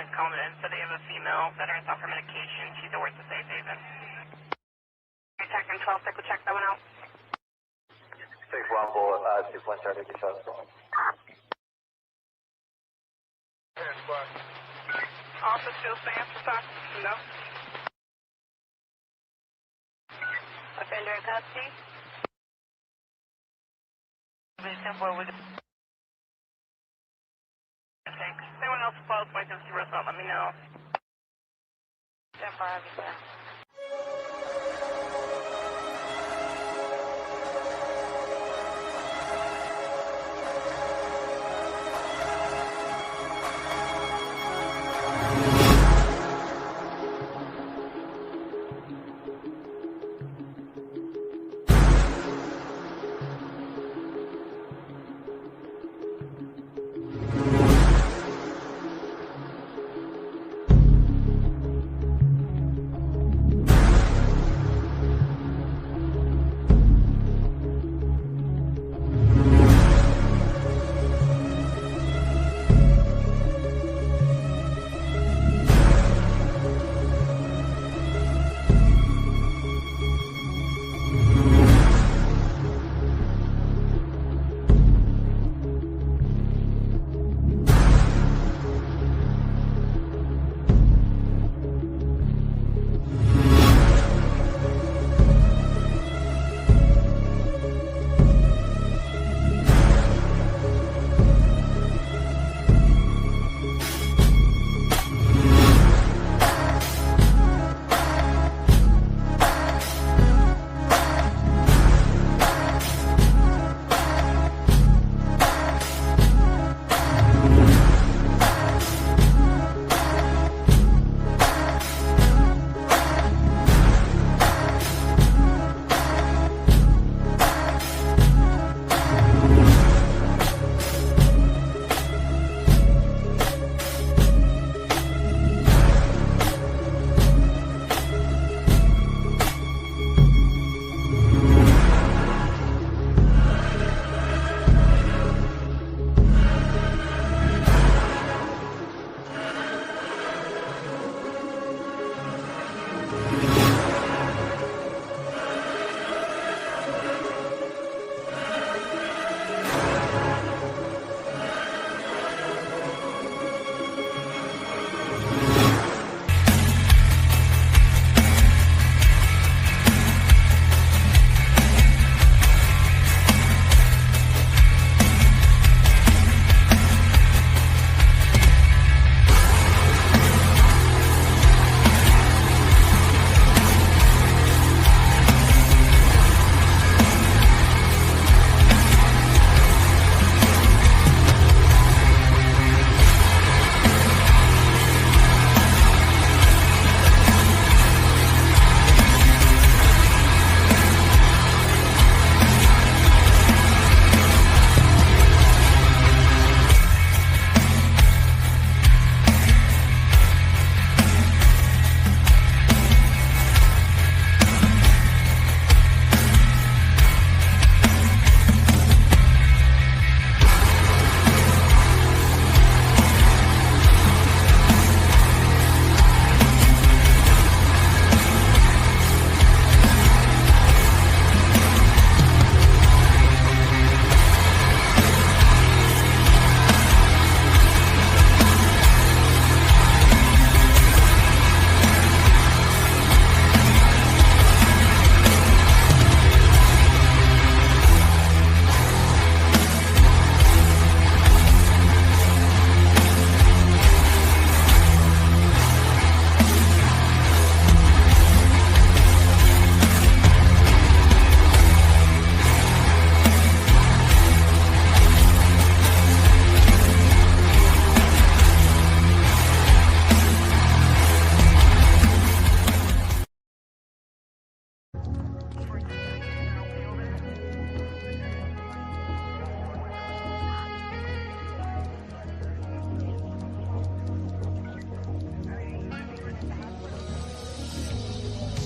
someone calling in, so they have a female veteran's off her medication. She's at work to safe haven. Attacking 12, stick will check that one out. 6-1 bullet, 2-point started, you shot. Officer still stands for talk? No. Offender in custody? Thanks. If anyone else follows my to the restaurant, let me know. 10-5, sir.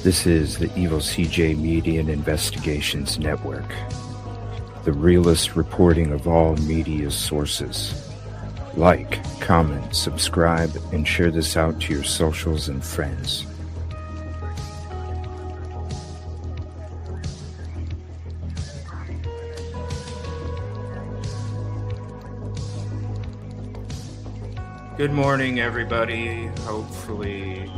This is the EvilleCJ Media and Investigations Network, the realest reporting of all media sources. Like, comment, subscribe, and share this out to your socials and friends. Good morning, everybody. Hopefully,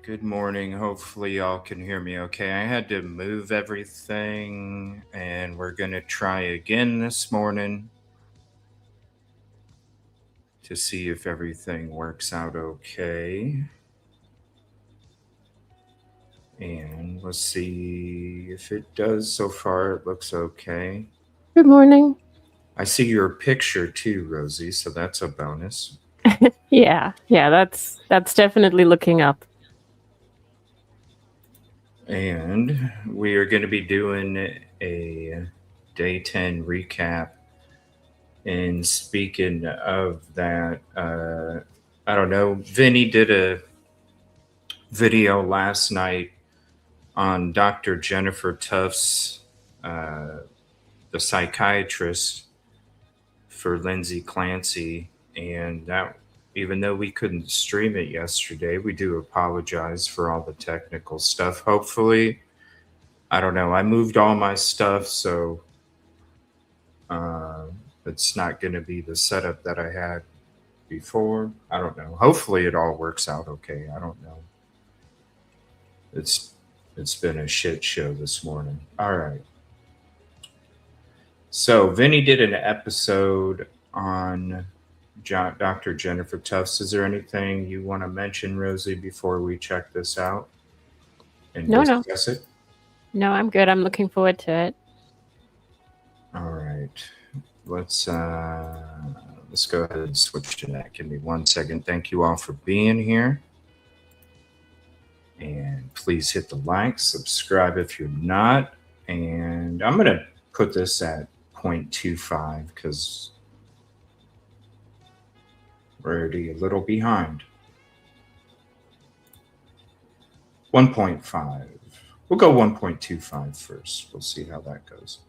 good morning. Hopefully, y'all can hear me okay. I had to move everything, and we're going to try again this morning to see if everything works out okay. And let's see if it does. So far, it looks okay. Good morning. I see your picture too, Rosie, so that's a bonus. Yeah, that's definitely looking up. And we are going to be doing a day 10 recap. And speaking of that, I don't know, Vinny did a video last night on Dr. Jennifer Tufts, the psychiatrist for Lindsay Clancy. And that, even though we couldn't stream it yesterday, we do apologize for all the technical stuff. Hopefully, I don't know, I moved all my stuff, so it's not going to be the setup that I had before. I don't know. Hopefully it all works out okay. I don't know. It's been a shit show this morning. All right. So Vinny did an episode on Dr. Jennifer Tufts. Is there anything you want to mention, Rosie, before we check this out and discuss it? No, I'm good. I'm looking forward to it. All right. Let's go ahead and switch to that. Give me 1 second. Thank you all for being here. And please hit the like, subscribe if you're not. And I'm going to put this at 0.25 because we're already a little behind. 1.5. We'll go 1.25 first. We'll see how that goes.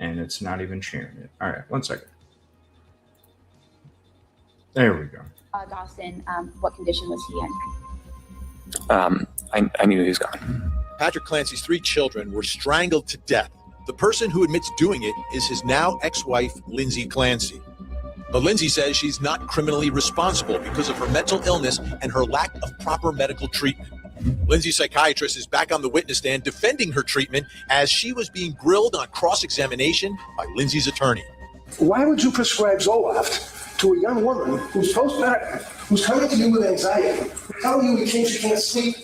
And it's not even sharing it. All right, 1 second. There we go. Dawson, what condition was he in? I knew he was gone. Patrick Clancy's 3 children were strangled to death. The person who admits doing it is his now ex-wife, Lindsay Clancy. But Lindsay says she's not criminally responsible because of her mental illness and her lack of proper medical treatment. Lindsay's psychiatrist is back on the witness stand defending her treatment as she was being grilled on cross-examination by Lindsay's attorney. Why would you prescribe Zoloft to a young woman who's post-medical, who's coming to you with anxiety, telling you she can't sleep,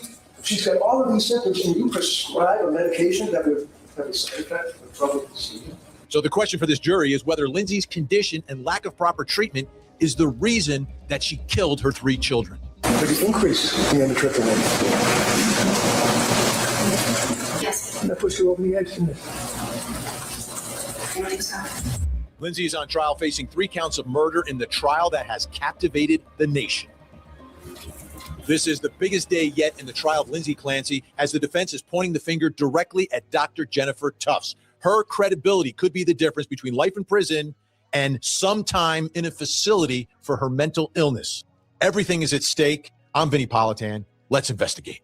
she's got all of these symptoms, and you prescribe a medication that would have a side effect for trouble conceiving? So the question for this jury is whether Lindsay's condition and lack of proper treatment is the reason that she killed her 3 children. There's an increase in amitriptyline. Yes. And that puts you over the edge, doesn't it? I think so. Lindsay is on trial facing 3 counts of murder in the trial that has captivated the nation. This is the biggest day yet in the trial of Lindsay Clancy, as the defense is pointing the finger directly at Dr. Jennifer Tufts. Her credibility could be the difference between life in prison and some time in a facility for her mental illness. Everything is at stake. I'm Vinny Politan. Let's investigate.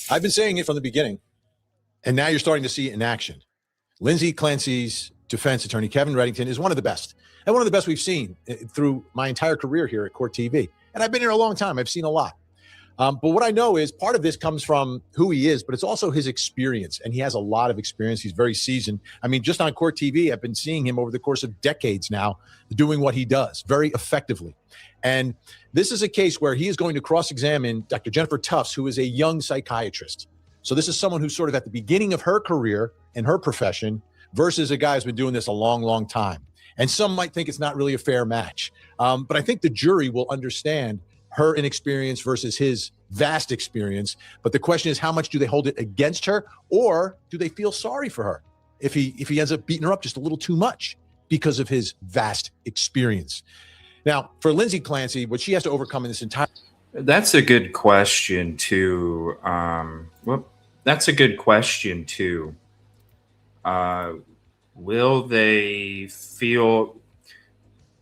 I've been saying it from the beginning, and now you're starting to see it in action. Lindsay Clancy's defense attorney, Kevin Reddington, is one of the best, and one of the best we've seen through my entire career here at Court TV. And I've been here a long time. I've seen a lot. But what I know is part of this comes from who he is, but it's also his experience. And he has a lot of experience. He's very seasoned. I mean, just on Court TV, I've been seeing him over the course of decades now doing what he does very effectively. And this is a case where he is going to cross-examine Dr. Jennifer Tufts, who is a young psychiatrist. So this is someone who's sort of at the beginning of her career in her profession versus a guy who's been doing this a long, long time. And some might think it's not really a fair match. But I think the jury will understand her inexperience versus his vast experience. But the question is, how much do they hold it against her, or do they feel sorry for her if he ends up beating her up just a little too much? because of his vast experience. Now, for Lindsay Clancy, what she has to overcome in this entire... That's a good question too. That's a good question too. Will they feel,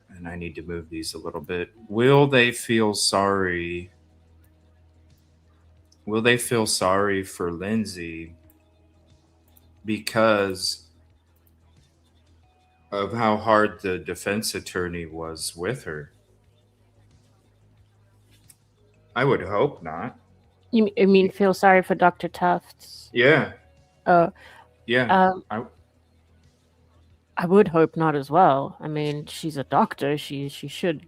and I need to move these a little bit, will they feel sorry? Will they feel sorry for Lindsay because of how hard the defense attorney was with her? I would hope not. You mean feel sorry for Dr. Tufts? Yeah. Yeah. I would hope not as well. I mean, she's a doctor. She should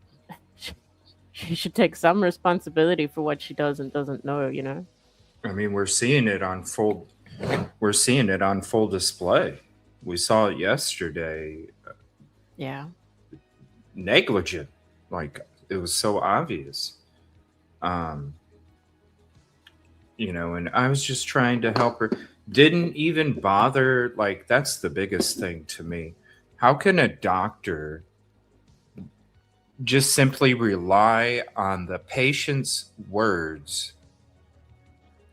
take some responsibility for what she does and doesn't know, you know. I mean, we're seeing it on full display. We saw it yesterday. Yeah. Negligent. Like, it was so obvious. You know, and I was just trying to help her. Didn't even bother. Like, that's the biggest thing to me. How can a doctor just simply rely on the patient's words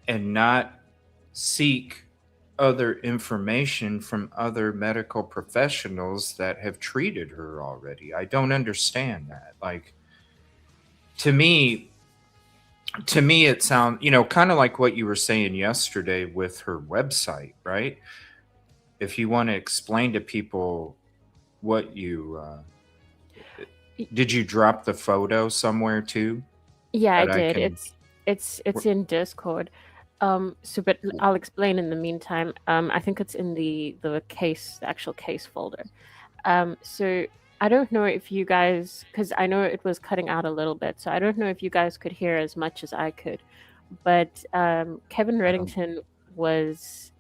and not seek other information from other medical professionals that have treated her already? I don't understand that. Like, to me it sounds, you know, kind of like what you were saying yesterday with her website, right? If you want to explain to people what you did, you drop the photo somewhere too? Yeah, I did. It's in Discord. So but I'll explain in the meantime. I think it's in the actual case folder. So I don't know if you guys, because I know it was cutting out a little bit, so I don't know if you guys could hear as much as I could. But Kevin Reddington was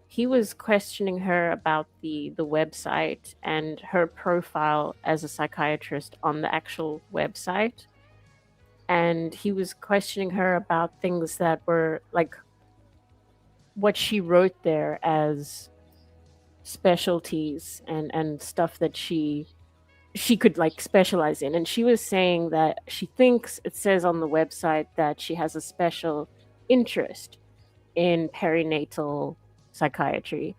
he was questioning her about the website and her profile as a psychiatrist on the actual website. And he was questioning her about things that were like what she wrote there as specialties and stuff that she could like specialize in. And she was saying that she thinks it says on the website that she has a special interest in perinatal psychiatry,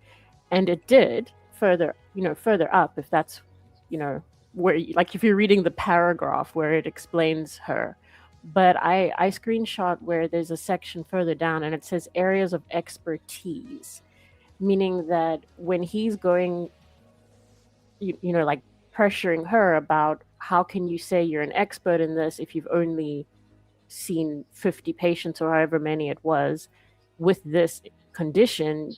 and it did further up, if that's, you know, where like if you're reading the paragraph where it explains her. But I screenshot where there's a section further down and it says areas of expertise, meaning that when he's going, you know, like pressuring her about how can you say you're an expert in this if you've only seen 50 patients or however many it was with this condition.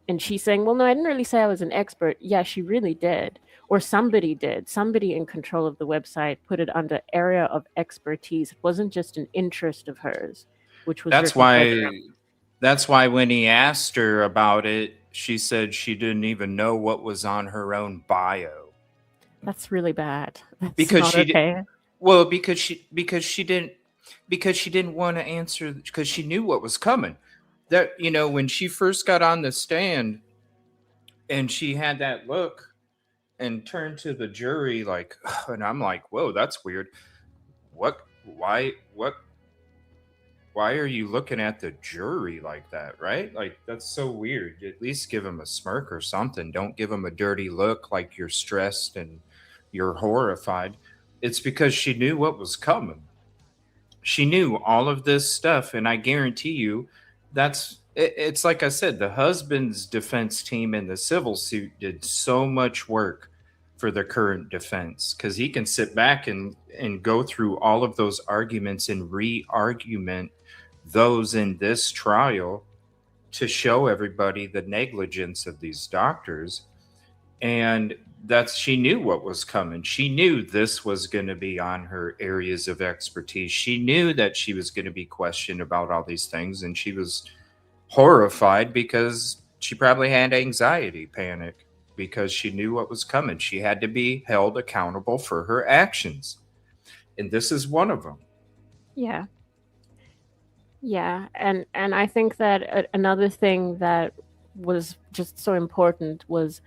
And she's saying, well, no, I didn't really say I was an expert. Yeah, she really did. Or somebody did. Somebody in control of the website put it under area of expertise. It wasn't just an interest of hers, which was... That's why when he asked her about it, she said she didn't even know what was on her own bio. That's really bad. That's because not she okay. because she didn't want to answer, because she knew what was coming. That, you know, when she first got on the stand and she had that look and turned to the jury like, and I'm like, whoa, that's weird. Why are you looking at the jury like that, right? Like, that's so weird. At least give him a smirk or something. Don't give him a dirty look like you're stressed and you're horrified. It's because she knew what was coming. She knew all of this stuff, and I guarantee you it's like I said, the husband's defense team in the civil suit did so much work for the current defense, because he can sit back and go through all of those arguments and re-argument those in this trial to show everybody the negligence of these doctors. And she knew what was coming. She knew this was going to be on her areas of expertise. She knew that she was going to be questioned about all these things, and she was horrified because she probably had anxiety, panic, because she knew what was coming. She had to be held accountable for her actions, and this is one of them. Yeah. And I think that another thing that was just so important was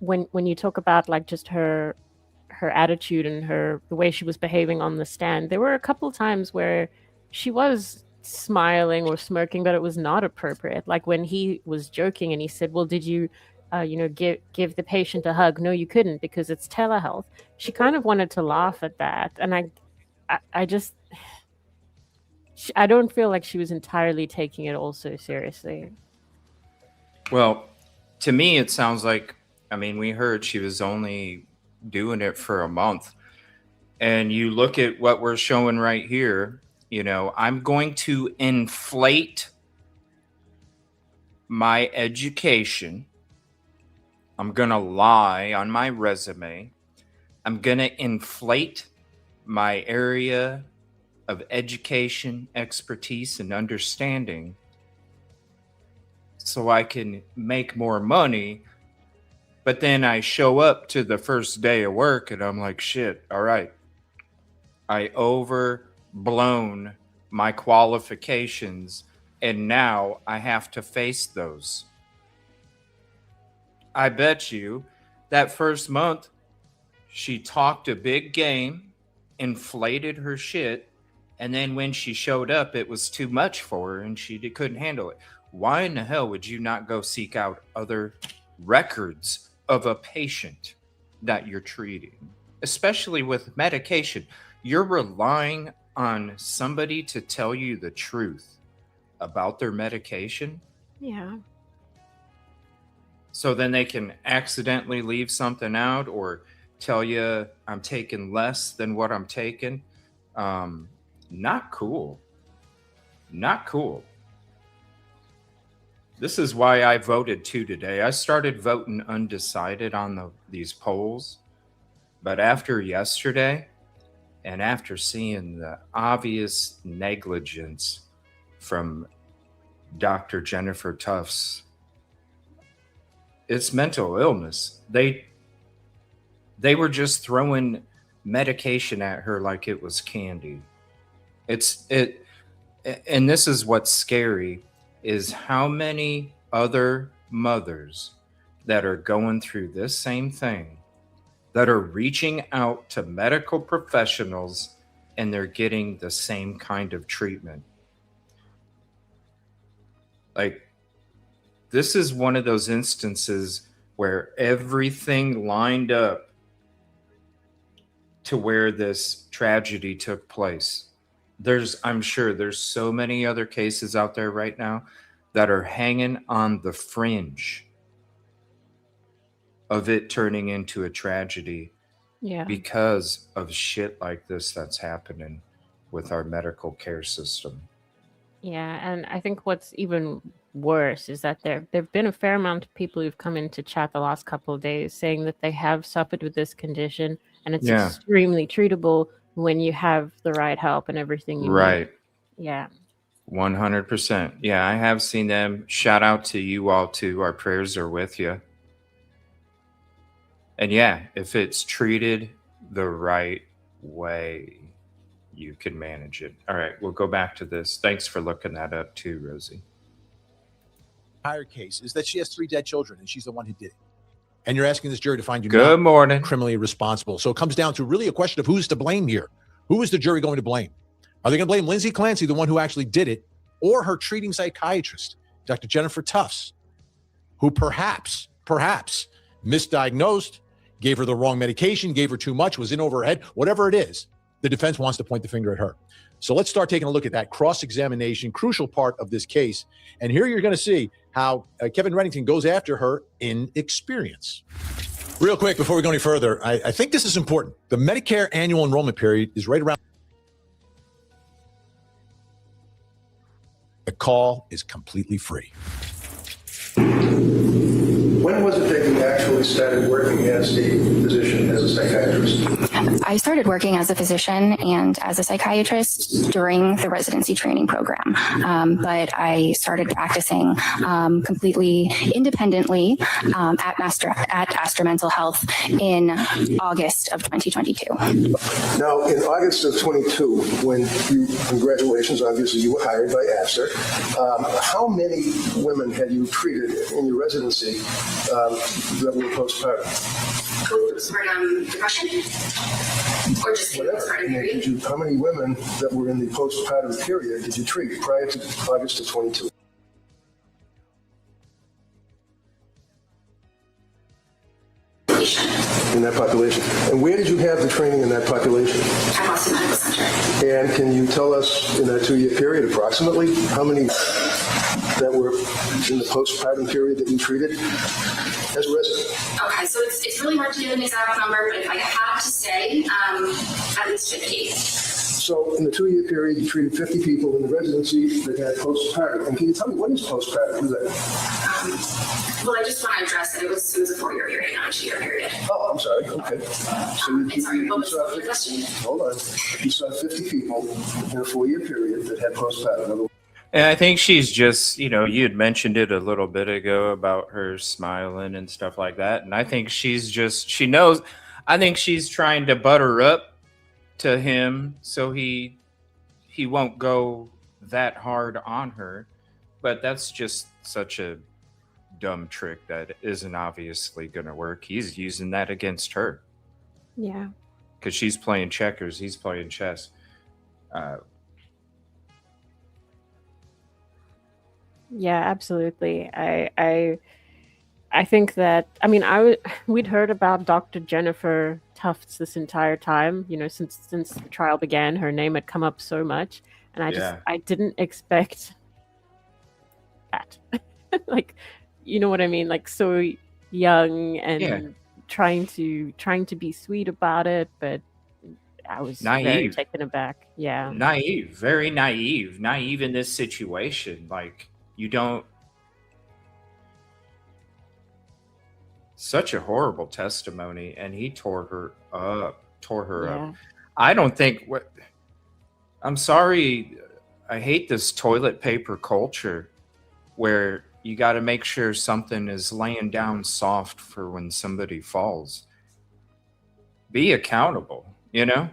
when you talk about like just her attitude and the way she was behaving on the stand, there were a couple times where she was smiling or smirking, but it was not appropriate. Like when he was joking and he said, well, did you give the patient a hug? No, you couldn't because it's telehealth. She kind of wanted to laugh at that, and I just I don't feel like she was entirely taking it all so seriously. Well, to me, it sounds like, I mean, we heard she was only doing it for a month. And you look at what we're showing right here, I'm going to inflate my education. I'm going to lie on my resume. I'm going to inflate my area of education, expertise, and understanding so I can make more money. But then I show up to the first day of work and I'm like, shit, all right. I overblown my qualifications and now I have to face those. I bet you that first month she talked a big game, inflated her shit, and then when she showed up, it was too much for her and she couldn't handle it. Why in the hell would you not go seek out other records of a patient that you're treating, especially with medication? You're relying on somebody to tell you the truth about their medication. Yeah. So then they can accidentally leave something out or tell you I'm taking less than what I'm taking. Not cool. Not cool. This is why I voted 2 today. I started voting undecided on these polls. But after yesterday, and after seeing the obvious negligence from Dr. Jennifer Tufts, it's mental illness. They were just throwing medication at her like it was candy. And this is what's scary, is how many other mothers that are going through this same thing, that are reaching out to medical professionals and they're getting the same kind of treatment. Like, this is one of those instances where everything lined up to where this tragedy took place. I'm sure there's so many other cases out there right now that are hanging on the fringe of it turning into a tragedy. Yeah. Because of shit like this that's happening with our medical care system. Yeah, and I think what's even worse is that there've been a fair amount of people who've come into chat the last couple of days saying that they have suffered with this condition and it's extremely treatable when you have the right help and everything you need. Yeah. 100%. Yeah, I have seen them. Shout out to you all too. Our prayers are with you. And yeah, if it's treated the right way, you can manage it. All right, we'll go back to this. Thanks for looking that up too, Rosie. Entire case is that she has 3 dead children and she's the one who did it. And you're asking this jury to find you Good morning. criminally responsible. So it comes down to really a question of who's to blame here. Who is the jury going to blame? Are they going to blame Lindsay Clancy, the one who actually did it, or her treating psychiatrist, Dr. Jennifer Tufts, who perhaps misdiagnosed, gave her the wrong medication, gave her too much, was in over her head, whatever it is, the defense wants to point the finger at her. So let's start taking a look at that cross-examination, crucial part of this case. And here you're going to see how Kevin Reddington goes after her in experience. Real quick, before we go any further, I think this is important. The Medicare annual enrollment period is right around. The call is completely free. When was it that you actually started working as a physician, as a psychiatrist? I started working as a physician and as a psychiatrist during the residency training program, but I started practicing completely independently at Astor Mental Health in August of 2022. Now, in August of 22, when congratulations, obviously you were hired by Astor, how many women had you treated in your residency that were postpartum? Postpartum depression? Or just the postpartum period? How many women that were in the postpartum period did you treat prior to August of 22? In that population. And where did you have the training in that population? At Boston Medical Center. And can you tell us in that 2-year period approximately how many that were in the postpartum period that you treated as a resident? Okay, so it's really hard to give an exact number, but if I had to say, at least 50. So in the 2-year period, you treated 50 people in the residency that had postpartum. And can you tell me, what is postpartum? What is that? Well, I just want to address that it was a 4-year period, not a 2-year period. Oh, I'm sorry. Okay. So Sorry, what was the question? Hold on. You saw 50 people in a 4-year period that had postpartum. And I think she's just, you know, you had mentioned it a little bit ago about her smiling and stuff like that. And I think she's just, she knows, I think she's trying to butter up to him so he won't go that hard on her. But that's just such a dumb trick that isn't obviously going to work. He's using that against her. Yeah. Because she's playing checkers. He's playing chess. Yeah, absolutely. I think that, I mean, we'd heard about Dr. Jennifer Tufts this entire time, you know, since the trial began. Her name had come up so much, and I didn't expect that. Like, you know what I mean? Like, so young and trying to be sweet about it, but I was very taken aback. Yeah. Naive, very naive in this situation. Like, you don't. Such a horrible testimony, and he tore her up. I don't think I'm sorry. I hate this toilet paper culture where you got to make sure something is laying down soft for when somebody falls. Be accountable, you know?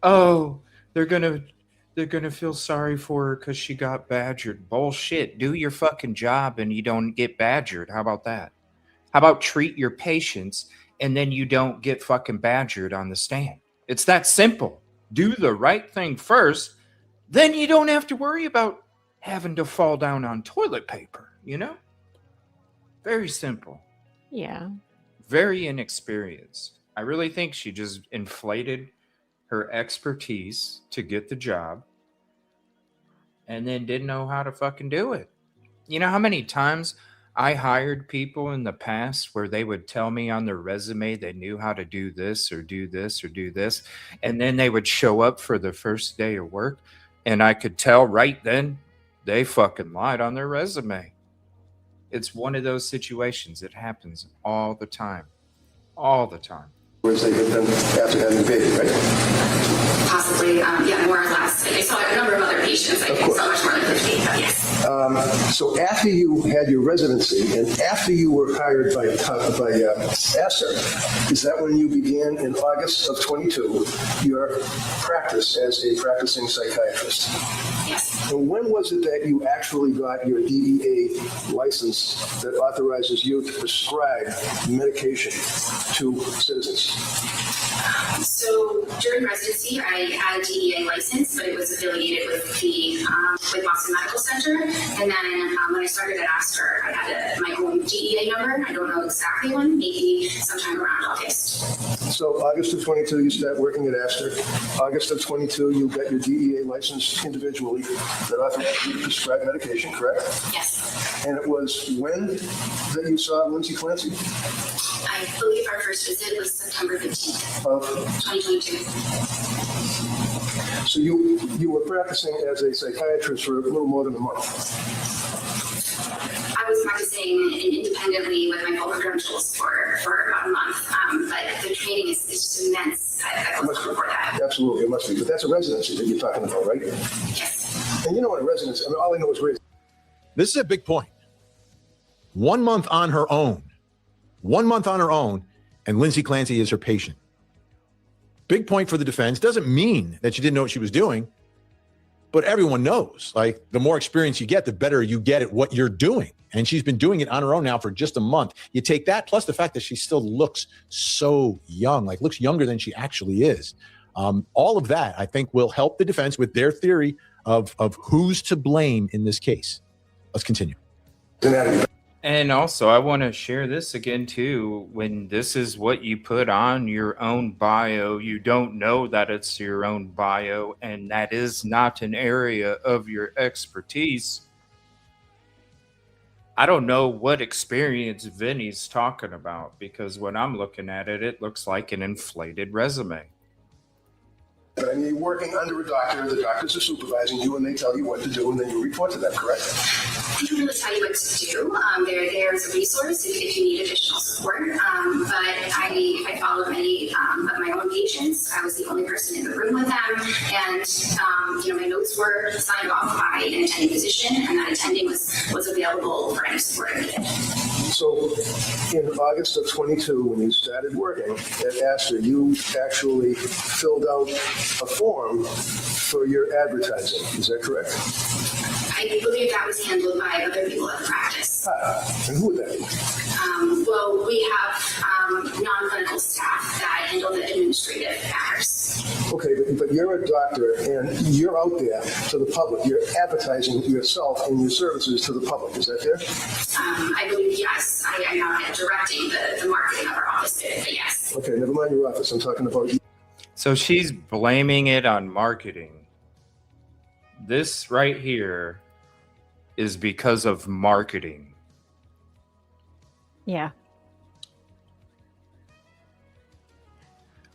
Oh, they're gonna feel sorry for her because she got badgered. Bullshit. Do your fucking job and you don't get badgered. How about that? How about treat your patients and then you don't get fucking badgered on the stand? It's that simple. Do the right thing first, then you don't have to worry about having to fall down on toilet paper, you know? Very simple. Yeah. Very inexperienced. I really think she just inflated her expertise to get the job and then didn't know how to fucking do it. You know how many times I hired people in the past where they would tell me on their resume they knew how to do this or do this or do this, and then they would show up for the first day of work and I could tell right then they fucking lied on their resume. It's one of those situations. It happens all the time. All the time. Whereas they get them after having a baby, right? Possibly, yeah, more or less. I saw a number of other patients. I think so much more than 50, but yes. So after you had your residency and after you were hired by Astor, is that when you began in August of 22 your practice as a practicing psychiatrist? Yes. And when was it that you actually got your DEA license that authorizes you to prescribe medication to citizens? So during residency, I had a DEA license, but it was affiliated with with Boston Medical Center. And then when I started at Astor, I had my own DEA number. I don't know exactly when, maybe sometime around August. So August of 22, you start working at Astor. August of 22, you got your DEA license individually that authorized you to prescribe medication, correct? Yes. And it was when that you saw Lindsay Clancy? I believe our first visit was September 15th Of 2022. So you were practicing as a psychiatrist for a little more than a month. I was practicing independently with my full credentials for about a month, but the training is just immense. I will report that. Absolutely, it must be. But that's a residency that you're talking about, right? Yes. And you know what a residency, I mean, all I know is residency. This is a big point. 1 month on her own. 1 month on her own, and Lindsay Clancy is her patient. Big point for the defense. Doesn't mean that she didn't know what she was doing. But everyone knows, like, the more experience you get, the better you get at what you're doing. And she's been doing it on her own now for just a month. You take that plus the fact that she still looks so young, like looks younger than she actually is. All of that, I think, will help the defense with their theory of who's to blame in this case. Let's continue. And also, I want to share this again, too. When this is what you put on your own bio, you don't know that it's your own bio, and that is not an area of your expertise. I don't know what experience Vinny's talking about, because when I'm looking at it, it looks like an inflated resume. I mean, you're working under a doctor, the doctors are supervising you, and they tell you what to do, and then you report to them, correct? I can't really tell you what to do. There's a resource if you need additional support. But I followed many of my own patients. I was the only person in the room with them, and my notes were signed off by an attending physician, and that attending was available for any support I needed. So in August of 22, when you started working at Astor, you actually filled out a form for your advertising. Is that correct? I believe that was handled by other people at the practice. And who would that be? Well, we have non-clinical staff that handle the administrative matters. Okay, but you're a doctor and you're out there to the public. You're advertising yourself and your services to the public. Is that fair? I believe, yes. I'm not directing the marketing of our office, but yes. Okay, never mind your office. I'm talking about you. So she's blaming it on marketing. This right here is because of marketing. Yeah.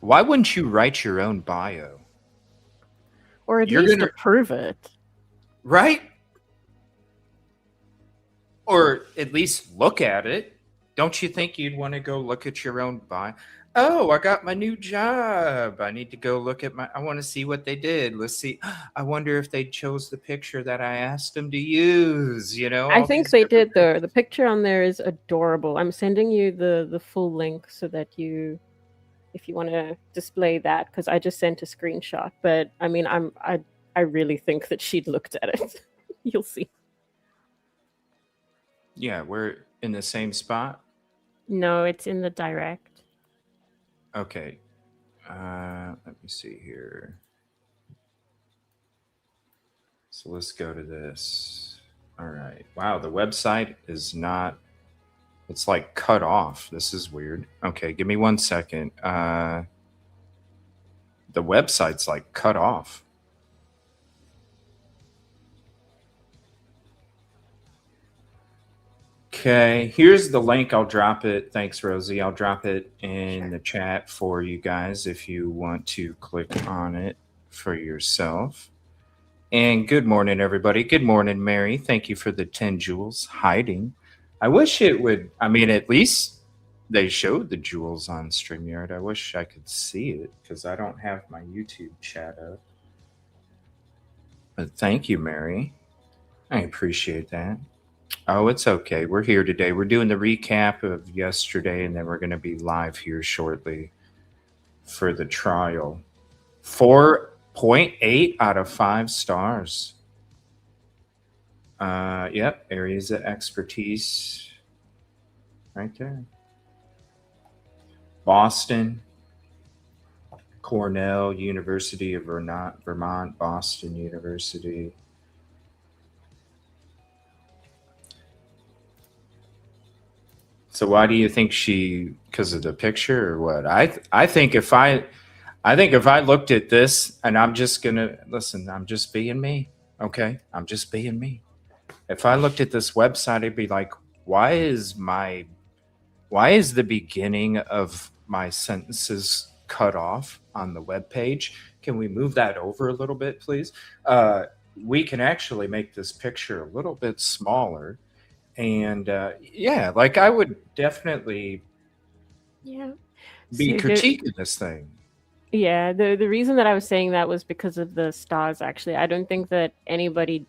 Why wouldn't you write your own bio? Or at least approve it. Right? Or at least look at it. Don't you think you'd want to go look at your own bio? Oh, I got my new job. I need to go look at I want to see what they did. Let's see. I wonder if they chose the picture that I asked them to use, I think they did, though. The picture on there is adorable. I'm sending you the full link so that if you want to display that, because I just sent a screenshot. But I mean, I really think that she'd looked at it. You'll see. Yeah, we're in the same spot. No, it's in the direct. Okay. Let me see here. So let's go to this. All right. Wow, the website is not, it's like cut off. This is weird. Okay, give me 1 second. The website's like cut off. Okay, here's the link. I'll drop it. Thanks, Rosie. I'll drop it in the chat for you guys if you want to click on it for yourself. And good morning, everybody. Good morning, Mary. Thank you for the 10 jewels hiding. I wish it would, I mean, at least they showed the jewels on StreamYard. I wish I could see it because I don't have my YouTube chat up. But thank you, Mary. I appreciate that. Oh, it's okay. We're here today. We're doing the recap of yesterday, and then we're going to be live here shortly for the trial. 4.8 out of 5 stars. Yep, areas of expertise right there. Boston, Cornell, University of Vermont, Boston University. So why do you think because of the picture or what? I think if I looked at this, and I'm just gonna listen, I'm just being me. Okay, I'm just being me. If I looked at this website, I'd be like, why is the beginning of my sentences cut off on the web page? Can we move that over a little bit, please? We can actually make this picture a little bit smaller. And yeah, like I would definitely be critiquing this thing. Yeah, the reason that I was saying that was because of the stars, actually. I don't think that anybody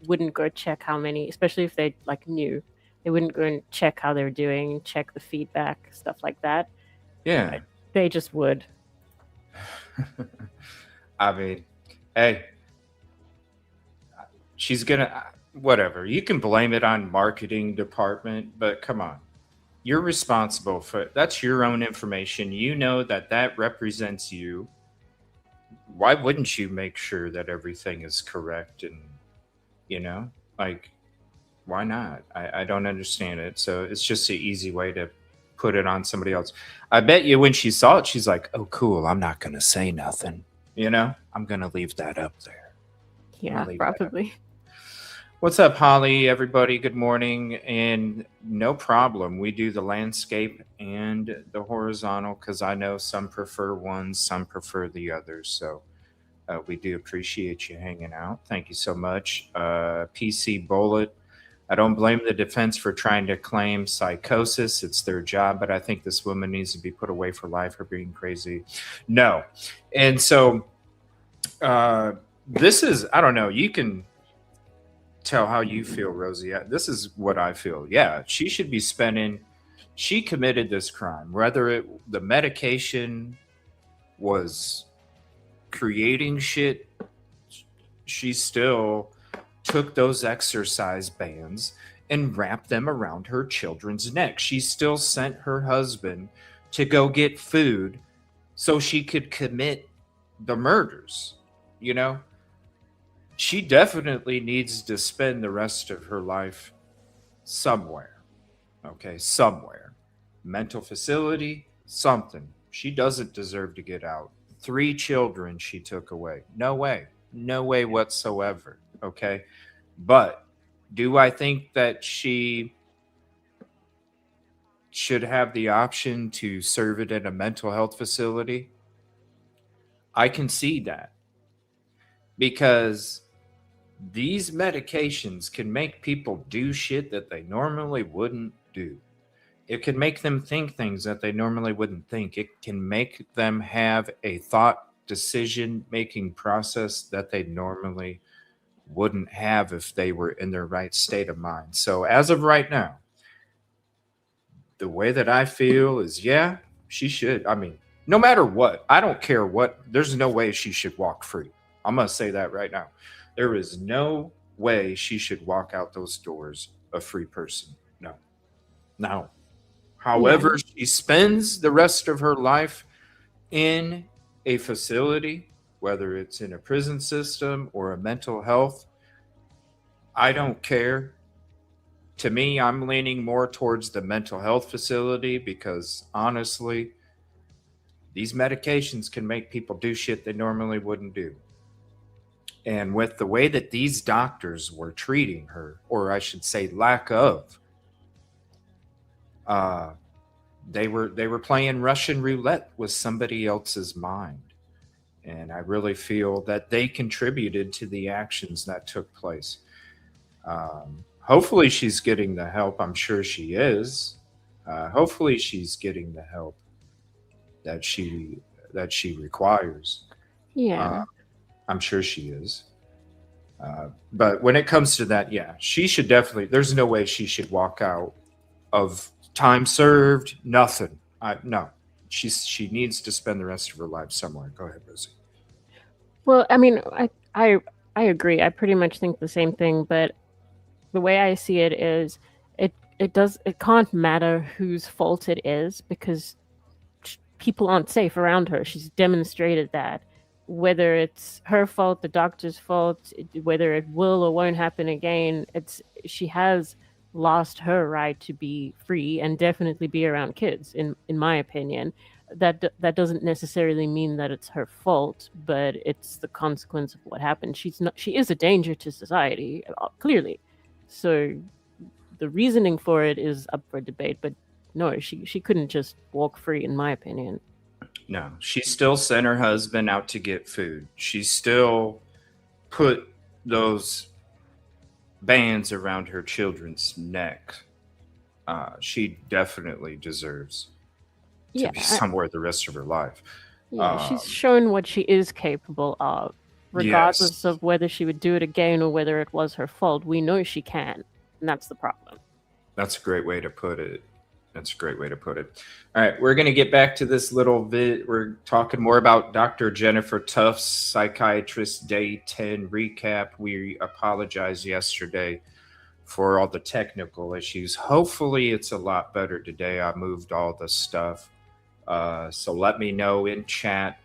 wouldn't go check how many, especially if they like knew. They wouldn't go and check how they're doing, check the feedback, stuff like that. Yeah. They just would. I mean, hey, she's gonna whatever. You can blame it on marketing department, but come on. You're responsible for it. That's your own information. You know that represents you. Why wouldn't you make sure that everything is correct? And like, why not? I don't understand it. So it's just an easy way to put it on somebody else. I bet you when she saw it, she's like, oh cool, I'm not gonna say nothing. I'm gonna leave that up there. Yeah, probably. What's up, Holly? Everybody, good morning. And no problem. We do the landscape and the horizontal because I know some prefer one, some prefer the others. So we do appreciate you hanging out. Thank you so much. PC Bullet. I don't blame the defense for trying to claim psychosis. It's their job, but I think this woman needs to be put away for life for being crazy. No. And so this is, I don't know, you can tell how you feel, Rosie. This is what I feel. Yeah, she should be she committed this crime. Whether the medication was creating shit, she still took those exercise bands and wrapped them around her children's neck. She still sent her husband to go get food so she could commit the murders, She definitely needs to spend the rest of her life somewhere. Okay, somewhere. Mental facility, something. She doesn't deserve to get out. 3 children she took away. No way. No way whatsoever. Okay. But do I think that she should have the option to serve it in a mental health facility? I can see that. Because these medications can make people do shit that they normally wouldn't do. It can make them think things that they normally wouldn't think. It can make them have a thought decision-making process that they normally wouldn't have if they were in their right state of mind. So as of right now, the way that I feel is, yeah, she should. I mean, no matter what, I don't care what, there's no way she should walk free. I'm going to say that right now. There is no way she should walk out those doors a free person. No. However, she spends the rest of her life in a facility, whether it's in a prison system or a mental health, I don't care. To me, I'm leaning more towards the mental health facility because honestly, these medications can make people do shit they normally wouldn't do. And with the way that these doctors were treating her, or I should say lack of, they were playing Russian roulette with somebody else's mind. And I really feel that they contributed to the actions that took place. Hopefully she's getting the help. I'm sure she is. Hopefully she's getting the help that she requires. Yeah. I'm sure she is. But when it comes to that, yeah, she should definitely, there's no way she should walk out of time served, nothing. No, she needs to spend the rest of her life somewhere. Go ahead, Rosie. Well, I mean, I agree. I pretty much think the same thing, but the way I see it is it can't matter whose fault it is because people aren't safe around her. She's demonstrated that. Whether it's her fault, the doctor's fault, whether it will or won't happen again, she has lost her right to be free and definitely be around kids, in my opinion. That doesn't necessarily mean that it's her fault, but it's the consequence of what happened. She is a danger to society, clearly. So the reasoning for it is up for debate, but no, she couldn't just walk free, in my opinion. No, she still sent her husband out to get food. She still put those bands around her children's neck. She definitely deserves to be somewhere the rest of her life. Yeah, she's shown what she is capable of, regardless of whether she would do it again or whether it was her fault. We know she can, and that's the problem. That's a great way to put it. That's a great way to put it. All right, we're going to get back to this little bit. We're talking more about Dr. Jennifer Tufts, psychiatrist, day 10 recap. We apologized yesterday for all the technical issues. Hopefully it's a lot better today. I moved all the stuff. So let me know in chat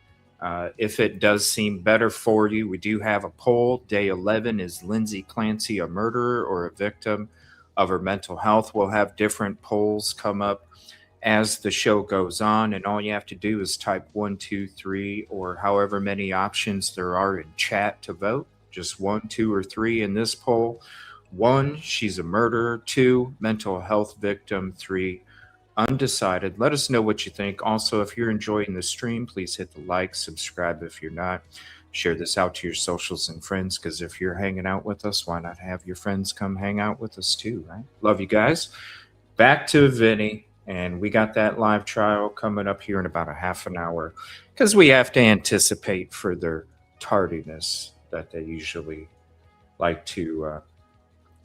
if it does seem better for you. We do have a poll. Day 11, is Lindsay Clancy a murderer or a victim of her mental health? We'll have different polls come up as the show goes on, and all you have to do is type 1, 2, 3, or however many options there are in chat to vote. Just 1, 2, or 3 in this poll. 1, she's a murderer. 2, mental health victim. 3, undecided. Let us know what you think. Also, if you're enjoying the stream, please hit the like, subscribe if you're not. Share this out to your socials and friends, because if you're hanging out with us, why not have your friends come hang out with us too, right? Love you guys. Back to Vinny, and we got that live trial coming up here in about a half an hour, because we have to anticipate for their tardiness that they usually like to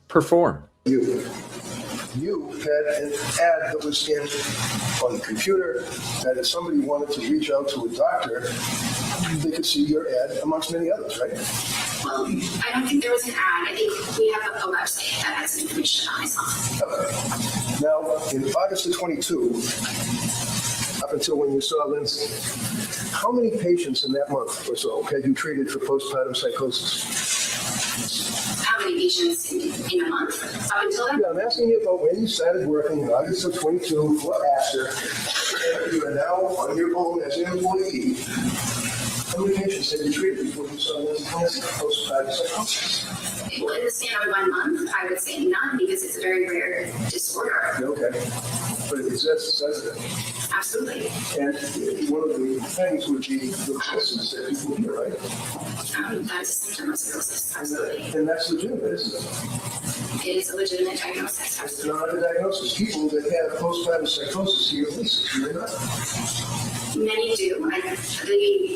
perform. You had an ad that was in on the computer that if somebody wanted to reach out to a doctor, they could see your ad amongst many others, right? Well, I don't think there was an ad. I think we have a website that has information on myself. Okay. Now, in August of 22, up until when you saw Lindsay, how many patients in that month or so had you treated for postpartum psychosis? How many patients in a month up until then? Yeah, I'm asking you about when you started working in August of 22 or after. You are now on your own as an employee. How many patients had you treated before you saw Lindsay Clancy postpartum psychosis? Well, in the span of 1 month, I would say none, because it's a very rare disorder. Okay, but it exists, doesn't it? Absolutely. And one of the things would be the voices that people hear, right? That's a symptom of psychosis. Absolutely. And that's legitimate, isn't it? It is a legitimate diagnosis. It's Absolutely. not a diagnosis. People that have postpartum psychosis here, at least, do they not? Many do.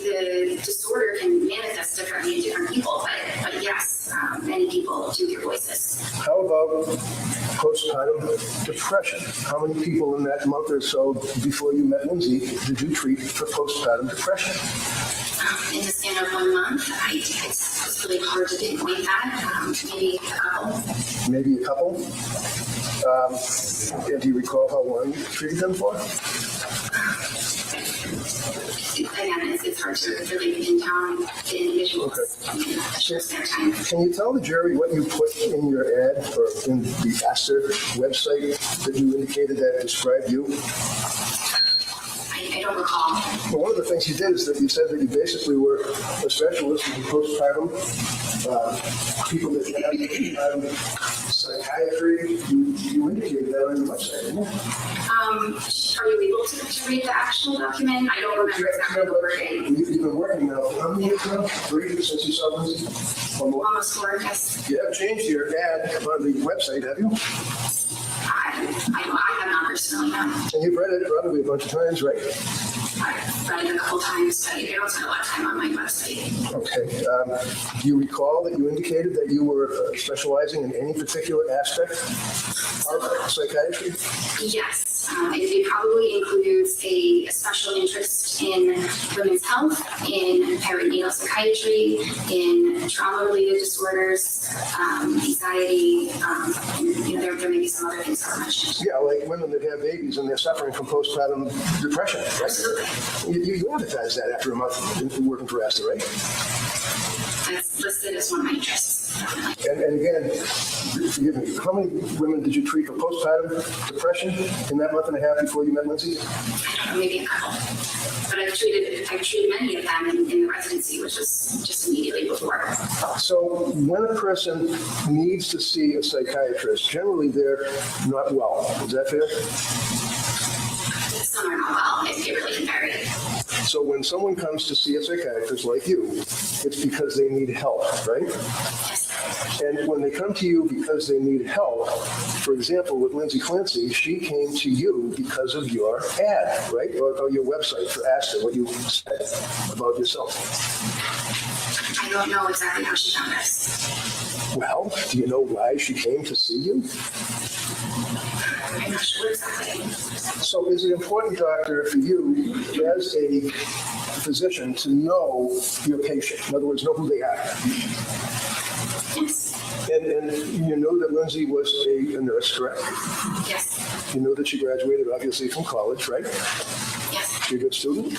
The disorder can manifest differently in different people, but yes, many people do hear voices. How about postpartum depression? How many people in that month or so before you met Lindsay did you treat for postpartum depression? In the span of 1 month, it's really hard to pinpoint that. Maybe a couple. Maybe a couple? And do you recall how long you treated them for? Again, it's hard to really pin down the individuals in a short span of time. Can you tell the jury what you put in your ad or in the Aster website that you indicated that described you? I don't recall. Well, one of the things you did is that you said that you basically were a specialist in postpartum, people that have postpartum psychiatry. You indicated that on the website, didn't you? Are you able to read the actual document? I don't remember exactly the wording. You've been working now for how many years now? 3 years since you saw Lindsay? Almost 4, yes. You haven't changed your ad on the website, have you? I have not personally, no. And you've read it probably a bunch of times, right? I've read it a couple times, but I don't spend a lot of time on my website. Okay. Do you recall that you indicated that you were specializing in any particular aspect of psychiatry? Yes. It probably includes a special interest in women's health, in perinatal psychiatry, in trauma-related disorders, anxiety, and there may be some other things that were mentioned. Yeah, like women that have babies and they're suffering from postpartum depression, right? Absolutely. You advertised that after a month in working for Aster, right? That's listed as one of my interests. And again, forgive me, how many women did you treat for postpartum depression in that month and a half before you met Lindsay? I don't know, maybe a couple. But I've treated many of them in the residency, which was just immediately before. So when a person needs to see a psychiatrist, generally they're not well. Is that fair? Some are not well. It really can vary. So when someone comes to see a psychiatrist like you, it's because they need help, right? Yes. And when they come to you because they need help, for example, with Lindsay Clancy, she came to you because of your ad, right? Or your website for Aster, what you said about yourself. I don't know exactly how she found us. Well, do you know why she came to see you? I'm not sure exactly. So is it important, doctor, for you as a physician to know your patient? In other words, know who they are. Yes. And you know that Lindsay was a nurse, correct? Yes. You know that she graduated, obviously, from college, right? Yes. She a good student?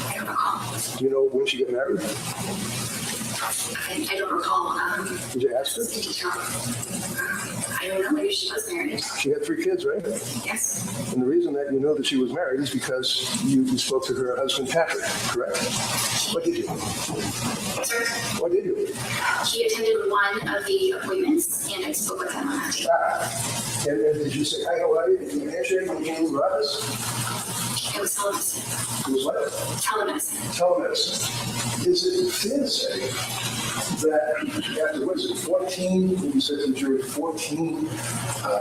I don't recall. Do you know when she got married? I don't recall. Did you ask her? I don't know. Maybe she was married. She had 3 kids, right? Yes. And the reason that you know that she was married is because you spoke to her husband, Patrick, correct? What did you? Sir? What did you? He attended one of the appointments, and I spoke with him on that day. And did you say, hi, how are you? Did you handshake when you came to the office? It was telemedicine. It was what? Telemedicine. Telemedicine. Is it fair to say that after, what is it, 14, you said that you were 14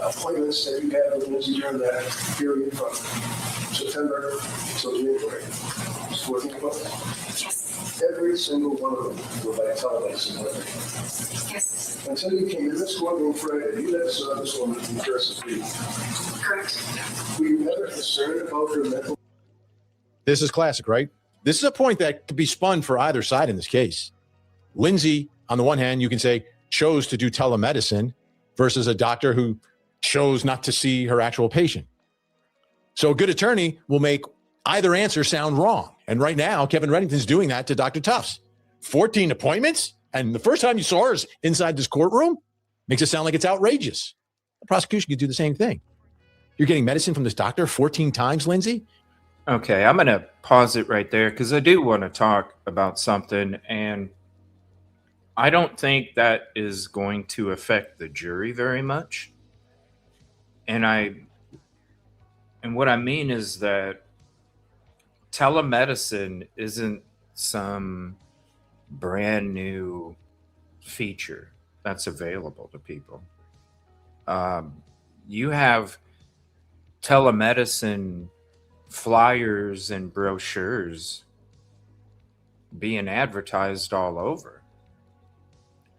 appointments that you had with Lindsay during that period from September till January? 14 appointments? Yes. Every single one of them were by telemedicine, weren't they? Yes. Until you came in this courtroom Friday, you never saw this woman in person, did you? Correct. Were you ever concerned about her mental? This is classic, right? This is a point that could be spun for either side in this case. Lindsay, on the one hand, you can say, chose to do telemedicine versus a doctor who chose not to see her actual patient. So a good attorney will make either answer sound wrong. And right now, Kevin Reddington's doing that to Dr. Tufts. 14 appointments? And the first time you saw her is inside this courtroom? Makes it sound like it's outrageous. The prosecution could do the same thing. You're getting medicine from this doctor 14 times, Lindsay? Okay, I'm going to pause it right there because I do want to talk about something, and I don't think that is going to affect the jury very much. And what I mean is that telemedicine isn't some brand new feature that's available to people. You have telemedicine flyers and brochures being advertised all over.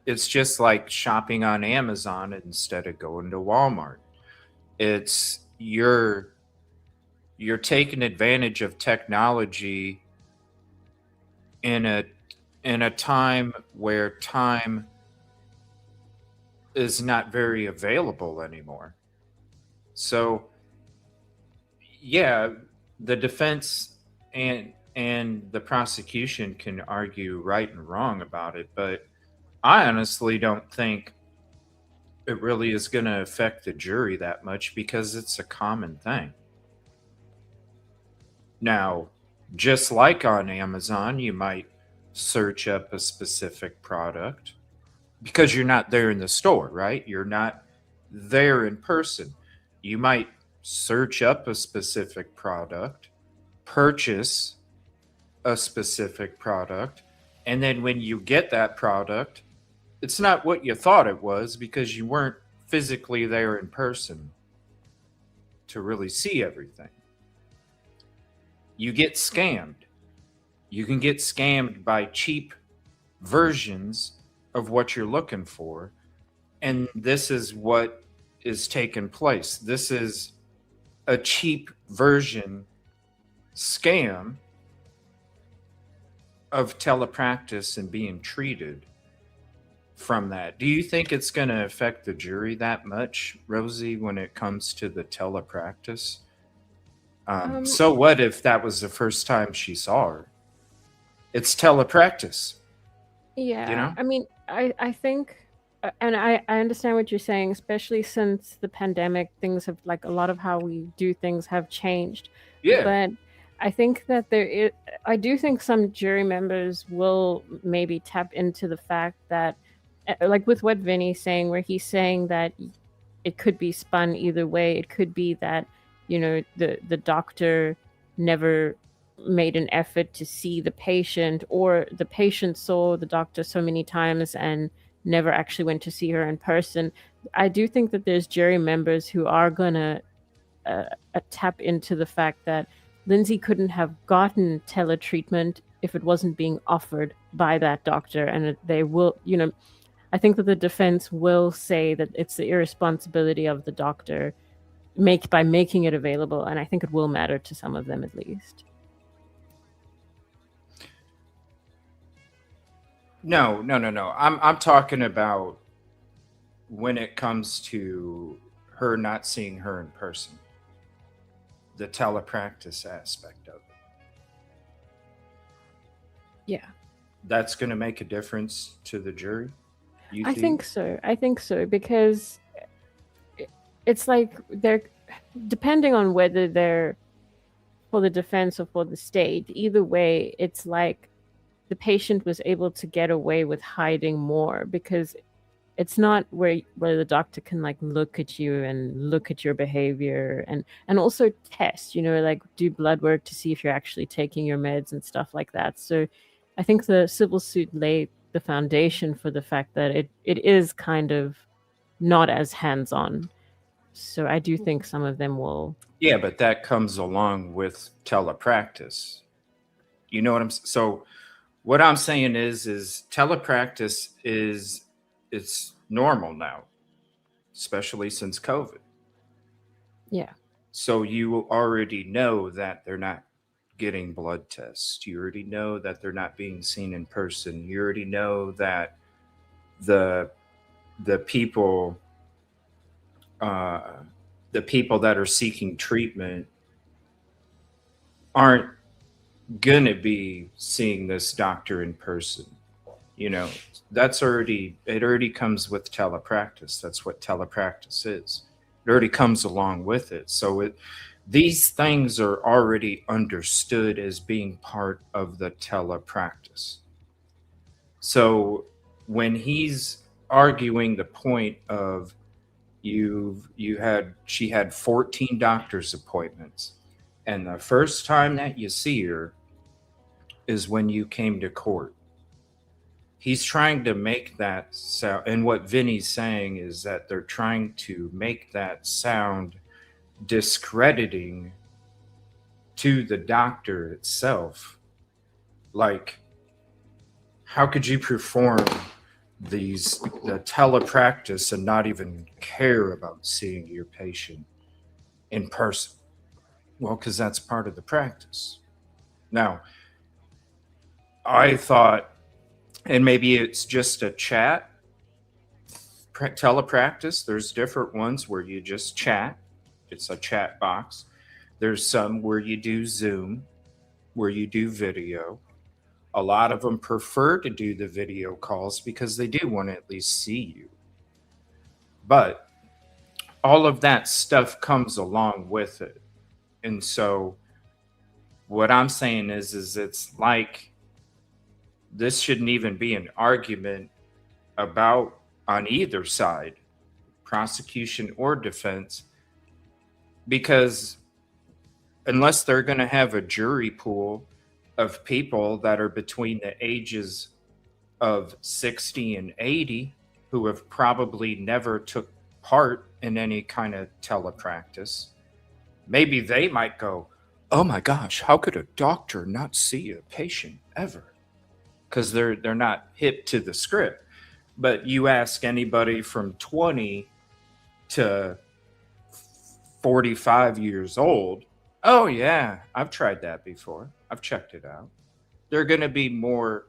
It's just like shopping on Amazon instead of going to Walmart. It's you're taking advantage of technology in a time where time is not very available anymore. So yeah, the defense and the prosecution can argue right and wrong about it, but I honestly don't think it really is going to affect the jury that much because it's a common thing. Now, just like on Amazon, you might search up a specific product because you're not there in the store, right? You're not there in person. You might search up a specific product, purchase a specific product, and then when you get that product, it's not what you thought it was because you weren't physically there in person to really see everything. You get scammed. You can get scammed by cheap versions of what you're looking for. And this is what is taking place. This is a cheap version scam of telepractice and being treated from that. Do you think it's going to affect the jury that much, Rosie, when it comes to the telepractice? So what if that was the first time she saw her? It's telepractice. Yeah. You know? I mean, I think, and I understand what you're saying, especially since the pandemic, things have, like, a lot of how we do things have changed. Yeah. But I think that I do think some jury members will maybe tap into the fact that, like with what Vinny's saying, where he's saying that it could be spun either way. It could be that, you know, the doctor never made an effort to see the patient, or the patient saw the doctor so many times and never actually went to see her in person. I do think that there's jury members who are going to tap into the fact that Lindsay couldn't have gotten teletreatment if it wasn't being offered by that doctor, and they will, I think that the defense will say that it's the irresponsibility of the doctor by making it available, and I think it will matter to some of them at least. No. I'm talking about when it comes to her not seeing her in person, the telepractice aspect of it. Yeah. That's going to make a difference to the jury? I think so, because it's like they're, depending on whether they're for the defense or for the state, either way, it's like the patient was able to get away with hiding more, because it's not where the doctor can like look at you and look at your behavior and also test, like do blood work to see if you're actually taking your meds and stuff like that. So I think the civil suit laid the foundation for the fact that it is kind of not as hands-on. So I do think some of them will. Yeah, but that comes along with telepractice. You know what so what I'm saying is telepractice it's normal now, especially since COVID. Yeah. So you already know that they're not getting blood tests. You already know that they're not being seen in person. You already know that the people that are seeking treatment aren't gonna be seeing this doctor in person. It already comes with telepractice. That's what telepractice is. It already comes along with it. So these things are already understood as being part of the telepractice. So when he's arguing the point of she had 14 doctor's appointments, and the first time that you see her is when you came to court. He's trying to make that sound, and what Vinny's saying is that they're trying to make that sound discrediting to the doctor itself. Like, how could you perform the telepractice and not even care about seeing your patient in person? Well, because that's part of the practice. Now, I thought, and maybe it's just a chat telepractice. There's different ones where you just chat. It's a chat box. There's some where you do Zoom, where you do video. A lot of them prefer to do the video calls because they do want to at least see you. But all of that stuff comes along with it. And so what I'm saying is it's like, this shouldn't even be an argument about on either side, prosecution or defense, because unless they're going to have a jury pool of people that are between the ages of 60 and 80 who have probably never took part in any kind of telepractice, maybe they might go, oh my gosh, how could a doctor not see a patient ever? Because they're not hip to the script. But you ask anybody from 20 to 45 years old, oh yeah, I've tried that before. I've checked it out. They're going to be more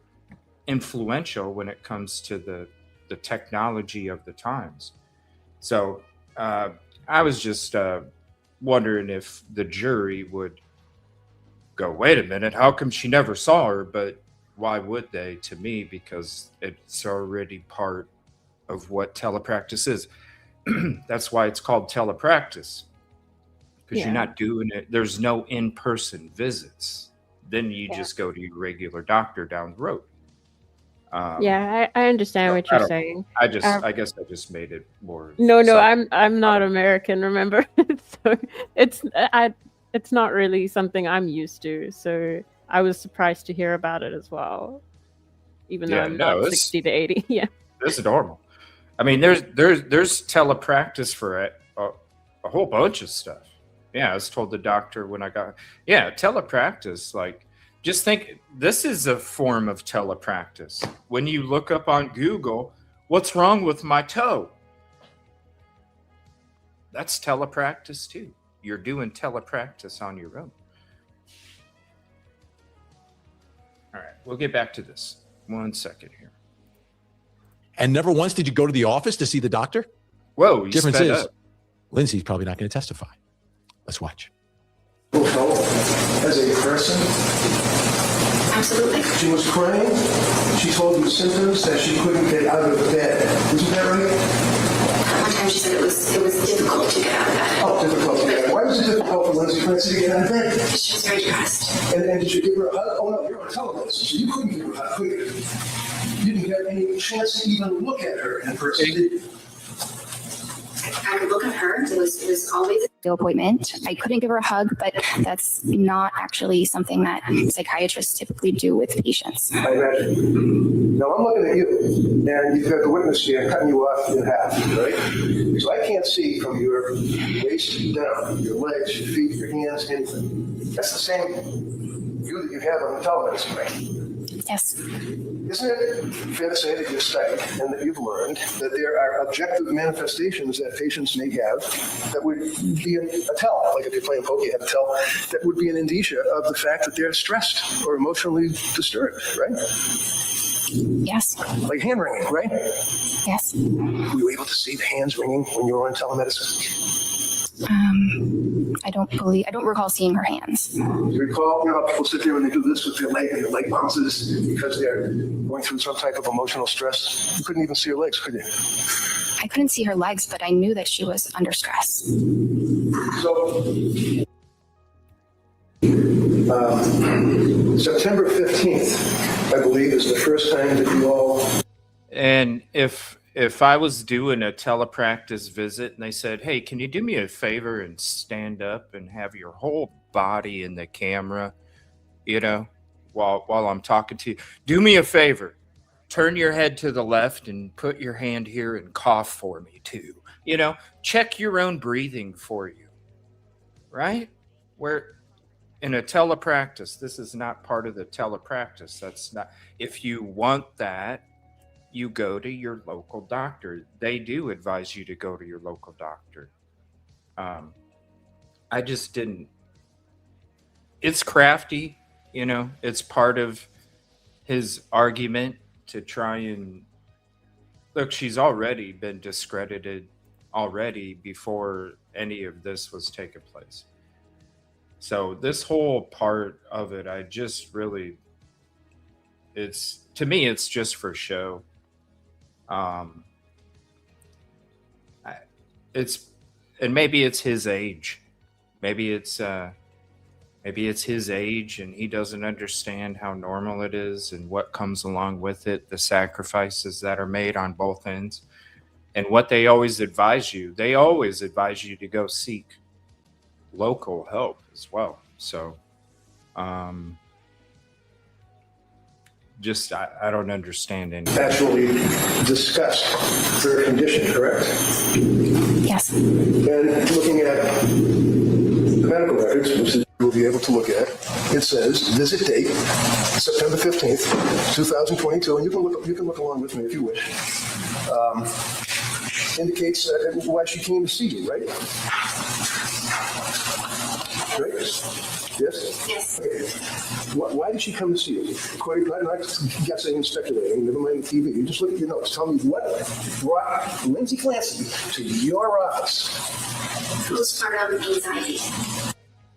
influential when it comes to the technology of the times. So I was just wondering if the jury would go, wait a minute, how come she never saw her? But why would they, to me? Because it's already part of what telepractice is. That's why it's called telepractice. Because you're not doing it. There's no in-person visits. Then you just go to your regular doctor down the road. I understand what you're saying. I guess I just made it more. No, I'm not American, remember? So it's not really something I'm used to. So I was surprised to hear about it as well, even though I'm not 60 to 80. Yeah, it's normal. I mean, there's telepractice for a whole bunch of stuff. Yeah, I was told the doctor when I got, telepractice. Like, just think, this is a form of telepractice. When you look up on Google, what's wrong with my toe? That's telepractice too. You're doing telepractice on your own. All right, we'll get back to this. 1 second here. And never once did you go to the office to see the doctor? Whoa, you Difference sped is, up. Lindsay's probably not going to testify. Let's watch. As a person, Absolutely. she was crying. She told you symptoms that she couldn't get out of bed. Isn't that right? One time she said it was difficult to get out of bed. Oh, difficult to get out of bed. Why was it difficult for Lindsay Clancy to get out of bed? She was very depressed. And did you give her a hug? Oh, no, you're on television, so you couldn't give her a hug, could you? You didn't get any chance to even look at her in person, did you? I could look at her. It was always the appointment. I couldn't give her a hug, but that's not actually something that psychiatrists typically do with patients. I imagine. Now I'm looking at you, and you've got the witness here cutting you off in half, right? So I can't see from your waist down, your legs, your feet, your hands, anything. That's the same view that you have on the television, right? Yes. Isn't it fair to say that you've studied and that you've learned that there are objective manifestations that patients may have that would be a tell, like if you're playing poker, you have a tell, that would be an indicia of the fact that they're stressed or emotionally disturbed, right? Yes. Like hand wringing, right? Yes. Were you able to see the hands wringing when you were on telemedicine? I don't recall seeing her hands. You recall, people sit there and they do this with their leg and their leg bounces because they're going through some type of emotional stress. You couldn't even see her legs, could you? I couldn't see her legs, but I knew that she was under stress. So, September 15th, I believe, is the first time that you all... And if I was doing a telepractice visit and they said, hey, can you do me a favor and stand up and have your whole body in the camera, while I'm talking to you, do me a favor, turn your head to the left and put your hand here and cough for me too. Check your own breathing for you, right? Where in a telepractice, this is not part of the telepractice. That's not, if you want that, you go to your local doctor. They do advise you to go to your local doctor. I just didn't. It's crafty, it's part of his argument to try and look, she's already been discredited already before any of this was taking place. So this whole part of it, I just really, to me, it's just for show. And maybe it's his age. Maybe it's his age and he doesn't understand how normal it is and what comes along with it, the sacrifices that are made on both ends. And what they always advise you to go seek local help as well. So, I don't understand anything. Actually discussed her condition, correct? Yes. And looking at the medical records, which you'll be able to look at, it says visit date September 15th, 2022, and you can look along with me if you wish. Indicates why she came to see you, right? Right? Yes? Yes. Okay. Why did she come to see you? Not guessing and speculating, never mind the TV. You just look at your notes. Tell me what brought Lindsay Clancy to your office. Postpartum anxiety.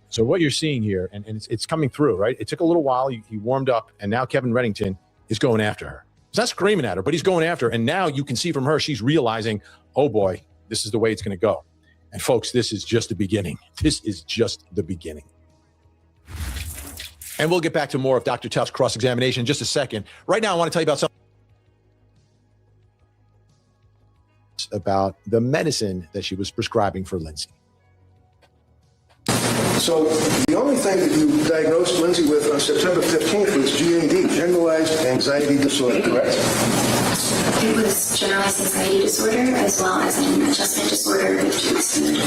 So what you're seeing here, and it's coming through, right? It took a little while. He warmed up, and now Kevin Reddington is going after her. He's not screaming at her, but he's going after her. And now you can see from her, she's realizing, oh boy, this is the way it's going to go. And folks, this is just the beginning. This is just the beginning. And we'll get back to more of Dr. Tauff's cross-examination in just a second. Right now, I want to tell you about something about the medicine that she was prescribing for Lindsay. So the only thing that you diagnosed Lindsay with on September 15th was GAD, generalized anxiety disorder, correct? It was generalized anxiety disorder as well as an adjustment disorder with food.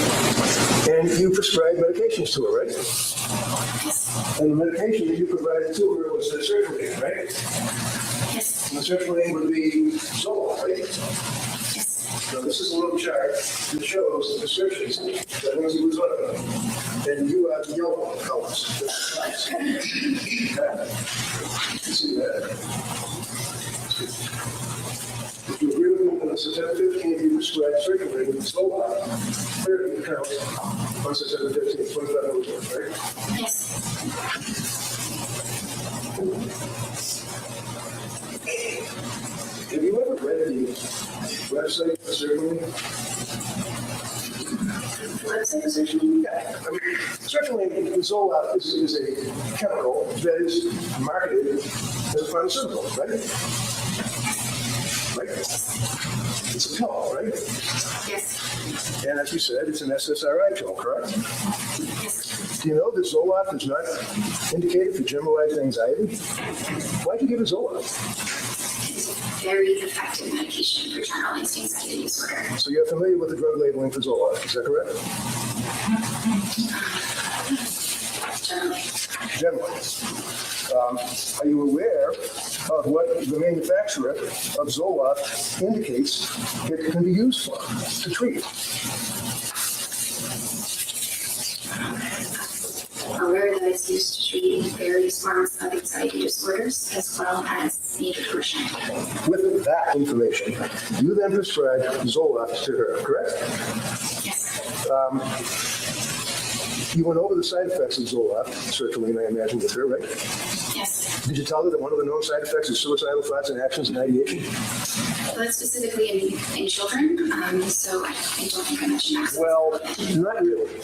And you prescribed medications to her, right? Yes. And the medication that you provided to her was the sertraline, right? Yes. And the sertraline would be Zoloft, right? Yes. Now, this is a little chart that shows the prescriptions that Lindsay was on. And you have the yellow colors. You can see that. If you agree with me on September 15th, you prescribed sertraline with Zoloft. 30 accounts on September 15th, 25 milligrams, right? Yes. Have you ever read the website for sertraline? Website for sertraline? Yeah. I mean, sertraline, Zoloft is a chemical that is marketed as a pharmaceutical, right? Right? It's a pill, right? Yes. And as you said, it's an SSRI pill, correct? Yes. Do you know that Zoloft is not indicated for generalized anxiety? Why'd you give it Zoloft? Very effective medication for generalized anxiety disorder. So you're familiar with the drug labeling for Zoloft, is that correct? Generally. Generally. Are you aware of what the manufacturer of Zoloft indicates it can be used for, to treat? Aware that it's used to treat various forms of anxiety disorders as well as major depression. With that information, you then prescribed Zoloft to her, correct? Yes. You went over the side effects of Zoloft, sertraline, I imagine, with her, right? Yes. Did you tell her that one of the known side effects is suicidal thoughts and actions and ideation? Well, that's specifically in children, so I don't think I mentioned that. Well, not really.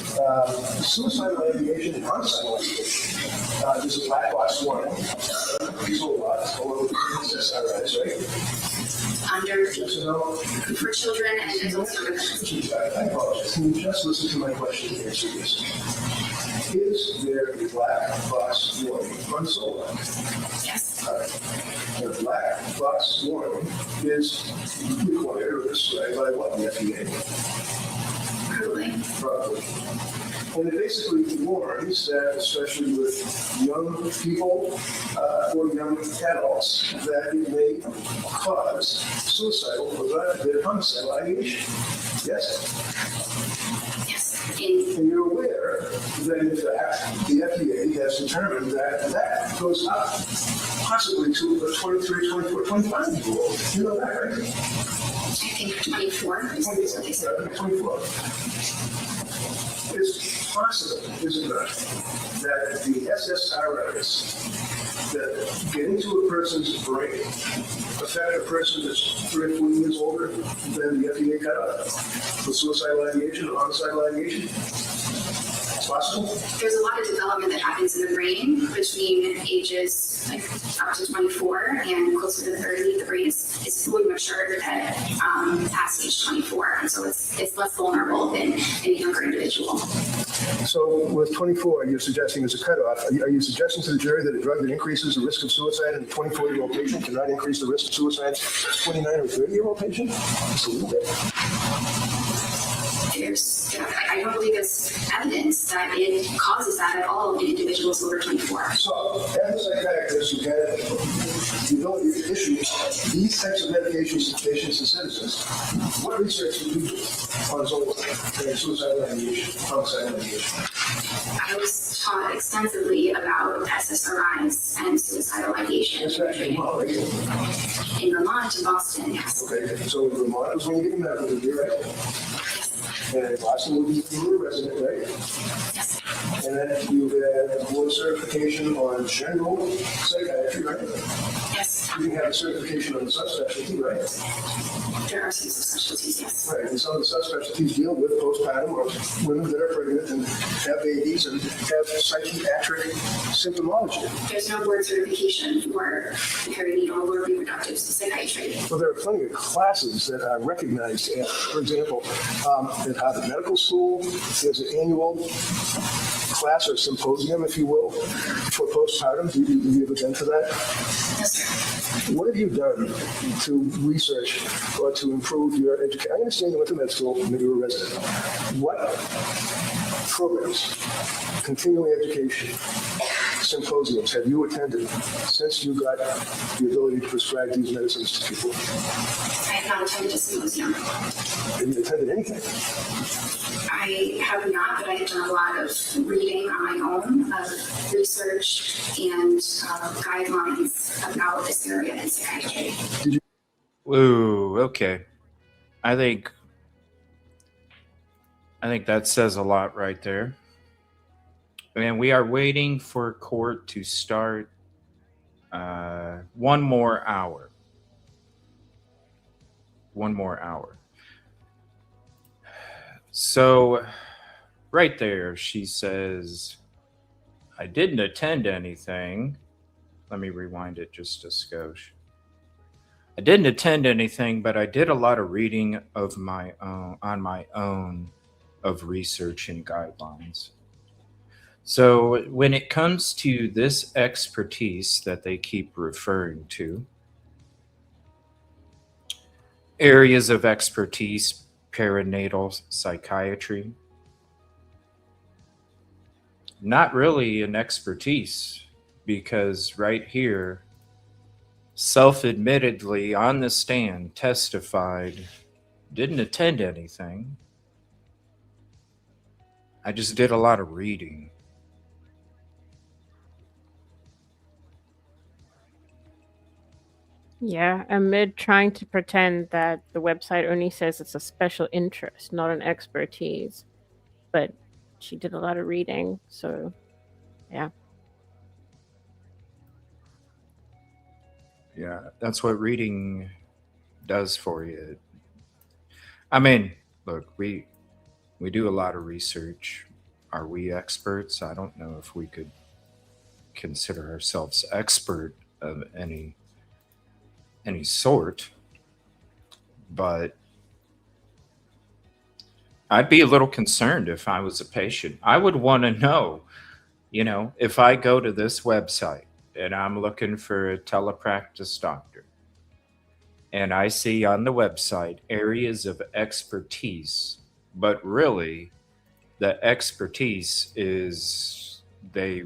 Suicidal ideation and homicidal ideation. There's a black box warning. Zoloft, although it's SSRIs, right? Under Yes or no? for children and adults under the I apologize. Can you just listen to my question and answer this? Is there a black box warning on Zoloft? Yes. All right. The black box warning is required or prescribed by what? The FDA? Probably. Probably. And it basically warns that, especially with young people or young adults, that it may cause suicidal or homicidal ideation. Yes? Yes. And you're aware that, in fact, the FDA has determined that that goes up possibly to a 23, 24, 25-year-old. You know that, right? I think 24 is what they said. 24. It's possible, isn't it, that the SSRIs that get into a person's brain affect a person that's 3 or 4 years older than the FDA cut off with suicidal ideation or homicidal ideation? It's possible. There's a lot of development that happens in the brain between ages like up to 24 and closer to 30. The brain is fully matured at past age 24, and so it's less vulnerable than a younger individual. So with 24, you're suggesting there's a cutoff. Are you suggesting to the jury that a drug that increases the risk of suicide in a 24-year-old patient cannot increase the risk of suicide in a 29 or 30-year-old patient? Just a little bit. I don't believe there's evidence that it causes that at all in individuals over 24. So, as a psychiatrist who had the ability to issue these types of medications to patients and citizens, what research did you do on Zoloft and suicidal ideation, homicidal ideation? I was taught extensively about SSRIs and suicidal ideation. That's actually well, right? In Vermont and Boston, yes. Okay, so in Vermont was when you get a medical degree, right? And in Boston, you were a resident, right? Yes. And then you had board certification on general psychiatry, right? Yes. You have a certification on the subspecialty, right? There are some subspecialties, yes. Right, and some of the subspecialties deal with postpartum or women that are pregnant and have babies and have psychiatric symptomology. There's no board certification for perinatal or reproductive psychiatry. Well, there are plenty of classes that are recognized at, for example, at Harvard Medical School, there's an annual class or symposium, if you will, for postpartum? Have you ever been to that? Yes, sir. What have you done to research or to improve your education? I understand you went to med school and you were a resident. What programs, continuing education, symposiums have you attended since you got the ability to prescribe these medicines to people? I have not attended a symposium. Have you attended anything? I have not, but I have done a lot of reading on my own, of research and guidelines about this area in psychiatry. Ooh, okay. I think that says a lot right there. And we are waiting for court to start one more hour. One more hour. So right there, she says, I didn't attend anything. Let me rewind it just a skosh. I didn't attend anything, but I did a lot of reading of my own, on my own, of research and guidelines. So when it comes to this expertise that they keep referring to, areas of expertise, perinatal psychiatry, not really an expertise, because right here, self-admittedly on the stand testified, didn't attend anything. I just did a lot of reading. Yeah, amid trying to pretend that the website only says it's a special interest, not an expertise. But she did a lot of reading, so yeah. Yeah, that's what reading does for you. I mean, look, we do a lot of research. Are we experts? I don't know if we could consider ourselves expert of any sort, but I'd be a little concerned if I was a patient. I would want to know, if I go to this website and I'm looking for a telepractice doctor, and I see on the website areas of expertise, but really the expertise is they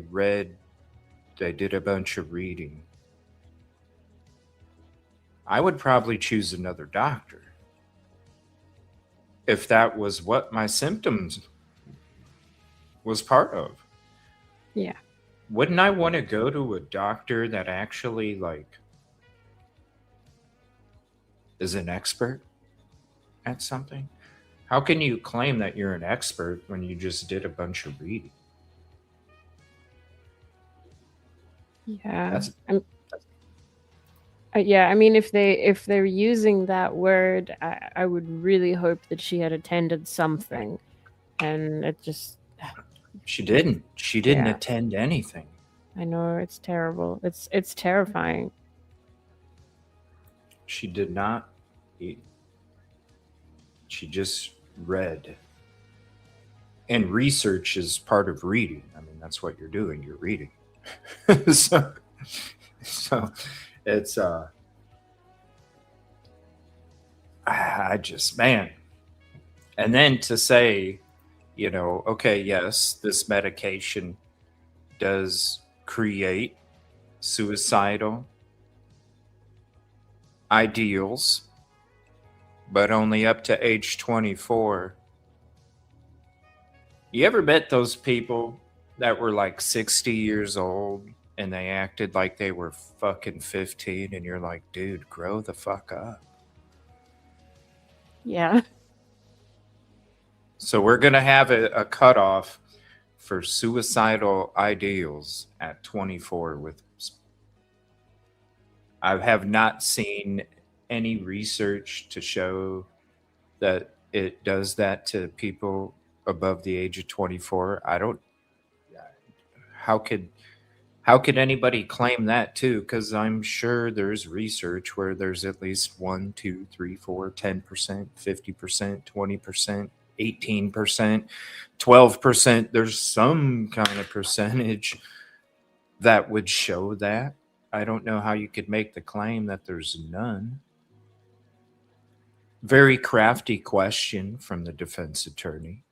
did a bunch of reading. I would probably choose another doctor if that was what my symptoms was part of. Yeah. Wouldn't I want to go to a doctor that actually is an expert at something? How can you claim that you're an expert when you just did a bunch of reading? Yeah. Yeah, I mean, if they're using that word, I would really hope that she had attended something, and it just. She didn't. She didn't attend anything. I know, it's terrible. It's terrifying. She did not eat. She just read. And research is part of reading. I mean, that's what you're doing. You're reading. so it's I just, man. And then to say, okay, yes, this medication does create suicidal ideals, but only up to age 24. You ever met those people that were like 60 years old and they acted like they were fucking 15, and you're like, dude, grow the fuck up. Yeah. So we're going to have a cutoff for suicidal ideals at 24. I have not seen any research to show that it does that to people above the age of 24. How could anybody claim that too? Because I'm sure there's research where there's at least 1, 2, 3, 4, 10%, 50%, 20% 18%, 12%. There's some kind of percentage that would show that. I don't know how you could make the claim that there's none. Very crafty question from the defense attorney.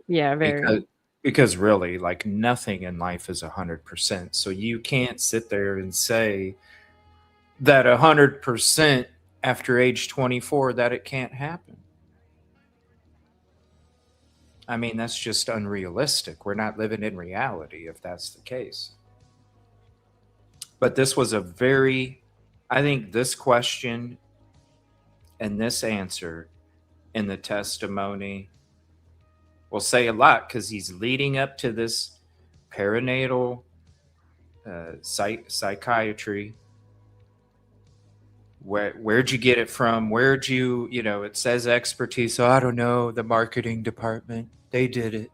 Yeah, very. Because really, like, nothing in life is 100%. So you can't sit there and say that 100% after age 24 that it can't happen. I mean, that's just unrealistic. We're not living in reality if that's the case. But this was I think this question and this answer in the testimony will say a lot, because he's leading up to this perinatal psychiatry. Where'd you get it from? Where'd you, it says expertise. So I don't know, the marketing department, they did it.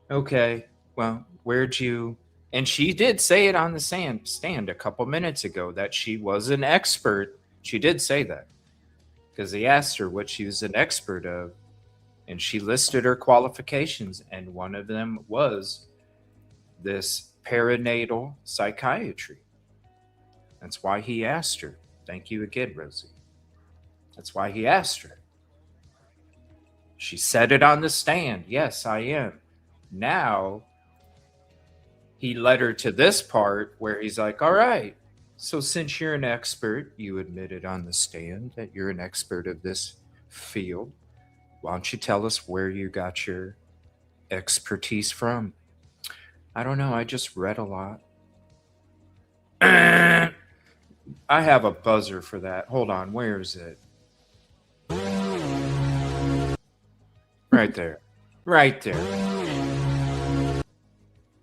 Okay, well, where'd you, and she did say it on the stand a couple minutes ago that she was an expert. She did say that because he asked her what she was an expert of, and she listed her qualifications, and one of them was this perinatal psychiatry. That's why he asked her. Thank you again, Rosie. That's why he asked her. She said it on the stand. Yes, I am. Now, he led her to this part where he's like, all right, so since you're an expert, you admitted on the stand that you're an expert of this field. Why don't you tell us where you got your expertise from? I don't know. I just read a lot. I have a buzzer for that. Hold on. Where is it? Right there. Right there.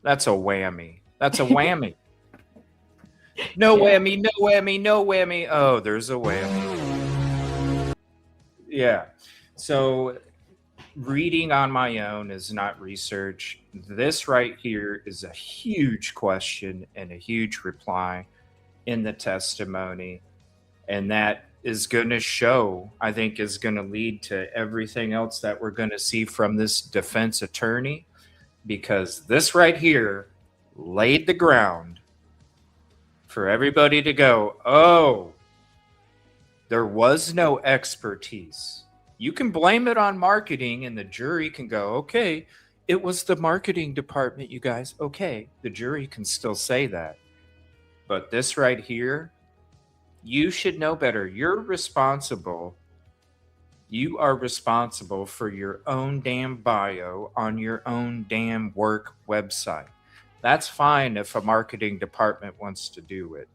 That's a whammy. That's a whammy. No whammy, no whammy, no whammy. Oh, there's a whammy. Yeah. So reading on my own is not research. This right here is a huge question and a huge reply in the testimony. And that is going to show, I think, is going to lead to everything else that we're going to see from this defense attorney, because this right here laid the ground for everybody to go, oh, there was no expertise. You can blame it on marketing and the jury can go, okay, it was the marketing department, you guys. Okay, the jury can still say that. But this right here, you should know better. You're responsible. You are responsible for your own damn bio on your own damn work website. That's fine if a marketing department wants to do it.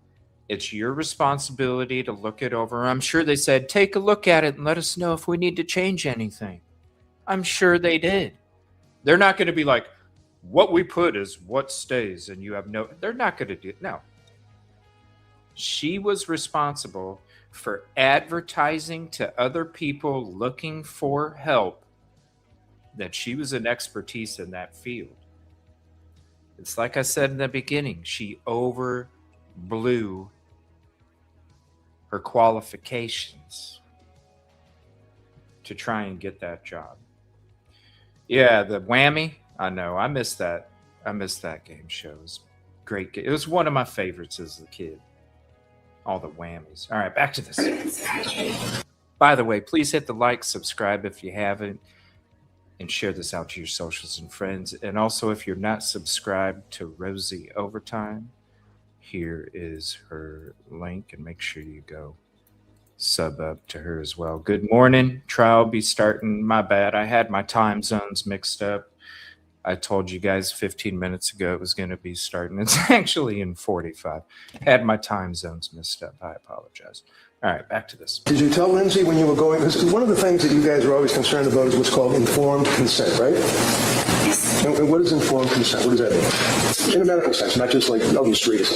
It's your responsibility to look it over. I'm sure they said, take a look at it and let us know if we need to change anything. I'm sure they did. They're not going to be like, what we put is what stays and you have no, they're not going to do it. No. She was responsible for advertising to other people looking for help that she was an expertise in that field. It's like I said in the beginning, she overblew her qualifications to try and get that job. Yeah, the whammy. I know. I missed that. I missed that game show. It was great. It was one of my favorites as a kid. All the whammies. All right, back to this. By the way, please hit the like, subscribe if you haven't, and share this out to your socials and friends. And also, if you're not subscribed to Rosie Overtime, here is her link, and make sure you go sub up to her as well. Good morning. Trial be starting. My bad. I had my time zones mixed up. I told you guys 15 minutes ago it was going to be starting. It's actually in 45. Had my time zones messed up. I apologize. All right, back to this. Did you tell Lindsay when you were going, because one of the things that you guys are always concerned about is what's called informed consent, right? Yes. And what is informed consent? What does that mean? In a medical sense, not just like, I'll just read it.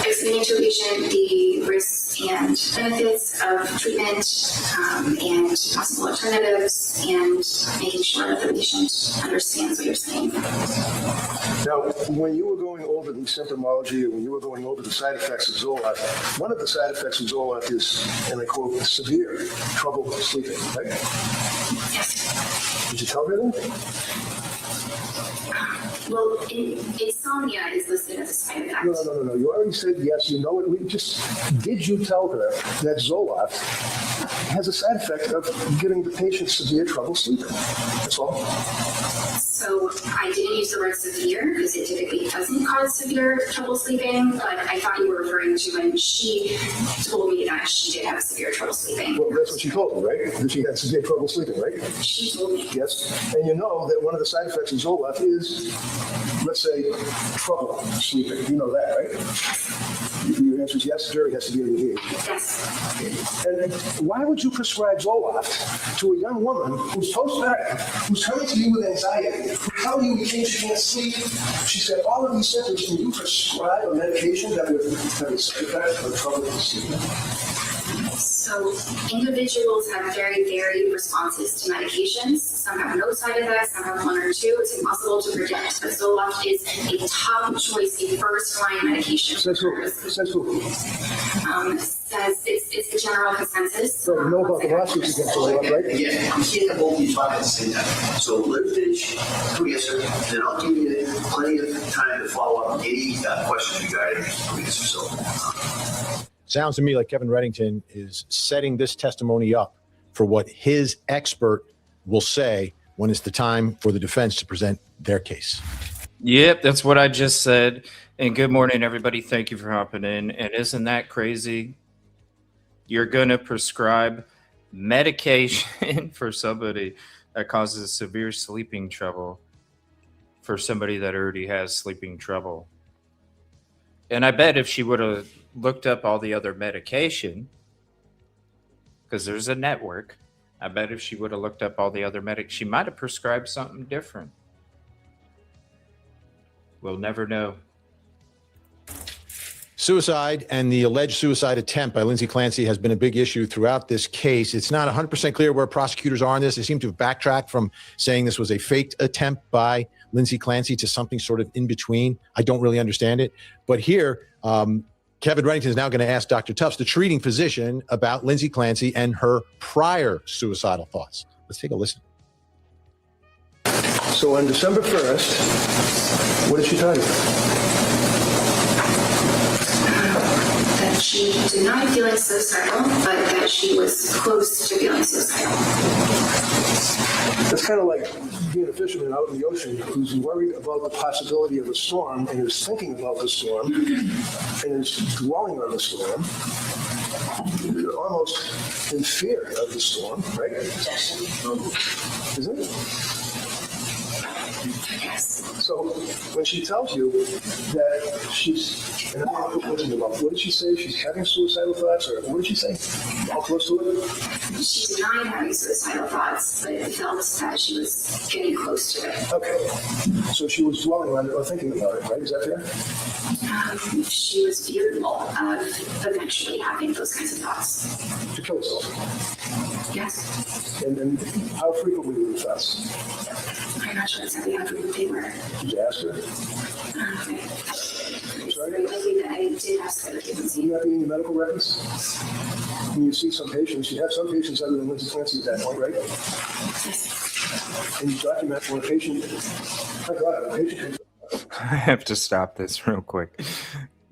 Explaining to a patient the risks and benefits of treatment and possible alternatives, and making sure that the patient understands what you're saying. Now, when you were going over the symptomology, and when you were going over the side effects of Zoloft, one of the side effects of Zoloft is, and I quote, severe trouble sleeping, right? Yes. Did you tell her that? Well, insomnia is listed as a side effect. No. You already said yes. You know it. Did you tell her that Zoloft has a side effect of giving the patient severe trouble sleeping? That's all. So I didn't use the word severe because it typically doesn't cause severe trouble sleeping, but I thought you were referring to when she told me that she did have severe trouble sleeping. Well, that's what she told me, right? That she had severe trouble sleeping, right? She told me. Yes. And you know that one of the side effects of Zoloft is, let's say, trouble sleeping. You know that, right? Your answer is yes. Jury has to be able to hear. Yes. And why would you prescribe Zoloft to a young woman who's postpartum, who's coming to you with anxiety, who tell you she can't sleep? She's got all of these symptoms, and you prescribe a medication that would have a side effect of trouble sleeping? So individuals have very varied responses to medications. Some have no side effects, some have one or two. It's impossible to predict. But Zoloft is a top choice, a first-line medication. Says who? Says who? Says it's the general consensus. So you know about the lawsuits against Zoloft, right? Yeah, I'm seeing the both of you talking at the same time. So let me finish, yes, then I'll give you plenty of time to follow up on any questions regarding this. So. Sounds to me like Kevin Reddington is setting this testimony up for what his expert will say when it's the time for the defense to present their case. Yep, that's what I just said. And good morning, everybody. Thank you for hopping in. And isn't that crazy? You're going to prescribe medication for somebody that causes severe sleeping trouble for somebody that already has sleeping trouble. And I bet if she would have looked up all the other medication, because there's a network, I bet if she would have looked up all the other she might have prescribed something different. We'll never know. Suicide and the alleged suicide attempt by Lindsay Clancy has been a big issue throughout this case. It's not 100% clear where prosecutors are on this. They seem to have backtracked from saying this was a faked attempt by Lindsay Clancy to something sort of in between. I don't really understand it. But here, Kevin Reddington is now going to ask Dr. Tufts, the treating physician, about Lindsay Clancy and her prior suicidal thoughts. Let's take a listen. So on December 1st, what did she tell you? That she denied feeling suicidal, but that she was close to feeling suicidal. It's kind of like being a fisherman out in the ocean who's worried about the possibility of a storm and is thinking about the storm and is dwelling on the storm. You're almost in fear of the storm, right? Isn't it? Yes. So when she tells you that she's, and I'm not thinking about, what did she say? She's having suicidal thoughts, or what did she say? How close to it? She denied having suicidal thoughts, but it felt that she was getting close to it. Okay. So she was dwelling on it or thinking about it, right? Is that fair? She was fearful of eventually having those kinds of thoughts. To kill herself. Yes. And how frequent were these thoughts? I'm not sure exactly how frequent they were. Did you ask her? Okay. It's Sorry? very likely that I did ask her the frequency. Do you have any medical records? When you see some patients, you have some patients other than Lindsay Clancy at that point, right? Yes. And you document when a patient, my God, a patient comes. I have to stop this real quick.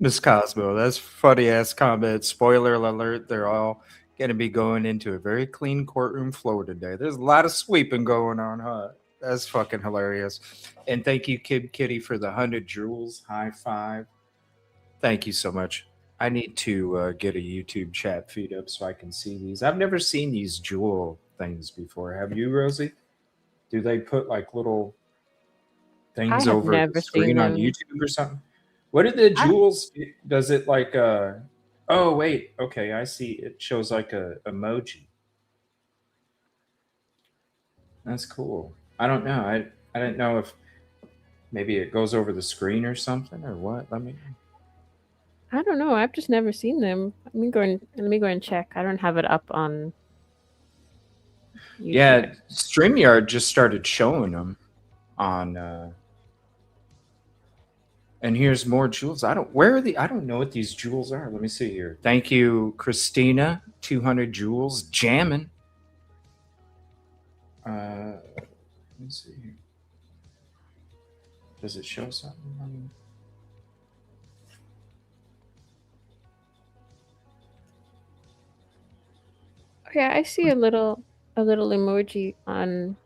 Miss Cosmo, that's funny ass comment. Spoiler alert, they're all going to be going into a very clean courtroom flow today. There's a lot of sweeping going on, huh? That's fucking hilarious. And thank you, Kid Kitty, for the 100 jewels. High five. Thank you so much. I need to get a YouTube chat feed up so I can see these. I've never seen these jewel things before. Have you, Rosie? Do they put like little things over the screen on YouTube or something? What are the jewels? Does it like oh wait, okay, I see. It shows like a emoji. That's cool. I don't know. I didn't know if maybe it goes over the screen or something or what. Let me. I don't know. I've just never seen them. Let me go and check. I don't have it up on YouTube. Yeah, StreamYard just started showing them on and here's more jewels. I don't know what these jewels are. Let me see here. Thank you, Christina. 200 jewels. Jamming. Let me see here. Does it show something? Yeah, I see a little emoji on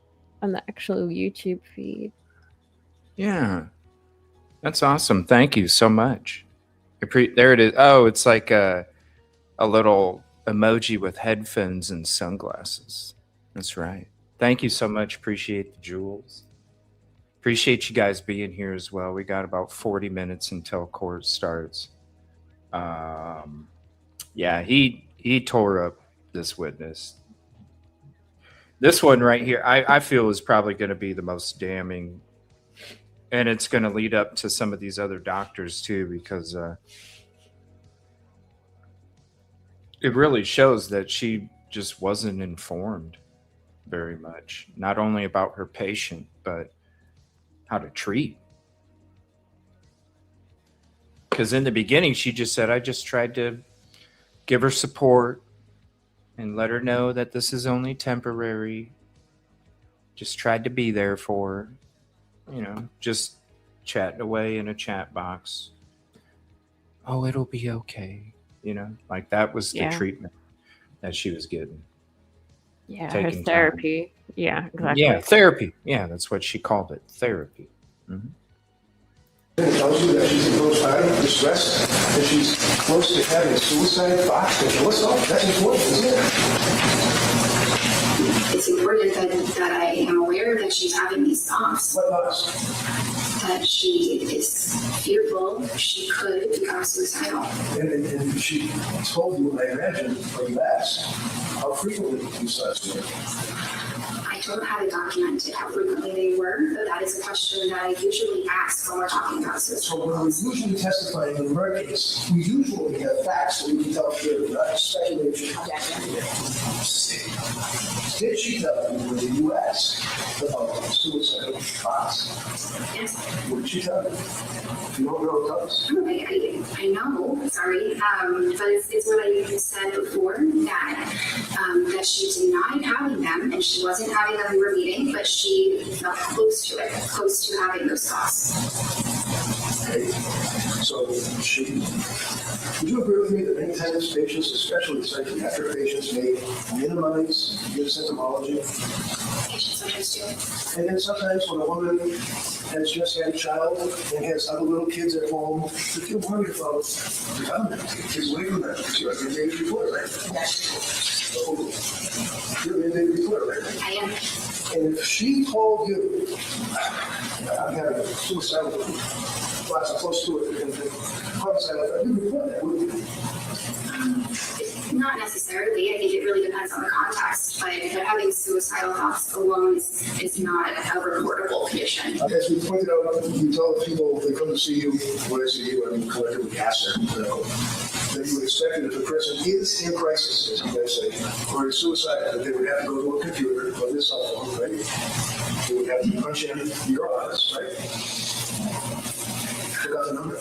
the actual YouTube feed. Yeah. That's awesome. Thank you so much. There it is. Oh, it's like a little emoji with headphones and sunglasses. That's right. Thank you so much. Appreciate the jewels. Appreciate you guys being here as well. We got about 40 minutes until court starts. Yeah, he tore up this witness. This one right here, I feel is probably going to be the most damning. And it's going to lead up to some of these other doctors too, because it really shows that she just wasn't informed very much, not only about her patient, but how to treat. Because in the beginning, she just said, I just tried to give her support and let her know that this is only temporary. Just tried to be there for her. You know, just chatting away in a chat box. Oh, it'll be okay. You know, like that was the treatment that she was getting. Yeah, her therapy. Time. Yeah, exactly. Yeah, therapy. Yeah, that's what she called it. Therapy. Mm-hmm. It tells you that she's in close time, distress, that she's close to having suicide thoughts and kill herself. That's important, isn't it? It's important that I am aware that she's having these thoughts. What thoughts? That she is fearful she could become suicidal. And she told you, I imagine, or you asked, how frequently you such things? I don't have it documented how frequently they were, but that is a question that I usually ask when we're talking about suicide. So when we're usually testifying in a murder case, we usually have facts that we can tell clearly, not speculation. Did she tell you when you asked about suicidal thoughts? Yes. What did she tell you? You don't know what else? I know, sorry, but it's what I said before, that she denied having them, and she wasn't having them in her meeting, but she felt close to it, close to having those thoughts. Okay. So would you agree with me that many times patients, especially psychiatric patients, may minimize their symptomology? Patients sometimes do. And then sometimes when a woman has just had a child and has other little kids at home, they feel worried about the kids away from them. You're a baby reporter, right? Yes. You're a baby reporter, right? I am. And if she told you, I'm having a suicidal thoughts close to it, and homicide, you report that, wouldn't you? Not necessarily. I think it really depends on the context, but having suicidal thoughts alone is not a reportable condition. As we pointed out, you tell people they come to see you, when I see you, I mean collectively ask them, that you would expect that if the person is in crisis, as you guys say, or in suicide, that they would have to go to a computer or this cell phone, right? They would have to punch in your office, right? Pick out the number.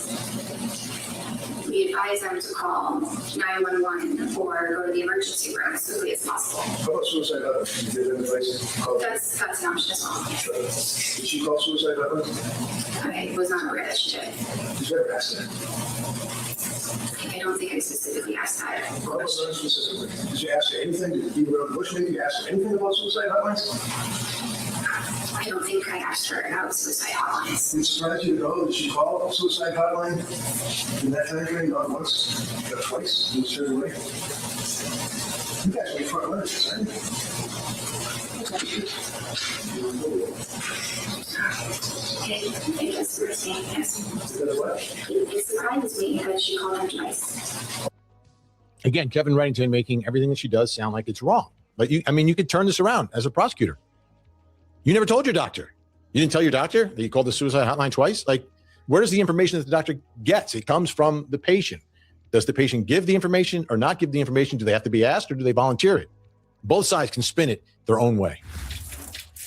We advise them to call 911 or go to the emergency room as quickly as possible. How about suicide hotline? Did you give them advice? That's an option as well. Sure. Did she call suicide hotline? I was not aware that she did. Did you ever ask that? I don't think I specifically asked that. How about specifically? Did you ask her anything? Did you go to Bush maybe ask her anything about suicide hotlines? I don't think I asked her about suicide hotlines. It surprised you to know that she called a suicide hotline in that time frame, not once, but twice, and was turned away. You guys were front runners, aren't Okay, I guess we're saying yes. you? What? It surprises me that she called him twice. Again, Kevin Reddington making everything that she does sound like it's wrong. But you could turn this around as a prosecutor. You never told your doctor. You didn't tell your doctor that you called the suicide hotline twice? Like, where does the information that the doctor gets? It comes from the patient. Does the patient give the information or not give the information? Do they have to be asked or do they volunteer it? Both sides can spin it their own way.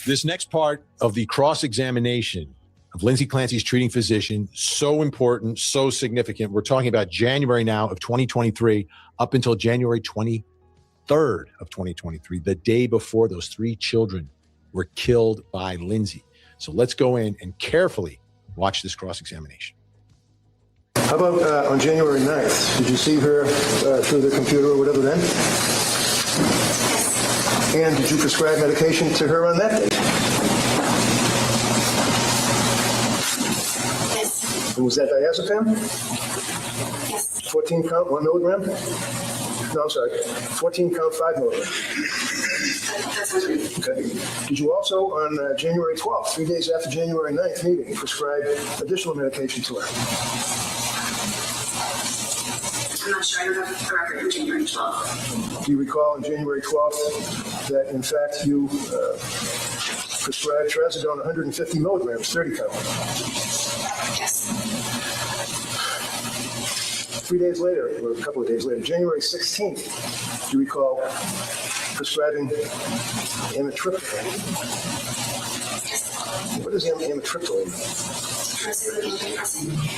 This next part of the cross-examination of Lindsay Clancy's treating physician, so important, so significant. We're talking about January now of 2023 up until January 23rd of 2023, the day before those 3 children were killed by Lindsay. So let's go in and carefully watch this cross-examination. How about on January 9th? Did you see her through the computer or whatever then? And did you prescribe medication to her on that day? Yes. And was that diazepam? Yes. 14 count, 1 milligram? No, I'm sorry. 14 count, 5 milligram. That sounds right. Okay. Did you also, on January 12th, 3 days after January 9th meeting, prescribe additional medication to her? I'm not sure. I don't have the record on January 12th. Do you recall on January 12th that, in fact, you prescribed trazodone 150 milligrams, 30 count? Yes. 3 days later, or a couple of days later, January 16th, do you recall prescribing amitriptyline? What is amitriptyline?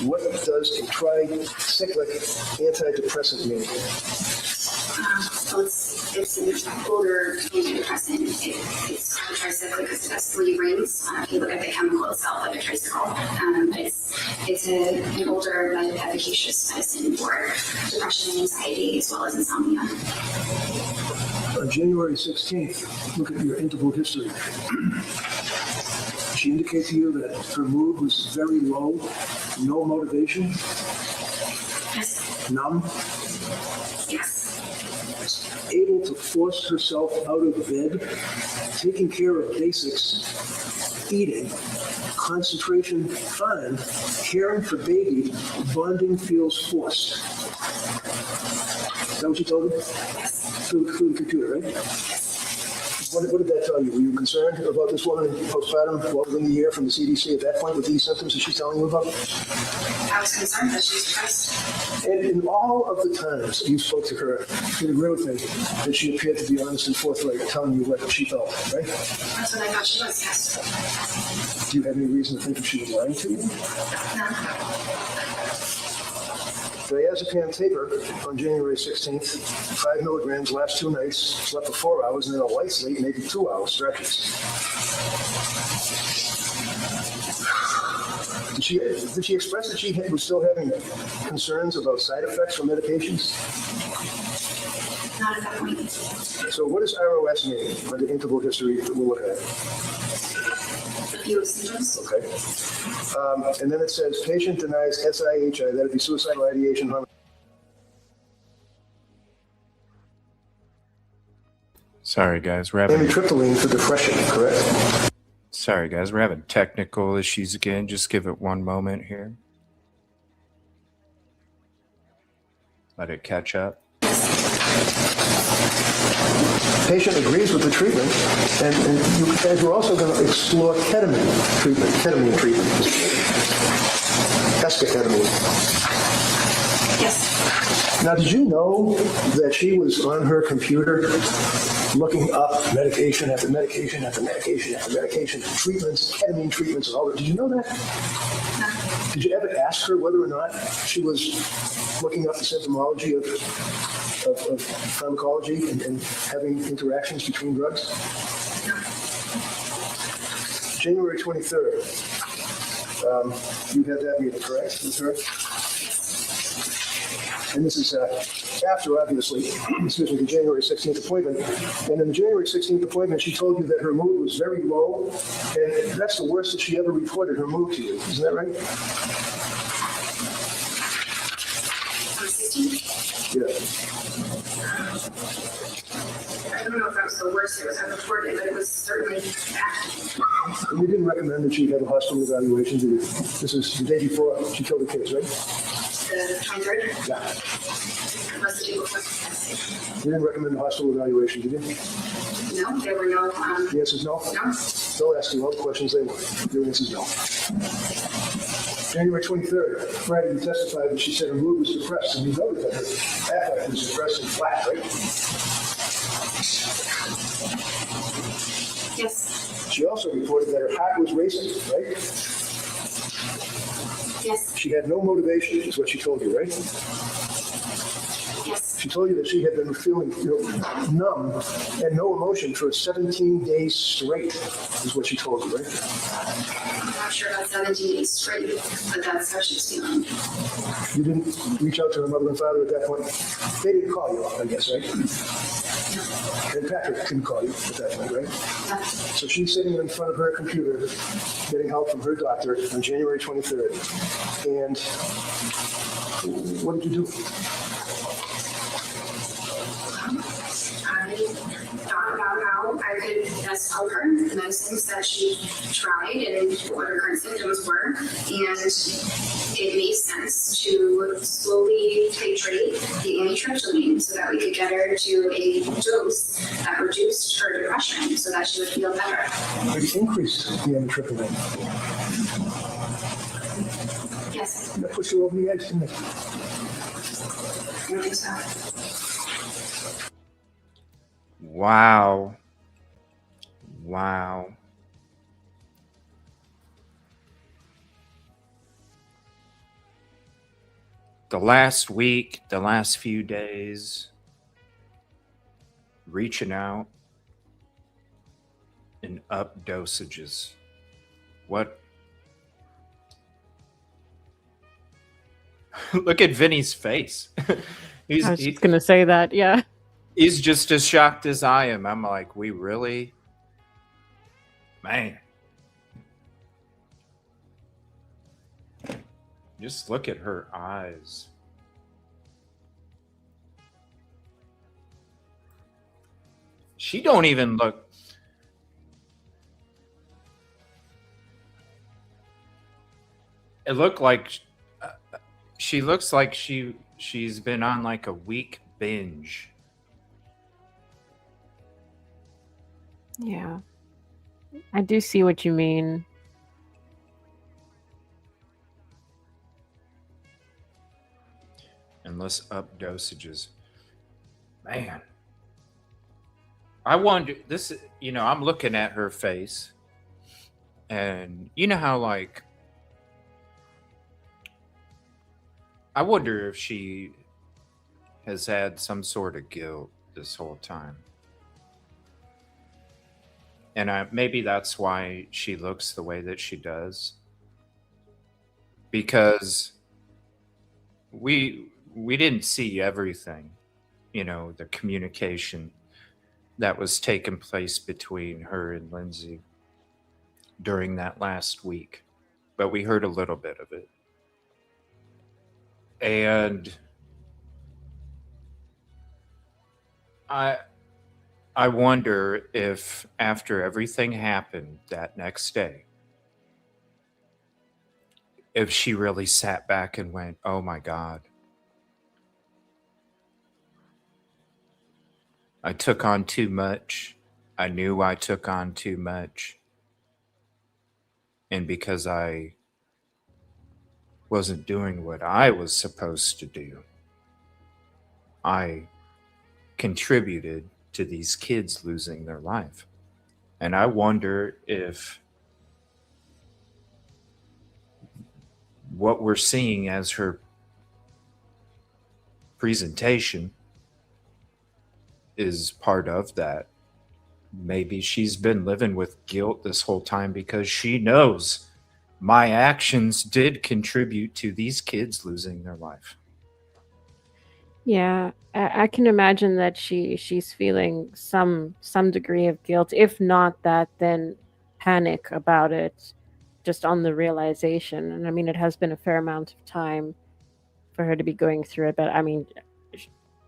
What does a tricyclic antidepressant mean? Well, it's an older antidepressant. It's called tricyclic because it has 3 rings. If you look at the chemical itself, like a tricycle, but it's an older efficacious medicine for depression and anxiety as well as insomnia. On January 16th, look at your interval history. She indicated to you that her mood was very low, no motivation, Yes. numb, Yes. able to force herself out of bed, taking care of basics, eating, concentration fine, caring for baby, bonding feels forced. Is that what you told me? Yes. Through the computer, right? What did that tell you? Were you concerned about this woman postpartum well within the year from the CDC at that point with these symptoms that she's telling you about? I was concerned that she's depressed. And in all of the times you spoke to her, you'd agree with me that she appeared to be honest and forthright, telling you what she felt, right? That's what I thought she was, yes. Do you have any reason to think that she was lying to you? No. Diazepam taper on January 16th, 5 milligrams last 2 nights, slept for 4 hours, and then a light sleep, maybe 2 hour stretches. Did she express that she was still having concerns about side effects from medications? Not at that point. So what does ROS mean for the interval history that we'll look at? Few symptoms. Okay. And then it says patient denies SIHI, that'd be suicidal ideation. Sorry, guys. We're having Amitriptyline for depression, correct? Sorry, guys. We're having technical issues again. Just give it one moment here. Let it catch up. Patient agrees with the treatment, and we're also going to explore ketamine treatment. Esketamine. Yes. Now, did you know that she was on her computer looking up medication after medication after medication after medication, treatments, ketamine treatments, and all that? Did you know that? No. Did you ever ask her whether or not she was looking up the symptomology of pharmacology and having interactions between drugs? January 23rd, you had that meeting, correct, with her? And this is after, obviously, the January 16th appointment. And in the January 16th appointment, she told you that her mood was very low, and that's the worst that she ever reported her mood to you. Isn't that right? On the 16th? Yeah. I don't know if that was the worst it was ever reported, but it was certainly bad. And you didn't recommend that she have a hospital evaluation, did you? This is the day before she killed the kids, right? The 23rd? Yeah. Was the day before. You didn't recommend a hospital evaluation, did you? No, there were no. The answer is no? No. They'll ask you all the questions they want. Your answer is no. January 23rd, Friday, you testified that she said her mood was depressed, and you noted that her affect was depressed and flat, right? Yes. She also reported that her heart was racing, right? Yes. She had no motivation, is what she told you, right? Yes. She told you that she had been feeling numb and no emotion for 17 days straight, is what she told you, right? I'm not sure about 17 days straight, but that's how she's feeling. You didn't reach out to her mother and father at that point? They didn't call you, I guess, right? And Patrick couldn't call you at that point, right? So she's sitting in front of her computer getting help from her doctor on January 23rd. And what did you do? I thought about how I could best help her, the medicines that she tried and what her current symptoms were. And it made sense to slowly titrate the amitriptyline so that we could get her to a dose that reduced her depression so that she would feel better. It increased the amitriptyline. Yes, That puts you over the edge, didn't it? I don't think so. Wow. Wow. The last week, the last few days, reaching out and up dosages. What? Look at Vinny's face. I was just going to say that, yeah. He's just as shocked as I am. I'm like, we really? Man. Just look at her eyes. She don't even look. It looked like she looks like she's been on like a week binge. Yeah. I do see what you mean. And let's up dosages. Man. I wonder, this, I'm looking at her face. And you know how, like, I wonder if she has had some sort of guilt this whole time. And maybe that's why she looks the way that she does. Because we didn't see everything, the communication that was taking place between her and Lindsay during that last week. But we heard a little bit of it. And I wonder if after everything happened that next day, if she really sat back and went, oh my God, I took on too much. I knew I took on too much. And because I wasn't doing what I was supposed to do, I contributed to these kids losing their life. And I wonder if what we're seeing as her presentation is part of that. Maybe she's been living with guilt this whole time because she knows my actions did contribute to these kids losing their life. Yeah, I can imagine that she's feeling some degree of guilt. If not that, then panic about it, just on the realization. And I mean, it has been a fair amount of time for her to be going through it. But I mean,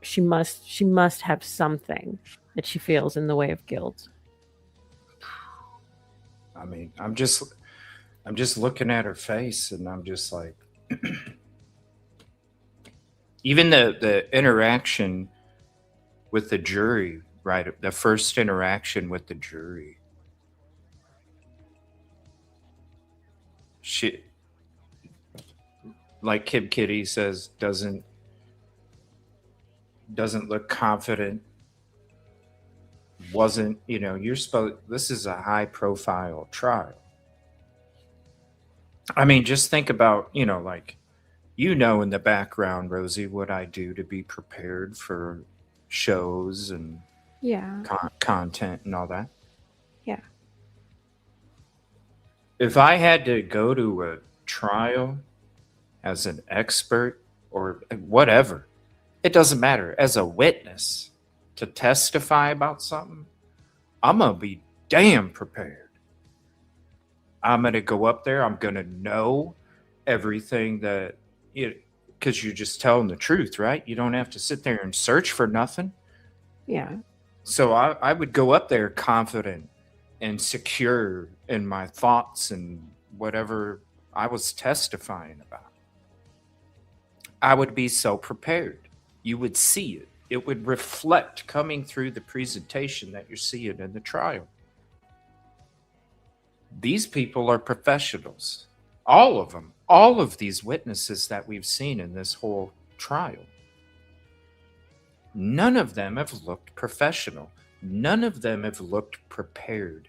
she must have something that she feels in the way of guilt. I mean, I'm just looking at her face, and I'm just like. Even the interaction with the jury, right? The first interaction with the jury. like Kid Kitty says, doesn't look confident. Wasn't, you're supposed, this is a high profile trial. I mean, just think about, like, in the background, Rosie, what I do to be prepared for shows and Yeah. content and all that. Yeah. If I had to go to a trial as an expert or whatever, it doesn't matter, as a witness to testify about something, I'm going to be damn prepared. I'm going to go up there. I'm going to know everything that, because you're just telling the truth, right? You don't have to sit there and search for nothing. Yeah. So I would go up there confident and secure in my thoughts and whatever I was testifying about. I would be so prepared. You would see it. It would reflect coming through the presentation that you're seeing in the trial. These people are professionals. All of them. All of these witnesses that we've seen in this whole trial. None of them have looked professional. None of them have looked prepared.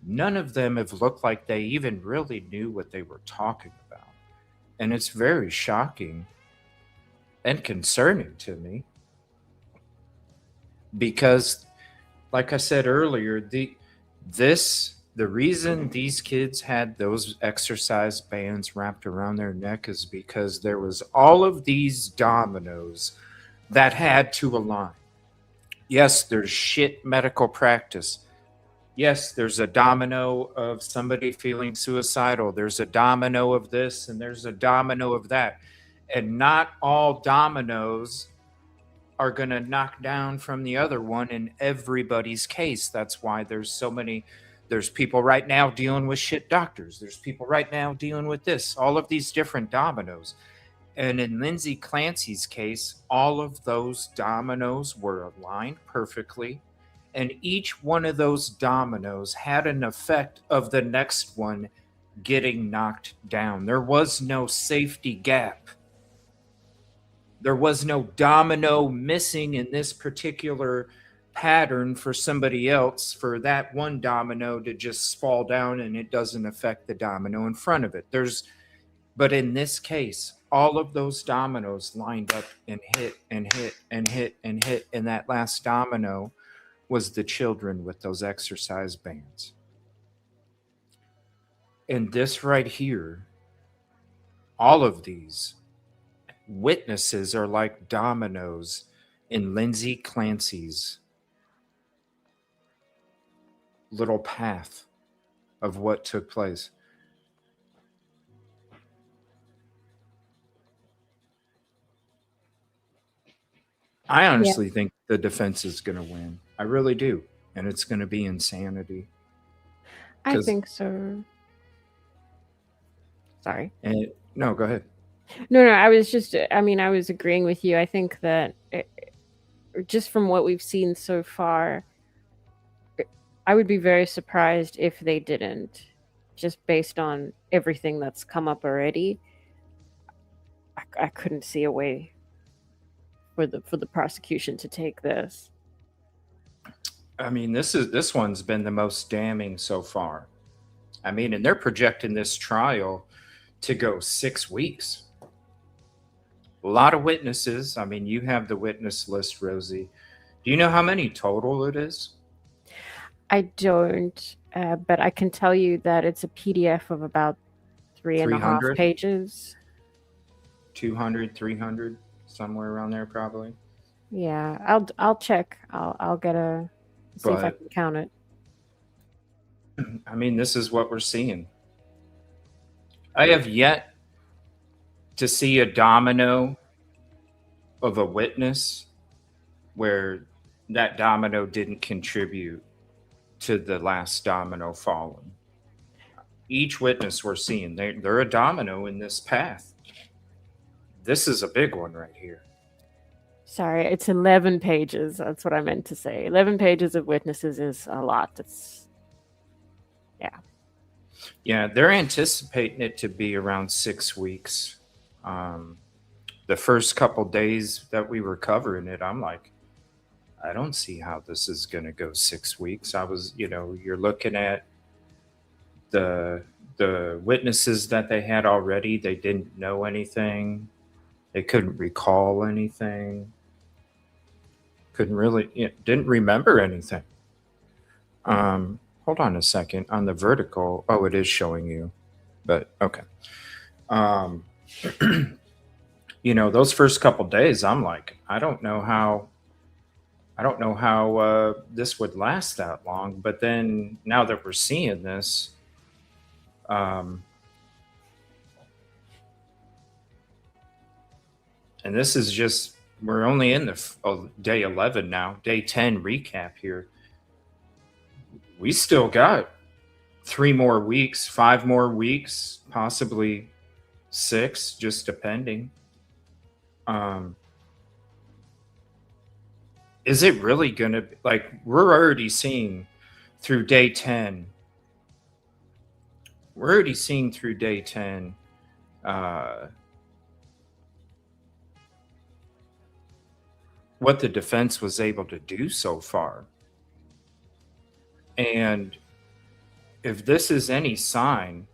None of them have looked like they even really knew what they were talking about. And it's very shocking and concerning to me. Because, like I said earlier, the reason these kids had those exercise bands wrapped around their neck is because there was all of these dominoes that had to align. Yes, there's shit medical practice. Yes, there's a domino of somebody feeling suicidal. There's a domino of this and there's a domino of that. And not all dominoes are going to knock down from the other one in everybody's case. That's why there's so many. There's people right now dealing with shit doctors. There's people right now dealing with this, all of these different dominoes. And in Lindsay Clancy's case, all of those dominoes were aligned perfectly. And each one of those dominoes had an effect of the next one getting knocked down. There was no safety gap. There was no domino missing in this particular pattern for somebody else, for that one domino to just fall down and it doesn't affect the domino in front of it. But in this case, all of those dominoes lined up and hit and hit and hit and hit. And that last domino was the children with those exercise bands. And this right here, all of these witnesses are like dominoes in Lindsay Clancy's little path of what took place. I honestly think the defense is going to win. I really do. And it's going to be insanity. I think so. Sorry. No, go ahead. No, I was agreeing with you. I think that just from what we've seen so far, I would be very surprised if they didn't, just based on everything that's come up already. I couldn't see a way for the prosecution to take this. I mean, this one's been the most damning so far. I mean, and they're projecting this trial to go 6 weeks. A lot of witnesses. I mean, you have the witness list, Rosie. Do you know how many total it is? I don't, but I can tell you that it's a PDF of about 3.5 pages. 200, 300, somewhere around there, probably. Yeah, I'll check. I'll see if I can count it. I mean, this is what we're seeing. I have yet to see a domino of a witness where that domino didn't contribute to the last domino falling. Each witness we're seeing, they're a domino in this path. This is a big one right here. Sorry, it's 11 pages. That's what I meant to say. 11 pages of witnesses is a lot. Yeah, they're anticipating it to be around 6 weeks. The first couple days that we were covering it, I'm like, I don't see how this is going to go 6 weeks. I was, you're looking at the witnesses that they had already. They didn't know anything. They couldn't recall anything. Didn't remember anything. Hold on a second. On the vertical, oh, it is showing you, but okay. Those first couple days, I'm like, I don't know how this would last that long. But then now that we're seeing this, and this is just, we're only in the day 11 now, day 10 recap here. We still got 3 more weeks, 5 more weeks, possibly 6, just depending. Is it really going to be, like, we're already seeing through day 10. We're already seeing through day 10 what the defense was able to do so far. And if this is any sign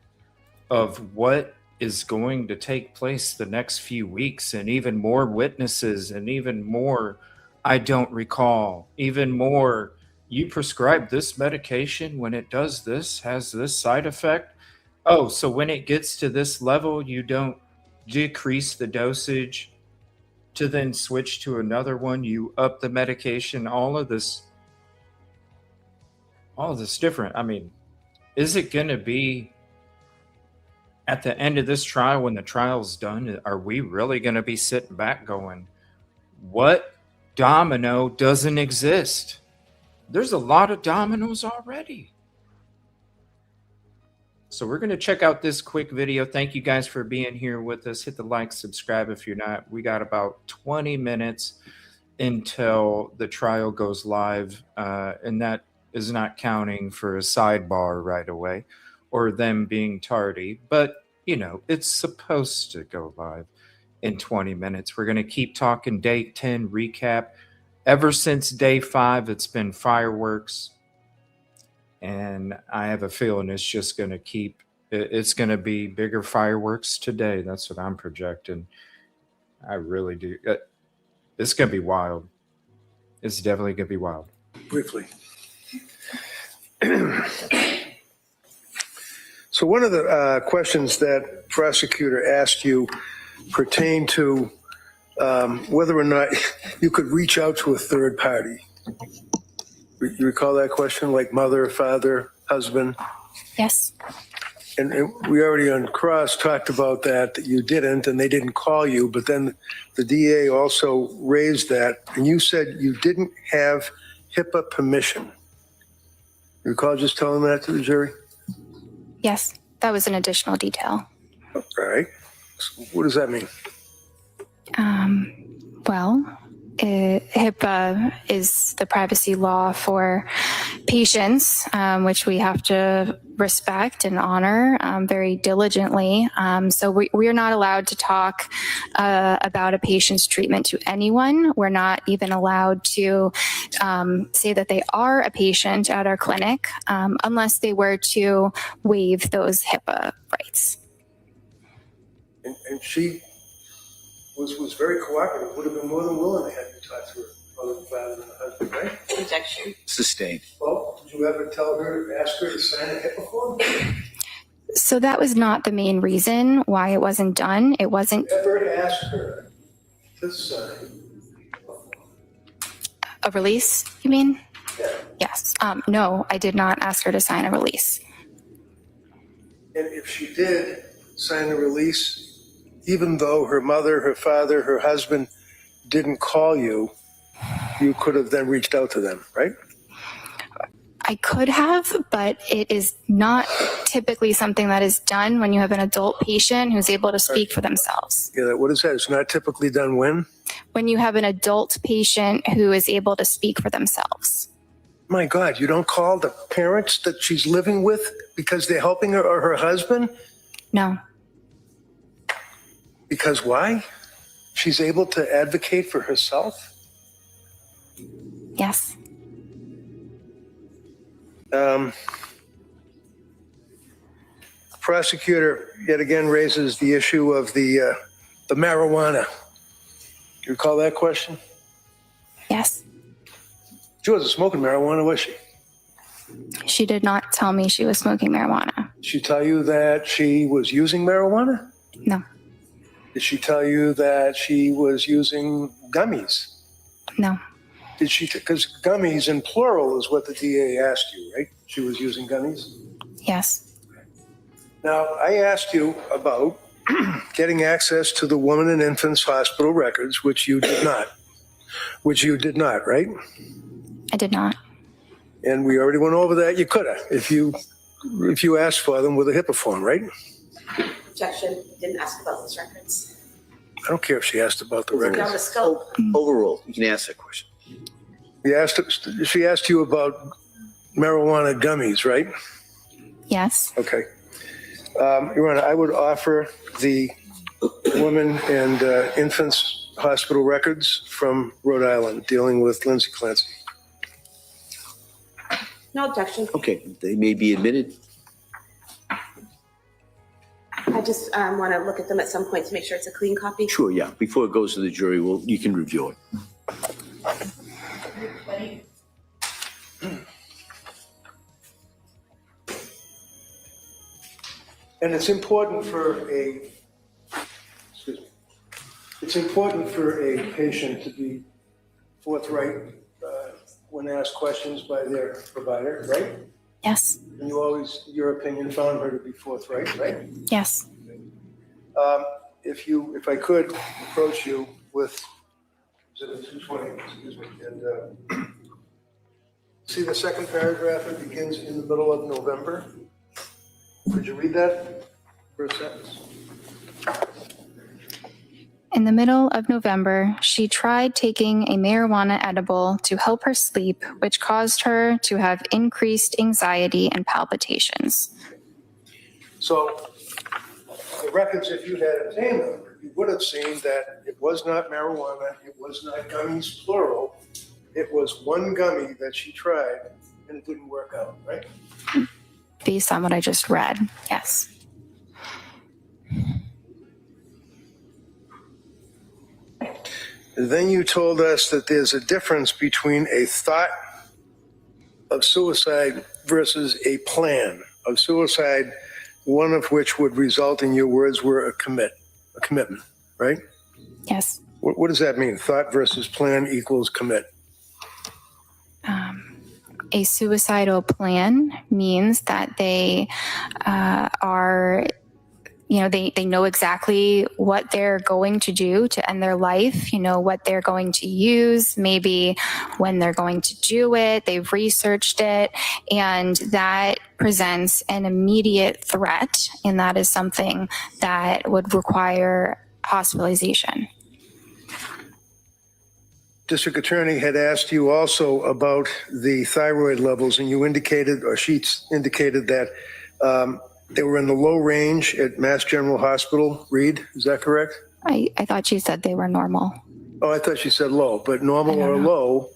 of what is going to take place the next few weeks, and even more witnesses, and even more, I don't recall, even more, you prescribe this medication when it does this, has this side effect. Oh, so when it gets to this level, you don't decrease the dosage to then switch to another one. You up the medication, all of this different. I mean, is it going to be at the end of this trial, when the trial's done, are we really going to be sitting back going, what domino doesn't exist? There's a lot of dominoes already. So we're going to check out this quick video. Thank you guys for being here with us. Hit the like, subscribe if you're not. We got about 20 minutes until the trial goes live, and that is not counting for a sidebar right away or them being tardy. But, it's supposed to go live in 20 minutes. We're going to keep talking day 10 recap. Ever since day 5, it's been fireworks. And I have a feeling it's just going to it's going to be bigger fireworks today. That's what I'm projecting. I really do. It's going to be wild. It's definitely going to be wild. Briefly. So one of the questions that prosecutor asked you pertained to whether or not you could reach out to a third party. You recall that question, like mother, father, husband? Yes. And we already on cross talked about that you didn't, and they didn't call you, but then the DA also raised that, and you said you didn't have HIPAA permission. You recall just telling that to the jury? Yes, that was an additional detail. All right. So what does that mean? HIPAA is the privacy law for patients, which we have to respect and honor very diligently. So we are not allowed to talk about a patient's treatment to anyone. We're not even allowed to say that they are a patient at our clinic unless they were to waive those HIPAA rights. And she was very cooperative, would have been more than willing to have you talk to her mother, father, and husband, right? Objection. Sustained. Well, did you ever ask her to sign a HIPAA form? So that was not the main reason why it wasn't done. It wasn't. Ever ask her to sign a release, you mean? Yeah. Yes. No, I did not ask her to sign a release. And if she did sign a release, even though her mother, her father, her husband didn't call you, you could have then reached out to them, right? I could have, but it is not typically something that is done when you have an adult patient who's able to speak for themselves. Yeah, what is that? It's not typically done when? When you have an adult patient who is able to speak for themselves. My God, you don't call the parents that she's living with because they're helping her or her husband? No. Because why? She's able to advocate for herself? Yes. Prosecutor yet again raises the issue of the marijuana. You recall that question? Yes. She wasn't smoking marijuana, was she? She did not tell me she was smoking marijuana. Did she tell you that she was using marijuana? No. Did she tell you that she was using gummies? No. Did she? Because gummies in plural is what the DA asked you, right? She was using gummies? Yes. Now, I asked you about getting access to the Women and Infants Hospital records, which you did not. Which you did not, right? I did not. And we already went over that. You could have, if you asked for them with a HIPAA form, right? Objection. Didn't ask about those records. I don't care if she asked about the Down records. the scope. Overall, you can ask that question. She asked you about marijuana gummies, right? Yes. Okay. Your Honor, I would offer the Women and Infants Hospital records from Rhode Island dealing with Lindsay Clancy. No objection. Okay, they may be admitted. I just want to look at them at some point to make sure it's a clean copy. Sure, yeah. Before it goes to the jury, you can review it. And it's important for a patient to be forthright when asked questions by their provider, right? Yes. And you always, your opinion, found her to be forthright, right? Yes. If I could approach you with exhibit 220, excuse me, and see the second paragraph, it begins in the middle of November. Could you read that first sentence? In the middle of November, she tried taking a marijuana edible to help her sleep, which caused her to have increased anxiety and palpitations. So the records, if you had obtained them, you would have seen that it was not marijuana, it was not gummies, plural. It was one gummy that she tried, and it didn't work out, right? Based on what I just read, yes. Then you told us that there's a difference between a thought of suicide versus a plan of suicide, one of which would result, in your words, were a commitment, right? Yes. What does that mean? Thought versus plan equals commit. A suicidal plan means that they are, they know exactly what they're going to do to end their life, what they're going to use, maybe when they're going to do it, they've researched it, and that presents an immediate threat, and that is something that would require hospitalization. District Attorney had asked you also about the thyroid levels, and you indicated, or she indicated that they were in the low range at Mass General Hospital, Reed. Is that correct? I thought she said they were normal. Oh, I thought she said low, but normal or low.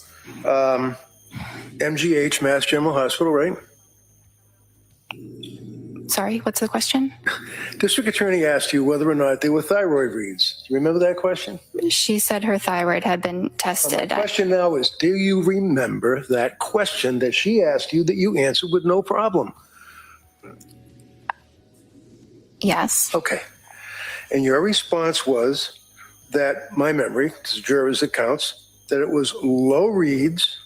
MGH, Mass General Hospital, right? Sorry, what's the question? District Attorney asked you whether or not they were thyroid reads. Do you remember that question? She said her thyroid had been tested. My question now is, do you remember that question that she asked you that you answered with no problem? Yes. Okay. And your response was that, my memory, as jurors it counts, that it was low reads,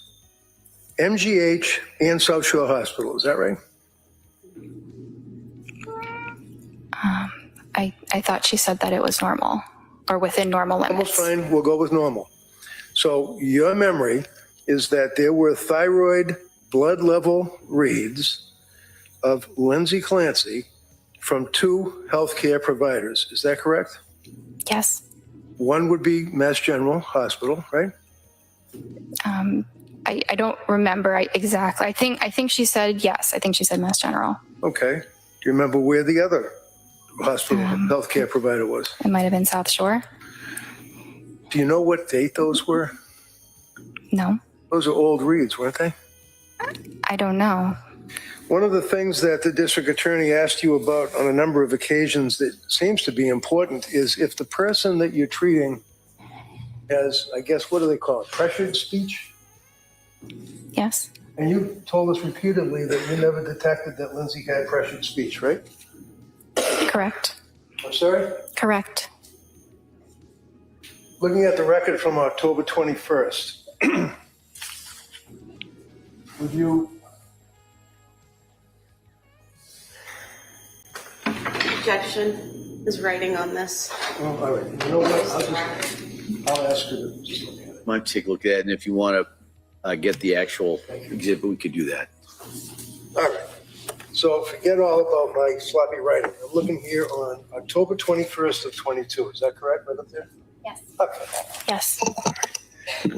MGH, and South Shore Hospital. Is that right? I thought she said that it was normal or within normal limits. Almost fine. We'll go with normal. So your memory is that there were thyroid blood level reads of Lindsay Clancy from two healthcare providers. Is that correct? Yes. One would be Mass General Hospital, right? I don't remember exactly. I think she said yes. I think she said Mass General. Okay. Do you remember where the other hospital healthcare provider was? It might have been South Shore. Do you know what date those were? No, Those are old reads, weren't they? I don't know. One of the things that the district attorney asked you about on a number of occasions that seems to be important is if the person that you're treating has, I guess, what do they call it, pressured speech? Yes, And you told us repeatedly that you never detected that Lindsay had pressured speech, right? correct. I'm sorry? Correct. Looking at the record from October 21st, would you, Objection is writing on this. oh, all right, you know what, I'll ask her to just look at it. Might take a look at it, and if you want to get the actual exhibit, we could do that. All right, so forget all about my sloppy writing. I'm looking here on October 21st of 22, is that correct, right up there? Yes. Okay. Yes.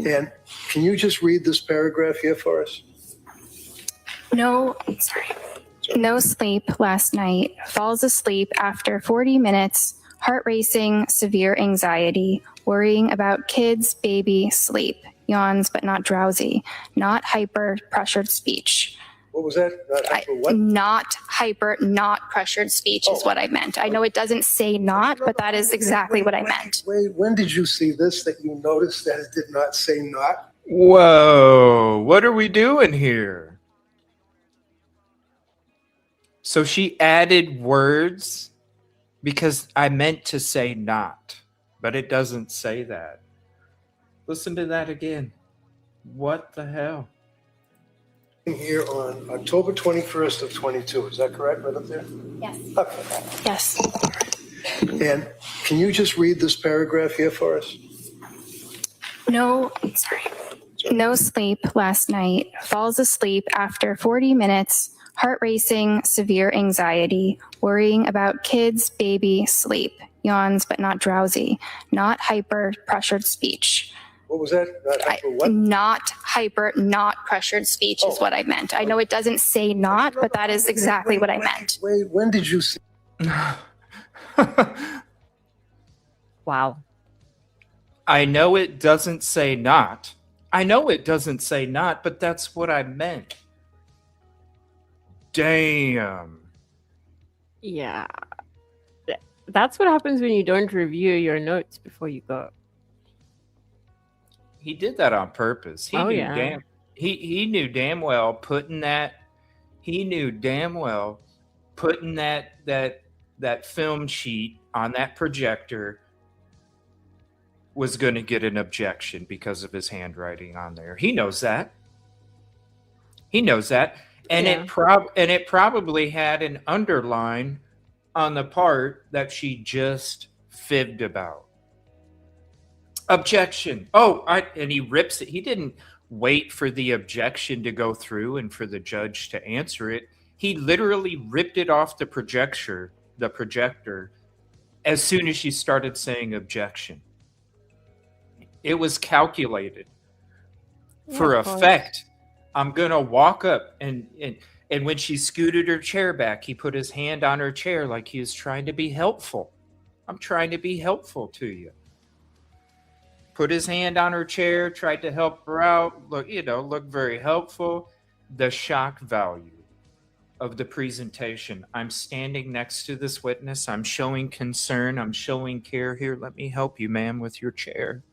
And can you just read this paragraph here for us? No, sorry. No sleep last night. Falls asleep after 40 minutes. Heart racing, severe anxiety. Worrying about kids, baby, sleep. Yawns but not drowsy. Not hyper, pressured speech. What was that? What? Not hyper, not pressured speech is what I meant. I know it doesn't say not, but that is exactly what I meant. Wait, when did you see this that you noticed that it did not say not? Whoa, what are we doing here? So she added words because I meant to say not, but it doesn't say that. Listen to that again. What the hell? Here on October 21st of 22, is that correct, right up there? Yes. Okay. Yes. And can you just read this paragraph here for us? No, sorry. No sleep last night. Falls asleep after 40 minutes. Heart racing, severe anxiety. Worrying about kids, baby, sleep. Yawns but not drowsy. Not hyper, pressured speech. What was that? Not hyper what? Not hyper, not pressured speech is what I meant. I know it doesn't say not, but that is exactly what I meant. Wait, when did you see? Wow. I know it doesn't say not. I know it doesn't say not, but that's what I meant. Damn. Yeah. That's what happens when you don't review your notes before you go. He did that on purpose. He Oh, knew yeah. he knew damn well putting that film sheet on that projector was going to get an objection because of his handwriting on there. He knows that. And Yeah. it probably had an underline on the part that she just fibbed about. Objection. And he rips it. He didn't wait for the objection to go through and for the judge to answer it. He literally ripped it off the projector as soon as she started saying objection. It was calculated for of course. effect. I'm going to walk up and when she scooted her chair back, he put his hand on her chair like he was trying to be helpful. I'm trying to be helpful to you. Put his hand on her chair, tried to help her out, look very helpful. The shock value of the presentation. I'm standing next to this witness. I'm showing concern. I'm showing care here. Let me help you, ma'am, with your chair.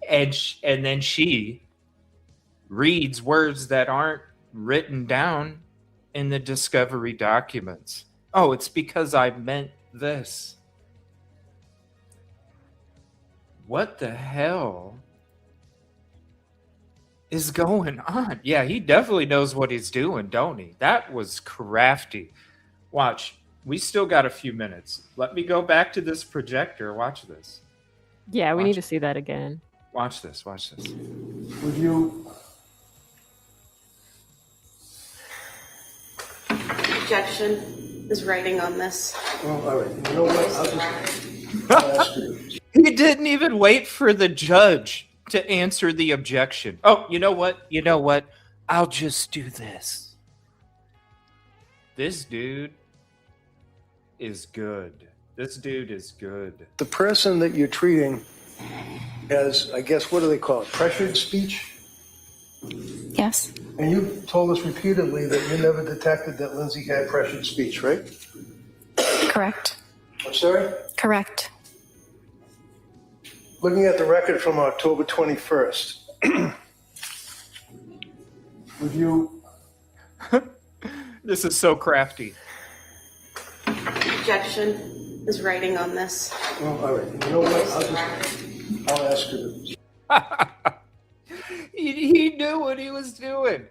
And then she reads words that aren't written down in the discovery documents. Oh, it's because I meant this. What the hell is going on? Yeah, he definitely knows what he's doing, don't he? That was crafty. Watch, we still got a few minutes. Let me go back to this projector. Watch this. Yeah, we Watch need to see that again. Watch this. Would you? Objection is writing on this. Oh, all right. You know what? I'll ask her. He didn't even wait for the judge to answer the objection. Oh, you know what? I'll just do this. This dude is good. This dude is good. The person that you're treating has, I guess, what do they call it? Pressured speech? Yes. And you told us repeatedly that you never detected that Lindsay had pressured speech, right? Correct. I'm sorry? Correct. Looking at the record from October 21st, would you... This is so crafty. Objection is writing on this. Oh, all right. You know what? I'll ask her to... He knew what he was doing.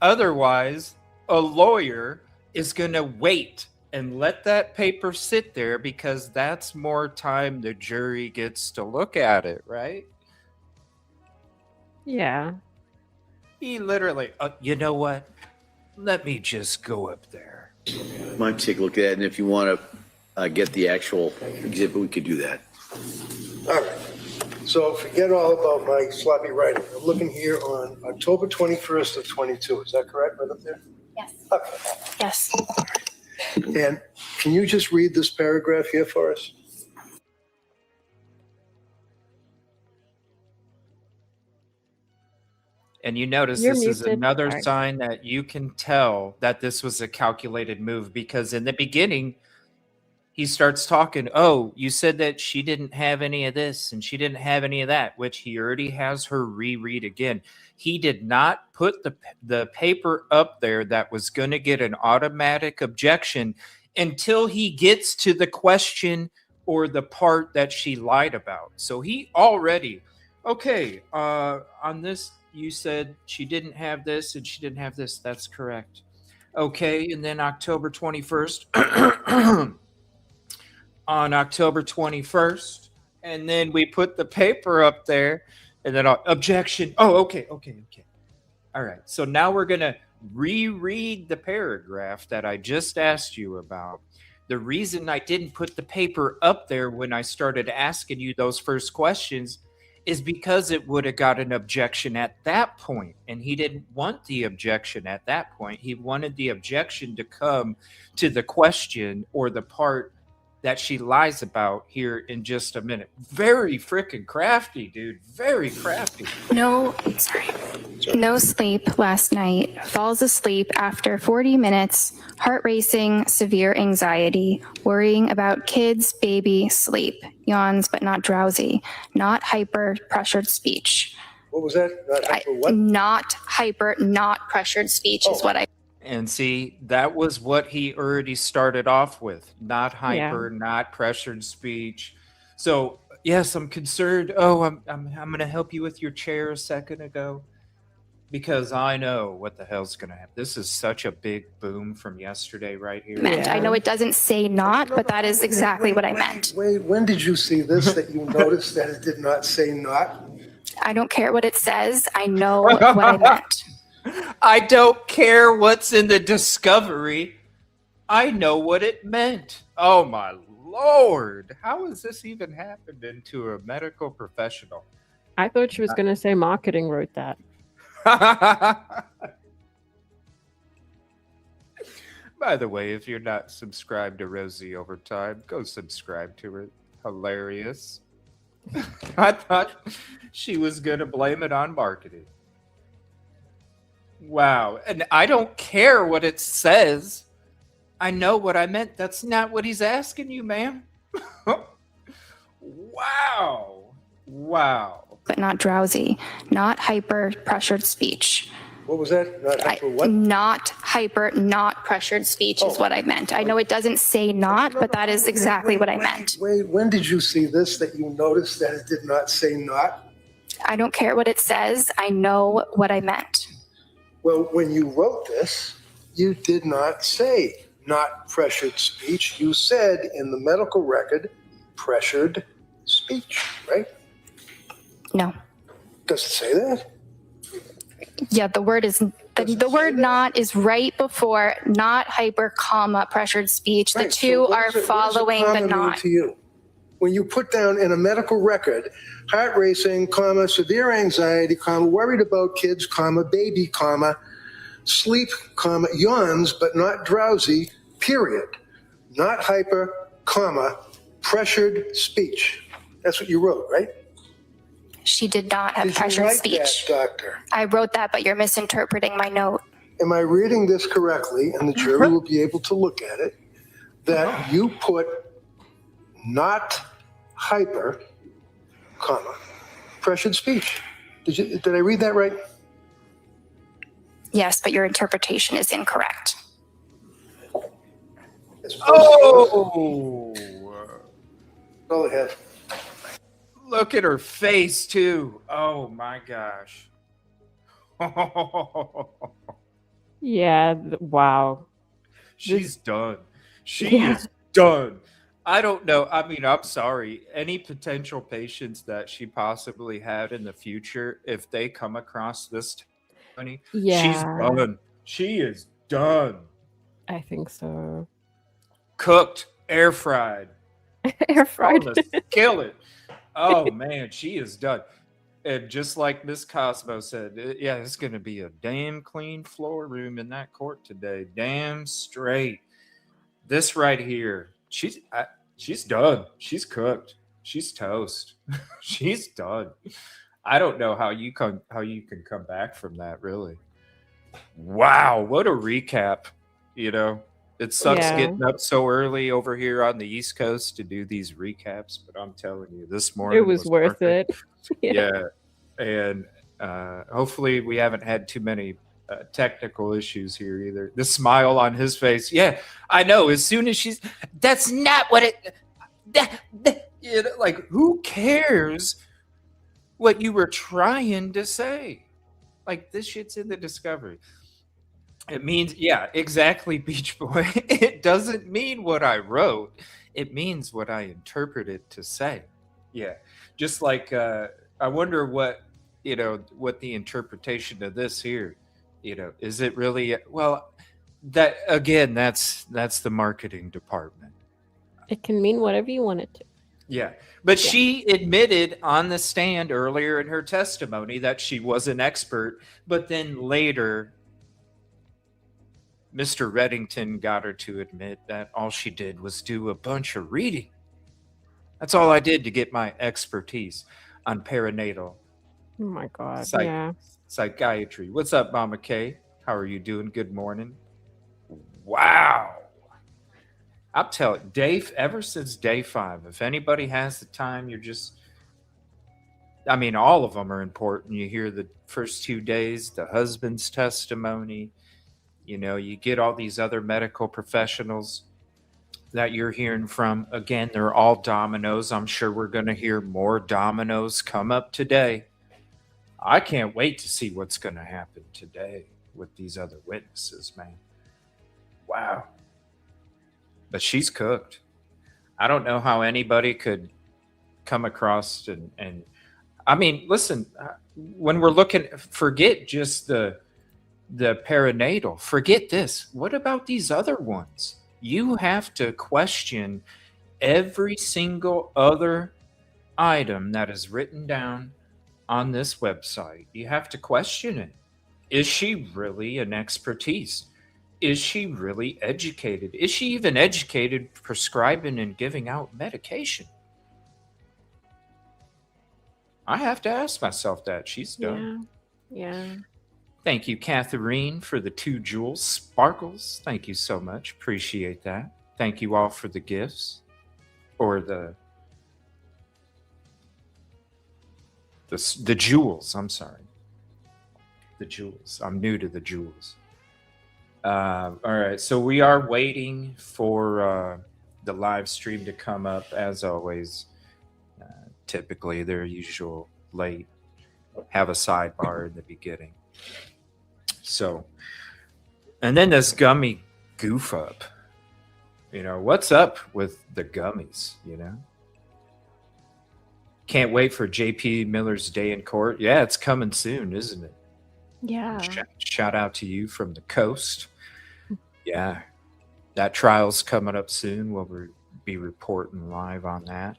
Otherwise, a lawyer is going to wait and let that paper sit there because that's more time the jury gets to look at it, right? Yeah. He literally, you know what? Let me just go up there. Might take a look at it, and if you want to get the actual exhibit, we could do that. All right. So forget all about my sloppy writing. I'm looking here on October 21st of 22. Is that correct, right up there? Yes. Okay. Yes. And can you just read this paragraph here for us? And you notice You're this is muted. another Sorry. sign that you can tell that this was a calculated move because in the beginning, he starts talking, oh, you said that she didn't have any of this and she didn't have any of that, which he already has her reread again. He did not put the paper up there that was going to get an automatic objection until he gets to the question or the part that she lied about. So he already, okay, on this, you said she didn't have this and she didn't have this. That's correct. Okay, and then October 21st, on October 21st, and then we put the paper up there, and then objection. Oh, okay. All right, so now we're going to reread the paragraph that I just asked you about. The reason I didn't put the paper up there when I started asking you those first questions is because it would have got an objection at that point, and he didn't want the objection at that point. He wanted the objection to come to the question or the part that she lies about here in just a minute. Very freaking crafty, dude. Very crafty. No sleep last night. Falls asleep after 40 minutes. Heart racing, severe anxiety. Worrying about kids, baby, sleep. Yawns but not drowsy. Not hyper, pressured speech. What was that? Not hyper what? Not hyper, not pressured speech is what I... And see, that was what he already started off with. Not hyper, not pressured speech. So, yes, I'm concerned. Oh, I'm going to help you with your chair a second ago because I know what the hell's going to happen. This is such a big boom from yesterday right here. meant. I know it doesn't say not, but that is exactly what I meant. Wait, when did you see this that you noticed that it did not say not? I don't care what it says. I know what I meant. I don't care what's in the discovery. I know what it meant. Oh, my Lord. How has this even happened into a medical professional? I thought she was going to say marketing wrote that. By the way, if you're not subscribed to Rosie Overtime, go subscribe to her. Hilarious. I thought she was going to blame it on marketing. Wow. And I don't care what it says. I know what I meant. That's not what he's asking you, ma'am. Wow. But not drowsy. Not hyper, pressured speech. What was that? Not hyper what? Not hyper, not pressured speech is what I meant. I know it doesn't say not, but that is exactly what I meant. Wait, when did you see this that you noticed that it did not say not? I don't care what it says. I know what I meant. Well, when you wrote this, you did not say not pressured speech. You said in the medical record, pressured speech, right? No. Does it say that? Yeah, the word is the word not is right before not hyper, comma, pressured speech. The Right, two so what are does it- following what the does it comma mean not. to you? When you put down in a medical record, heart racing, comma, severe anxiety, comma, worried about kids, comma, baby, comma, sleep, comma, yawns but not drowsy, period. not hyper, comma, pressured speech. That's what you wrote, right? She did not have Did pressured you write speech. that, doctor? I wrote that, but you're misinterpreting my note. Am I reading this correctly, and the jury will be able to look at it, that you put not hyper, comma, pressured speech? Did I read that right? Yes, but your interpretation is incorrect. Oh! Go ahead. Look at her face, too. Oh, my gosh. Yeah. Wow. She's done. She Yeah. is done. I don't know. I mean, I'm sorry. Any potential patients that she possibly had in the future, if they come across this testimony, she's Yeah. done. She is done. I think so. Cooked, air fried, Air fried. on the skillet. Oh man, she is done. And just like Miss Cosmo said, yeah, it's going to be a damn clean floor room in that court today. Damn straight. This right here, she's done. She's cooked. She's toast. She's done. I don't know how you can come back from that. Really. Wow, what a recap. You know, it sucks Yeah. getting up so early over here on the East Coast to do these recaps, but I'm telling you, this morning It was worth it. Yeah. And hopefully we haven't had too many technical issues here either. The smile on his face. Yeah, I know. As soon as that's not what it, you know, like, who cares what you were trying to say? Like, this shit's in the discovery. It means, yeah, exactly, Beach Boy. It doesn't mean what I wrote. It means what I interpret it to say. Yeah. Just like, I wonder what the interpretation of this here, is it really, well, that again, that's the marketing department. It can mean whatever you want it to. Yeah. But she admitted on the stand earlier in her testimony that she was an expert, but then later Mr. Reddington got her to admit that all she did was do a bunch of reading. That's all I did to get my expertise on perinatal Oh my God. psychiatry. What's up, Mama Kay? How are you doing? Good morning. Wow. I'll tell it, Dave, ever since day 5, if anybody has the time, all of them are important. You hear the first 2 days, the husband's testimony, you get all these other medical professionals that you're hearing from. Again, they're all dominoes. I'm sure we're going to hear more dominoes come up today. I can't wait to see what's going to happen today with these other witnesses, man. Wow. But she's cooked. I don't know how anybody could come across and I mean, listen, when we're looking, forget just the perinatal, forget this. What about these other ones? You have to question every single other item that is written down on this website. You have to question it. Is she really an expertise? Is she really educated? Is she even educated prescribing and giving out medication? I have to ask myself that. She's done. Yeah. Thank you, Catherine, for the 2 jewels. Sparkles, thank you so much. Appreciate that. Thank you all for the gifts. Or the jewels, I'm sorry. The jewels. I'm new to the jewels. All right, so we are waiting for the live stream to come up, as always. Typically, they're usual late. Have a sidebar in the beginning. So, and then this gummy goof up. What's up with the gummies, Can't wait for JP Miller's day in court. Yeah, it's coming soon, isn't it? Yeah. Shout out to you from the coast. Yeah, that trial's coming up soon. We'll be reporting live on that.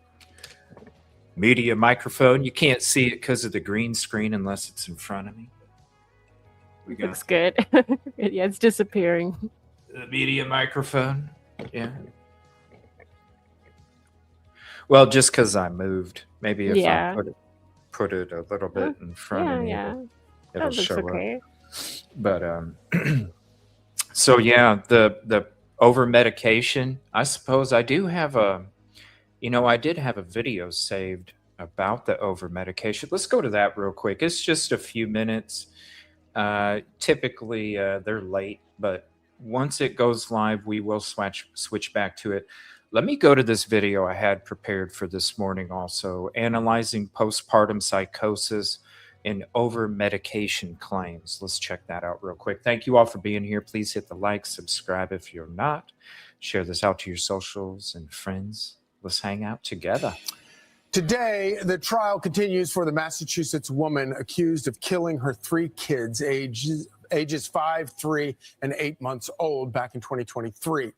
Media microphone. You can't see it because of the green screen unless it's in front of me. Looks good. Yeah, it's disappearing. The media microphone. Yeah. Well, just because I moved, maybe if Yeah. I put it a little bit in front of me, it'll That looks show okay. up. But so yeah, the over medication. I suppose I do have I did have a video saved about the over medication. Let's go to that real quick. It's just a few minutes. Typically, they're late, but once it goes live, we will switch back to it. Let me go to this video I had prepared for this morning also, analyzing postpartum psychosis and over medication claims. Let's check that out real quick. Thank you all for being here. Please hit the like, subscribe if you're not. Share this out to your socials and friends. Let's hang out together. Today, the trial continues for the Massachusetts woman accused of killing her 3 kids, ages 5, 3, and 8 months old back in 2023.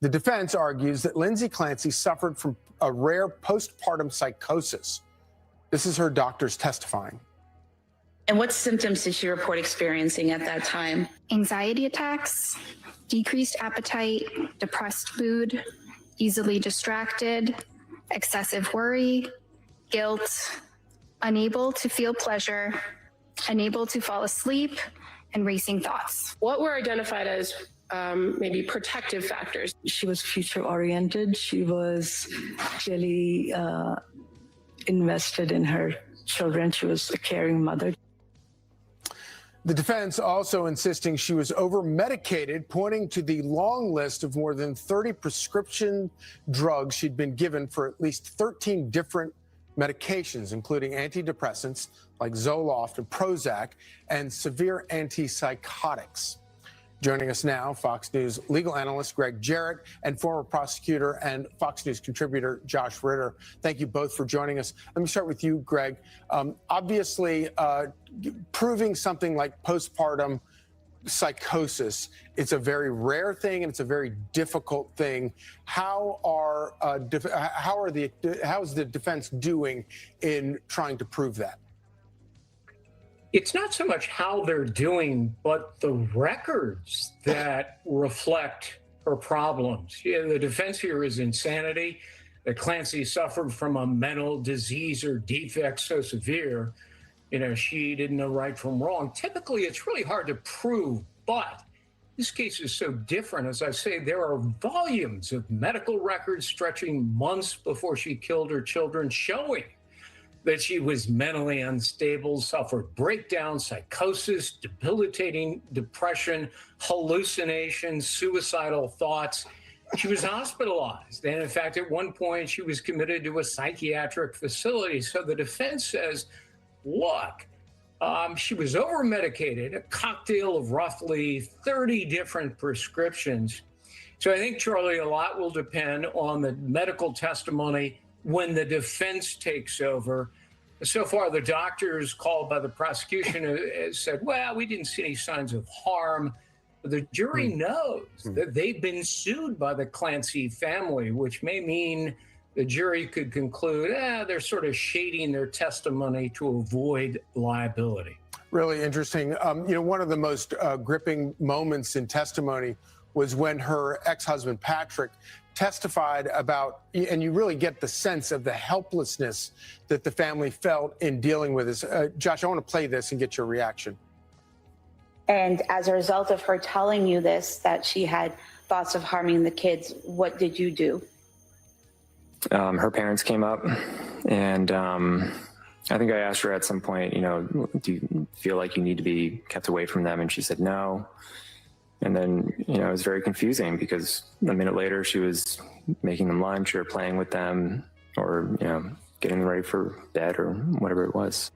The defense argues that Lindsay Clancy suffered from a rare postpartum psychosis. This is her doctors testifying. And what symptoms did she report experiencing at that time? Anxiety attacks, decreased appetite, depressed mood, easily distracted, excessive worry, guilt, unable to feel pleasure, unable to fall asleep, and racing thoughts. What were identified as maybe protective factors? She was future oriented. She was clearly invested in her children. She was a caring mother. The defense also insisting she was over-medicated, pointing to the long list of more than 30 prescription drugs she'd been given for at least 13 different medications, including antidepressants like Zoloft and Prozac, and severe antipsychotics. Joining us now, Fox News legal analyst Greg Jarrett and former prosecutor and Fox News contributor Josh Ritter. Thank you both for joining us. Let me start with you, Greg. Obviously, proving something like postpartum psychosis, it's a very rare thing and it's a very difficult thing. How is the defense doing in trying to prove that? It's not so much how they're doing, but the records that reflect her problems. The defense here is insanity, that Clancy suffered from a mental disease or defect so severe, she didn't know right from wrong. Typically, it's really hard to prove, but this case is so different. As I say, there are volumes of medical records stretching months before she killed her children showing that she was mentally unstable, suffered breakdown, psychosis, debilitating depression, hallucinations, suicidal thoughts. She was hospitalized. And in fact, at one point, she was committed to a psychiatric facility. So the defense says, look, she was over-medicated, a cocktail of roughly 30 different prescriptions. So I think, Charlie, a lot will depend on the medical testimony when the defense takes over. So far, the doctors called by the prosecution has said, well, we didn't see any signs of harm. But the jury knows that they've been sued by the Clancy family, which may mean the jury could conclude, they're sort of shading their testimony to avoid liability. Really interesting. One of the most gripping moments in testimony was when her ex-husband, Patrick, testified about, and you really get the sense of the helplessness that the family felt in dealing with this. Josh, I want to play this and get your reaction. And as a result of her telling you this, that she had thoughts of harming the kids, what did you do? Her parents came up, and I think I asked her at some point, do you feel like you need to be kept away from them? And she said no. And then, it was very confusing because a minute later she was making them lunch or playing with them or, getting them ready for bed or whatever it was.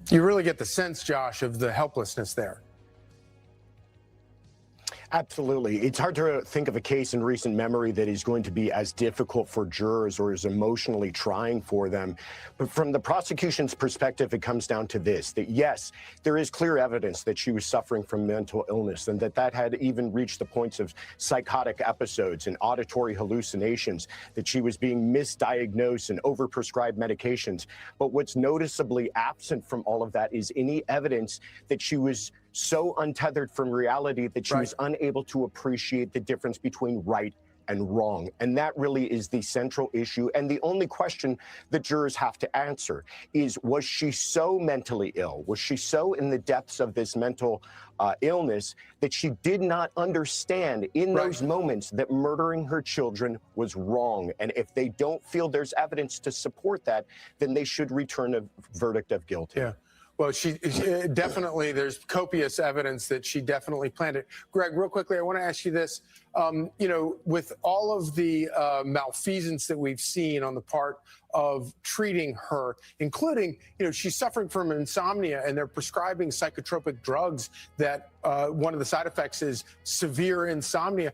You really get the sense, Josh, of the helplessness there. Absolutely. It's hard to think of a case in recent memory that is going to be as difficult for jurors or as emotionally trying for them. But from the prosecution's perspective, it comes down to this, that yes, there is clear evidence that she was suffering from mental illness and that had even reached the points of psychotic episodes and auditory hallucinations, that she was being misdiagnosed and overprescribed medications. But what's noticeably absent from all of that is any evidence that she was so untethered from reality that she was unable to appreciate the difference between right and wrong. And that really is the central issue. And the only question that jurors have to answer is, was she so mentally ill? Was she so in the depths of this mental illness that she did not understand in those moments that murdering her children was wrong? And if they don't feel there's evidence to support that, then they should return a verdict of guilty. Yeah. Well, she definitely, there's copious evidence that she definitely planned it. Greg, real quickly, I want to ask you this. You know, with all of the malfeasance that we've seen on the part of treating her, including, you know, she's suffering from insomnia and they're prescribing psychotropic drugs that one of the side effects is severe insomnia.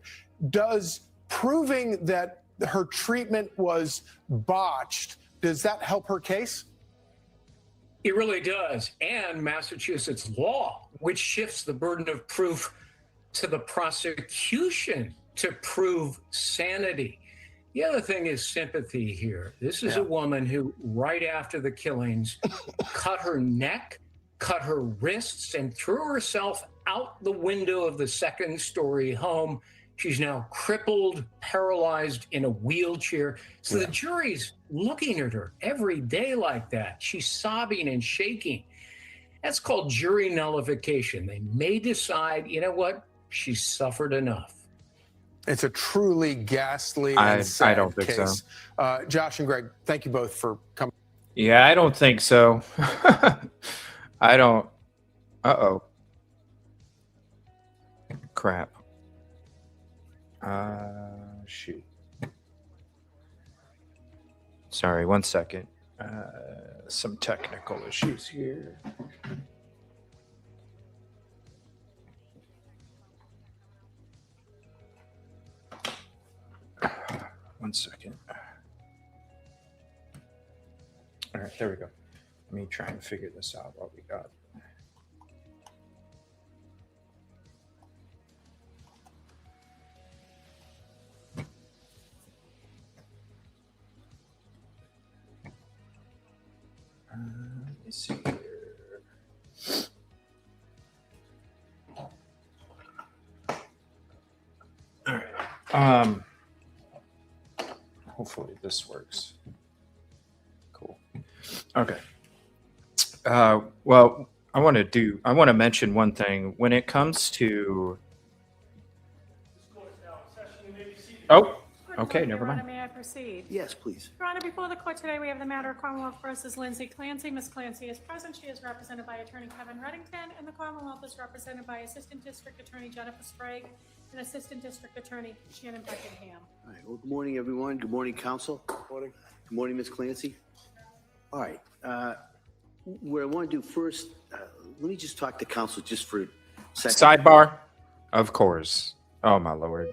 Does proving that her treatment was botched, does that help her case? It really does. And Massachusetts law, which shifts the burden of proof to the prosecution to prove sanity. The other thing is sympathy here. This is a woman who, right after the killings, cut her neck, cut her wrists, and threw herself out the window of the second-story home. She's now crippled, paralyzed, in a wheelchair. So the jury's looking at her every day like that. She's sobbing and shaking. That's called jury nullification. They may decide, you know what, she suffered enough. It's a truly ghastly and sad I don't think case. so. Josh and Greg, thank you both for coming. Yeah, I don't think so. I don't. Uh-oh. Crap. Shoot. Sorry, 1 second. Some technical issues here. One second. All right, there we go. Let me try and figure this out what we got. Let me see here. All right. Hopefully this works. Cool. Okay. Well, I want to mention one thing when it comes to. Oh. Okay, never mind. May I proceed? Yes, please. Your Honor, before the court today, we have the matter of Commonwealth versus Lindsay Clancy. Ms. Clancy is present. She is represented by Attorney Kevin Reddington, and the Commonwealth is represented by Assistant District Attorney Jennifer Sprague and Assistant District Attorney Shannon Buckingham. All right. Well, good morning, everyone. Good morning, counsel. Good morning. Good morning, Ms. Clancy. All right. What I want to do first, let me just talk to counsel just for a second. Sidebar? Of course. Oh, my Lord.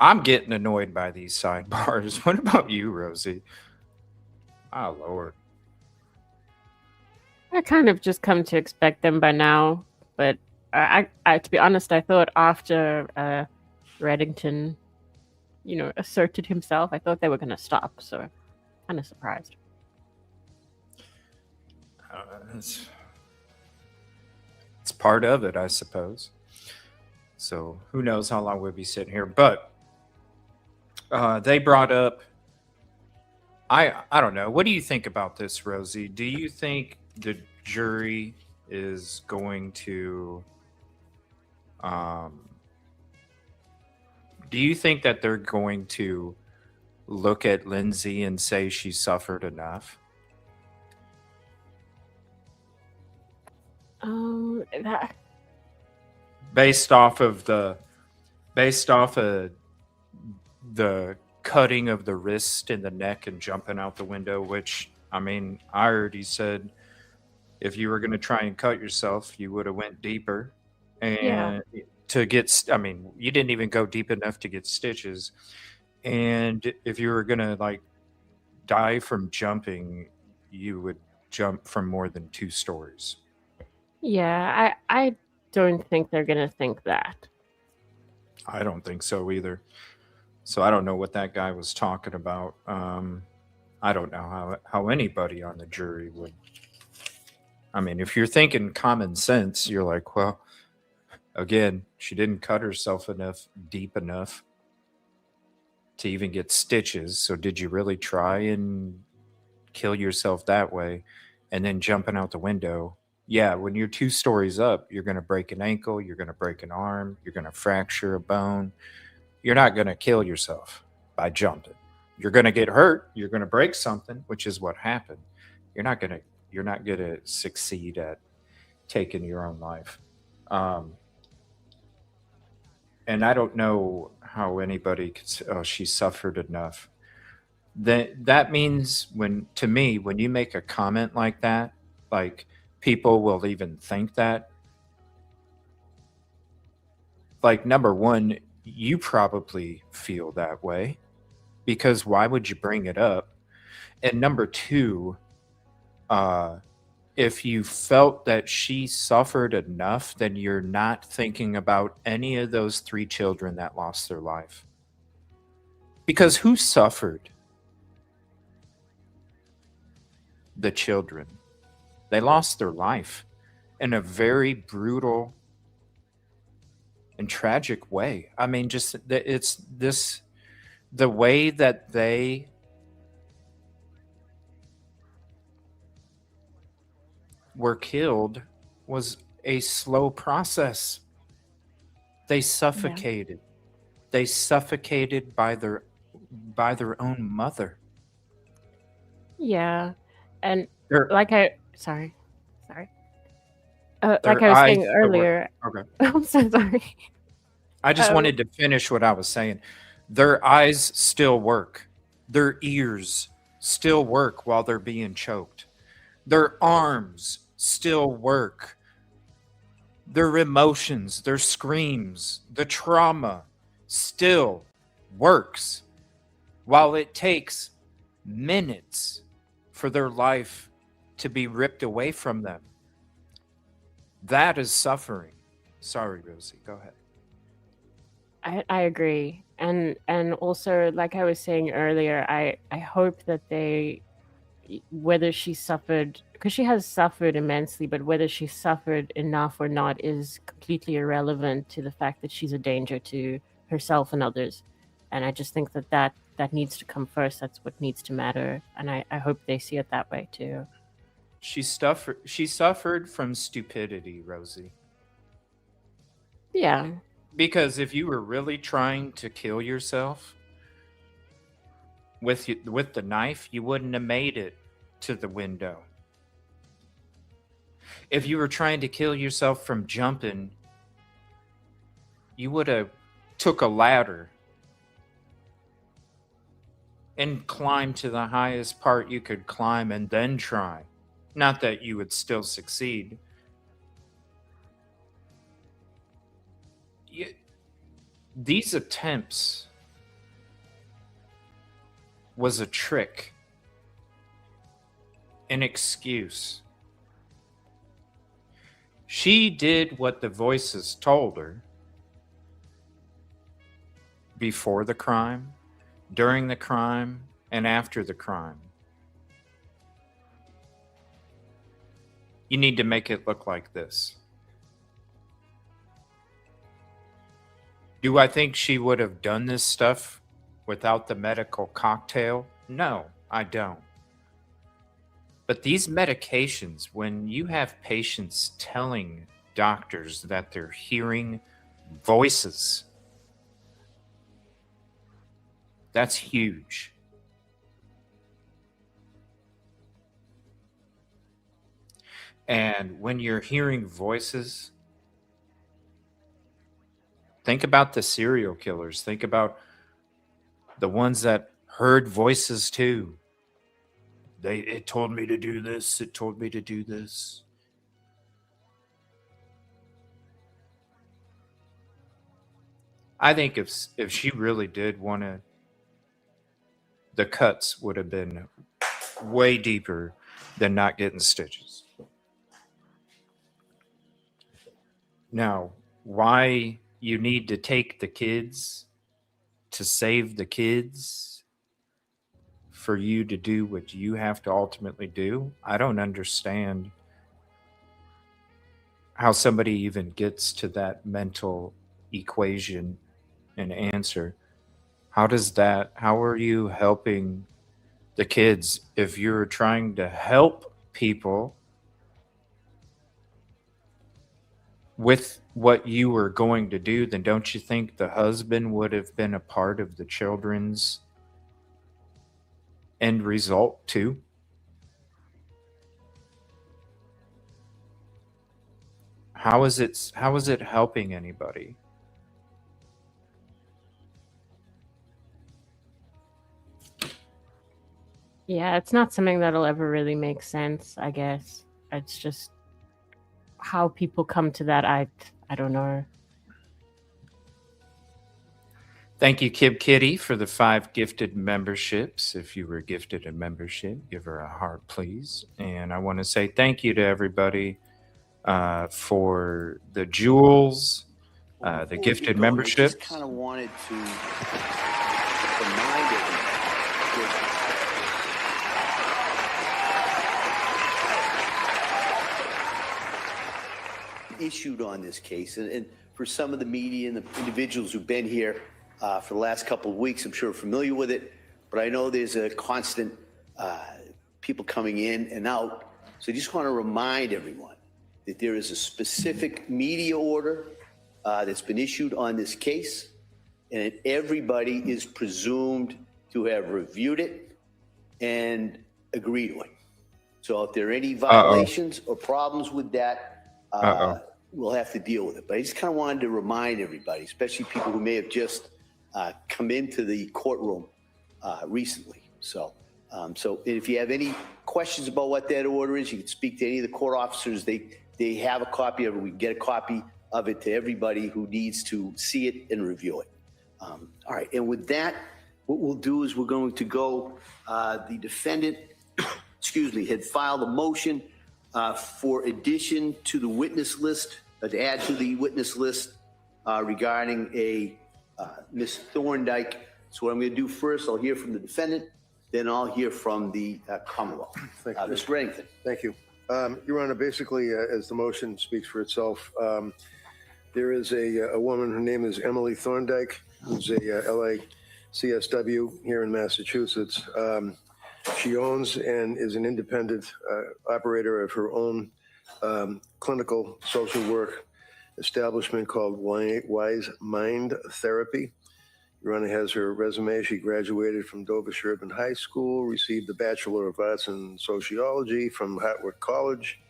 I'm getting annoyed by these sidebars. What about you, Rosie? Oh, Lord. I kind of just come to expect them by now, but I to be honest, I thought after Reddington, you know, asserted himself, I thought they were going to stop. So, kind of surprised. It's part of it, I suppose. So who knows how long we'll be sitting here, but they brought up. I don't know. What do you think about this, Rosie? Do you think the jury is going to? Do you think that they're going to look at Lindsay and say she suffered enough? That Based off of the cutting of the wrist and the neck and jumping out the window, which, I mean, I already said if you were going to try and cut yourself, you would have went deeper. And to get, I mean, you didn't even go deep enough to get stitches. And if you were going to like die from jumping, you would jump from more than 2 stories. Yeah, I don't think they're going to think that. I don't think so either. So I don't know what that guy was talking about. I don't know how anybody on the jury would. I mean, if you're thinking common sense, you're like, well, Again, she didn't cut herself deep enough to even get stitches. So did you really try and kill yourself that way? And then jumping out the window. Yeah, when you're 2 stories up, you're going to break an ankle, you're going to break an arm, you're going to fracture a bone. You're not going to kill yourself by jumping. You're going to get hurt, you're going to break something, which is what happened. You're not going to succeed at taking your own life. And I don't know how anybody could say, oh, she suffered enough. That means when you make a comment like that, like people will even think that, like, number one, you probably feel that way because why would you bring it up? And number two, if you felt that she suffered enough, then you're not thinking about any of those 3 children that lost their life. Because who suffered? The children. They lost their life in a very brutal and tragic way. I mean, just it's this, the way that they were killed was a slow process. They suffocated. Yeah. They suffocated by their own mother. Yeah. And like like I was saying earlier. Okay. I'm so sorry. I just wanted to finish what I was saying. Their eyes still work. Their ears still work while they're being choked. Their arms still work. Their emotions, their screams, the trauma still works while it takes minutes for their life to be ripped away from them. That is suffering. Sorry, Rosie, go ahead. I agree. And also, like I was saying earlier, I hope that whether she suffered, because she has suffered immensely, but whether she suffered enough or not is completely irrelevant to the fact that she's a danger to herself and others. And I just think that needs to come first. That's what needs to matter. And I hope they see it that way too. She suffered from stupidity, Rosie. Yeah. Because if you were really trying to kill yourself with the knife, you wouldn't have made it to the window. If you were trying to kill yourself from jumping, you would have took a ladder and climbed to the highest part you could climb and then try. Not that you would still succeed. These attempts was a trick, an excuse. She did what the voices told her before the crime, during the crime, and after the crime. You need to make it look like this. Do I think she would have done this stuff without the medical cocktail? No, I don't. But these medications, when you have patients telling doctors that they're hearing voices, that's huge. And when you're hearing voices, think about the serial killers. Think about the ones that heard voices too. It told me to do this. It told me to do this. I think if she really did want to, the cuts would have been way deeper than not getting stitches. Now, why you need to take the kids to save the kids for you to do what you have to ultimately do, I don't understand how somebody even gets to that mental equation and answer. How are you helping the kids if you're trying to help people with what you were going to do? Then don't you think the husband would have been a part of the children's end result too? How is it helping anybody? Yeah, it's not something that'll ever really make sense, I guess. It's just how people come to that. I don't know. Thank you, Kib Kitty, for the 5 gifted memberships. If you were gifted a membership, give her a heart, please. And I want to say thank you to everybody for the jewels, the gifted memberships. I just kind of wanted to remind everyone issued on this case, and for some of the media and the individuals who've been here for the last couple of weeks, I'm sure are familiar with it, but I know there's a constant people coming in and out. So I just want to remind everyone that there is a specific media order that's been issued on this case, and everybody is presumed to have reviewed it and agreed to it. So if there are any violations or problems with that, we'll have to deal with it. But I just kind of wanted to remind everybody, especially people who may have just come into the courtroom recently. So if you have any questions about what that order is, you can speak to any of the court officers. They have a copy of it. We can get a copy of it to everybody who needs to see it and review it. All right. And with that, what we'll do is we're going to go, the defendant, had filed a motion for addition to the witness list, to add to the witness list regarding a Ms. Thorndike. So what I'm going to do first, I'll hear from the defendant, then I'll hear from the Commonwealth. Thank you. Mr. Reddington. Thank you. Your Honor, basically, as the motion speaks for itself, there is a woman, her name is Emily Thorndike, who's a LA CSW here in Massachusetts. She owns and is an independent operator of her own clinical social work establishment called Wise Mind Therapy. Your Honor has her resume. She graduated from Dover Sherburne High School, received a Bachelor of Arts in Sociology from Hartwick College,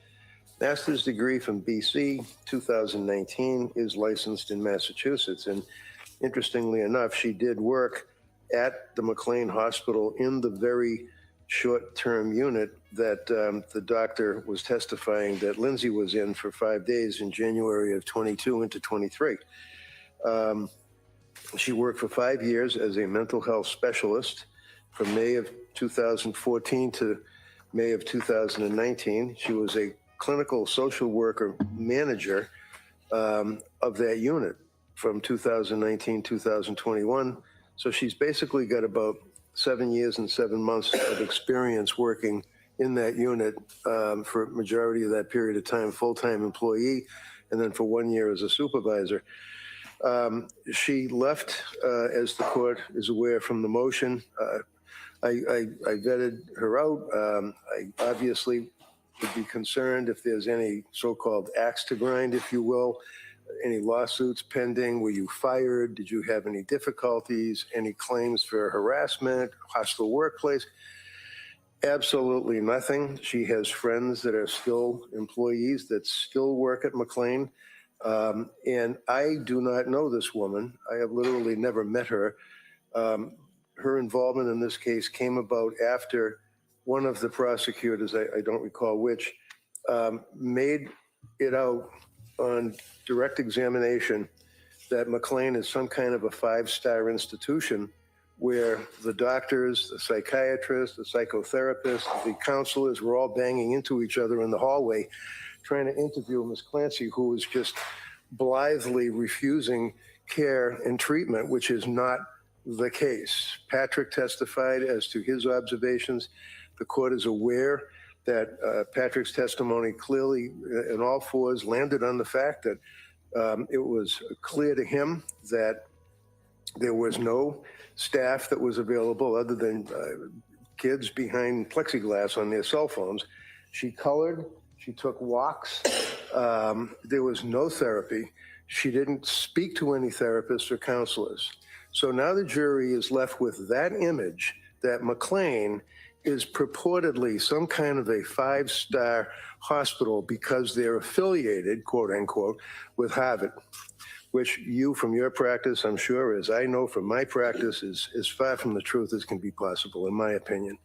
master's degree from BC, 2019, is licensed in Massachusetts. And interestingly enough, she did work at the McLean Hospital in the very short-term unit that the doctor was testifying that Lindsay was in for 5 days in January of 22 into 23. She worked for 5 years as a mental health specialist from May of 2014 to May of 2019. She was a clinical social worker manager of that unit from 2019, 2021. So she's basically got about 7 years and 7 months of experience working in that unit for a majority of that period of time, full-time employee, and then for 1 year as a supervisor. She left, as the court is aware from the motion. I vetted her out. I obviously would be concerned if there's any so-called axe to grind, if you will, any lawsuits pending. Were you fired? Did you have any difficulties? Any claims for harassment, hostile workplace? Absolutely nothing. She has friends that are still employees that still work at McLean. And I do not know this woman. I have literally never met her. Her involvement in this case came about after one of the prosecutors, I don't recall which, made it out on direct examination that McLean is some kind of a 5-star institution where the doctors, the psychiatrists, the psychotherapists, the counselors were all banging into each other in the hallway trying to interview Ms. Clancy, who was just blithely refusing care and treatment, which is not the case. Patrick testified as to his observations. The court is aware that Patrick's testimony clearly, in all fours, landed on the fact that it was clear to him that there was no staff that was available other than kids behind plexiglass on their cell phones. She colored, she took walks. There was no therapy. She didn't speak to any therapists or counselors. So now the jury is left with that image that McLean is purportedly some kind of a 5-star hospital because they're affiliated, quote unquote, with Harvard, which you from your practice, I'm sure, as I know from my practice, is far from the truth as can be possible, in my opinion.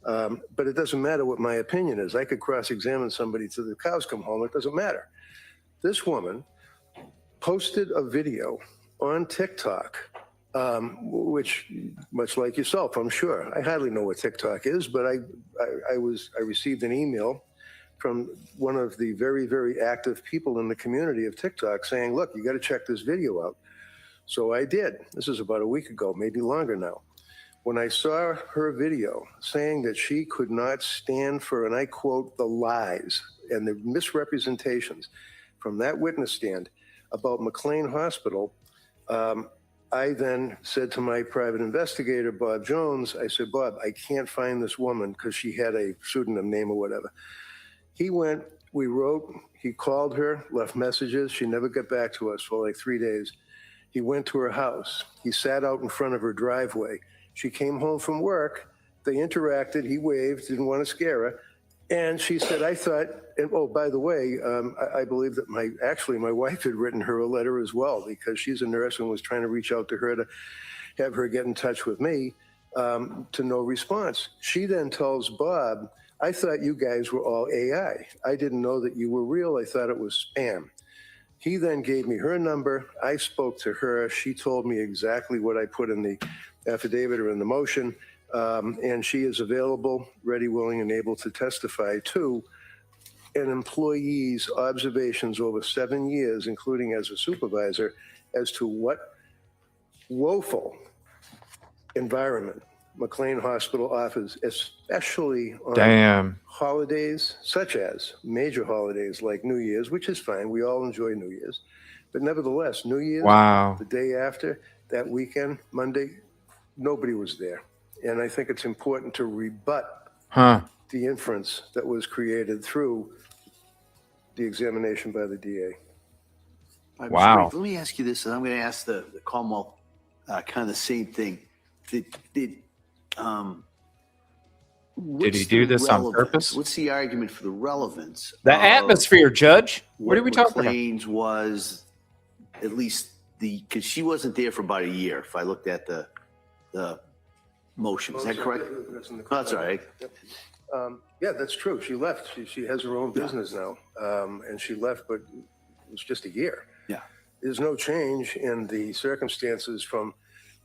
But it doesn't matter what my opinion is. I could cross-examine somebody till the cows come home. It doesn't matter. This woman posted a video on TikTok, which, much like yourself, I'm sure, I hardly know what TikTok is, but I received an email from one of the very, very active people in the community of TikTok saying, look, you got to check this video out. So I did. This is about a week ago, maybe longer now. When I saw her video saying that she could not stand for, and I quote, the lies and the misrepresentations from that witness stand about McLean Hospital, I then said to my private investigator, Bob Jones, I said, Bob, I can't find this woman because she had a pseudonym name or whatever. He went, we wrote, he called her, left messages. She never got back to us for like 3 days. He went to her house. He sat out in front of her driveway. She came home from work. They interacted. He waved, didn't want to scare her. And she said, I thought, and oh, by the way, I believe that my wife had written her a letter as well because she's a nurse and was trying to reach out to her to have her get in touch with me, to no response. She then tells Bob, I thought you guys were all AI. I didn't know that you were real. I thought it was spam. He then gave me her number. I spoke to her. She told me exactly what I put in the affidavit or in the motion. And she is available, ready, willing, and able to testify to an employee's observations over 7 years, including as a supervisor, as to what woeful environment McLean Hospital offers, especially on holidays, such as major holidays like New Year's, which is fine. We all enjoy New Year's. But nevertheless, New Year's, the day after, that weekend, Monday, nobody was there. And I think it's important to rebut the inference that was created through the examination by the DA. Wow. Let me ask you this, and I'm going to ask the Commonwealth kind of the same thing. Did he do this on purpose? What's the argument for the relevance? The atmosphere, Judge. What are we talking about? McLean's was at least because she wasn't there for about a year. If I looked at the motion, is that correct? That's all right. Yeah, that's true. She left. She has her own business now, and she left, but it was just a year. Yeah. There's no change in the circumstances from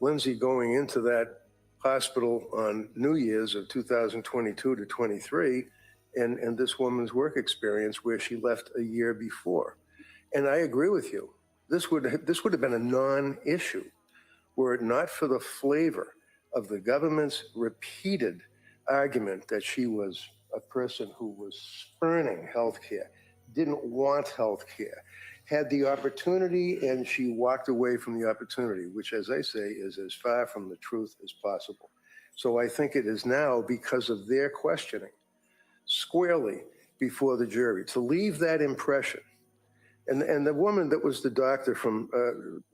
Lindsay going into that hospital on New Year's of 2022 to 23, and this woman's work experience where she left a year before. And I agree with you. This would have been a non-issue were it not for the flavor of the government's repeated argument that she was a person who was spurning health care, didn't want health care, had the opportunity, and she walked away from the opportunity, which, as I say, is as far from the truth as possible. So I think it is now, because of their questioning, squarely before the jury, to leave that impression. And the woman that was the doctor from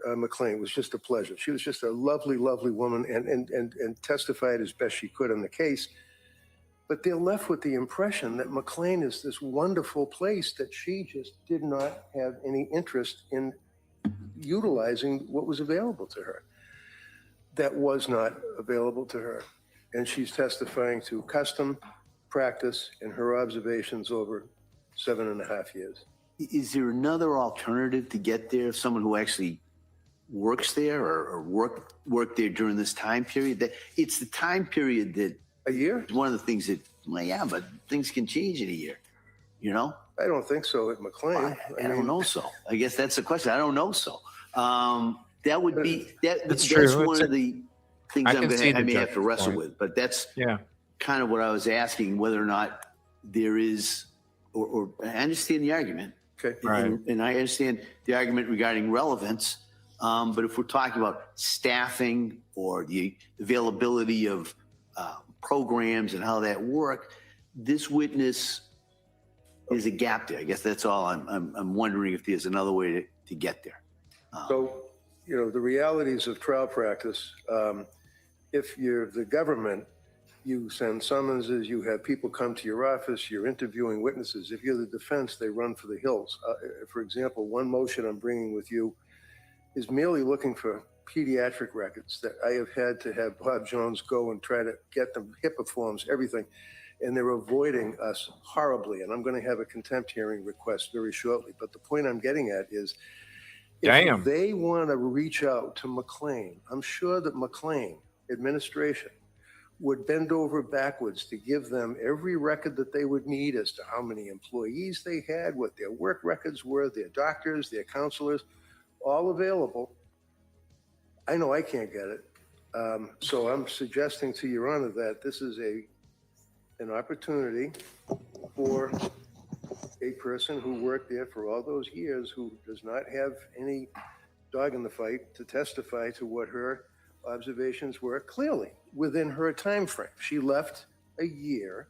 McLean was just a pleasure. She was just a lovely, lovely woman and testified as best she could on the case. But they're left with the impression that McLean is this wonderful place that she just did not have any interest in utilizing what was available to her. That was not available to her. And she's testifying to custom, practice, and her observations over 7.5 years. Is there another alternative to get there? Someone who actually works there or worked there during this time period? That it's the time period that a year. One of the things that, well, yeah, but things can change in a year. You know? I don't think so at McLean. I don't know so. I guess that's the question. I don't know so. That would be that's true. one of the things I may have to wrestle with. But that's kind of what I was asking, whether or not there is, or I understand the argument. Okay. And I understand the argument regarding relevance. But if we're talking about staffing or the availability of programs and how that work, this witness is a gap there. I guess that's all. I'm wondering if there's another way to get there. So, you know, the realities of trial practice, if you're the government, you send summonses, you have people come to your office, you're interviewing witnesses. If you're the defense, they run for the hills. For example, one motion I'm bringing with you is merely looking for pediatric records that I have had to have Bob Jones go and try to get them, HIPAA forms, everything. And they're avoiding us horribly. And I'm going to have a contempt hearing request very shortly. But the point I'm getting at is, if they want to reach out to McLean, I'm sure that McLean administration would bend over backwards to give them every record that they would need as to how many employees they had, what their work records were, their doctors, their counselors, all available. I know I can't get it. So I'm suggesting to Your Honor that this is an opportunity for a person who worked there for all those years, who does not have any dog in the fight, to testify to what her observations were clearly within her time frame. She left a year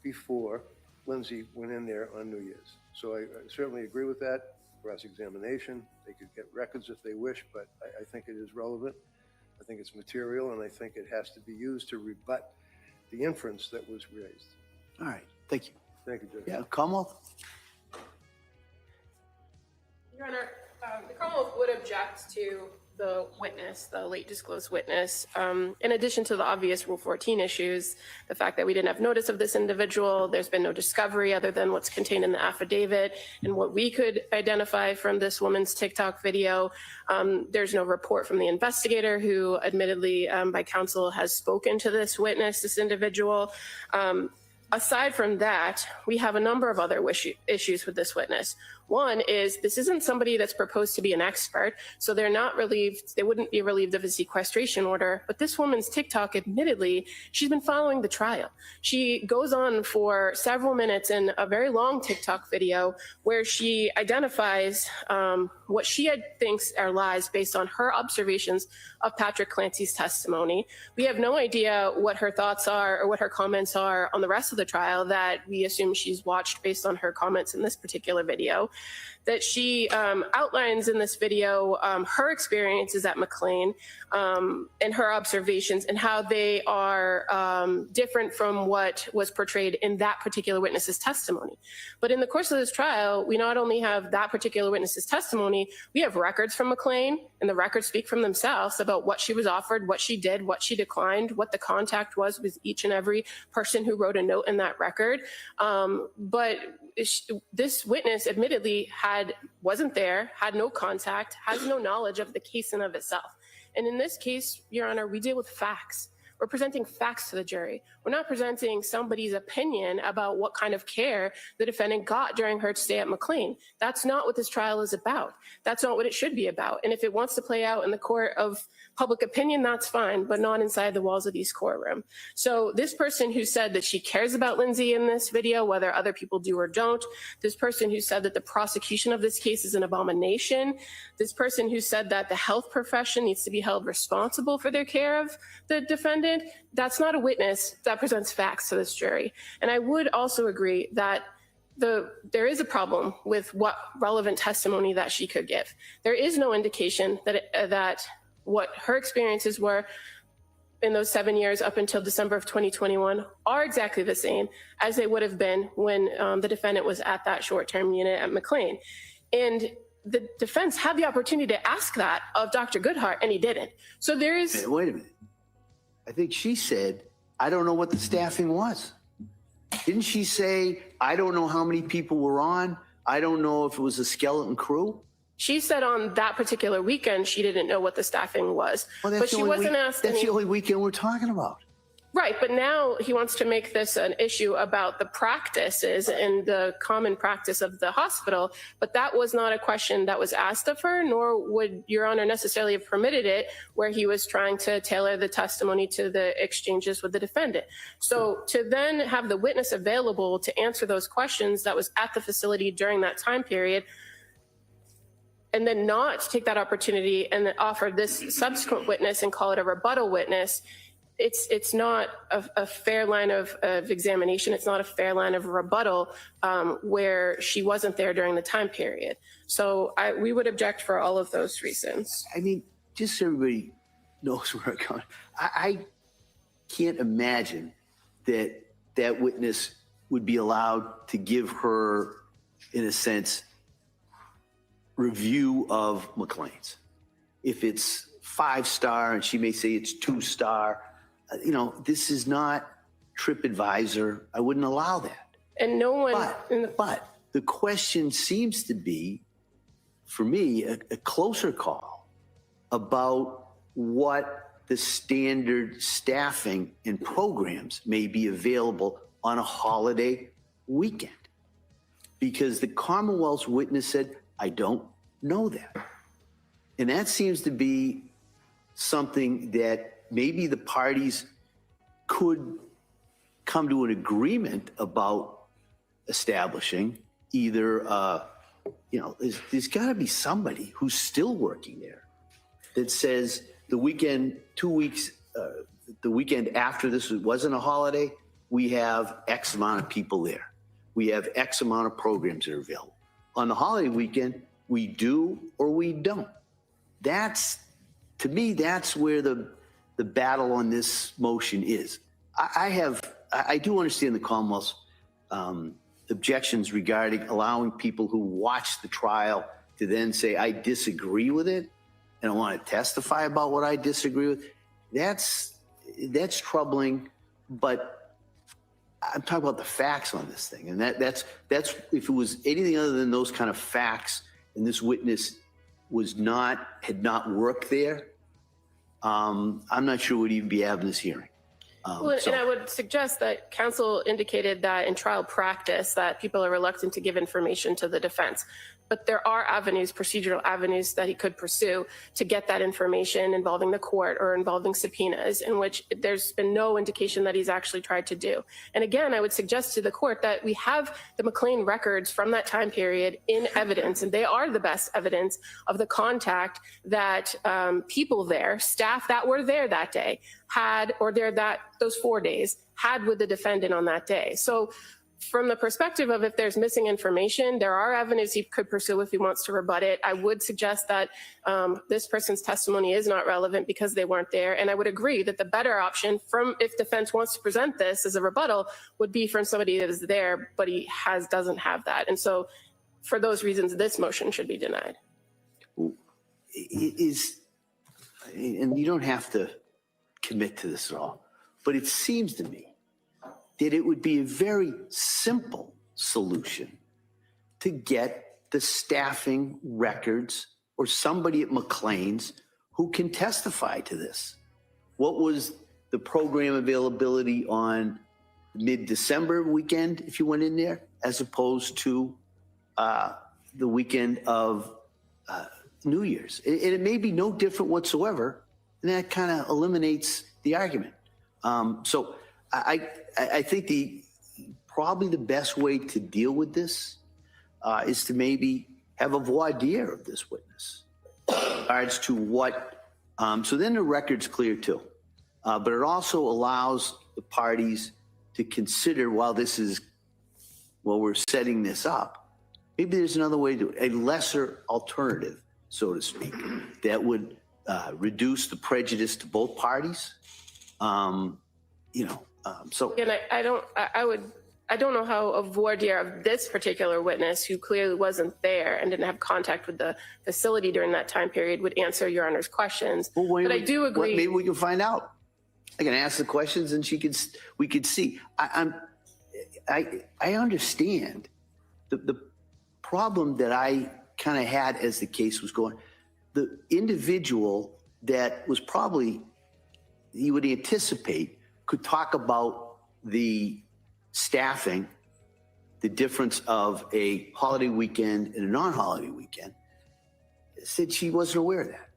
before Lindsay went in there on New Year's. So I certainly agree with that. Cross-examination, they could get records if they wish, but I think it is relevant. I think it's material, and I think it has to be used to rebut the inference that was raised. All right, thank you. Thank you, Judge. Yeah, Commonwealth? Your Honor, the Commonwealth would object to the witness, the late disclosed witness, in addition to the obvious Rule 14 issues, the fact that we didn't have notice of this individual, there's been no discovery other than what's contained in the affidavit and what we could identify from this woman's TikTok video. There's no report from the investigator who admittedly by counsel has spoken to this witness, this individual. Aside from that, we have a number of other issues with this witness. One is this isn't somebody that's proposed to be an expert, so they're not relieved, they wouldn't be relieved of a sequestration order. But this woman's TikTok, admittedly, she's been following the trial. She goes on for several minutes in a very long TikTok video where she identifies what she thinks are lies based on her observations of Patrick Clancy's testimony. We have no idea what her thoughts are or what her comments are on the rest of the trial that we assume she's watched based on her comments in this particular video. That she outlines in this video her experiences at McLean and her observations and how they are different from what was portrayed in that particular witness's testimony. But in the course of this trial, we not only have that particular witness's testimony, we have records from McLean, and the records speak for themselves about what she was offered, what she did, what she declined, what the contact was with each and every person who wrote a note in that record. But this witness admittedly wasn't there, had no contact, has no knowledge of the case in of itself. And in this case, Your Honor, we deal with facts. We're presenting facts to the jury. We're not presenting somebody's opinion about what kind of care the defendant got during her stay at McLean. That's not what this trial is about. That's not what it should be about. And if it wants to play out in the court of public opinion, that's fine, but not inside the walls of these courtroom. So this person who said that she cares about Lindsay in this video, whether other people do or don't, this person who said that the prosecution of this case is an abomination, this person who said that the health profession needs to be held responsible for their care of the defendant, that's not a witness that presents facts to this jury. And I would also agree that there is a problem with what relevant testimony that she could give. There is no indication that what her experiences were in those 7 years up until December of 2021 are exactly the same as they would have been when the defendant was at that short-term unit at McLean. And the defense had the opportunity to ask that of Dr. Goodhart, and he didn't. So there is... Wait a minute. I think she said, I don't know what the staffing was. Didn't she say, I don't know how many people were on? I don't know if it was a skeleton crew? She said on that particular weekend she didn't know what the staffing was, but she wasn't asked. That's the only weekend we're talking about. Right, but now he wants to make this an issue about the practices and the common practice of the hospital, but that was not a question that was asked of her, nor would Your Honor necessarily have permitted it where he was trying to tailor the testimony to the exchanges with the defendant. So to then have the witness available to answer those questions that was at the facility during that time period, and then not take that opportunity and then offer this subsequent witness and call it a rebuttal witness, it's not a fair line of examination. It's not a fair line of rebuttal where she wasn't there during the time period. So we would object for all of those reasons. I mean, just so everybody knows where I'm going, I can't imagine that that witness would be allowed to give her, in a sense, review of McLean's. If it's 5-star and she may say it's 2-star, you know, this is not TripAdvisor. I wouldn't allow that. And no one. But the question seems to be, for me, a closer call about what the standard staffing and programs may be available on a holiday weekend. Because the Commonwealth's witness said, I don't know that. And that seems to be something that maybe the parties could come to an agreement about establishing. Either, you know, there's got to be somebody who's still working there that says the weekend, 2 weeks, the weekend after this wasn't a holiday, we have X amount of people there. We have X amount of programs that are available. On the holiday weekend, we do or we don't. That's, to me, that's where the battle on this motion is. I do understand the Commonwealth's objections regarding allowing people who watch the trial to then say, I disagree with it, and I want to testify about what I disagree with. That's troubling, but I'm talking about the facts on this thing. And that's if it was anything other than those kind of facts, and this witness had not worked there, I'm not sure we'd even be having this hearing. And I would suggest that counsel indicated that in trial practice that people are reluctant to give information to the defense. But there are avenues, procedural avenues that he could pursue to get that information involving the court or involving subpoenas, in which there's been no indication that he's actually tried to do. And again, I would suggest to the court that we have the McLean records from that time period in evidence, and they are the best evidence of the contact that people there, staff that were there that day, had, or those 4 days, had with the defendant on that day. So from the perspective of if there's missing information, there are avenues he could pursue if he wants to rebut it. I would suggest that this person's testimony is not relevant because they weren't there. And I would agree that the better option, if defense wants to present this as a rebuttal, would be from somebody that is there, but he doesn't have that. And so for those reasons, this motion should be denied. And you don't have to commit to this at all, but it seems to me that it would be a very simple solution to get the staffing records or somebody at McLean's who can testify to this. What was the program availability on mid-December weekend if you went in there, as opposed to the weekend of New Year's? And it may be no different whatsoever, and that kind of eliminates the argument. So I think probably the best way to deal with this is to maybe have a voir dire of this witness in regards to what, so then the record's clear too. But it also allows the parties to consider while we're setting this up, maybe there's another way to do it, a lesser alternative, so to speak, that would reduce the prejudice to both parties. So again, I don't know how a voir dire of this particular witness, who clearly wasn't there and didn't have contact with the facility during that time period, would answer Your Honor's questions. But I do agree. Maybe we can find out. I can ask the questions and we could see. I understand the problem that I kind of had as the case was going. The individual that was probably, you would anticipate, could talk about the staffing, the difference of a holiday weekend and a non-holiday weekend, said she wasn't aware of that.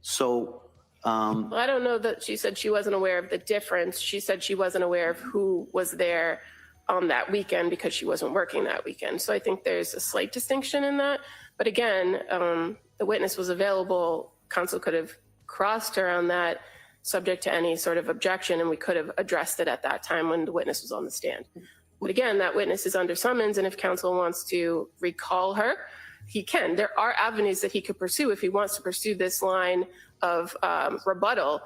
So, well, I don't know that she said she wasn't aware of the difference. She said she wasn't aware of who was there on that weekend because she wasn't working that weekend. So I think there's a slight distinction in that. But again, the witness was available. Counsel could have crossed her on that, subject to any sort of objection, and we could have addressed it at that time when the witness was on the stand. But again, that witness is under summons, and if counsel wants to recall her, he can. There are avenues that he could pursue if he wants to pursue this line of rebuttal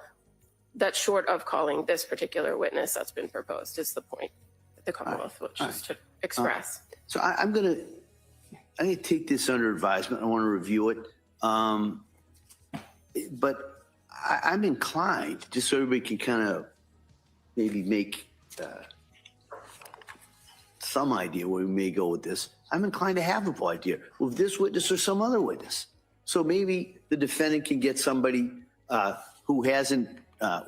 that's short of calling this particular witness that's been proposed, is the point that the Commonwealth wishes to express. So I'm gonna take this under advisement. I want to review it. But I'm inclined, just so everybody can kind of maybe make some idea where we may go with this. I'm inclined to have a idea with this witness or some other witness. So maybe the defendant can get somebody who hasn't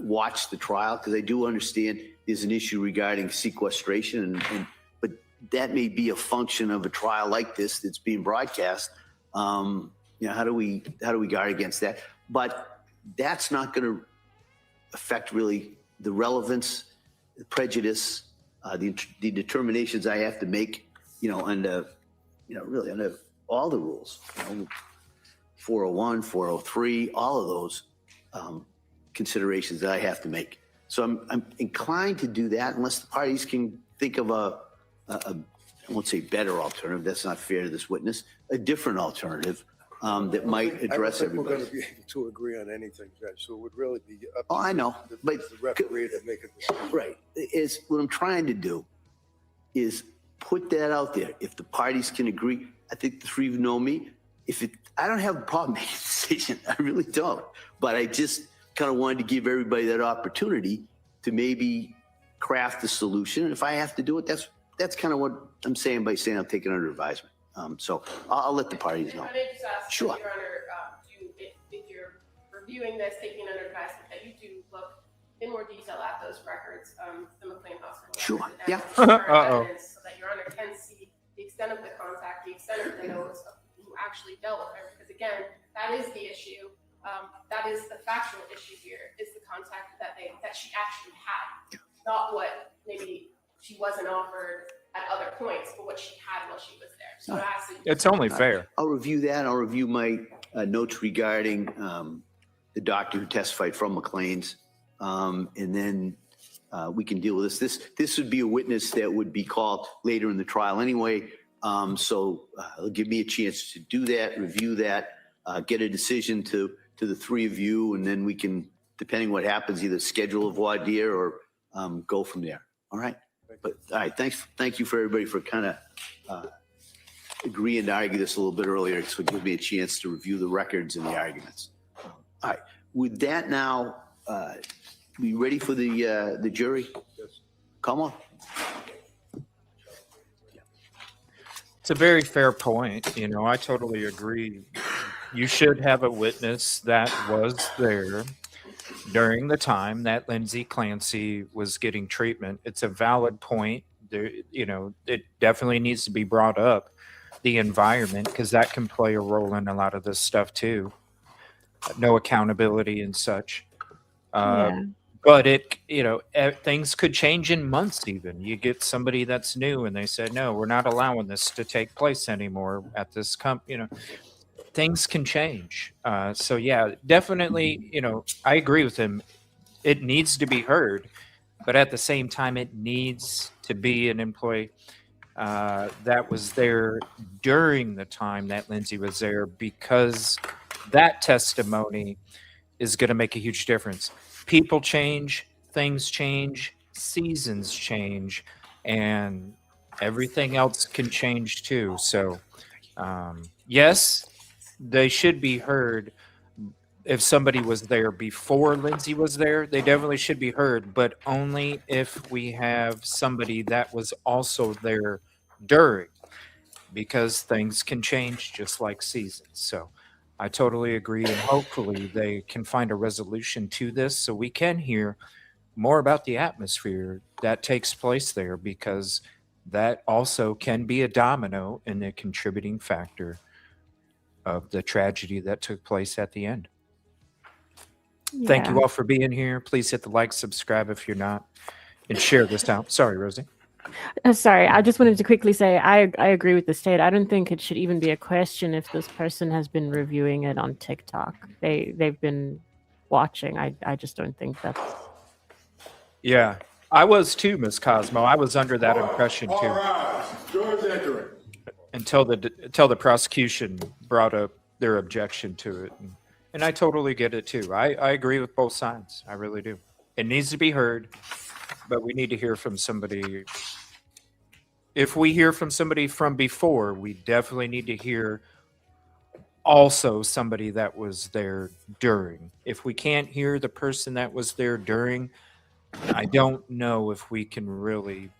watched the trial, because I do understand there's an issue regarding sequestration, but that may be a function of a trial like this that's being broadcast. How do we guard against that? But that's not going to affect really the relevance, the prejudice, the determinations I have to make, under all the rules, 401, 403, all of those considerations that I have to make. So I'm inclined to do that unless the parties can think of I won't say better alternative. That's not fair to this witness. A different alternative that might address everybody. We're going to be able to agree on anything, Judge. So it would really be up to I know, but the referee to make a decision. Right. Is what I'm trying to do is put that out there. If the parties can agree, I think the three of you know me. I don't have a problem making a decision. I really don't. But I just kind of wanted to give everybody that opportunity to maybe craft a solution. And if I have to do it, that's kind of what I'm saying by saying I'll take it under advisement. So I'll let the parties know. Can I just ask, Sure. Your Honor, if you're reviewing this, taking under advisement, that you do look in more detail at those records, the McLean Hospital Sure. records, Yeah. so that Your Honor can see the extent of the contact, the extent of the notes of who actually dealt with her. Because again, that is the issue. That is the factual issue here, is the contact that she actually had, not what maybe she wasn't offered at other points, but what she had while she was there. So It's only fair. I'll review that. I'll review my notes regarding the doctor who testified from McLean's, and then we can deal with this. This would be a witness that would be called later in the trial anyway. So it'll give me a chance to do that, review that, get a decision to the three of you, and then we can, depending what happens, either schedule a voir dire or go from there. All right. But all right, thank you for everybody for kind of agreeing to argue this a little bit earlier, so it gives me a chance to review the records and the arguments. All right, with that now, we ready for the jury? Yes. Come on. It's a very fair point. I totally agree. You should have a witness that was there during the time that Lindsay Clancy was getting treatment. It's a valid point. It definitely needs to be brought up, the environment, because that can play a role in a lot of this stuff too. No accountability and such. But things could change in months even. You get somebody that's new and they said, no, we're not allowing this to take place anymore at this things can change. So yeah, definitely, I agree with him. It needs to be heard, but at the same time, it needs to be an employee that was there during the time that Lindsay was there, because that testimony is going to make a huge difference. People change, things change, seasons change, and everything else can change too. So yes, they should be heard. If somebody was there before Lindsay was there, they definitely should be heard, but only if we have somebody that was also there during, because things can change just like seasons. So I totally agree, and hopefully they can find a resolution to this so we can hear more about the atmosphere that takes place there, because that also can be a domino and a contributing factor of the tragedy that took place at the end. Thank you all for being here. Please hit the like, subscribe if you're not, and share this out. Sorry, Rosie. Sorry, I just wanted to quickly say I agree with the state. I don't think it should even be a question if this person has been reviewing it on TikTok. They've been watching. I just don't think that's. Yeah, I was too, Miss Cosmo. I was under that impression too. All right, George entering. Until the prosecution brought up their objection to it, and I totally get it too. I agree with both sides. I really do. It needs to be heard, but we need to hear from somebody. If we hear from somebody from before, we definitely need to hear also somebody that was there during. If we can't hear the person that was there during, I don't know if we can really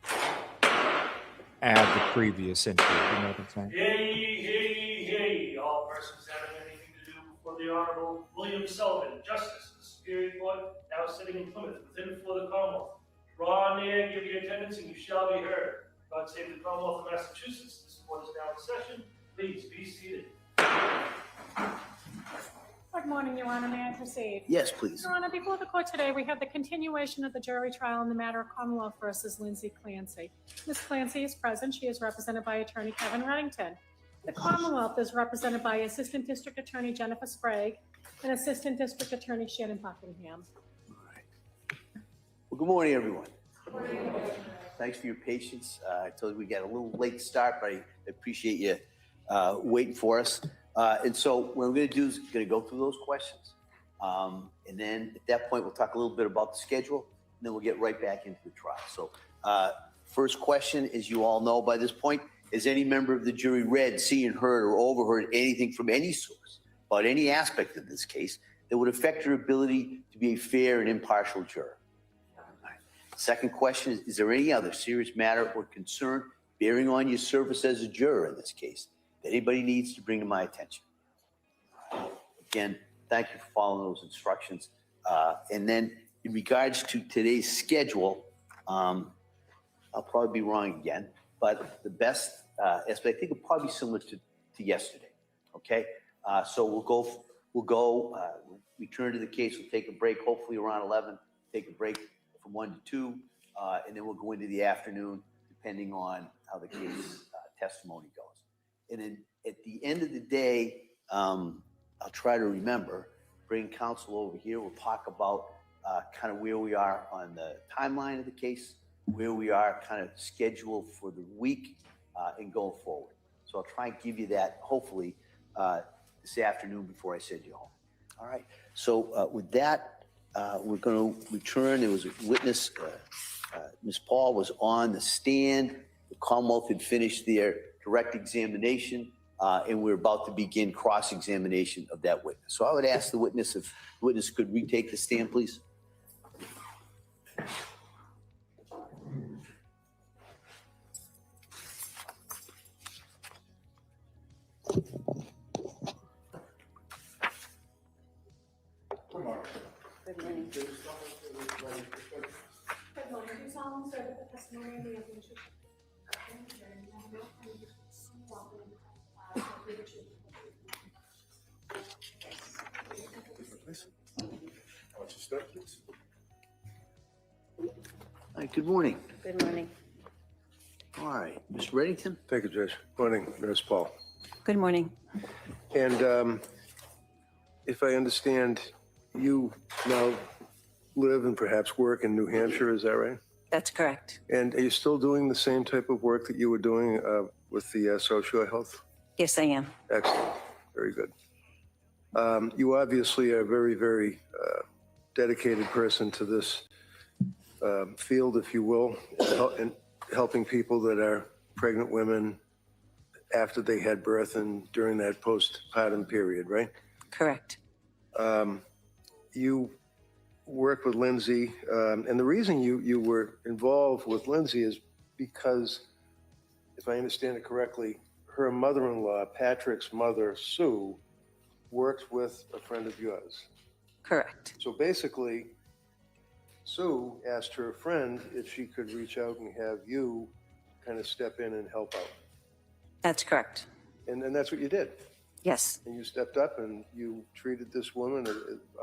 add the previous entry. You know what I'm saying? Hey, all persons having anything to do before the Honorable William Sullivan, Justice of the Superior Court, now sitting in Plymouth, within and for the Commonwealth. Draw near, give your attendance, and you shall be heard. God save the Commonwealth of Massachusetts. This court is now in session. Please be seated. Good morning, Your Honor. May I proceed? Yes, please. Your Honor, before the court today, we have the continuation of the jury trial in the matter of Commonwealth versus Lindsay Clancy. Ms. Clancy is present. She is represented by Attorney Kevin Reddington. The Commonwealth is represented by Assistant District Attorney Jennifer Sprague and Assistant District Attorney Shannon Buckingham. Well, good morning, everyone. Good morning. Thanks for your patience. I told you we got a little late start, but I appreciate you waiting for us. And so what I'm going to do is going to go through those questions. And then at that point, we'll talk a little bit about the schedule, and then we'll get right back into the trial. So first question, as you all know by this point, has any member of the jury read, seen, heard, or overheard anything from any source about any aspect of this case that would affect your ability to be a fair and impartial juror? Second question is there any other serious matter or concern bearing on your service as a juror in this case that anybody needs to bring to my attention? Again, thank you for following those instructions. And then in regards to today's schedule, I'll probably be wrong again, but the best aspect, I think it'll probably be similar to yesterday, okay? So we'll go, return to the case, we'll take a break, hopefully around 11, take a break from 1 to 2, and then we'll go into the afternoon, depending on how the case testimony goes. And then at the end of the day, I'll try to remember, bring counsel over here. We'll talk about kind of where we are on the timeline of the case, where we are kind of scheduled for the week and going forward. So I'll try and give you that, hopefully, this afternoon before I send you home. All right. So with that, we're going to return. There was a witness. Ms. Paul was on the stand. The Commonwealth had finished their direct examination, and we're about to begin cross-examination of that witness. So I would ask the witness if the witness could retake the stand, please. Good morning. Good morning. Do you solemnly swear that the testimony of the evidence All right, good morning. Good morning. All right, Mr. Reddington. Thank you, Judge. Morning, Nurse Paul. Good morning. And if I understand, you now live and perhaps work in New Hampshire, is that right? That's correct. And are you still doing the same type of work that you were doing with the social health? Yes, I am. Excellent. Very good. You obviously are a very, very dedicated person to this field, if you will, and helping people that are pregnant women after they had birth and during that postpartum period, right? Correct. You worked with Lindsay, and the reason you were involved with Lindsay is because, if I understand it correctly, her mother-in-law, Patrick's mother, Sue, works with a friend of yours. Correct. So basically, Sue asked her friend if she could reach out and have you kind of step in and help out. That's correct. And that's what you did. Yes. And you stepped up and you treated this woman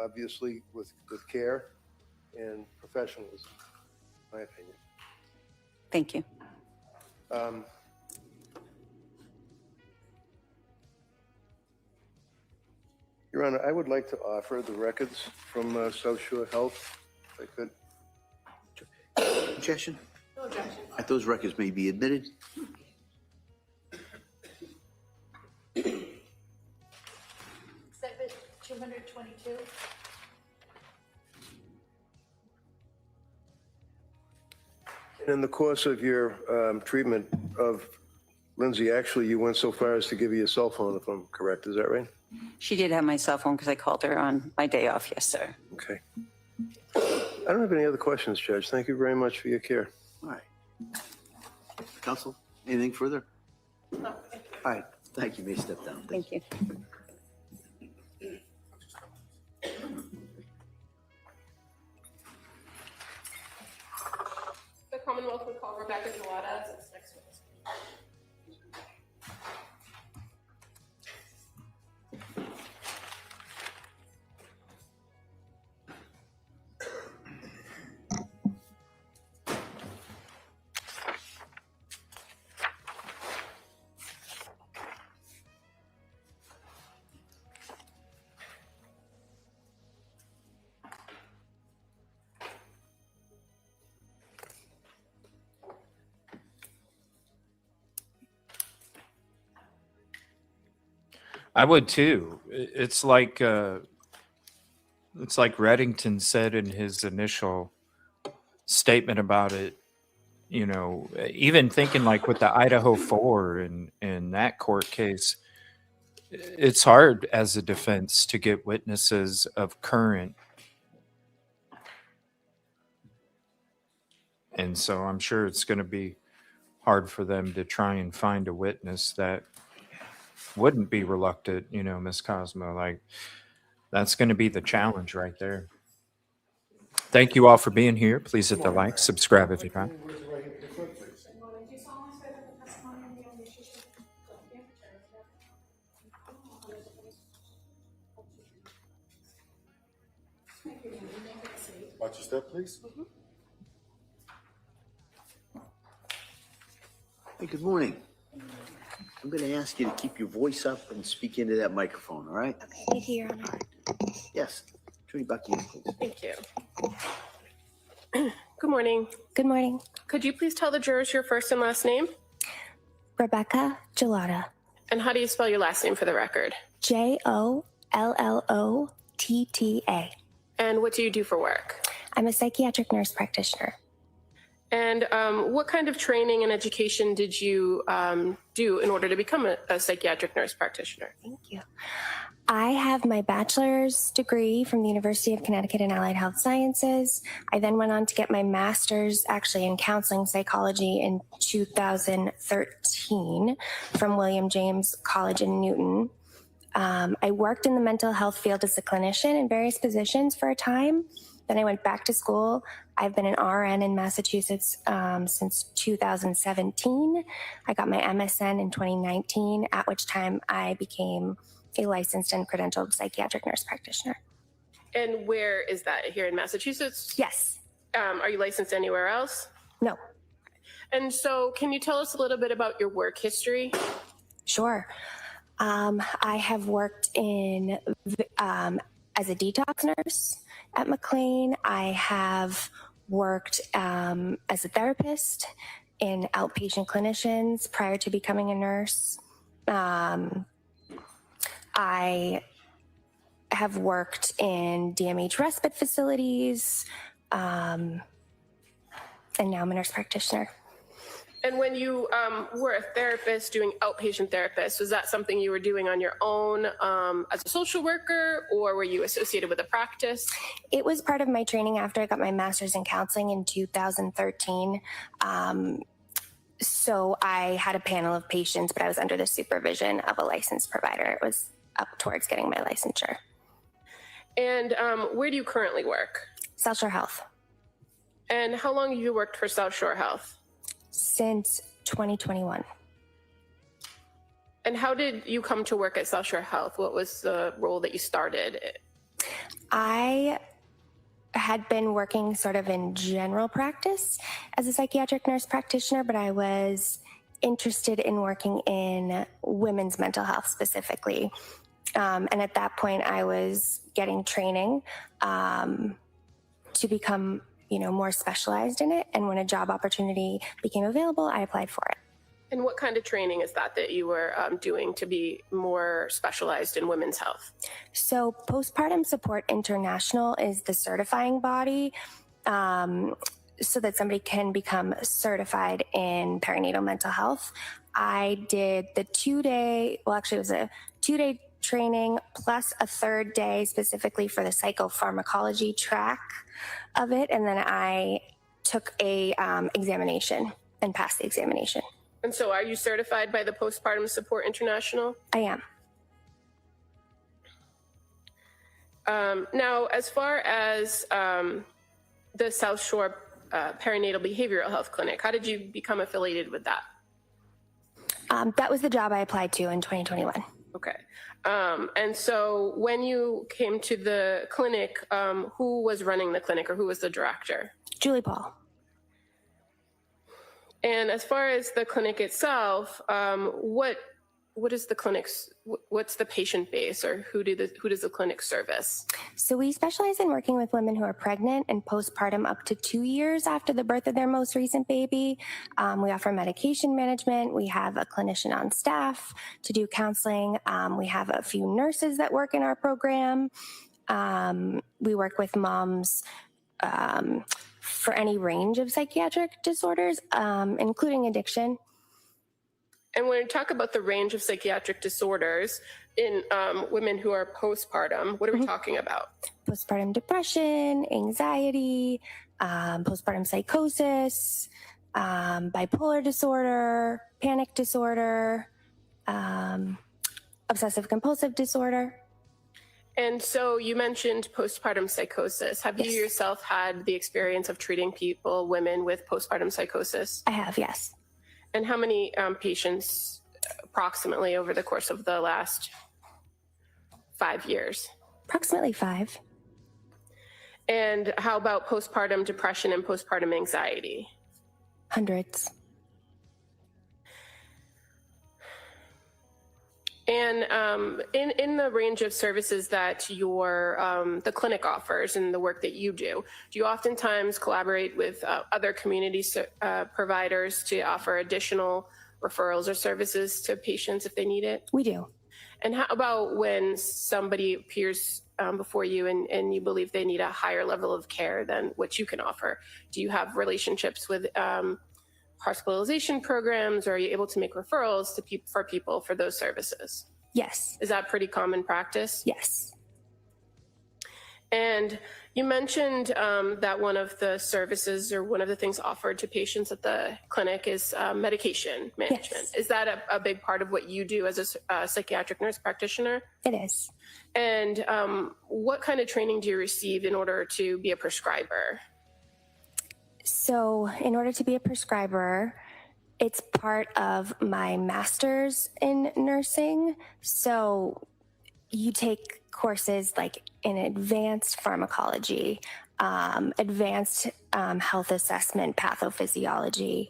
obviously with care and professionalism, in my opinion. Thank you. Your Honor, I would like to offer the records from South Shore Health, if I could. Objection? No objection. Those records may be admitted. Exhibit 222. And in the course of your treatment of Lindsay, actually, you went so far as to give you a cell phone, if I'm correct. Is that right? She did have my cell phone because I called her on my day off. Yes, sir. Okay. I don't have any other questions, Judge. Thank you very much for your care. All right. Counsel, anything further? No, All right. Thank you. You may step down. Thank you. The Commonwealth would call Rebecca Gelada as its next witness. I would too. It's like Reddington said in his initial statement about it. You know, even thinking like with the Idaho 4 and that court case, it's hard as a defense to get witnesses of current. And so I'm sure it's going to be hard for them to try and find a witness that wouldn't be reluctant, you know, Miss Cosmo. Like, that's going to be the challenge right there. Thank you all for being here. Please hit the like, subscribe if you can. Watch your step, please. Hey, good morning. I'm going to ask you to keep your voice up and speak into that microphone, all right? Thank you, Your Honor. Yes. Attorney Bucky, please. Thank you. Good morning. Good morning. Could you please tell the jurors your first and last name? Rebecca Gelada. And how do you spell your last name for the record? Jollota. And what do you do for work? I'm a psychiatric nurse practitioner. And what kind of training and education did you do in order to become a psychiatric nurse practitioner? Thank you. I have my bachelor's degree from the University of Connecticut in Allied Health Sciences. I then went on to get my master's actually in counseling psychology in 2013 from William James College in Newton. I worked in the mental health field as a clinician in various positions for a time. Then I went back to school. I've been an RN in Massachusetts since 2017. I got my MSN in 2019, at which time I became a licensed and credentialed psychiatric nurse practitioner. And where is that? Here in Massachusetts? Yes. Are you licensed anywhere else? No. And so can you tell us a little bit about your work history? Sure. I have worked in as a detox nurse at McLean. I have worked as a therapist in outpatient clinicians prior to becoming a nurse. I have worked in DMH respite facilities, and now I'm a nurse practitioner. And when you were a therapist doing outpatient therapist, was that something you were doing on your own as a social worker, or were you associated with a practice? It was part of my training after I got my master's in counseling in 2013. So I had a panel of patients, but I was under the supervision of a licensed provider. It was up towards getting my licensure. And where do you currently work? South Shore Health. And how long have you worked for South Shore Health? Since 2021. And how did you come to work at South Shore Health? What was the role that you started? I had been working sort of in general practice as a psychiatric nurse practitioner, but I was interested in working in women's mental health specifically. And at that point, I was getting training to become, more specialized in it. And when a job opportunity became available, I applied for it. And what kind of training is that you were doing to be more specialized in women's health? So Postpartum Support International is the certifying body so that somebody can become certified in perinatal mental health. I did the 2-day, well, actually it was a 2-day training plus a 3rd day specifically for the psychopharmacology track of it. And then I took a examination and passed the examination. And so are you certified by the Postpartum Support International? I am. Now, as far as the South Shore Perinatal Behavioral Health Clinic, how did you become affiliated with that? That was the job I applied to in 2021. Okay. And so when you came to the clinic, who was running the clinic or who was the director? Julie Paul. And as far as the clinic itself, what is the clinic's, what's the patient base, or who does the clinic service? So we specialize in working with women who are pregnant and postpartum up to 2 years after the birth of their most recent baby. We offer medication management. We have a clinician on staff to do counseling. We have a few nurses that work in our program. We work with moms for any range of psychiatric disorders, including addiction. And when we talk about the range of psychiatric disorders in women who are postpartum, what are we talking about? Postpartum depression, anxiety, postpartum psychosis, bipolar disorder, panic disorder, obsessive compulsive disorder. And so you mentioned postpartum psychosis. Have you yourself had the experience of treating women with postpartum psychosis? I have, yes. And how many patients approximately over the course of the last 5 years? Approximately 5. And how about postpartum depression and postpartum anxiety? Hundreds. And in the range of services that the clinic offers and the work that you do you oftentimes collaborate with other community providers to offer additional referrals or services to patients if they need it? We do. And how about when somebody appears before you and you believe they need a higher level of care than what you can offer? Do you have relationships with hospitalization programs, or are you able to make referrals to for people for those services? Yes. Is that pretty common practice? Yes. And you mentioned that one of the services or one of the things offered to patients at the clinic is medication management. Yes. Is that a big part of what you do as a psychiatric nurse practitioner? It is. And what kind of training do you receive in order to be a prescriber? So in order to be a prescriber, it's part of my master's in nursing. So you take courses like in advanced pharmacology, advanced health assessment, pathophysiology.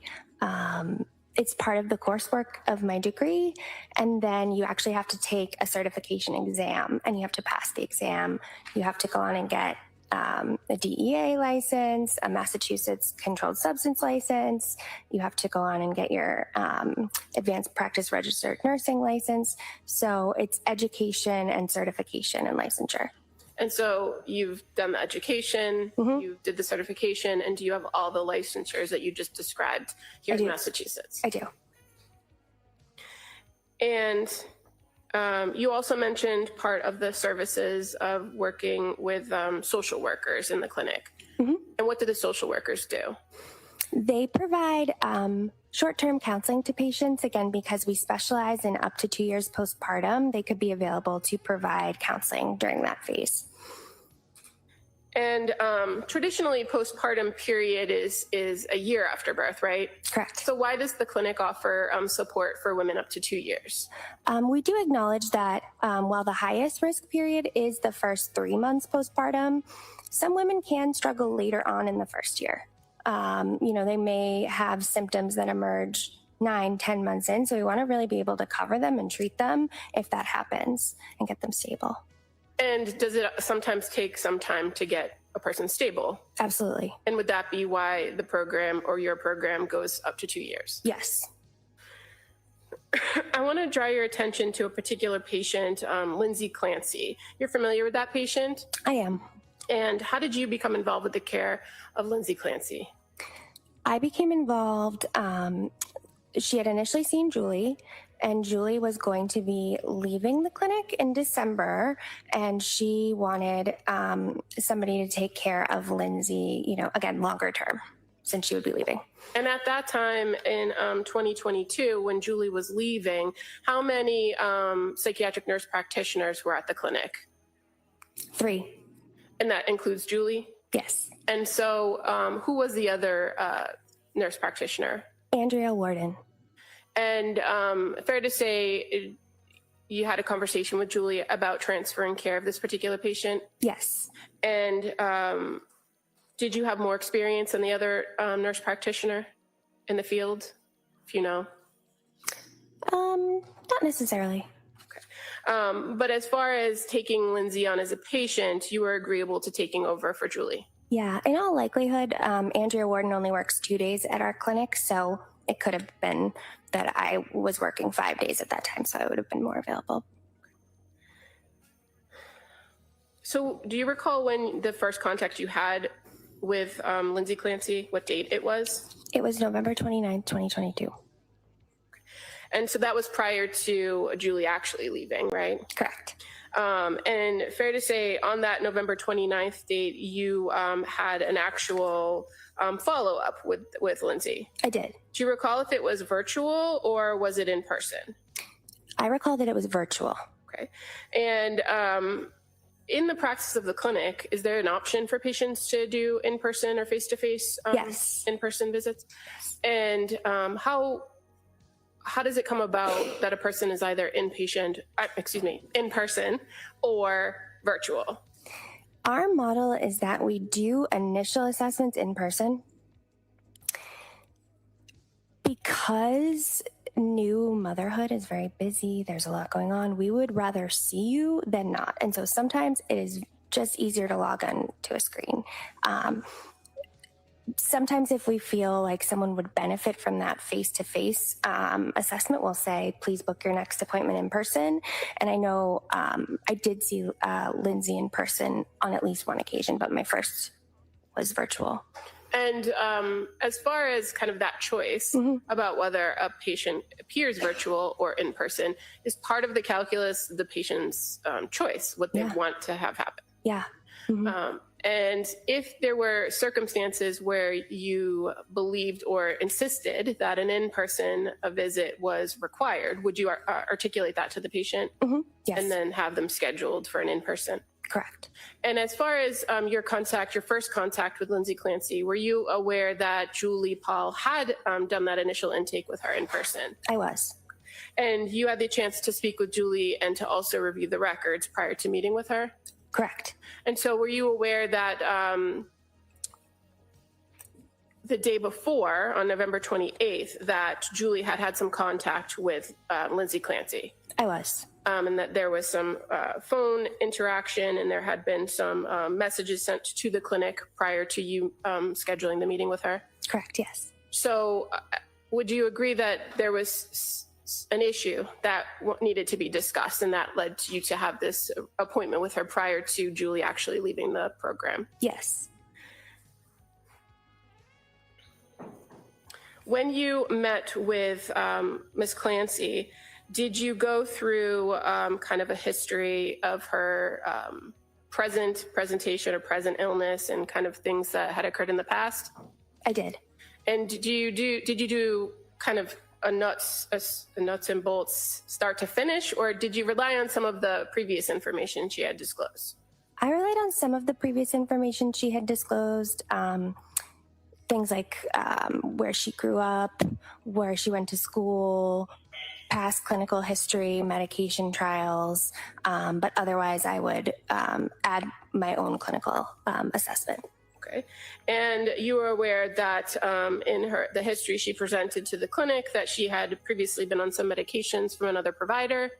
It's part of the coursework of my degree. And then you actually have to take a certification exam and you have to pass the exam. You have to go on and get a DEA license, a Massachusetts controlled substance license. You have to go on and get your advanced practice registered nursing license. So it's education and certification and licensure. And so you've done the education, you did the certification, and do you have all the licensures that you just described here in Massachusetts? I do. And you also mentioned part of the services of working with social workers in the clinic. And what do the social workers do? They provide short-term counseling to patients, again, because we specialize in up to 2 years postpartum. They could be available to provide counseling during that phase. And traditionally, postpartum period is a year after birth, right? Correct. So why does the clinic offer support for women up to 2 years? We do acknowledge that while the highest risk period is the first 3 months postpartum, some women can struggle later on in the first year. They may have symptoms that emerge 9, 10 months in, so we want to really be able to cover them and treat them if that happens and get them stable. And does it sometimes take some time to get a person stable? Absolutely. And would that be why the program or your program goes up to 2 years? Yes. I want to draw your attention to a particular patient, Lindsay Clancy. You're familiar with that patient? I am. And how did you become involved with the care of Lindsay Clancy? I became involved. She had initially seen Julie, and Julie was going to be leaving the clinic in December, and she wanted somebody to take care of Lindsay, again, longer term, since she would be leaving. And at that time in 2022, when Julie was leaving, how many psychiatric nurse practitioners were at the clinic? 3. And that includes Julie? Yes. And so who was the other nurse practitioner? Andrea Warden. And fair to say you had a conversation with Julie about transferring care of this particular patient? Yes. And did you have more experience than the other nurse practitioner in the field, if you know? Not necessarily. But as far as taking Lindsay on as a patient, you were agreeable to taking over for Julie? Yeah, in all likelihood, Andrea Warden only works 2 days at our clinic, so it could have been that I was working 5 days at that time, so I would have been more available. So do you recall when the first contact you had with Lindsay Clancy, what date it was? It was November 29th, 2022. And so that was prior to Julie actually leaving, right? Correct. And fair to say, on that November 29th date, you had an actual follow-up with Lindsay. I did. Do you recall if it was virtual or was it in person? I recall that it was virtual. Okay. And in the practice of the clinic, is there an option for patients to do in-person or face-to-face yes. in-person visits? And how does it come about that a person is either in person or virtual? Our model is that we do initial assessments in person because new motherhood is very busy. There's a lot going on. We would rather see you than not. And so sometimes it is just easier to log on to a screen. Sometimes if we feel like someone would benefit from that face-to-face assessment, we'll say, please book your next appointment in person. And I know I did see Lindsay in person on at least one occasion, but my first was virtual. And as far as kind of that choice about whether a patient appears virtual or in person is part of the calculus, the patient's choice, what they want to have happen. Yeah. And if there were circumstances where you believed or insisted that an in-person visit was required, would you articulate that to the patient? Yes. And then have them scheduled for an in-person? Correct. And as far as your first contact with Lindsay Clancy, were you aware that Julie Paul had done that initial intake with her in person? I was. And you had the chance to speak with Julie and to also review the records prior to meeting with her? Correct. And so were you aware that the day before, on November 28th, that Julie had some contact with Lindsay Clancy? I was. And that there was some phone interaction and there had been some messages sent to the clinic prior to you scheduling the meeting with her? Correct, yes. So would you agree that there was an issue that needed to be discussed and that led you to have this appointment with her prior to Julie actually leaving the program? Yes. When you met with Ms. Clancy, did you go through kind of a history of her presentation or present illness and kind of things that had occurred in the past? I did. And did you do kind of a nuts and bolts start to finish, or did you rely on some of the previous information she had disclosed? I relied on some of the previous information she had disclosed, things like where she grew up, where she went to school, past clinical history, medication trials, but otherwise I would add my own clinical assessment. Okay. And you were aware that in the history she presented to the clinic that she had previously been on some medications from another provider?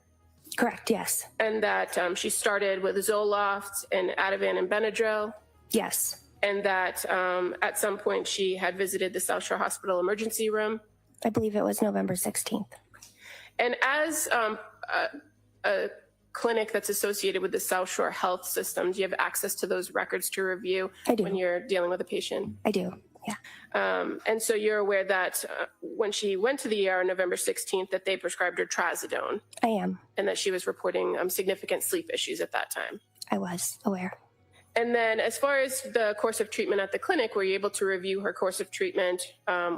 Correct, yes. And that she started with Zoloft and Ativan and Benadryl? Yes. And that at some point she had visited the South Shore Hospital emergency room? I believe it was November 16th. And as a clinic that's associated with the South Shore Health System, do you have access to those records to review when you're dealing with a patient? I do, yeah. And so you're aware that when she went to the ER on November 16th that they prescribed her trazodone? I am. And that she was reporting significant sleep issues at that time? I was aware. And then as far as the course of treatment at the clinic, were you able to review her course of treatment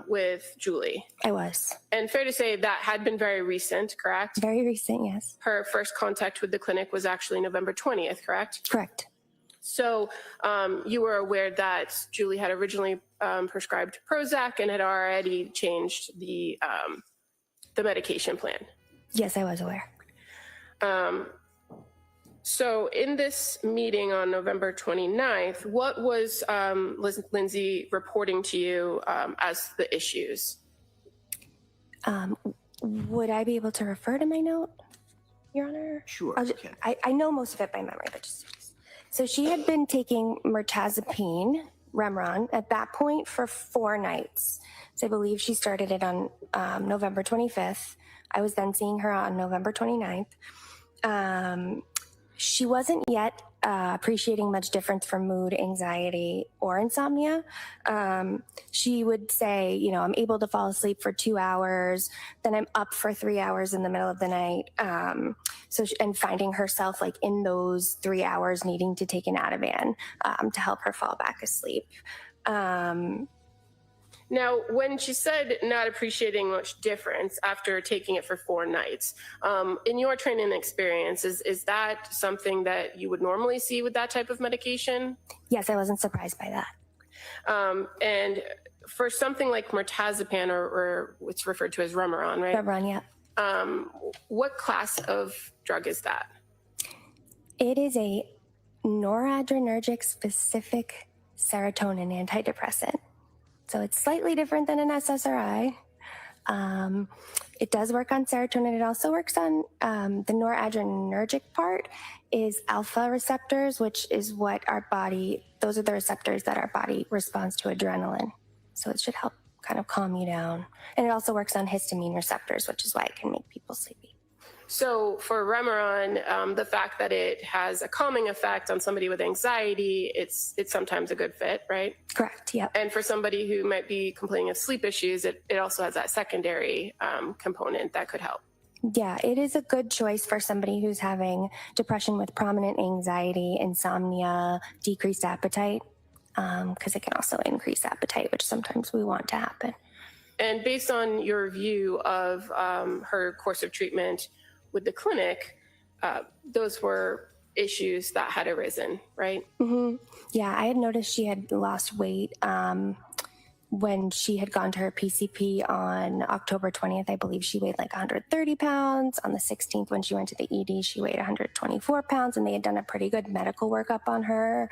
with Julie? I was. And fair to say that had been very recent, correct? Very recent, yes. Her first contact with the clinic was actually November 20th, correct? Correct. So you were aware that Julie had originally prescribed Prozac and had already changed the medication plan? Yes, I was aware. So in this meeting on November 29th, what was Lindsay reporting to you as the issues? Would I be able to refer to my note, Your Honor? Sure. I know most of it by memory, but just... So she had been taking mirtazapine, Remeron, at that point for 4 nights. So I believe she started it on November 25th. I was then seeing her on November 29th. She wasn't yet appreciating much difference from mood, anxiety, or insomnia. She would say, you know, I'm able to fall asleep for 2 hours, then I'm up for 3 hours in the middle of the night. And finding herself like in those 3 hours needing to take an Ativan to help her fall back asleep. Now, when she said not appreciating much difference after taking it for 4 nights, in your training experience, is that something that you would normally see with that type of medication? Yes, I wasn't surprised by that. And for something like mirtazapine, or what's referred to as Remeron, right? Remeron, yeah. What class of drug is that? It is a noradrenergic specific serotonin antidepressant. So it's slightly different than an SSRI. It does work on serotonin. It also works on the noradrenergic part is alpha receptors, which is what our body, those are the receptors that our body responds to adrenaline. So it should help kind of calm you down. And it also works on histamine receptors, which is why it can make people sleepy. So for Remeron, the fact that it has a calming effect on somebody with anxiety, it's sometimes a good fit, right? Correct, yeah. And for somebody who might be complaining of sleep issues, it also has that secondary component that could help. Yeah, it is a good choice for somebody who's having depression with prominent anxiety, insomnia, decreased appetite, because it can also increase appetite, which sometimes we want to happen. And based on your review of her course of treatment with the clinic, those were issues that had arisen, right? Mm-hmm. Yeah, I had noticed she had lost weight when she had gone to her PCP on October 20th. I believe she weighed like 130 pounds. On the 16th, when she went to the ED, she weighed 124 pounds, and they had done a pretty good medical workup on her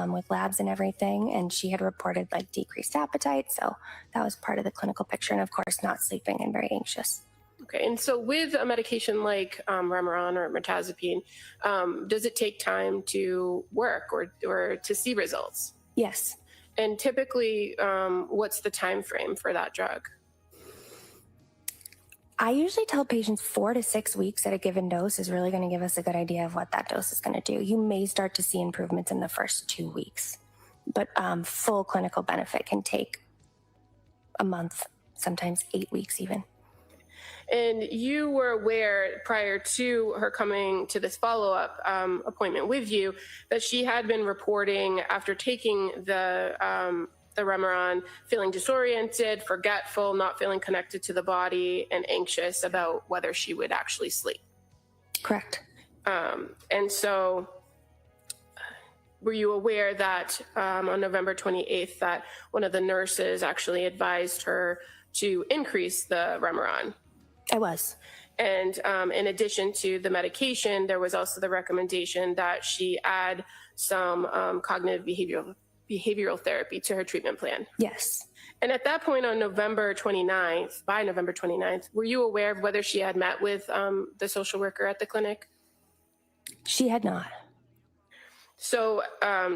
with labs and everything. And she had reported like decreased appetite. So that was part of the clinical picture. And of course, not sleeping and very anxious. Okay, and so with a medication like Remeron or mirtazapine, does it take time to work or to see results? Yes. And typically, what's the time frame for that drug? I usually tell patients 4 to 6 weeks at a given dose is really going to give us a good idea of what that dose is going to do. You may start to see improvements in the first 2 weeks, but full clinical benefit can take a month, sometimes 8 weeks even. And you were aware prior to her coming to this follow-up appointment with you that she had been reporting after taking the Remeron feeling disoriented, forgetful, not feeling connected to the body, and anxious about whether she would actually sleep. Correct. And so were you aware that on November 28th that one of the nurses actually advised her to increase the Remeron? I was. And in addition to the medication, there was also the recommendation that she add some cognitive behavioral therapy to her treatment plan. Yes. And at that point on November 29th, by November 29th, were you aware of whether she had met with the social worker at the clinic? She had not. So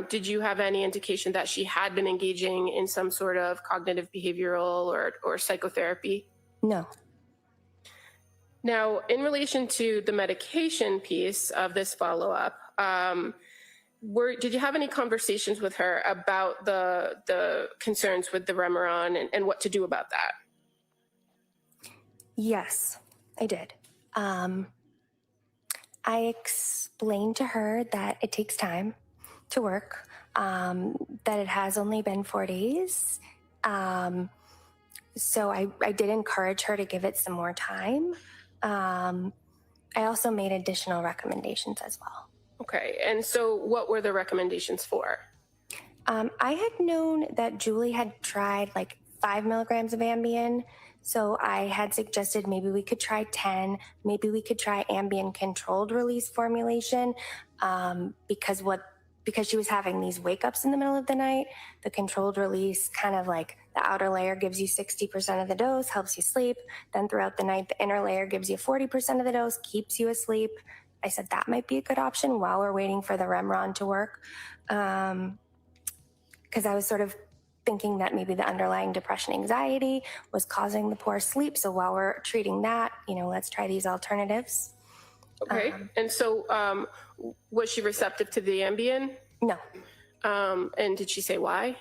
did you have any indication that she had been engaging in some sort of cognitive behavioral or psychotherapy? No. Now, in relation to the medication piece of this follow-up, did you have any conversations with her about the concerns with the Remeron and what to do about that? Yes, I did. I explained to her that it takes time to work, that it has only been 4 days. So I did encourage her to give it some more time. I also made additional recommendations as well. Okay, and so what were the recommendations for? I had known that Julie had tried like 5 milligrams of Ambien. So I had suggested maybe we could try 10, maybe we could try Ambien controlled release formulation, because she was having these wake ups in the middle of the night. The controlled release, kind of like the outer layer gives you 60% of the dose, helps you sleep. Then throughout the night, the inner layer gives you 40% of the dose, keeps you asleep. I said that might be a good option while we're waiting for the Remeron to work. Because I was sort of thinking that maybe the underlying depression, anxiety was causing the poor sleep. So while we're treating that, let's try these alternatives. Okay. And so was she receptive to the Ambien? No. And did she say why?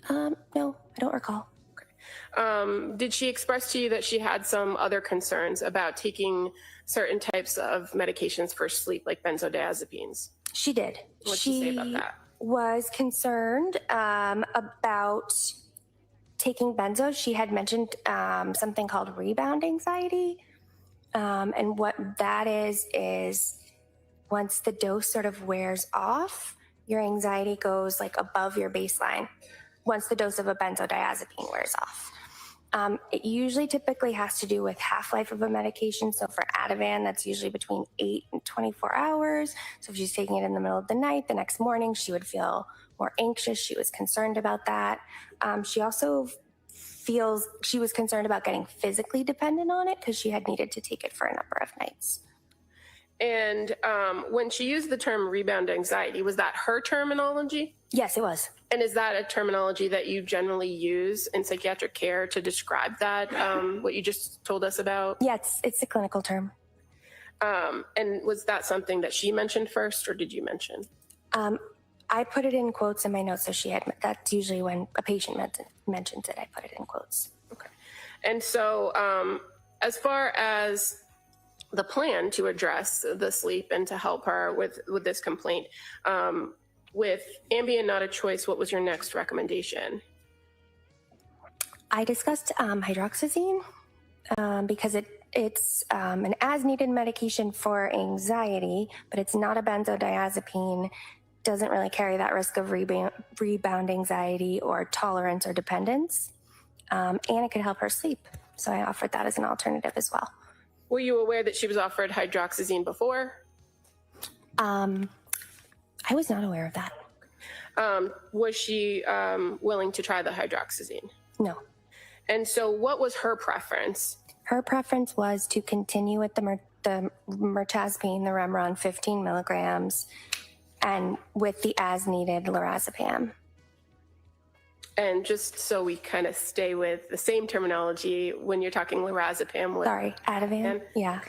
No, I don't recall. Okay. Did she express to you that she had some other concerns about taking certain types of medications for sleep, like benzodiazepines? She did. What did she say about that? Was concerned about taking benzos. She had mentioned something called rebound anxiety. And what that is once the dose sort of wears off, your anxiety goes like above your baseline once the dose of a benzodiazepine wears off. It usually typically has to do with half-life of a medication. So for Ativan, that's usually between 8 and 24 hours. So if she's taking it in the middle of the night, the next morning she would feel more anxious. She was concerned about that. She also she was concerned about getting physically dependent on it because she had needed to take it for a number of nights. And when she used the term rebound anxiety, was that her terminology? Yes, it was. And is that a terminology that you generally use in psychiatric care to describe that, what you just told us about? Yeah, it's a clinical term. And was that something that she mentioned first, or did you mention? I put it in quotes in my notes, so that's usually when a patient mentions it, I put it in quotes. Okay. And so as far as the plan to address the sleep and to help her with this complaint, with Ambien not a choice, what was your next recommendation? I discussed hydroxyzine because it's an as-needed medication for anxiety, but it's not a benzodiazepine, doesn't really carry that risk of rebound anxiety or tolerance or dependence, and it could help her sleep. So I offered that as an alternative as well. Were you aware that she was offered hydroxyzine before? I was not aware of that. Was she willing to try the hydroxyzine? No. And so what was her preference? Her preference was to continue with the mirtazapine, the Remeron 15 milligrams, and with the as-needed lorazepam. And just so we kind of stay with the same terminology, when you're talking lorazepam. Sorry, Ativan? Yeah.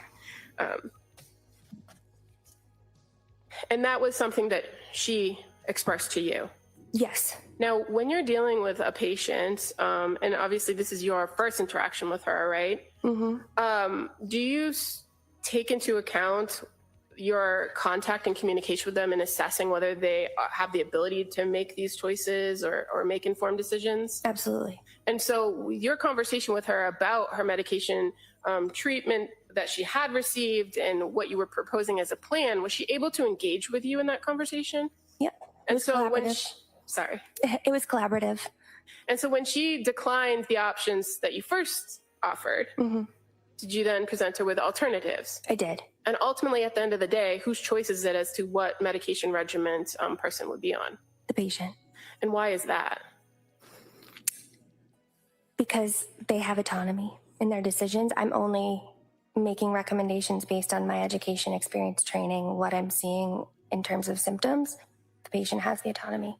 And that was something that she expressed to you? Yes. Now, when you're dealing with a patient, and obviously this is your first interaction with her, right? Mm-hmm. Do you take into account your contact and communication with them in assessing whether they have the ability to make these choices or make informed decisions? Absolutely. And so your conversation with her about her medication treatment that she had received and what you were proposing as a plan, was she able to engage with you in that conversation? Yep. And so when it was collaborative. And so when she declined the options that you first offered, did you then present her with alternatives? I did. And ultimately, at the end of the day, whose choice is it as to what medication regimen person would be on? The patient. And why is that? Because they have autonomy in their decisions. I'm only making recommendations based on my education, experience, training, what I'm seeing in terms of symptoms. The patient has the autonomy.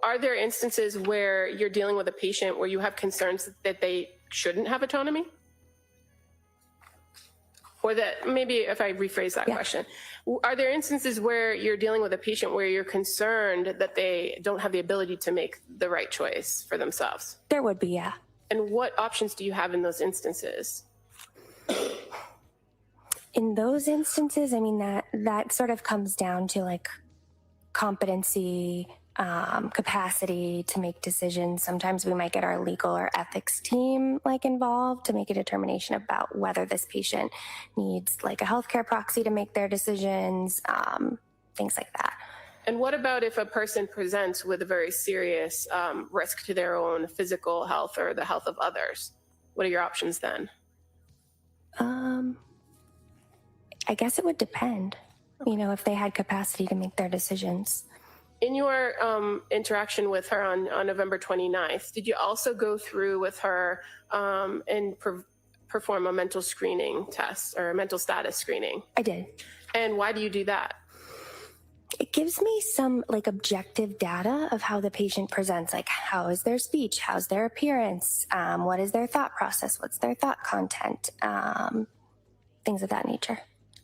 Are there instances where you're dealing with a patient where you have concerns that they shouldn't have autonomy? Or that, maybe if I rephrase that question, are there instances where you're dealing with a patient where you're concerned that they don't have the ability to make the right choice for themselves? There would be, yeah. And what options do you have in those instances? In those instances, I mean, that sort of comes down to like competency, capacity to make decisions. Sometimes we might get our legal or ethics team like involved to make a determination about whether this patient needs like a healthcare proxy to make their decisions, things like that. And what about if a person presents with a very serious risk to their own physical health or the health of others? What are your options then? I guess it would depend, you know, if they had capacity to make their decisions. In your interaction with her on November 29th, did you also go through with her and perform a mental screening test or a mental status screening? I did. And why do you do that? It gives me some like objective data of how the patient presents, like how is their speech, how's their appearance, what is their thought process, what's their thought content, things of that nature.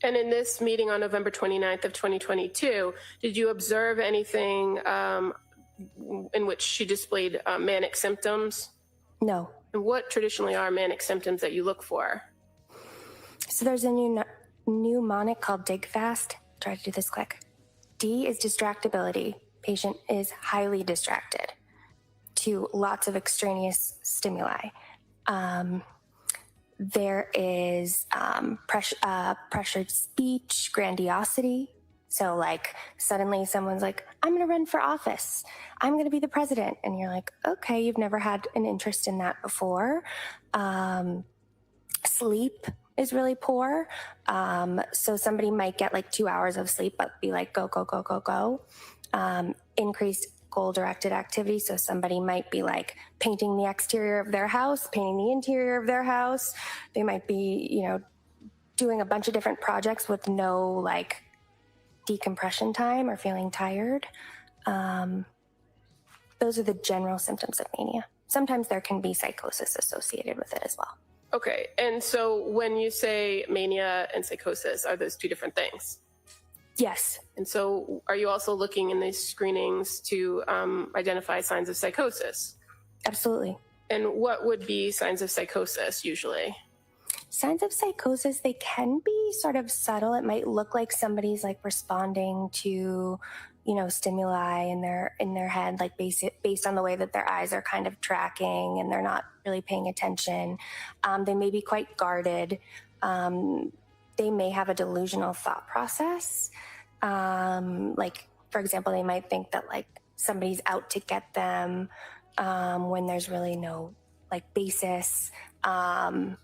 And in this meeting on November 29th of 2022, did you observe anything in which she displayed manic symptoms? No. And what traditionally are manic symptoms that you look for? So there's a new mnemonic called DIGFAST. Try to do this quick. D is distractibility. Patient is highly distracted to lots of extraneous stimuli. There is pressured speech, grandiosity. So like suddenly someone's like, I'm going to run for office. I'm going to be the president. And you're like, okay, you've never had an interest in that before. Sleep is really poor. So somebody might get like 2 hours of sleep, but be like, go, go, go, go, go. Increased goal-directed activity. So somebody might be like painting the exterior of their house, painting the interior of their house. They might be, you know, doing a bunch of different projects with no like decompression time or feeling tired. Those are the general symptoms of mania. Sometimes there can be psychosis associated with it as well. Okay. And so when you say mania and psychosis, are those two different things? Yes. And so are you also looking in these screenings to identify signs of psychosis? Absolutely. And what would be signs of psychosis usually? Signs of psychosis, they can be sort of subtle. It might look like somebody's like responding to, you know, stimuli in their head, like based on the way that their eyes are kind of tracking and they're not really paying attention. They may be quite guarded. They may have a delusional thought process. Like, for example, they might think that like somebody's out to get them when there's really no like basis. When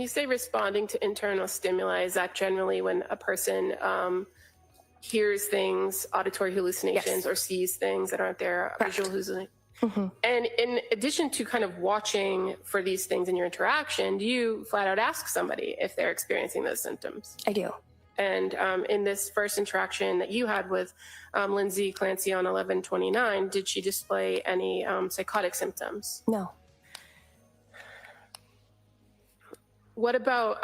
you say responding to internal stimuli, is that generally when a person hears things, auditory hallucinations, or sees things that aren't there, visual hallucinations? And in addition to kind of watching for these things in your interaction, do you flat out ask somebody if they're experiencing those symptoms? I do. And in this first interaction that you had with Lindsay Clancy on 11/29, did she display any psychotic symptoms? No. What about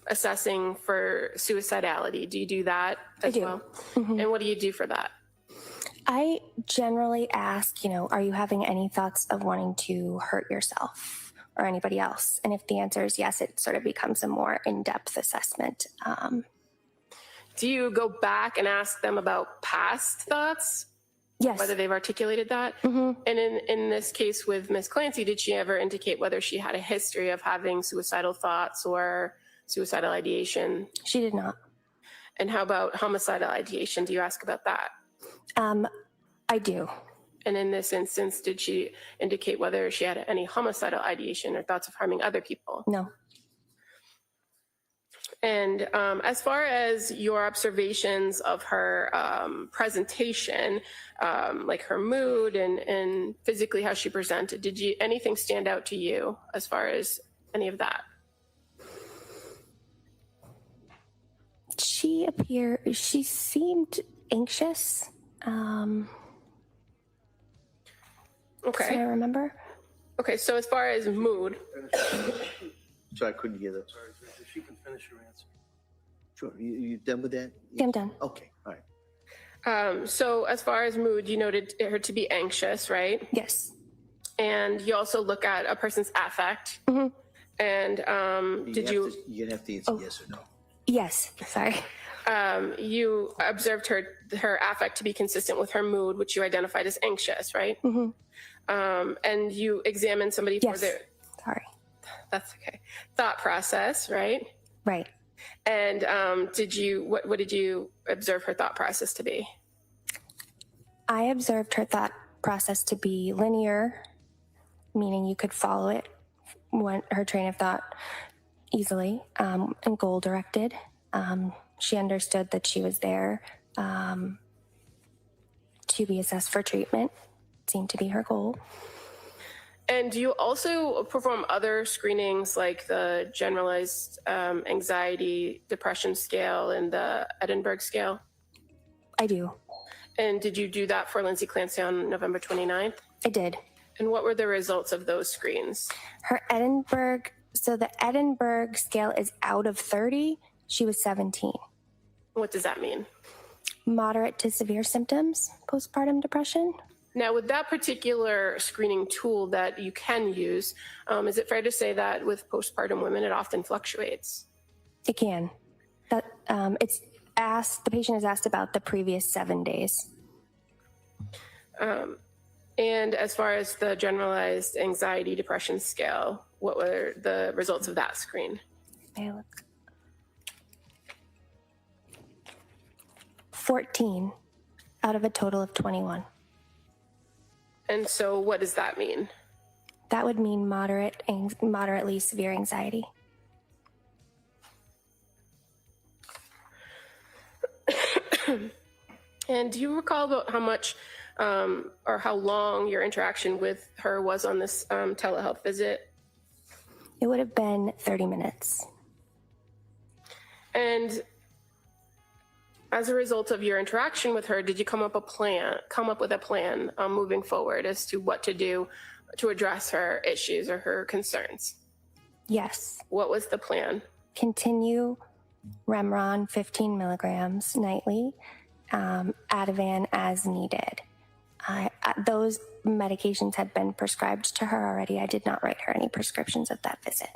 assessing for suicidality? Do you do that as well? And what do you do for that? I generally ask, you know, are you having any thoughts of wanting to hurt yourself or anybody else? And if the answer is yes, it sort of becomes a more in-depth assessment. Do you go back and ask them about past thoughts? Yes. Whether they've articulated that? And in this case with Ms. Clancy, did she ever indicate whether she had a history of having suicidal thoughts or suicidal ideation? She did not. And how about homicidal ideation? Do you ask about that? I do. And in this instance, did she indicate whether she had any homicidal ideation or thoughts of harming other people? No. And as far as your observations of her presentation, like her mood and physically how she presented, did you anything stand out to you as far as any of that? She seemed anxious. Okay. Can I remember? Okay, so as far as mood. So I couldn't hear that. Sorry, if she can finish your answer. Sure. You done with that? Yeah, I'm done. Okay. All right. So as far as mood, you noted her to be anxious, right? Yes. And you also look at a person's affect. Mm-hmm. And You have to answer yes or no. Yes. Sorry. You observed her affect to be consistent with her mood, which you identified as anxious, right? Mm-hmm. And you examined somebody for their Sorry. That's okay. Thought process, right? Right. And what did you observe her thought process to be? I observed her thought process to be linear, meaning you could follow it, her train of thought easily, and goal directed. She understood that she was there to be assessed for treatment. Seemed to be her goal. And do you also perform other screenings like the generalized anxiety depression scale and the Edinburgh scale? I do. And did you do that for Lindsay Clancy on November 29th? I did. And what were the results of those screens? Her Edinburgh, so the Edinburgh scale is out of 30. She was 17. What does that mean? Moderate to severe symptoms, postpartum depression. Now, with that particular screening tool that you can use, is it fair to say that with postpartum women, it often fluctuates? It can. The patient is asked about the previous 7 days. And as far as the generalized anxiety depression scale, what were the results of that screen? 14 out of a total of 21. And so what does that mean? That would mean moderately severe anxiety. And do you recall about how much or how long your interaction with her was on this telehealth visit? It would have been 30 minutes. And as a result of your interaction with her, did you come up with a plan moving forward as to what to do to address her issues or her concerns? Yes. What was the plan? Continue Remeron 15 milligrams nightly, Ativan as needed. Those medications had been prescribed to her already. I did not write her any prescriptions at that visit.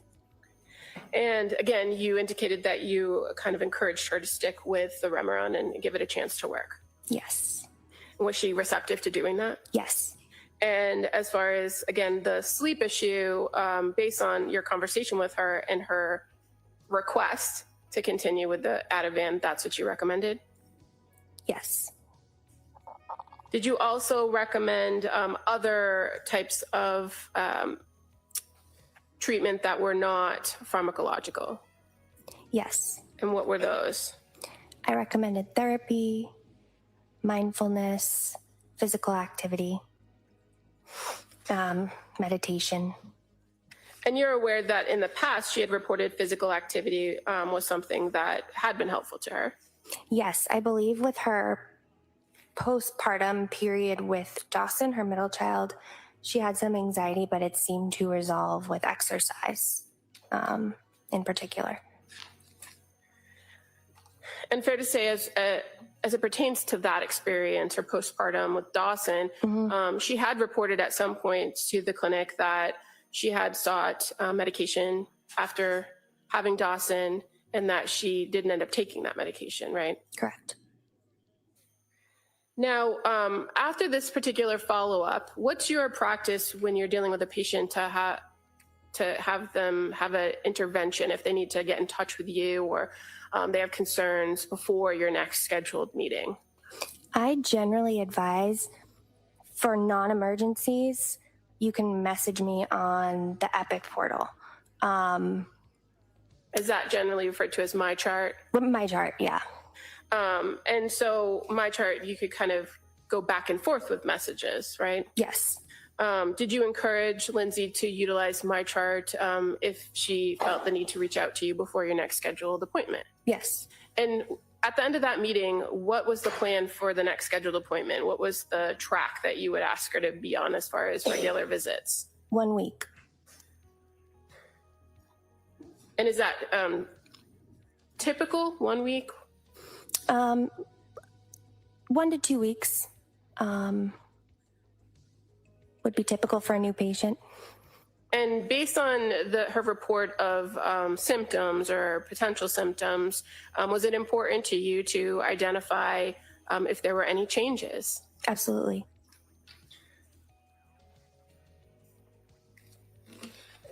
And again, you indicated that you kind of encouraged her to stick with the Remeron and give it a chance to work. Yes. Was she receptive to doing that? Yes. And as far as, again, the sleep issue, based on your conversation with her and her request to continue with the Ativan, that's what you recommended? Yes. Did you also recommend other types of treatment that were not pharmacological? Yes. And what were those? I recommended therapy, mindfulness, physical activity, meditation. And you're aware that in the past she had reported physical activity was something that had been helpful to her? Yes, I believe with her postpartum period with Dawson, her middle child, she had some anxiety, but it seemed to resolve with exercise in particular. And fair to say, as it pertains to that experience, her postpartum with Dawson, she had reported at some point to the clinic that she had sought medication after having Dawson and that she didn't end up taking that medication, right? Correct. Now, after this particular follow-up, what's your practice when you're dealing with a patient to to have them have an intervention if they need to get in touch with you or they have concerns before your next scheduled meeting? I generally advise for non-emergencies, you can message me on the Epic portal. Is that generally referred to as My Chart? My Chart, yeah. And so My Chart, you could kind of go back and forth with messages, right? Yes. Did you encourage Lindsay to utilize My Chart if she felt the need to reach out to you before your next scheduled appointment? Yes. And at the end of that meeting, what was the plan for the next scheduled appointment? What was the track that you would ask her to be on as far as regular visits? 1 week. And is that typical, 1 week? 1 to 2 weeks would be typical for a new patient. And based on her report of symptoms or potential symptoms, was it important to you to identify if there were any changes? Absolutely.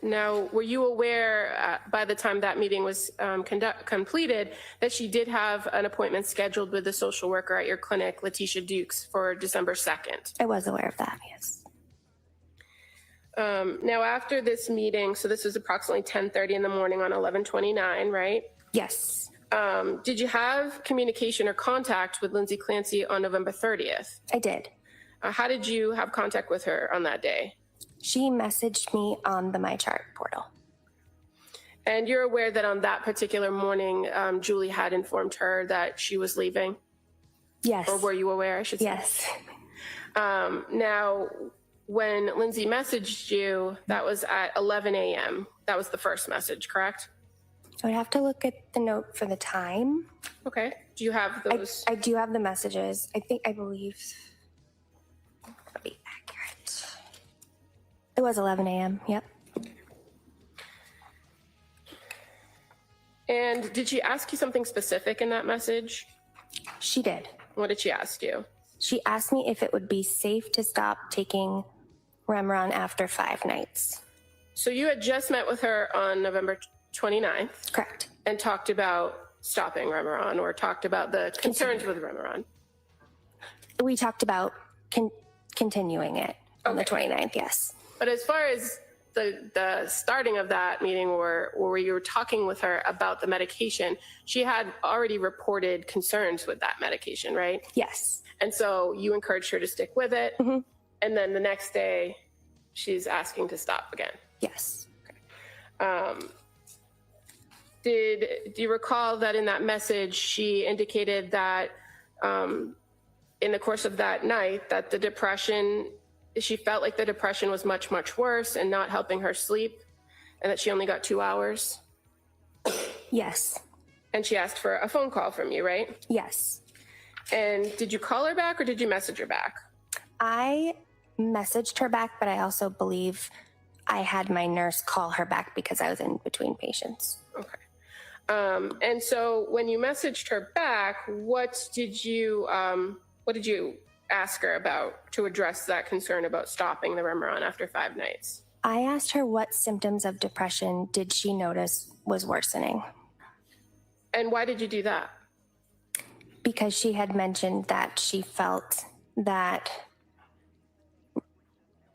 Now, were you aware by the time that meeting was completed that she did have an appointment scheduled with the social worker at your clinic, Letitia Dukes, for December 2nd? I was aware of that, yes. Now, after this meeting, so this was approximately 10:30 in the morning on 11/29, right? Yes. Did you have communication or contact with Lindsay Clancy on November 30th? I did. How did you have contact with her on that day? She messaged me on the My Chart portal. And you're aware that on that particular morning, Julie had informed her that she was leaving? Yes. Or were you aware, I should say? Yes. Now, when Lindsay messaged you, that was at 11 a.m. That was the first message, correct? I would have to look at the note for the time. Okay. Do you have those? I do have the messages. I believe that'll be accurate. It was 11 a.m. Yep. And did she ask you something specific in that message? She did. What did she ask you? She asked me if it would be safe to stop taking Remeron after 5 nights. So you had just met with her on November 29th. Correct. And talked about stopping Remeron or talked about the concerns with Remeron. We talked about continuing it on the 29th, yes. But as far as the starting of that meeting where you were talking with her about the medication, she had already reported concerns with that medication, right? Yes. And so you encouraged her to stick with it. Mm-hmm. And then the next day, she's asking to stop again. Yes. Okay. Do you recall that in that message, she indicated that in the course of that night, that the depression, she felt like the depression was much, much worse and not helping her sleep, and that she only got 2 hours? Yes. And she asked for a phone call from you, right? Yes. And did you call her back or did you message her back? I messaged her back, but I also believe I had my nurse call her back because I was in between patients. Okay. And so when you messaged her back, what did you ask her about to address that concern about stopping the Remeron after 5 nights? I asked her what symptoms of depression did she notice was worsening. And why did you do that? Because she had mentioned that she felt that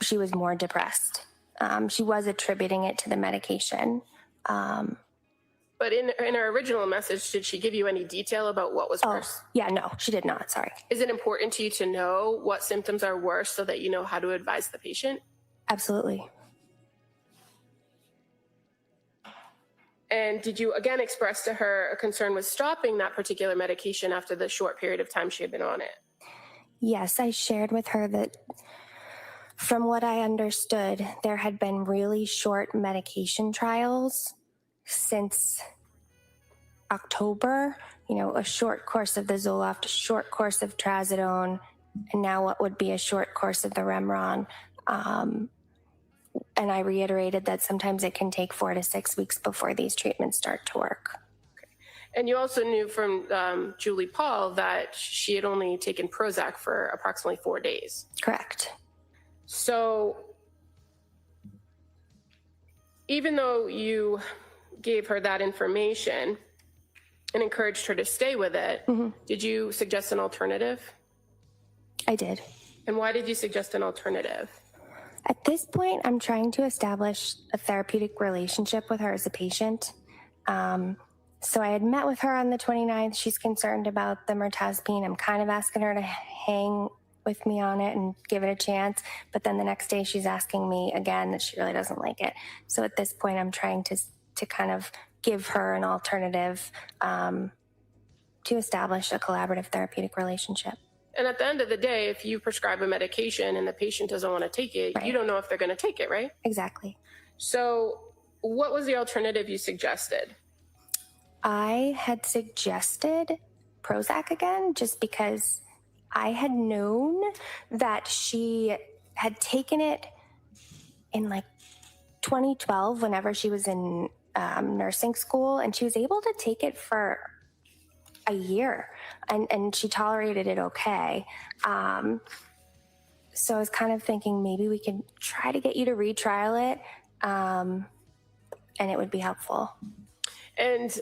she was more depressed. She was attributing it to the medication. But in her original message, did she give you any detail about what was worse? Yeah, no, she did not. Sorry. Is it important to you to know what symptoms are worse so that you know how to advise the patient? Absolutely. And did you again express to her a concern with stopping that particular medication after the short period of time she had been on it? Yes, I shared with her that from what I understood, there had been really short medication trials since October, a short course of the Zoloft, a short course of Trazodone, and now what would be a short course of the Remeron. And I reiterated that sometimes it can take 4 to 6 weeks before these treatments start to work. Okay. And you also knew from Julie Paul that she had only taken Prozac for approximately 4 days. Correct. So even though you gave her that information and encouraged her to stay with it, did you suggest an alternative? I did. And why did you suggest an alternative? At this point, I'm trying to establish a therapeutic relationship with her as a patient. So I had met with her on the 29th. She's concerned about the mirtazapine. I'm kind of asking her to hang with me on it and give it a chance. But then the next day she's asking me again that she really doesn't like it. So at this point, I'm trying to kind of give her an alternative to establish a collaborative therapeutic relationship. And at the end of the day, if you prescribe a medication and the patient doesn't want to take it, you don't know if they're going to take it, right? Exactly. So what was the alternative you suggested? I had suggested Prozac again, just because I had known that she had taken it in like 2012 whenever she was in nursing school, and she was able to take it for a year, and she tolerated it okay. So I was kind of thinking maybe we could try to get you to retrial it, and it would be helpful. And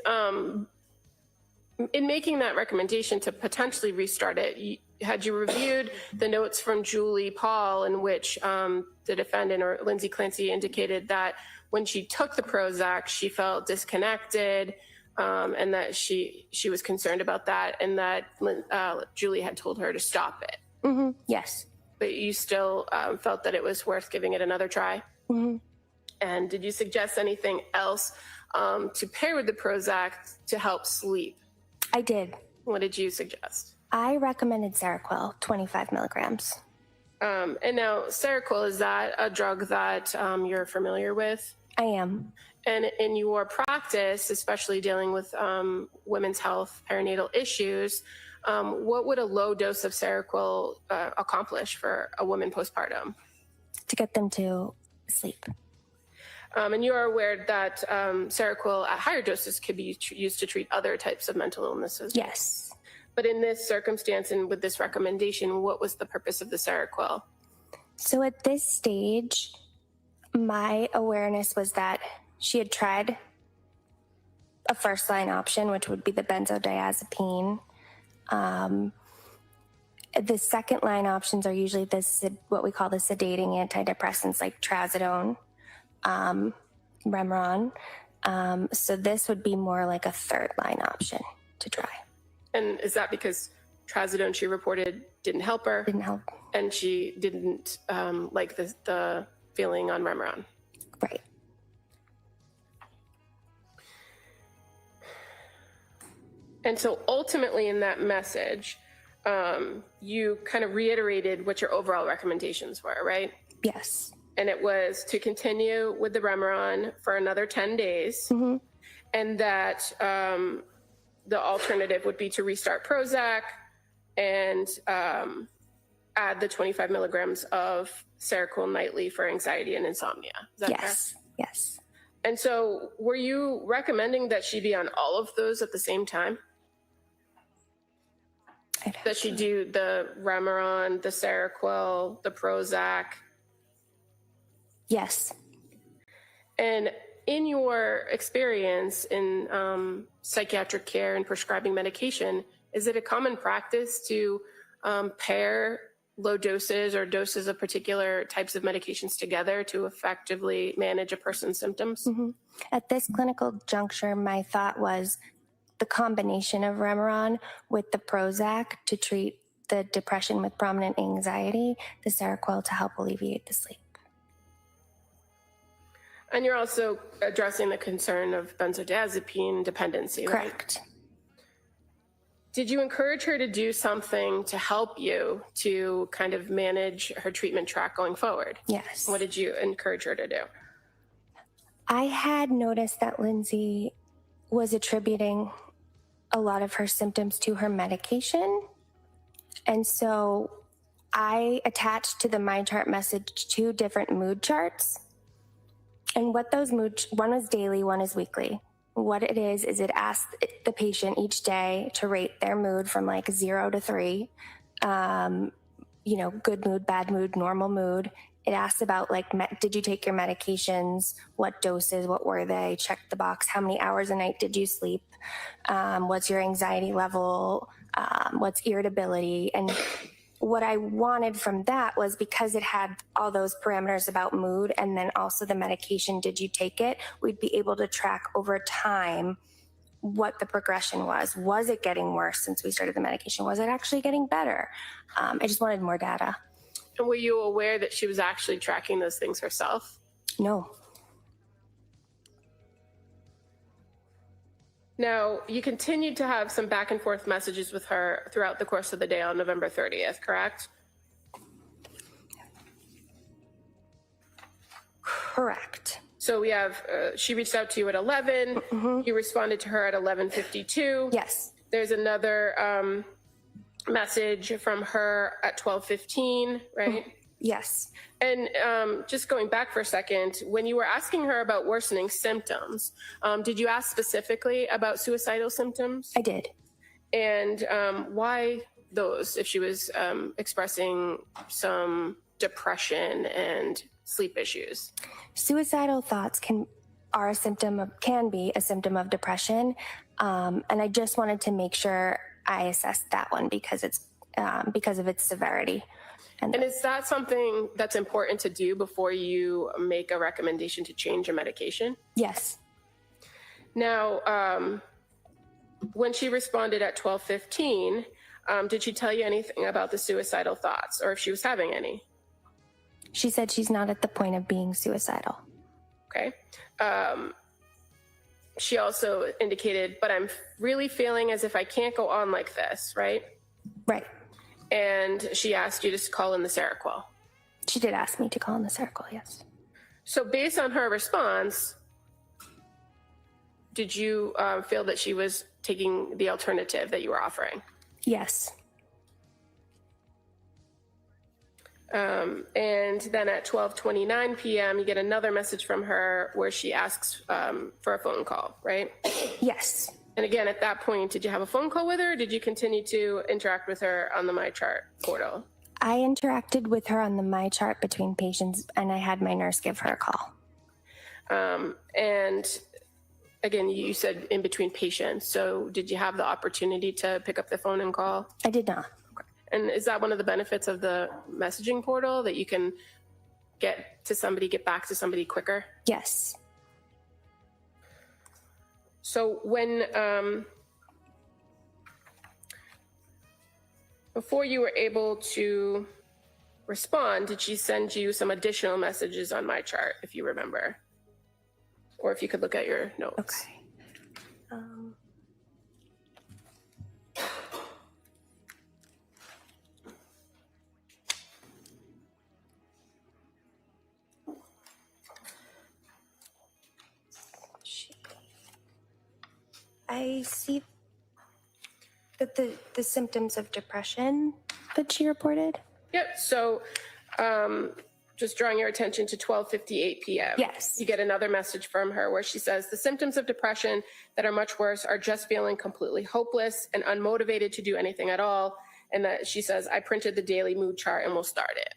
in making that recommendation to potentially restart it, had you reviewed the notes from Julie Paul in which the defendant, or Lindsay Clancy, indicated that when she took the Prozac, she felt disconnected, and that she was concerned about that, and that Julie had told her to stop it? Yes. But you still felt that it was worth giving it another try? And did you suggest anything else to pair with the Prozac to help sleep? I did. What did you suggest? I recommended Seroquel, 25 milligrams. And now Seroquel, is that a drug that you're familiar with? I am. And in your practice, especially dealing with women's health, perinatal issues, what would a low dose of Seroquel accomplish for a woman postpartum? To get them to sleep. And you are aware that Seroquel at higher doses could be used to treat other types of mental illnesses? Yes. But in this circumstance and with this recommendation, what was the purpose of the Seroquel? So at this stage, my awareness was that she had tried a first-line option, which would be the benzodiazepine. The second-line options are usually what we call the sedating antidepressants, like trazodone, Remeron. So this would be more like a third-line option to try. And is that because trazodone, she reported, didn't help her? Didn't help. And she didn't like the feeling on Remeron? Right. And so ultimately in that message, you kind of reiterated what your overall recommendations were, right? Yes. And it was to continue with the Remeron for another 10 days, and that the alternative would be to restart Prozac and add the 25 milligrams of Seroquel nightly for anxiety and insomnia. Is that fair? Yes. And so were you recommending that she be on all of those at the same time? That she do the Remeron, the Seroquel, the Prozac? Yes. And in your experience in psychiatric care and prescribing medication, is it a common practice to pair low doses or doses of particular types of medications together to effectively manage a person's symptoms? At this clinical juncture, my thought was the combination of Remeron with the Prozac to treat the depression with prominent anxiety, the Seroquel to help alleviate the sleep. And you're also addressing the concern of benzodiazepine dependency, right? Correct. Did you encourage her to do something to help you to kind of manage her treatment track going forward? Yes. What did you encourage her to do? I had noticed that Lindsay was attributing a lot of her symptoms to her medication. And so I attached to the My Chart message 2 different mood charts. And what those one is daily, one is weekly. What it is it asks the patient each day to rate their mood from like 0 to 3, good mood, bad mood, normal mood, it asked about like, did you take your medications? What doses? What were they? Check the box. How many hours a night did you sleep? What's your anxiety level? What's irritability? And what I wanted from that was, because it had all those parameters about mood and then also the medication, did you take it? We'd be able to track over time what the progression was. Was it getting worse since we started the medication? Was it actually getting better? I just wanted more data. And were you aware that she was actually tracking those things herself? No. Now, you continued to have some back and forth messages with her throughout the course of the day on November 30th, correct? Correct. So we have, she reached out to you at 11. You responded to her at 11:52. Yes. There's another message from her at 12:15, right? Yes. And just going back for a second, when you were asking her about worsening symptoms, did you ask specifically about suicidal symptoms? I did. And why those, if she was expressing some depression and sleep issues? Suicidal thoughts can be a symptom of depression, and I just wanted to make sure I assessed that one because of its severity. And is that something that's important to do before you make a recommendation to change a medication? Yes. Now, when she responded at 12:15, did she tell you anything about the suicidal thoughts, or if she was having any? She said she's not at the point of being suicidal. Okay. She also indicated, but I'm really feeling as if I can't go on like this, right? Right. And she asked you to call in the Seroquel. She did ask me to call in the Seroquel, yes. So based on her response, did you feel that she was taking the alternative that you were offering? Yes. And then at 12:29 p.m., you get another message from her where she asks for a phone call, right? Yes. And again, at that point, did you have a phone call with her? Or did you continue to interact with her on the MyChart portal? I interacted with her on the MyChart between patients, and I had my nurse give her a call. And again, you said in between patients. So did you have the opportunity to pick up the phone and call? I did not. Okay. And is that one of the benefits of the messaging portal, that you can get back to somebody quicker? Yes. So when, before you were able to respond, did she send you some additional messages on MyChart, if you remember? Or if you could look at your notes. Okay. I see that the symptoms of depression that she reported. Yep. So just drawing your attention to 12:58 p.m. Yes. You get another message from her where she says, the symptoms of depression that are much worse are just feeling completely hopeless and unmotivated to do anything at all. And that she says, I printed the daily mood chart and we'll start it.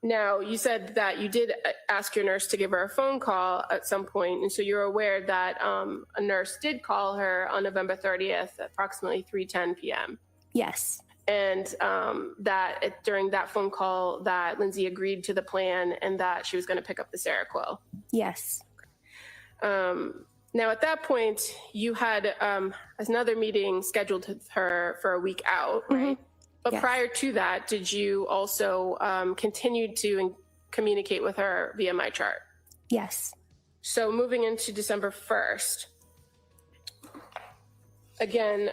Now, you said that you did ask your nurse to give her a phone call at some point, and so you're aware that a nurse did call her on November 30th, approximately 3:10 p.m. Yes. And during that phone call that Lindsay agreed to the plan and that she was going to pick up the Seroquel. Yes. Now, at that point, you had another meeting scheduled with her for a week out, right? But Yes. prior to that, did you also continue to communicate with her via MyChart? Yes. So moving into December 1st, again,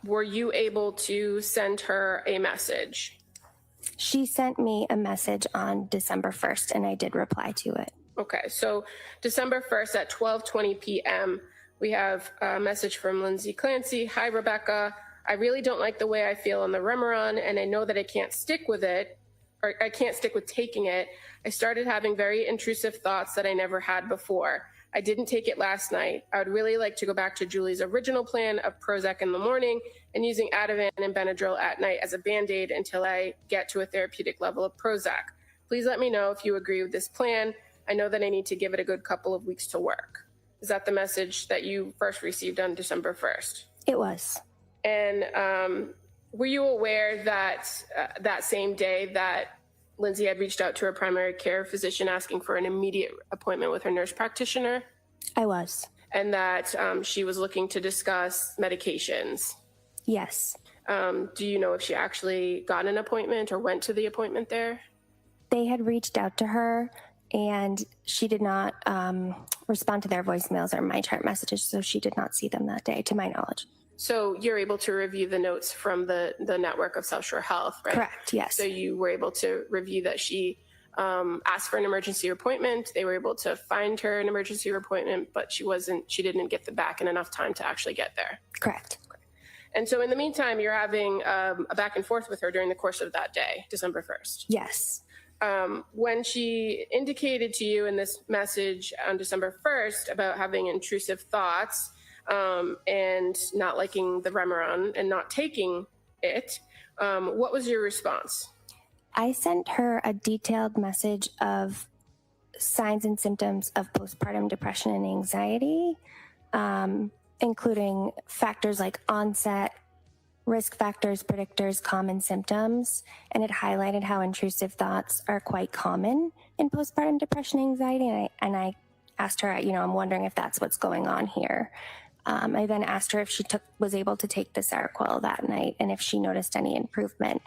were you able to send her a message? She sent me a message on December 1st, and I did reply to it. Okay, so December 1st at 12:20 p.m., we have a message from Lindsay Clancy. Hi, Rebecca. I really don't like the way I feel on the Remeron, and I know that I can't stick with it. or I can't stick with taking it. I started having very intrusive thoughts that I never had before. I didn't take it last night. I would really like to go back to Julie's original plan of Prozac in the morning and using Ativan and Benadryl at night as a Band-Aid until I get to a therapeutic level of Prozac. Please let me know if you agree with this plan. I know that I need to give it a good couple of weeks to work. Is that the message that you first received on December 1st? It was. And were you aware that that same day that Lindsay had reached out to her primary care physician asking for an immediate appointment with her nurse practitioner? I was. And that she was looking to discuss medications? Yes. Do you know if she actually got an appointment or went to the appointment there? They had reached out to her and she did not respond to their voicemails or my chart messages, so she did not see them that day, to my knowledge. So you're able to review the notes from the network of South Shore Health, right? Correct, yes. So you were able to review that she asked for an emergency appointment. They were able to find her an emergency appointment, but she didn't get the back in enough time to actually get there. Correct. And so in the meantime, you're having a back and forth with her during the course of that day, December 1st. Yes. When she indicated to you in this message on December 1st about having intrusive thoughts, and not liking the Remeron and not taking it, what was your response? I sent her a detailed message of signs and symptoms of postpartum depression and anxiety, including factors like onset, risk factors, predictors, common symptoms, and it highlighted how intrusive thoughts are quite common in postpartum depression and anxiety. And I asked her, I'm wondering if that's what's going on here. I then asked her if she was able to take the Seroquel that night and if she noticed any improvement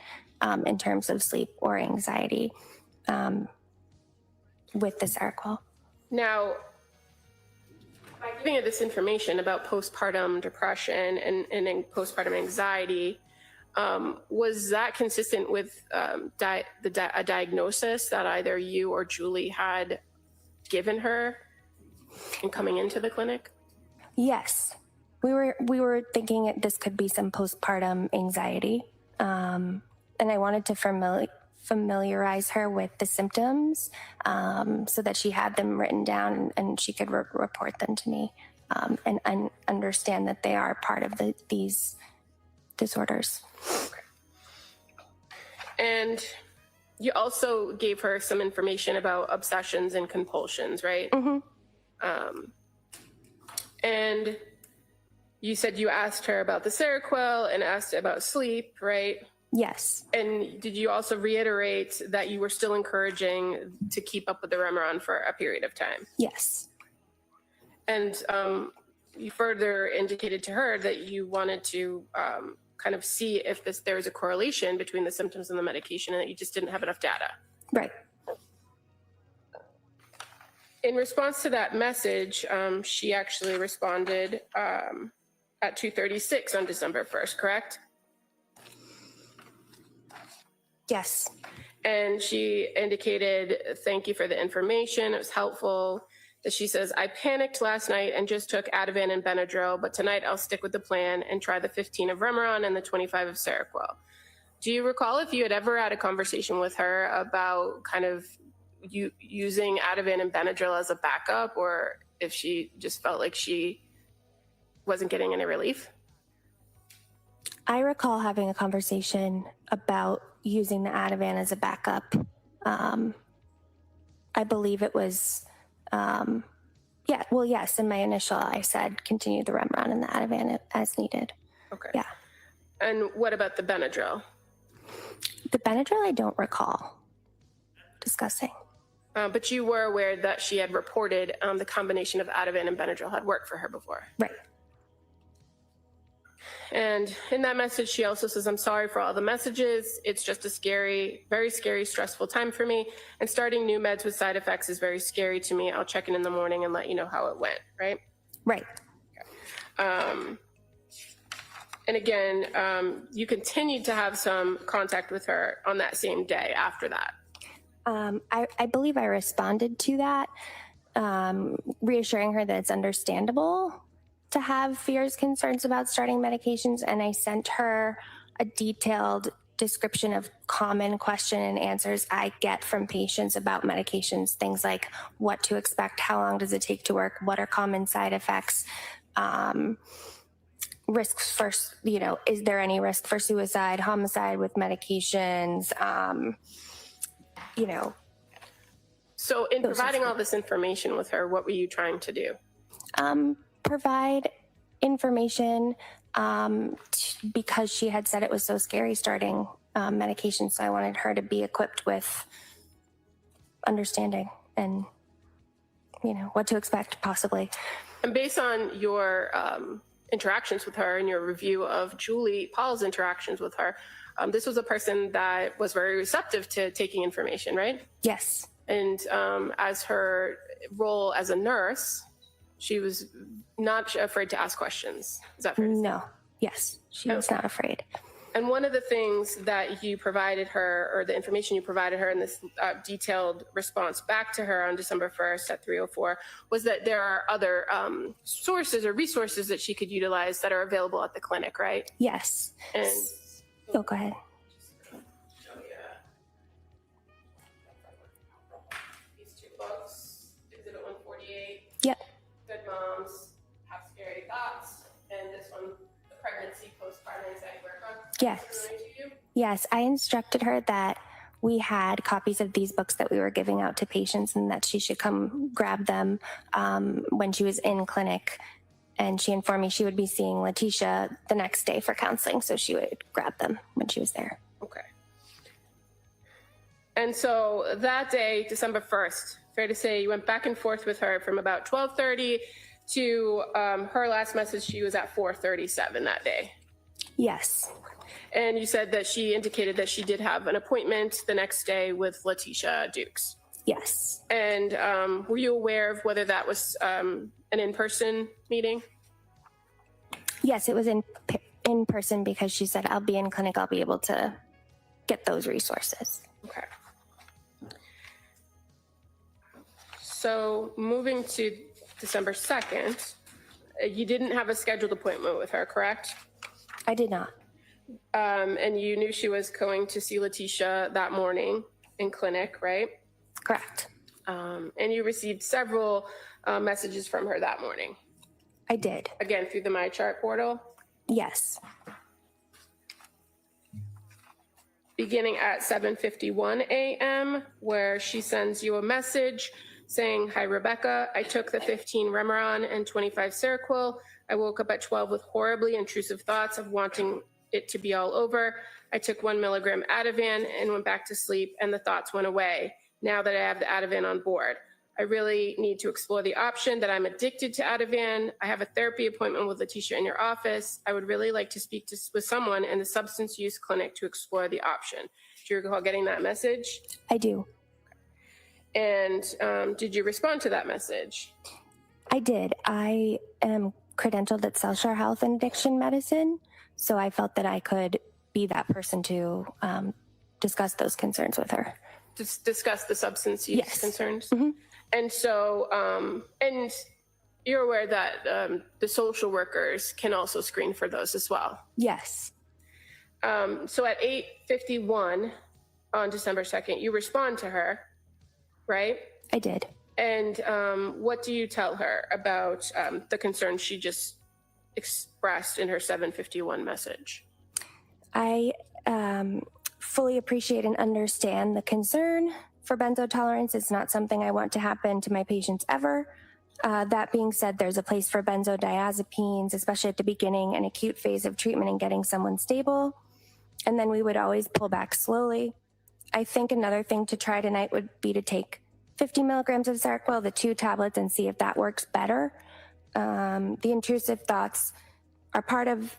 in terms of sleep or anxiety with the Seroquel. Now, by giving her this information about postpartum depression and postpartum anxiety, was that consistent with a diagnosis that either you or Julie had given her in coming into the clinic? Yes, we were thinking this could be some postpartum anxiety, and I wanted to familiarize her with the symptoms so that she had them written down and she could report them to me and understand that they are part of these disorders. Okay. And you also gave her some information about obsessions and compulsions, right? Mm-hmm. And you said you asked her about the Seroquel and asked about sleep, right? Yes. And did you also reiterate that you were still encouraging to keep up with the Remeron for a period of time? Yes. And you further indicated to her that you wanted to kind of see if there was a correlation between the symptoms and the medication and that you just didn't have enough data. Right. In response to that message, she actually responded at 2:36 on December 1st, correct? Yes. And she indicated, thank you for the information. It was helpful. That she says, I panicked last night and just took Ativan and Benadryl, but tonight I'll stick with the plan and try the 15 of Remeron and the 25 of Seroquel. Do you recall if you had ever had a conversation with her about kind of using Ativan and Benadryl as a backup, or if she just felt like she wasn't getting any relief? I recall having a conversation about using the Ativan as a backup. I believe it was, yes, in my initial, I said continue the Remeron and the Ativan as needed. Okay. Yeah. And what about the Benadryl? The Benadryl, I don't recall discussing. But you were aware that she had reported the combination of Ativan and Benadryl had worked for her before. Right. And in that message, she also says, I'm sorry for all the messages. It's just a scary, very scary, stressful time for me. And starting new meds with side effects is very scary to me. I'll check in the morning and let you know how it went, right? Right. Okay. And again, you continued to have some contact with her on that same day after that. I believe I responded to that, reassuring her that it's understandable to have fears, concerns about starting medications, and I sent her a detailed description of common question and answers I get from patients about medications, things like what to expect, how long does it take to work, what are common side effects, risks for, is there any risk for suicide, homicide with medications, So in providing all this information with her, what were you trying to do? Provide information because she had said it was so scary starting medication. So I wanted her to be equipped with understanding and, what to expect possibly. And based on your interactions with her and your review of Julie Paul's interactions with her, this was a person that was very receptive to taking information, right? Yes. And as her role as a nurse, she was not afraid to ask questions. Is that fair to say? No. Yes, she was not afraid. And one of the things that you provided her, or the information you provided her in this detailed response back to her on December 1st at 3:04, was that there are other sources or resources that she could utilize that are available at the clinic, right? Yes. And go ahead. These two books, Exhibit 148. Yep. Good Moms Have Scary Thoughts, and this one, The Pregnancy Postpartum Anxiety Workbook. Yes. Yes, I instructed her that we had copies of these books that we were giving out to patients and that she should come grab them when she was in clinic. And she informed me she would be seeing Letitia the next day for counseling, so she would grab them when she was there. Okay. And so that day, December 1st, fair to say you went back and forth with her from about 12:30 to her last message, she was at 4:37 that day. Yes. And you said that she indicated that she did have an appointment the next day with Letitia Dukes. Yes. And were you aware of whether that was an in-person meeting? Yes, it was in person because she said, I'll be in clinic, I'll be able to get those resources. Okay. So moving to December 2nd, you didn't have a scheduled appointment with her, correct? I did not. And you knew she was going to see Letitia that morning in clinic, right? Correct. And you received several messages from her that morning. I did. Again, through the MyChart portal? Yes. Beginning at 7:51 a.m., where she sends you a message saying, "Hi, Rebecca. I took the 15 Remeron and 25 Seroquel. I woke up at 12 with horribly intrusive thoughts of wanting it to be all over. I took 1 milligram Ativan and went back to sleep, and the thoughts went away. Now that I have the Ativan on board, I really need to explore the option that I'm addicted to Ativan. I have a therapy appointment with Letitia in your office. I would really like to speak with someone in the substance use clinic to explore the option." Do you recall getting that message? I do. And did you respond to that message? I did. I am credentialed at Cellshare Health and Addiction Medicine, so I felt that I could be that person to discuss those concerns with her. Discuss the substance use concerns? Mm-hmm. And so, and you're aware that the social workers can also screen for those as well? Yes. So at 8:51 on December 2nd, you respond to her, right? I did. And what do you tell her about the concerns she just expressed in her 7:51 message? I fully appreciate and understand the concern for benzo tolerance. It's not something I want to happen to my patients ever. That being said, there's a place for benzodiazepines, especially at the beginning and acute phase of treatment and getting someone stable. And then we would always pull back slowly. I think another thing to try tonight would be to take 50 milligrams of Seroquel, the 2 tablets, and see if that works better. The intrusive thoughts are part of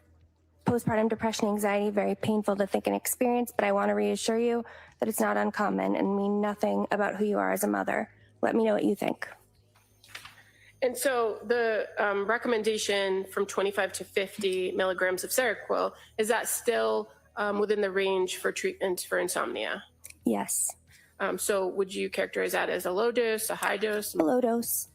postpartum depression, anxiety, very painful to think and experience, but I want to reassure you that it's not uncommon and mean nothing about who you are as a mother. Let me know what you think. And so the recommendation from 25 to 50 milligrams of Seroquel, is that still within the range for treatment for insomnia? Yes. So would you characterize that as a low dose, a high dose? A low dose.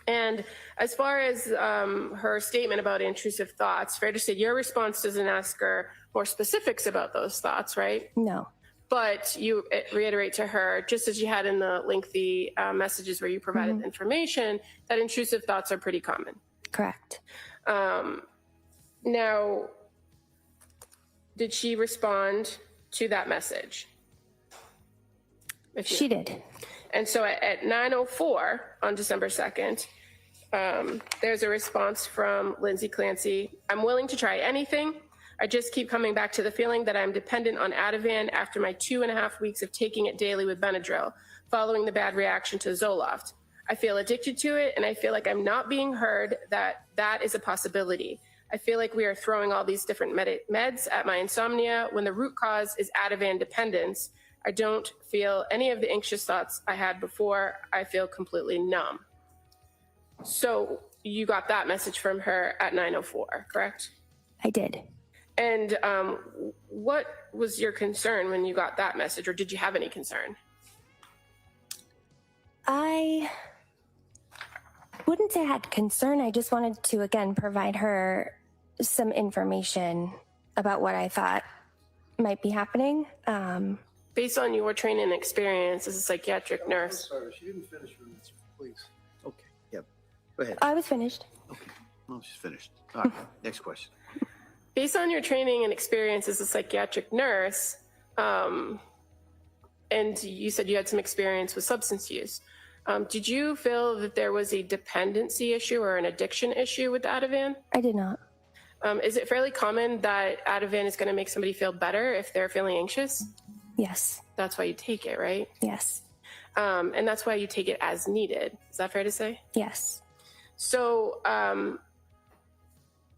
And as far as her statement about intrusive thoughts, fair to say your response doesn't ask her more specifics about those thoughts, right? No. But you reiterate to her, just as you had in the lengthy messages where you provided information, that intrusive thoughts are pretty common. Correct. Now, did she respond to that message? She did. And so at 9:04 on December 2nd, there's a response from Lindsay Clancy. I'm willing to try anything. I just keep coming back to the feeling that I'm dependent on Ativan after my 2.5 weeks of taking it daily with Benadryl, following the bad reaction to Zoloft. I feel addicted to it, and I feel like I'm not being heard, that is a possibility. I feel like we are throwing all these different meds at my insomnia when the root cause is Ativan dependence. I don't feel any of the anxious thoughts I had before. I feel completely numb. So you got that message from her at 9:04, correct? I did. And what was your concern when you got that message, or did you have any concern? I wouldn't say I had concern. I just wanted to, again, provide her some information about what I thought might be happening. Based on your training and experience as a psychiatric nurse. I'm sorry, she didn't finish her answer, please. Okay, yep. Go ahead. I was finished. Okay, well, she's finished. All right, next question. Based on your training and experience as a psychiatric nurse, and you said you had some experience with substance use, did you feel that there was a dependency issue or an addiction issue with Ativan? I did not. Is it fairly common that Ativan is going to make somebody feel better if they're feeling anxious? Yes. That's why you take it, right? Yes. And that's why you take it as needed. Is that fair to say? Yes. So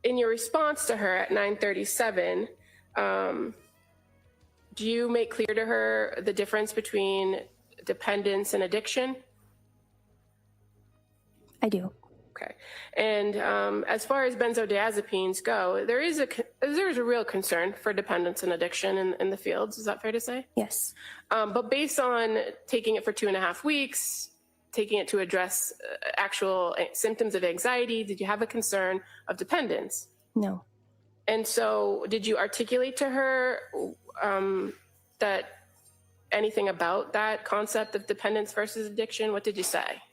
in your response to her at 9:37, do you make clear to her the difference between dependence and addiction? I do. Okay. And as far as benzodiazepines go, there's a real concern for dependence and addiction in the fields. Is that fair to say? Yes. But based on taking it for 2.5 weeks, taking it to address actual symptoms of anxiety, did you have a concern of dependence? No. And so did you articulate to her that anything about that concept of dependence versus addiction? What did you say?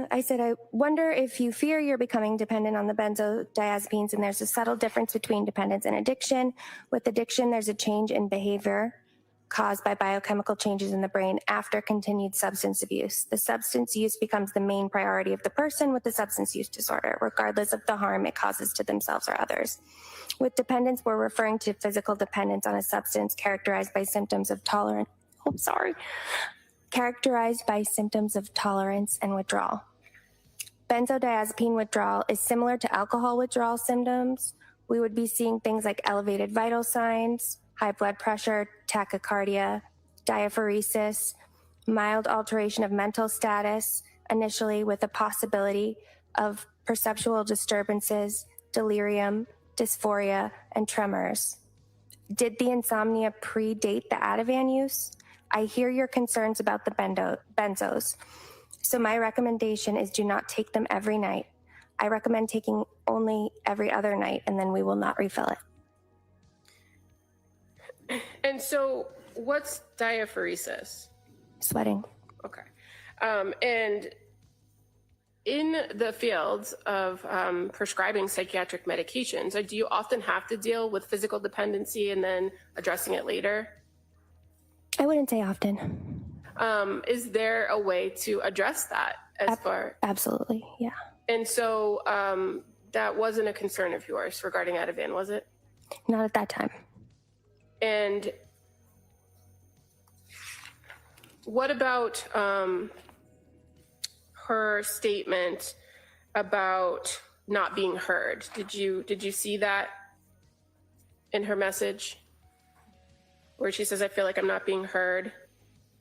I said, I wonder if you fear you're becoming dependent on the benzodiazepines, and there's a subtle difference between dependence and addiction. With addiction, there's a change in behavior caused by biochemical changes in the brain after continued substance abuse. The substance use becomes the main priority of the person with the substance use disorder, regardless of the harm it causes to themselves or others. With dependence, we're referring to physical dependence on a substance characterized by symptoms of tolerance. Characterized by symptoms of tolerance and withdrawal. Benzodiazepine withdrawal is similar to alcohol withdrawal symptoms. We would be seeing things like elevated vital signs, high blood pressure, tachycardia, diaphoresis, mild alteration of mental status, initially with a possibility of perceptual disturbances, delirium, dysphoria, and tremors. Did the insomnia predate the Ativan use? I hear your concerns about the benzos. So my recommendation is do not take them every night. I recommend taking only every other night, and then we will not refill it. And so what's diaphoresis? Sweating. Okay. And in the fields of prescribing psychiatric medications, do you often have to deal with physical dependency and then addressing it later? I wouldn't say often. Is there a way to address that as far? Absolutely, yeah. And so that wasn't a concern of yours regarding Ativan, was it? Not at that time. And what about her statement about not being heard? Did you see that in her message? Where she says, I feel like I'm not being heard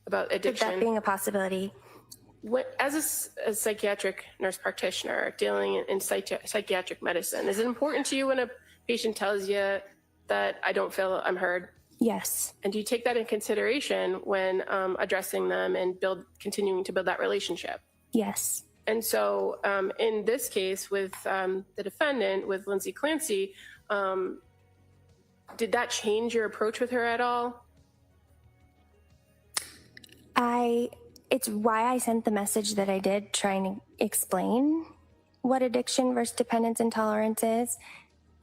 about addiction. That being a possibility. As a psychiatric nurse practitioner dealing in psychiatric medicine, is it important to you when a patient tells you that I don't feel I'm heard? Yes. And do you take that in consideration when addressing them and continuing to build that relationship? Yes. And so in this case with the defendant, with Lindsay Clancy, did that change your approach with her at all? It's why I sent the message that I did, trying to explain what addiction versus dependence and tolerance is.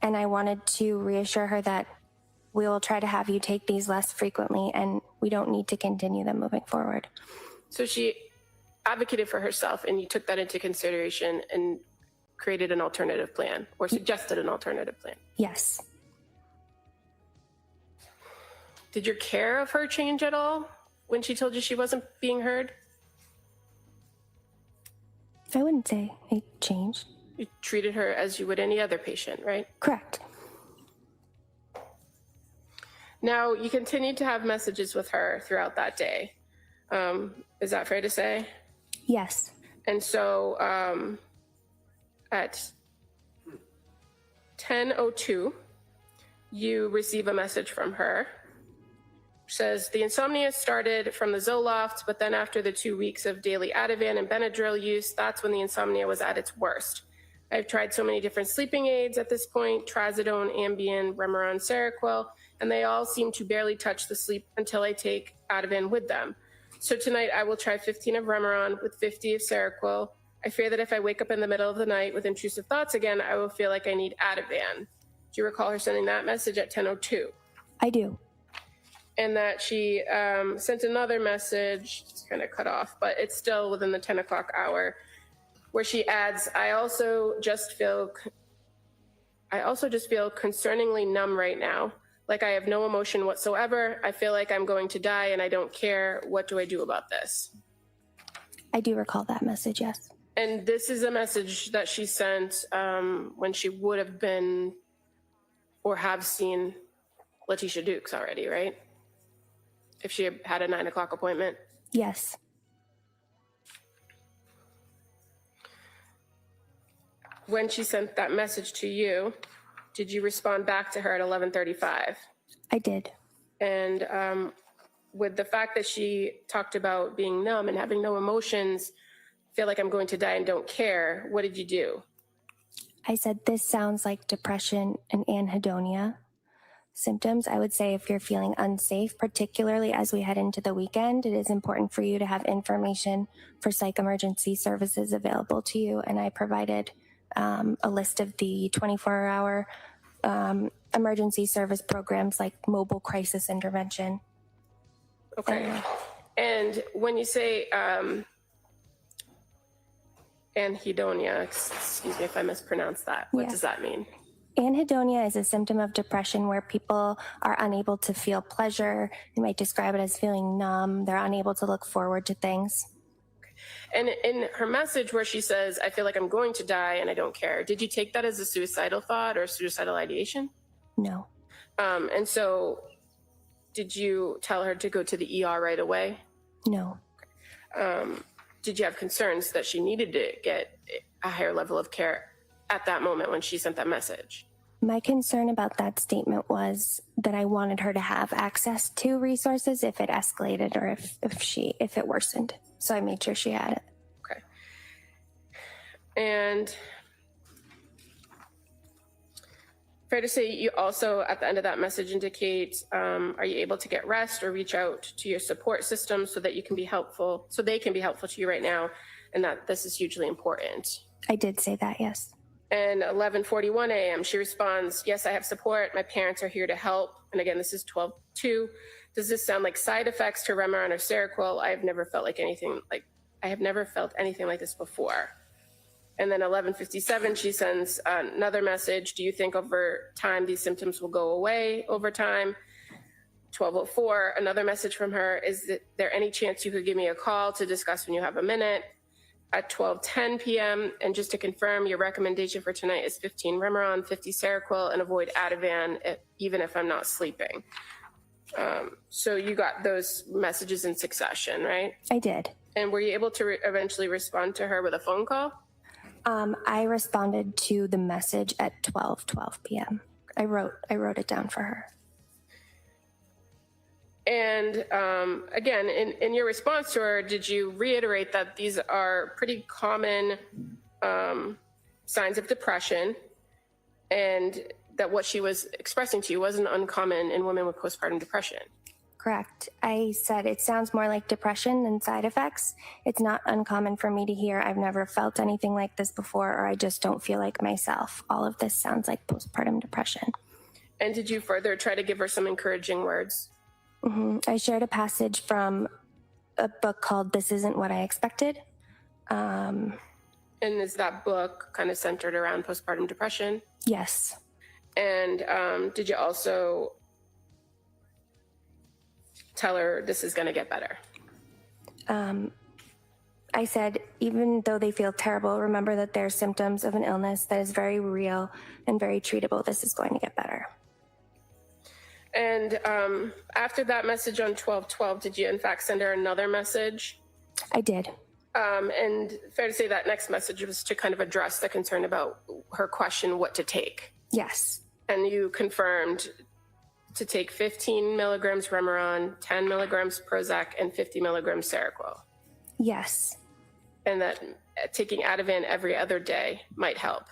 And I wanted to reassure her that we will try to have you take these less frequently and we don't need to continue them moving forward. So she advocated for herself and you took that into consideration and created an alternative plan or suggested an alternative plan? Yes. Did your care of her change at all when she told you she wasn't being heard? I wouldn't say it changed. You treated her as you would any other patient, right? Correct. Now, you continued to have messages with her throughout that day. Is that fair to say? Yes. And so at 10:02, you receive a message from her. Says, the insomnia started from the Zoloft, but then after the 2 weeks of daily Ativan and Benadryl use, that's when the insomnia was at its worst. I've tried so many different sleeping aids at this point, Trazodone, Ambien, Remeron, Seroquel, and they all seem to barely touch the sleep until I take Ativan with them. So tonight I will try 15 of Remeron with 50 of Seroquel. I fear that if I wake up in the middle of the night with intrusive thoughts again, I will feel like I need Ativan. Do you recall her sending that message at 10:02? I do. And that she sent another message, it's kind of cut off, but it's still within the 10 o'clock hour, where she adds, I also just feel concerningly numb right now. Like I have no emotion whatsoever. I feel like I'm going to die and I don't care. What do I do about this? I do recall that message, yes. And this is a message that she sent when she would have been or have seen Letitia Dukes already, right? If she had a 9 o'clock appointment? Yes. When she sent that message to you, did you respond back to her at 11:35? I did. And with the fact that she talked about being numb and having no emotions, feel like I'm going to die and don't care, what did you do? I said, this sounds like depression and anhedonia symptoms. I would say if you're feeling unsafe, particularly as we head into the weekend, it is important for you to have information for psych emergency services available to you. And I provided a list of the 24-hour emergency service programs like mobile crisis intervention. Okay. And when you say anhedonia, excuse me if I mispronounced that, what does that mean? Anhedonia is a symptom of depression where people are unable to feel pleasure. You might describe it as feeling numb. They're unable to look forward to things. And in her message where she says, I feel like I'm going to die and I don't care, did you take that as a suicidal thought or suicidal ideation? No. And so did you tell her to go to the ER right away? No. Did you have concerns that she needed to get a higher level of care at that moment when she sent that message? My concern about that statement was that I wanted her to have access to resources if it escalated or if it worsened. So I made sure she had it. Okay. And fair to say you also at the end of that message indicate, are you able to get rest or reach out to your support system so that you can be helpful, so they can be helpful to you right now, and that this is hugely important? I did say that, yes. And 11:41 a.m., she responds, yes, I have support. My parents are here to help. And again, this is 12:02. Does this sound like side effects to Remeron or Seroquel? I have never felt anything like this before. And then 11:57, she sends another message. Do you think over time these symptoms will go away over time? 12:04, another message from her. Is there any chance you could give me a call to discuss when you have a minute? At 12:10 p.m., and just to confirm, your recommendation for tonight is 15 Remeron, 50 Seroquel, and avoid Ativan, even if I'm not sleeping. So you got those messages in succession, right? I did. And were you able to eventually respond to her with a phone call? I responded to the message at 12:12 p.m. I wrote it down for her. And again, in your response to her, did you reiterate that these are pretty common signs of depression, and that what she was expressing to you wasn't uncommon in women with postpartum depression? Correct. I said it sounds more like depression than side effects. It's not uncommon for me to hear, I've never felt anything like this before, or I just don't feel like myself. All of this sounds like postpartum depression. And did you further try to give her some encouraging words? I shared a passage from a book called This Isn't What I Expected. And is that book kind of centered around postpartum depression? Yes. And did you also tell her this is going to get better? I said, even though they feel terrible, remember that they're symptoms of an illness that is very real and very treatable. This is going to get better. And after that message on 12/12, did you in fact send her another message? I did. And fair to say that next message was to kind of address the concern about her question, what to take. Yes. And you confirmed to take 15 milligrams Remeron, 10 milligrams Prozac, and 50 milligrams Seroquel. Yes. And that taking Ativan every other day might help.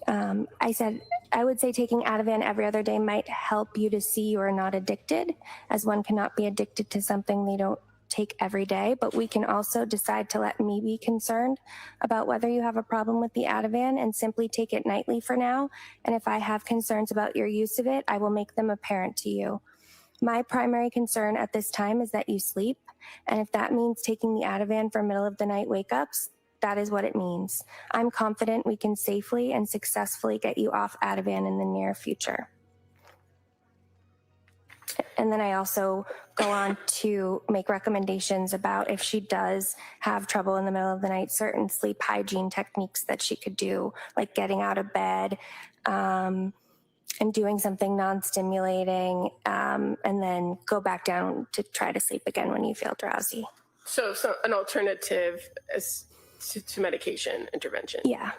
I said, I would say taking Ativan every other day might help you to see you are not addicted, as one cannot be addicted to something they don't take every day, but we can also decide to let me be concerned about whether you have a problem with the Ativan and simply take it nightly for now. And if I have concerns about your use of it, I will make them apparent to you. My primary concern at this time is that you sleep. And if that means taking the Ativan for middle of the night wake-ups, that is what it means. I'm confident we can safely and successfully get you off Ativan in the near future. And then I also go on to make recommendations about if she does have trouble in the middle of the night, certain sleep hygiene techniques that she could do, like getting out of bed and doing something non-stimulating, and then go back down to try to sleep again when you feel drowsy. So an alternative to medication intervention. Yeah.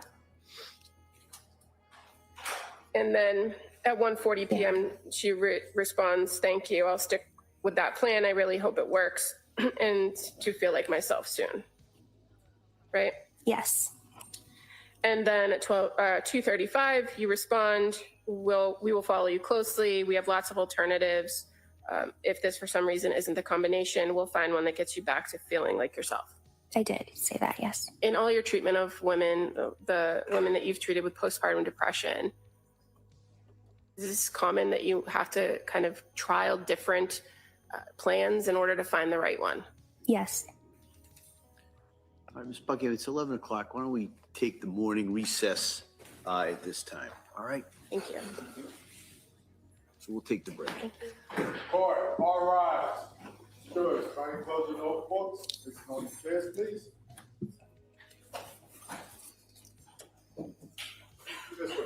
And then at 1:40 p.m., she responds, "Thank you. I'll stick with that plan. I really hope it works and to feel like myself soon." Right? Yes. And then at 2:35, you respond, we will follow you closely. We have lots of alternatives. If this for some reason isn't the combination, we'll find one that gets you back to feeling like yourself. I did say that, yes. In all your treatment of women, the women that you've treated with postpartum depression, is this common that you have to kind of trial different plans in order to find the right one? Yes. All right, Ms. Buckhead, it's 11 o'clock. Why don't we take the morning recess at this time? All right? Thank you. So we'll take the break. Court, all rise. Judge, try to close your notebooks. This is on the chairs, please. This way.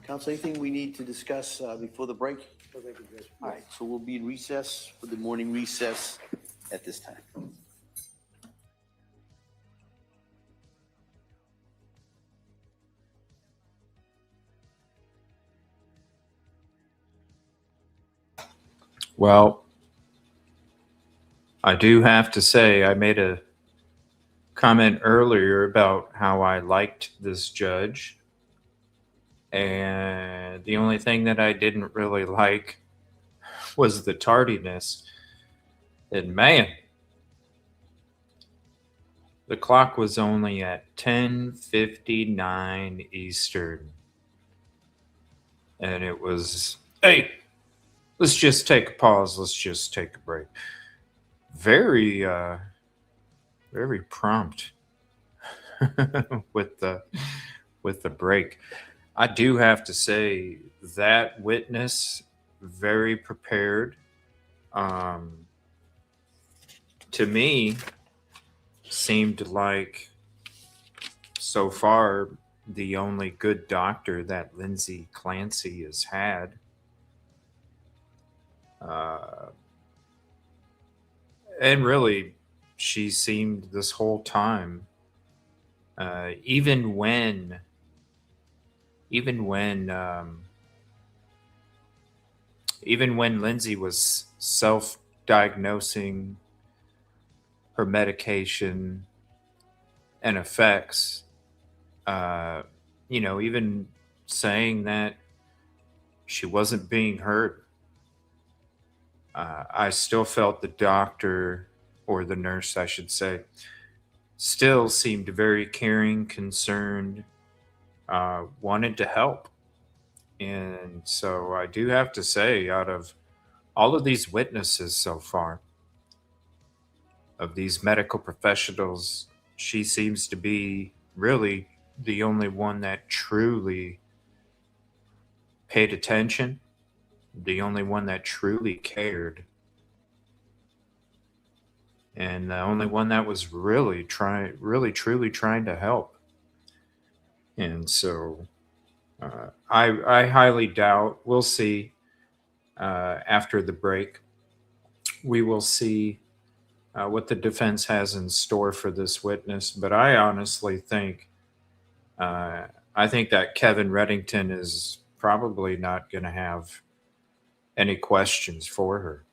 Counsel, anything we need to discuss before the break? All right, so we'll be in recess for the morning recess at this time. Well, I do have to say, I made a comment earlier about how I liked this judge. And the only thing that I didn't really like was the tardiness. And man, the clock was only at 10:59 Eastern. And it was, hey, let's just take a pause. Let's just take a break. Very prompt with the break. I do have to say that witness, very prepared. to me, seemed like so far the only good doctor that Lindsay Clancy has had. And really, she seemed this whole time, even when Lindsay was self-diagnosing her medication and effects, even saying that she wasn't being heard. I still felt the doctor, or the nurse, I should say, still seemed very caring, concerned, wanted to help. And so I do have to say, out of all of these witnesses so far, of these medical professionals, she seems to be really the only one that truly paid attention, the only one that truly cared, and the only one that was really truly trying to help. And so I highly doubt, we'll see after the break, we will see what the defense has in store for this witness. But I honestly think, I think that Kevin Reddington is probably not going to have any questions for her.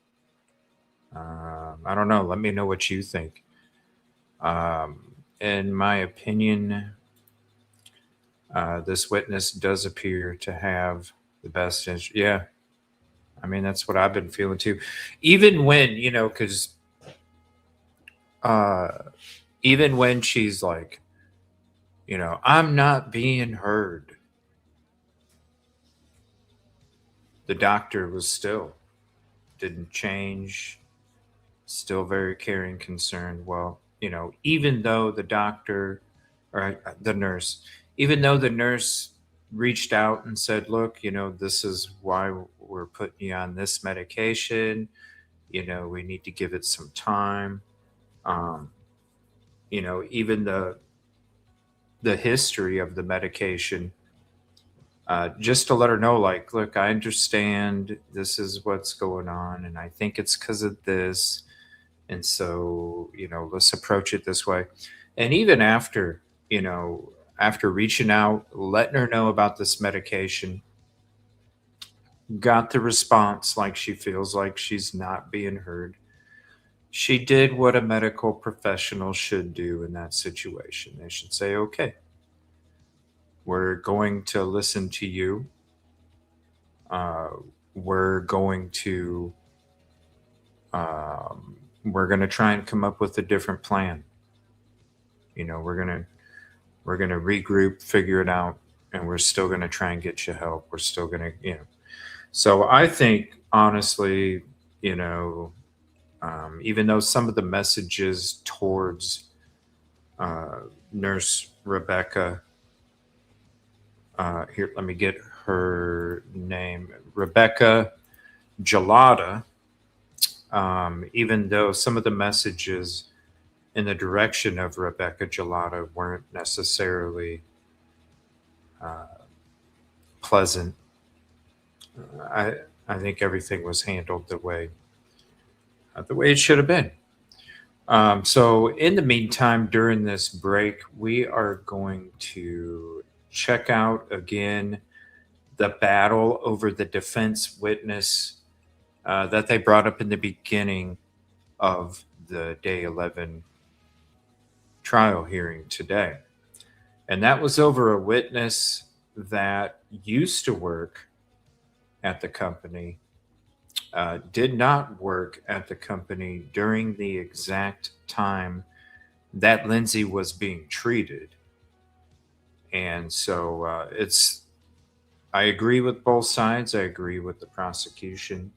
I don't know. Let me know what you think. In my opinion, this witness does appear to have the best interest. Yeah. I mean, that's what I've been feeling too. Even when, because even when she's like, I'm not being heard, the doctor was still, didn't change, still very caring, concerned. Well, even though the doctor, or the nurse, even though the nurse reached out and said, look, this is why we're putting you on this medication, we need to give it some time. Even the history of the medication, just to let her know, like, look, I understand this is what's going on, and I think it's because of this. And so, let's approach it this way. And even after, after reaching out, letting her know about this medication, got the response like she feels like she's not being heard. She did what a medical professional should do in that situation. They should say, okay, we're going to listen to you. We're going to try and come up with a different plan. We're going to regroup, figure it out, and we're still going to try and get you help. We're still going to, So I think, honestly, even though some of the messages towards Nurse Rebecca, here, let me get her name, Rebecca Gelada, even though some of the messages in the direction of Rebecca Gelada weren't necessarily pleasant, I think everything was handled the way it should have been. So in the meantime, during this break, we are going to check out again the battle over the defense witness that they brought up in the beginning of the day 11 trial hearing today. And that was over a witness that used to work at the company, did not work at the company during the exact time that Lindsay was being treated. And so I agree with both sides. I agree with the prosecution.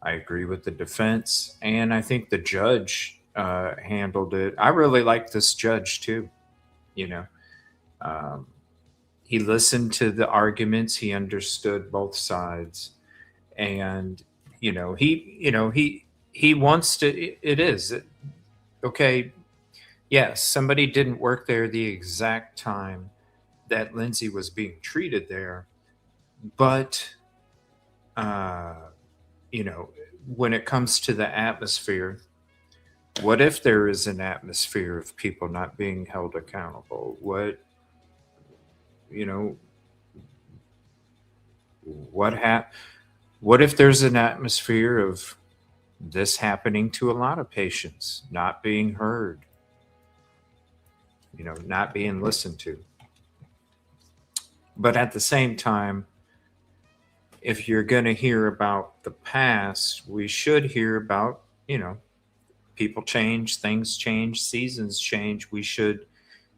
I agree with the defense. And I think the judge handled it. I really like this judge too. He listened to the arguments. He understood both sides. And, he wants to, okay, yes, somebody didn't work there the exact time that Lindsay was being treated there, but you know, when it comes to the atmosphere, what if there is an atmosphere of people not being held accountable? What, you know, what if there's an atmosphere of this happening to a lot of patients, not being heard, you know, not being listened to? But at the same time, if you're going to hear about the past, we should hear about, you know, people change, things change, seasons change. We should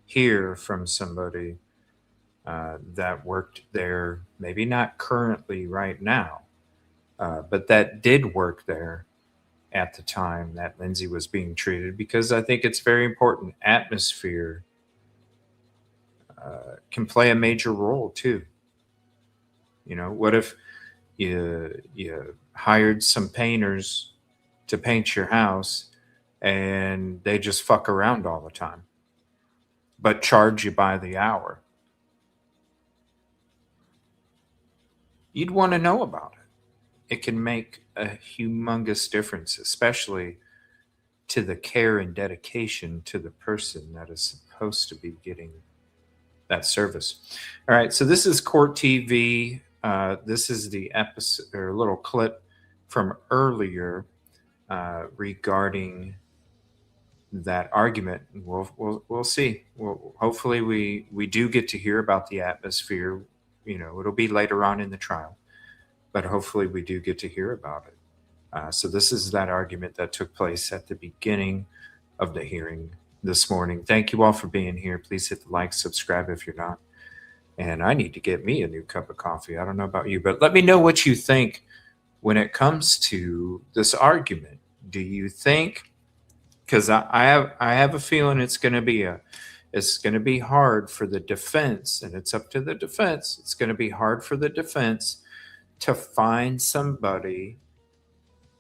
hear from somebody that worked there, maybe not currently right now, but that did work there at the time that Lindsay was being treated, because I think it's very important. Atmosphere can play a major role too. You know, what if you hired some painters to paint your house and they just fuck around all the time, but charge you by the hour? You'd want to know about it. It can make a humongous difference, especially to the care and dedication to the person that is supposed to be getting that service. All right, so this is Court TV. This is the episode or little clip from earlier regarding that argument. We'll see. Hopefully we do get to hear about the atmosphere. You know, it'll be later on in the trial, but hopefully we do get to hear about it. So this is that argument that took place at the beginning of the hearing this morning. Thank you all for being here. Please hit the like, subscribe if you're not. And I need to get me a new cup of coffee. I don't know about you, but let me know what you think when it comes to this argument. Do you think, because I have a feeling it's going to be hard for the defense, and it's up to the defense. It's going to be hard for the defense to find somebody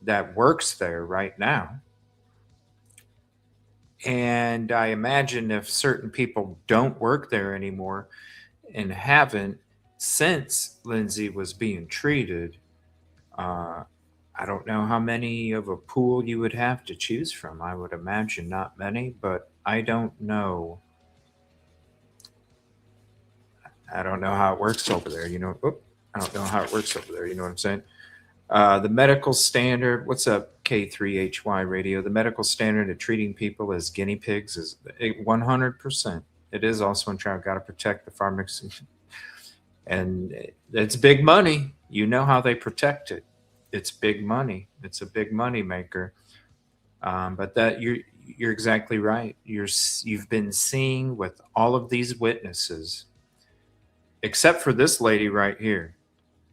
that works there right now. And I imagine if certain people don't work there anymore and haven't since Lindsay was being treated, I don't know how many of a pool you would have to choose from. I would imagine not many, but I don't know. I don't know how it works over there. You know, I don't know how it works over there. You know what I'm saying? The medical standard, what's up, K3HY radio? The medical standard of treating people as guinea pigs is 100%. It is also in trial. Got to protect the pharmacy. And it's big money. You know how they protect it. It's big money. It's a big money maker. But that you're exactly right. You've been seeing with all of these witnesses, except for this lady right here,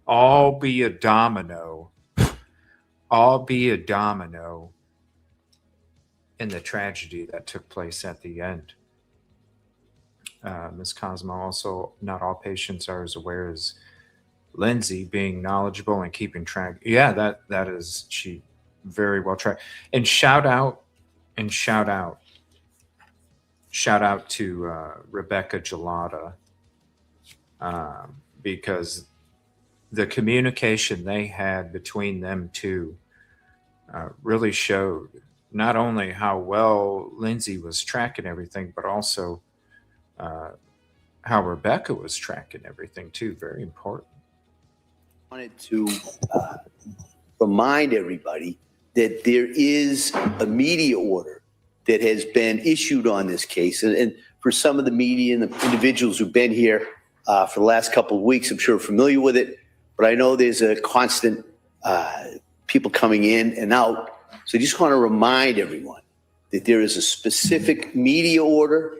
all be a domino in the tragedy that took place at the end. Ms. Cosmo, also, not all patients are as aware as Lindsay, being knowledgeable and keeping track. Yeah, that is, she very well tried. And shout out to Rebecca Gelada, because the communication they had between them two really showed not only how well Lindsay was tracking everything, but also how Rebecca was tracking everything too. Very important. I wanted to remind everybody that there is a media order that has been issued on this case. And for some of the media and the individuals who've been here for the last couple of weeks, I'm sure are familiar with it. But I know there's a constant people coming in and out. So I just want to remind everyone that there is a specific media order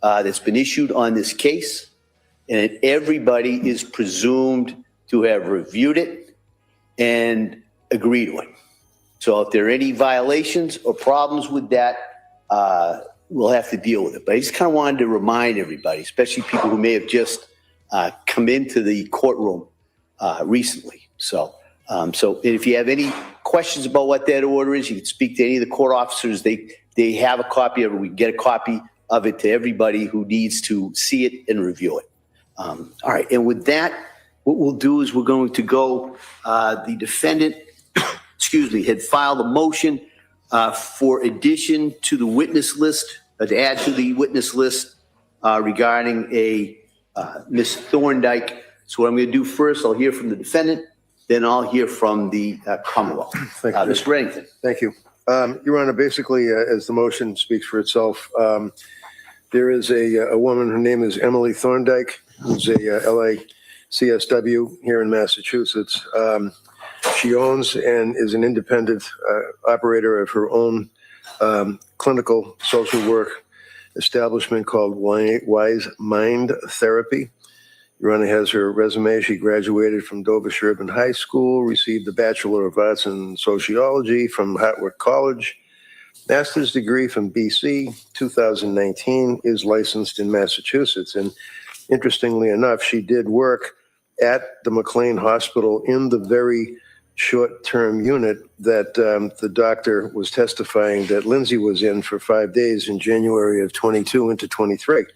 that's been issued on this case, and everybody is presumed to have reviewed it and agreed to it. So if there are any violations or problems with that, we'll have to deal with it. But I just kind of wanted to remind everybody, especially people who may have just come into the courtroom recently. So if you have any questions about what that order is, you can speak to any of the court officers. They they have a copy of it. We get a copy of it to everybody who needs to see it and review it. All right, and with that, what we'll do is we're going to go, the defendant, excuse me, had filed a motion for addition to the witness list, to add to the witness list regarding a Ms. Thorndike. So what I'm going to do first, I'll hear from the defendant, then I'll hear from the Commonwealth. Thank you. Mr. Reddington. Thank you. Your Honor, basically, as the motion speaks for itself, there is a woman, her name is Emily Thorndike, who's a LACSW here in Massachusetts. She owns and is an independent operator of her own clinical social work establishment called Wise Mind Therapy. Your Honor has her resume. She graduated from Dover Sherburne High School, received a Bachelor of Arts in Sociology from Hartwick College, master's degree from BC, 2019, is licensed in Massachusetts. And interestingly enough, she did work at the McLean Hospital in the very short-term unit that the doctor was testifying that Lindsay was in for 5 days in January of 22 into 23.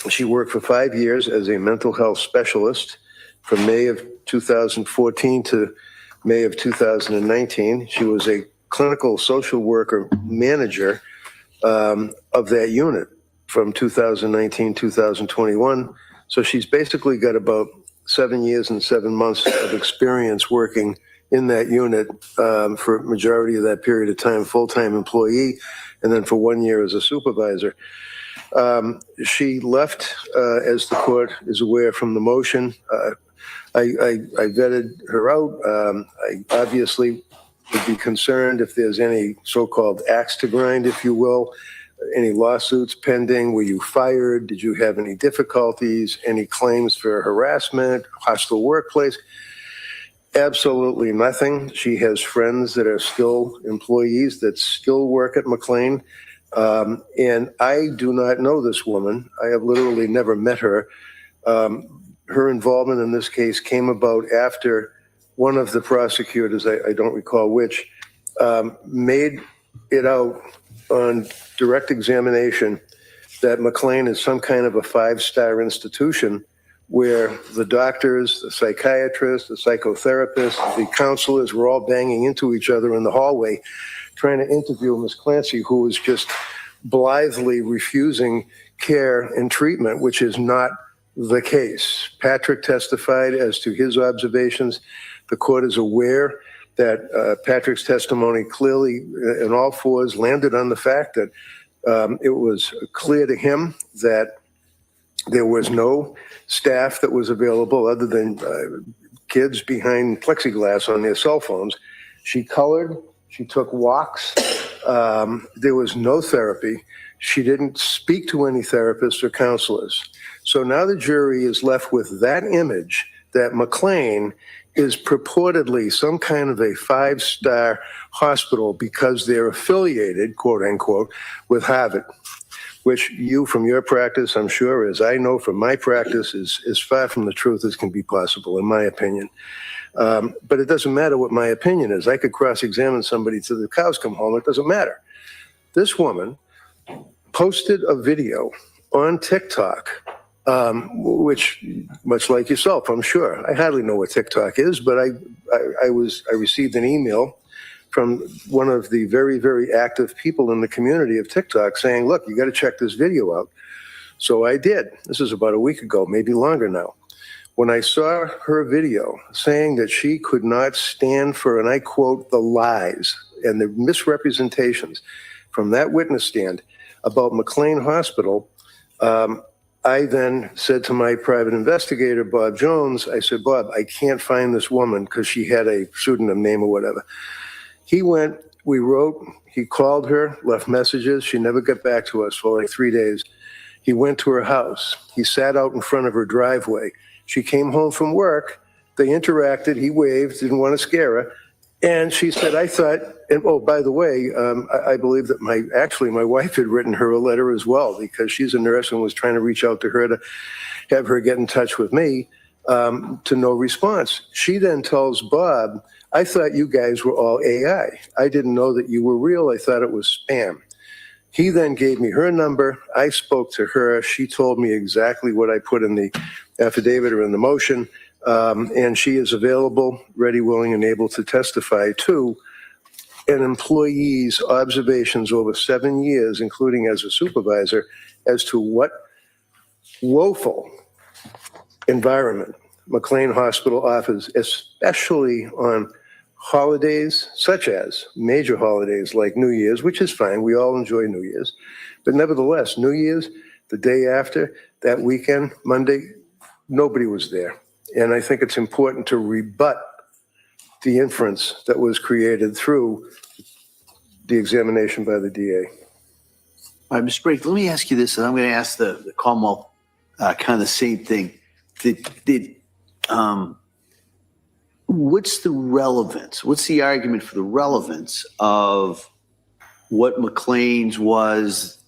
She worked for 5 years as a mental health specialist from May of 2014 to May of 2019. She was a clinical social worker manager of that unit from 2019, 2021. So she's basically got about 7 years and 7 months of experience working in that unit for a majority of that period of time, full-time employee, and then for 1 year as a supervisor. She left, as the court is aware from the motion. I vetted her out. I obviously would be concerned if there's any so-called axe to grind, if you will, any lawsuits pending. Were you fired? Did you have any difficulties? Any claims for harassment, hostile workplace? Absolutely nothing. She has friends that are still employees that still work at McLean. And I do not know this woman. I have literally never met her. Her involvement in this case came about after one of the prosecutors, I don't recall which, made it out on direct examination that McLean is some kind of a five-star institution where the doctors, the psychiatrists, the psychotherapists, the counselors were all banging into each other in the hallway trying to interview Ms. Clancy, who was just blithely refusing care and treatment, which is not the case. Patrick testified as to his observations. The court is aware that Patrick's testimony clearly in all fours landed on the fact that it was clear to him that there was no staff that was available other than kids behind plexiglass on their cell phones. She colored, she took walks. There was no therapy. She didn't speak to any therapists or counselors. So now the jury is left with that image that McLean is purportedly some kind of a five-star hospital because they're affiliated, quote unquote, with Harvard, which you from your practice, I'm sure, as I know from my practice, is far from the truth as can be possible, in my opinion. But it doesn't matter what my opinion is. I could cross-examine somebody till the cows come home. It doesn't matter. This woman posted a video on TikTok, which, much like yourself, I'm sure, I hardly know what TikTok is, but I received an email from one of the very, very active people in the community of TikTok saying, look, you got to check this video out. So I did. This is about a week ago, maybe longer now. When I saw her video saying that she could not stand for, and I quote, the lies and the misrepresentations from that witness stand about McLean Hospital, I then said to my private investigator, Bob Jones, I said, Bob, I can't find this woman because she had a pseudonym name or whatever. He went, we wrote, he called her, left messages. She never got back to us for like 3 days. He went to her house. He sat out in front of her driveway. She came home from work. They interacted. He waved, didn't want to scare her. And she said, I thought, and oh, by the way, I believe that my wife had written her a letter as well because she's a nurse and was trying to reach out to her to have her get in touch with me. to no response. She then tells Bob, I thought you guys were all AI. I didn't know that you were real. I thought it was spam. He then gave me her number. I spoke to her. She told me exactly what I put in the affidavit or in the motion. And she is available, ready, willing, and able to testify to an employee's observations over 7 years, including as a supervisor, as to what woeful environment McLean Hospital offers, especially on holidays, such as major holidays like New Year's, which is fine. We all enjoy New Year's. But nevertheless, New Year's, the day after, that weekend, Monday, nobody was there. And I think it's important to rebut the inference that was created through the examination by the DA. All right, Mr. Brake, let me ask you this, and I'm going to ask the Commonwealth kind of the same thing. What's the relevance? What's the argument for the relevance of what McLean's was,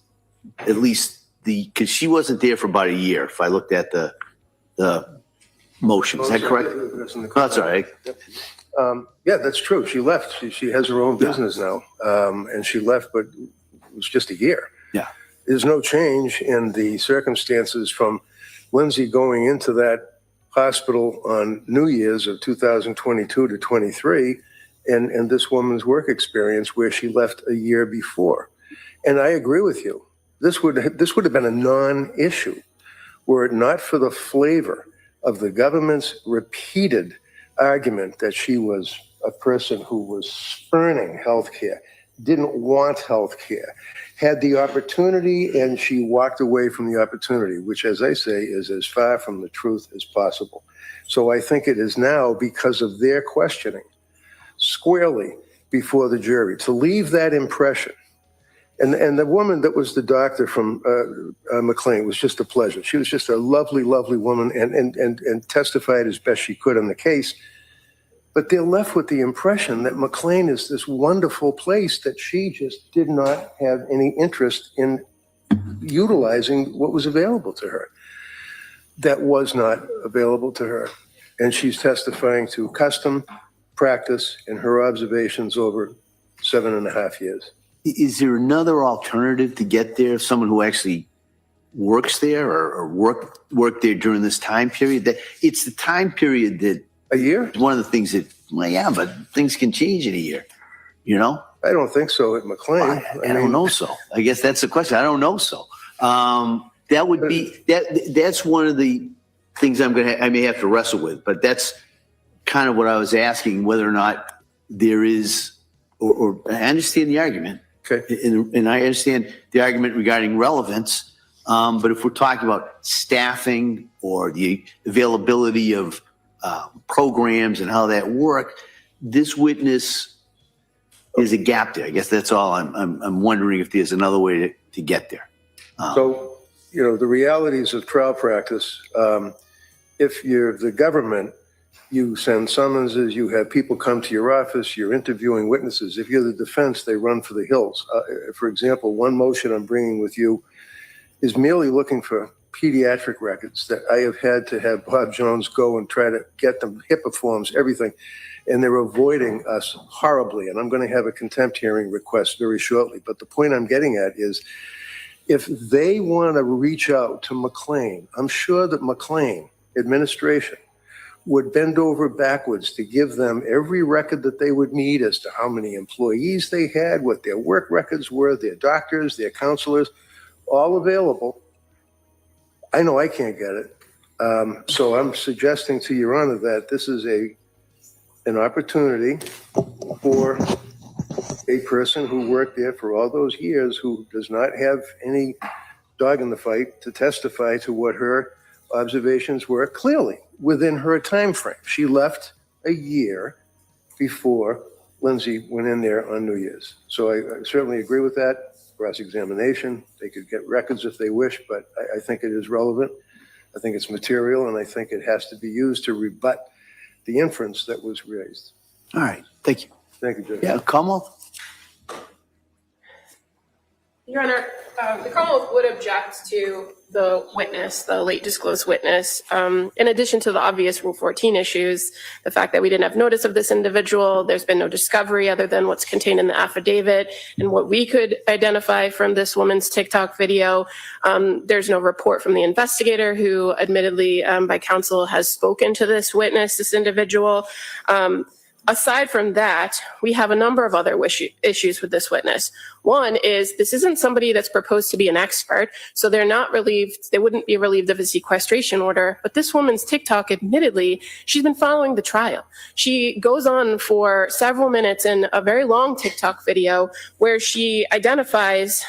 at least because she wasn't there for about a year, if I looked at the motion. Is that correct? Oh, that's all right. Yeah, that's true. She left. She has her own business now. And she left, but it was just a year. Yeah. There's no change in the circumstances from Lindsay going into that hospital on New Year's of 2022 to 23 and this woman's work experience where she left a year before. And I agree with you. This would have been a non-issue were it not for the flavor of the government's repeated argument that she was a person who was spurning healthcare, didn't want healthcare, had the opportunity, and she walked away from the opportunity, which, as I say, is as far from the truth as possible. So I think it is now, because of their questioning, squarely before the jury, to leave that impression. And the woman that was the doctor from McLean was just a pleasure. She was just a lovely, lovely woman and testified as best she could on the case. But they're left with the impression that McLean is this wonderful place that she just did not have any interest in utilizing what was available to her. That was not available to her. And she's testifying to custom, practice, and her observations over 7.5 years. Is there another alternative to get there? Someone who actually works there or worked there during this time period? That it's the time period that a year. One of the things that, well, yeah, but things can change in a year. You know? I don't think so at McLean. I don't know so. I guess that's the question. I don't know so. That would be that's one of the things I may have to wrestle with. But that's kind of what I was asking, whether or not there is, or I understand the argument. Okay. And I understand the argument regarding relevance. But if we're talking about staffing or the availability of programs and how that work, this witness is a gap there. I guess that's all. I'm wondering if there's another way to get there. So, you know, the realities of trial practice, if you're the government, you send summonses, you have people come to your office, you're interviewing witnesses. If you're the defense, they run for the hills. For example, one motion I'm bringing with you is merely looking for pediatric records that I have had to have Bob Jones go and try to get them, HIPAA forms, everything. And they're avoiding us horribly. And I'm going to have a contempt hearing request very shortly. But the point I'm getting at is if they want to reach out to McLean, I'm sure that McLean administration would bend over backwards to give them every record that they would need as to how many employees they had, what their work records were, their doctors, their counselors, all available. I know I can't get it. So I'm suggesting to Your Honor that this is an opportunity for a person who worked there for all those years who does not have any dog in the fight to testify to what her observations were clearly within her time frame. She left a year before Lindsay went in there on New Year's. So I certainly agree with that. Cross-examination, they could get records if they wish, but I think it is relevant. I think it's material, and I think it has to be used to rebut the inference that was raised. All right. Thank you. Thank you, Judge. Yeah, Commonwealth? Your Honor, the Commonwealth would object to the witness, the late disclosed witness, in addition to the obvious Rule 14 issues, the fact that we didn't have notice of this individual, there's been no discovery other than what's contained in the affidavit, and what we could identify from this woman's TikTok video. There's no report from the investigator who admittedly by counsel has spoken to this witness, this individual. Aside from that, we have a number of other issues with this witness. One is this isn't somebody that's proposed to be an expert, so they're not relieved, they wouldn't be relieved of a sequestration order. But this woman's TikTok, admittedly, she's been following the trial. She goes on for several minutes in a very long TikTok video where she identifies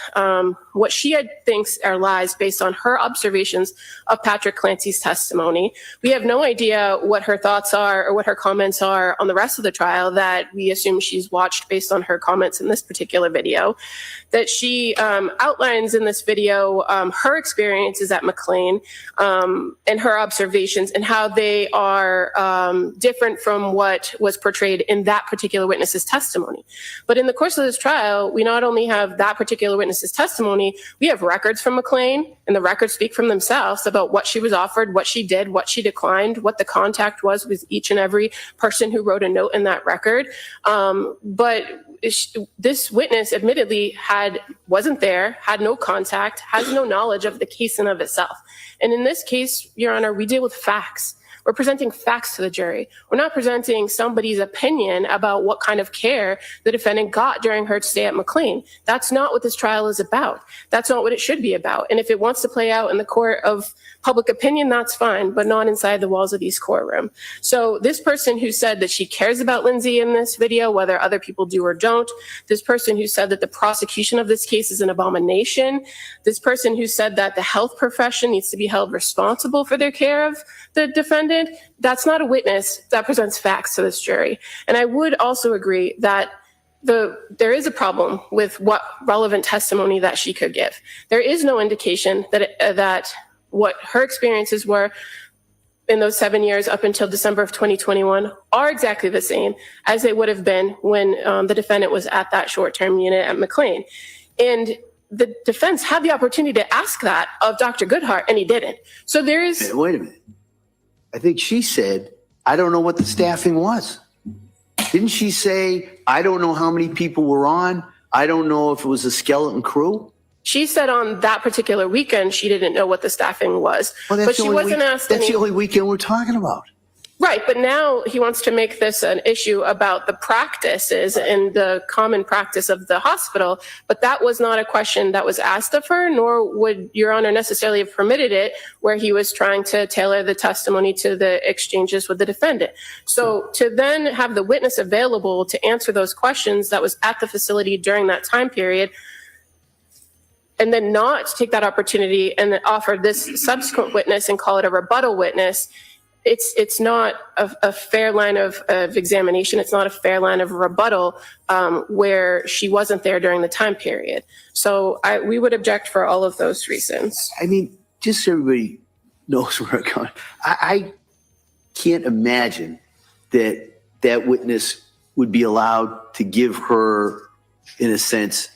what she thinks are lies based on her observations of Patrick Clancy's testimony. We have no idea what her thoughts are or what her comments are on the rest of the trial that we assume she's watched based on her comments in this particular video. That she outlines in this video her experiences at McLean and her observations and how they are different from what was portrayed in that particular witness's testimony. But in the course of this trial, we not only have that particular witness's testimony, we have records from McLean, and the records speak for themselves about what she was offered, what she did, what she declined, what the contact was with each and every person who wrote a note in that record. But this witness admittedly wasn't there, had no contact, has no knowledge of the case in of itself. And in this case, Your Honor, we deal with facts. We're presenting facts to the jury. We're not presenting somebody's opinion about what kind of care the defendant got during her stay at McLean. That's not what this trial is about. That's not what it should be about. And if it wants to play out in the court of public opinion, that's fine, but not inside the walls of these courtroom. So this person who said that she cares about Lindsay in this video, whether other people do or don't, this person who said that the prosecution of this case is an abomination, this person who said that the health profession needs to be held responsible for their care of the defendant, that's not a witness that presents facts to this jury. And I would also agree that there is a problem with what relevant testimony that she could give. There is no indication that what her experiences were in those 7 years up until December of 2021 are exactly the same as they would have been when the defendant was at that short-term unit at McLean. And the defense had the opportunity to ask that of Dr. Goodhart, and he didn't. So there is... Wait a minute. I think she said, I don't know what the staffing was. Didn't she say, I don't know how many people were on? I don't know if it was a skeleton crew? She said on that particular weekend, she didn't know what the staffing was. Well, but she wasn't asked. That's the only weekend we're talking about. Right, but now he wants to make this an issue about the practices and the common practice of the hospital, but that was not a question that was asked of her, nor would Your Honor necessarily have permitted it where he was trying to tailor the testimony to the exchanges with the defendant. So to then have the witness available to answer those questions that was at the facility during that time period, and then not take that opportunity and offer this subsequent witness and call it a rebuttal witness, it's not a fair line of examination. It's not a fair line of rebuttal where she wasn't there during the time period. So we would object for all of those reasons. I mean, just so everybody knows where I'm going, I can't imagine that that witness would be allowed to give her, in a sense,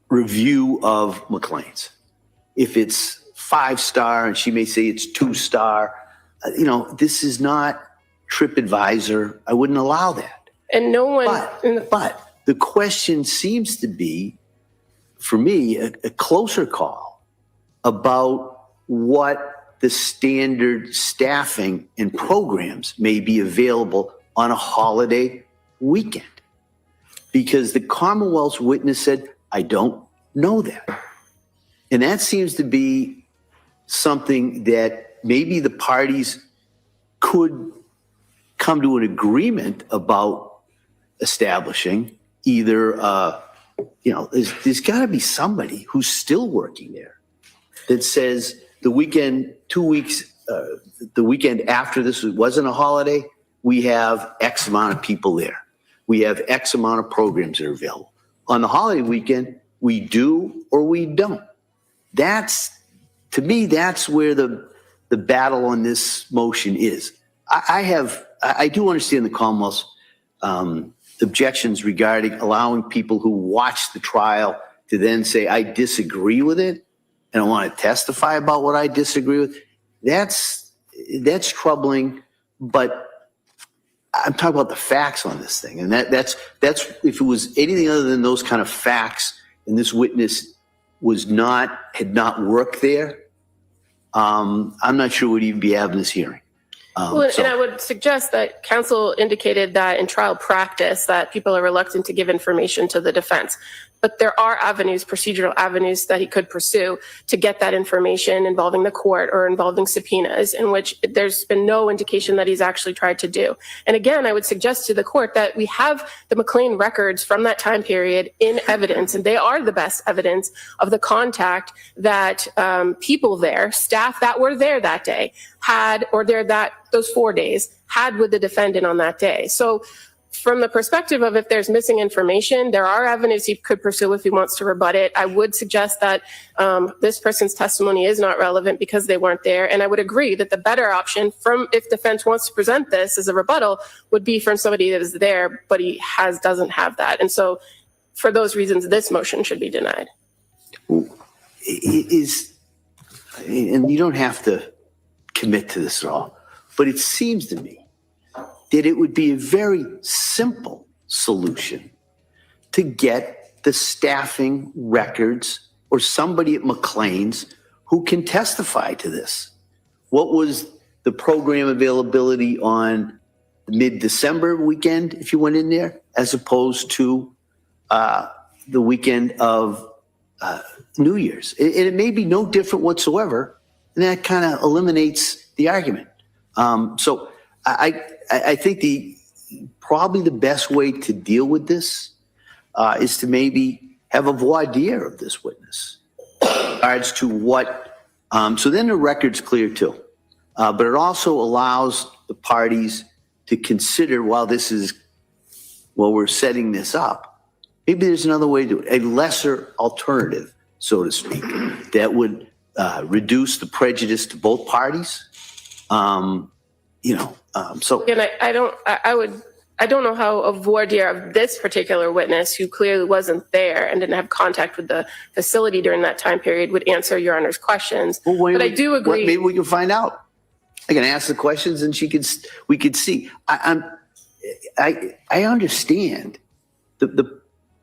review of McLean's. If it's 5-star and she may say it's 2-star, this is not TripAdvisor. I wouldn't allow that. And no one. But the question seems to be, for me, a closer call about what the standard staffing and programs may be available on a holiday weekend. Because the Commonwealth's witness said, I don't know that. And that seems to be something that maybe the parties could come to an agreement about establishing. Either, there's got to be somebody who's still working there that says the weekend, 2 weeks, the weekend after this wasn't a holiday, we have X amount of people there. We have X amount of programs that are available. On the holiday weekend, we do or we don't. To me, that's where the battle on this motion is. I do understand the Commonwealth's objections regarding allowing people who watch the trial to then say, I disagree with it and I want to testify about what I disagree with, that's troubling. But I'm talking about the facts on this thing. And that's if it was anything other than those kind of facts and this witness had not worked there, I'm not sure we'd even be having this hearing. And I would suggest that counsel indicated that in trial practice that people are reluctant to give information to the defense. But there are avenues, procedural avenues that he could pursue to get that information involving the court or involving subpoenas, in which there's been no indication that he's actually tried to do. And again, I would suggest to the court that we have the McLean records from that time period in evidence, and they are the best evidence of the contact that people there, staff that were there that day, had, or those 4 days, had with the defendant on that day. So from the perspective of if there's missing information, there are avenues he could pursue if he wants to rebut it. I would suggest that this person's testimony is not relevant because they weren't there. And I would agree that the better option if defense wants to present this as a rebuttal would be from somebody that is there, but he doesn't have that. And so for those reasons, this motion should be denied. And you don't have to commit to this at all, but it seems to me that it would be a very simple solution to get the staffing records or somebody at McLean's who can testify to this. What was the program availability on the mid-December weekend, if you went in there, as opposed to the weekend of New Year's? And it may be no different whatsoever, and that kind of eliminates the argument. So I think probably the best way to deal with this is to maybe have a voir dire of this witness in regards to what. So then the record's clear too, but it also allows the parties to consider while we're setting this up, maybe there's another way to do it, a lesser alternative, so to speak, that would reduce the prejudice to both parties. So again, I don't know how a voir dire of this particular witness who clearly wasn't there and didn't have contact with the facility during that time period would answer Your Honor's questions. But I do agree. Maybe we can find out. I can ask the questions and we could see. I understand the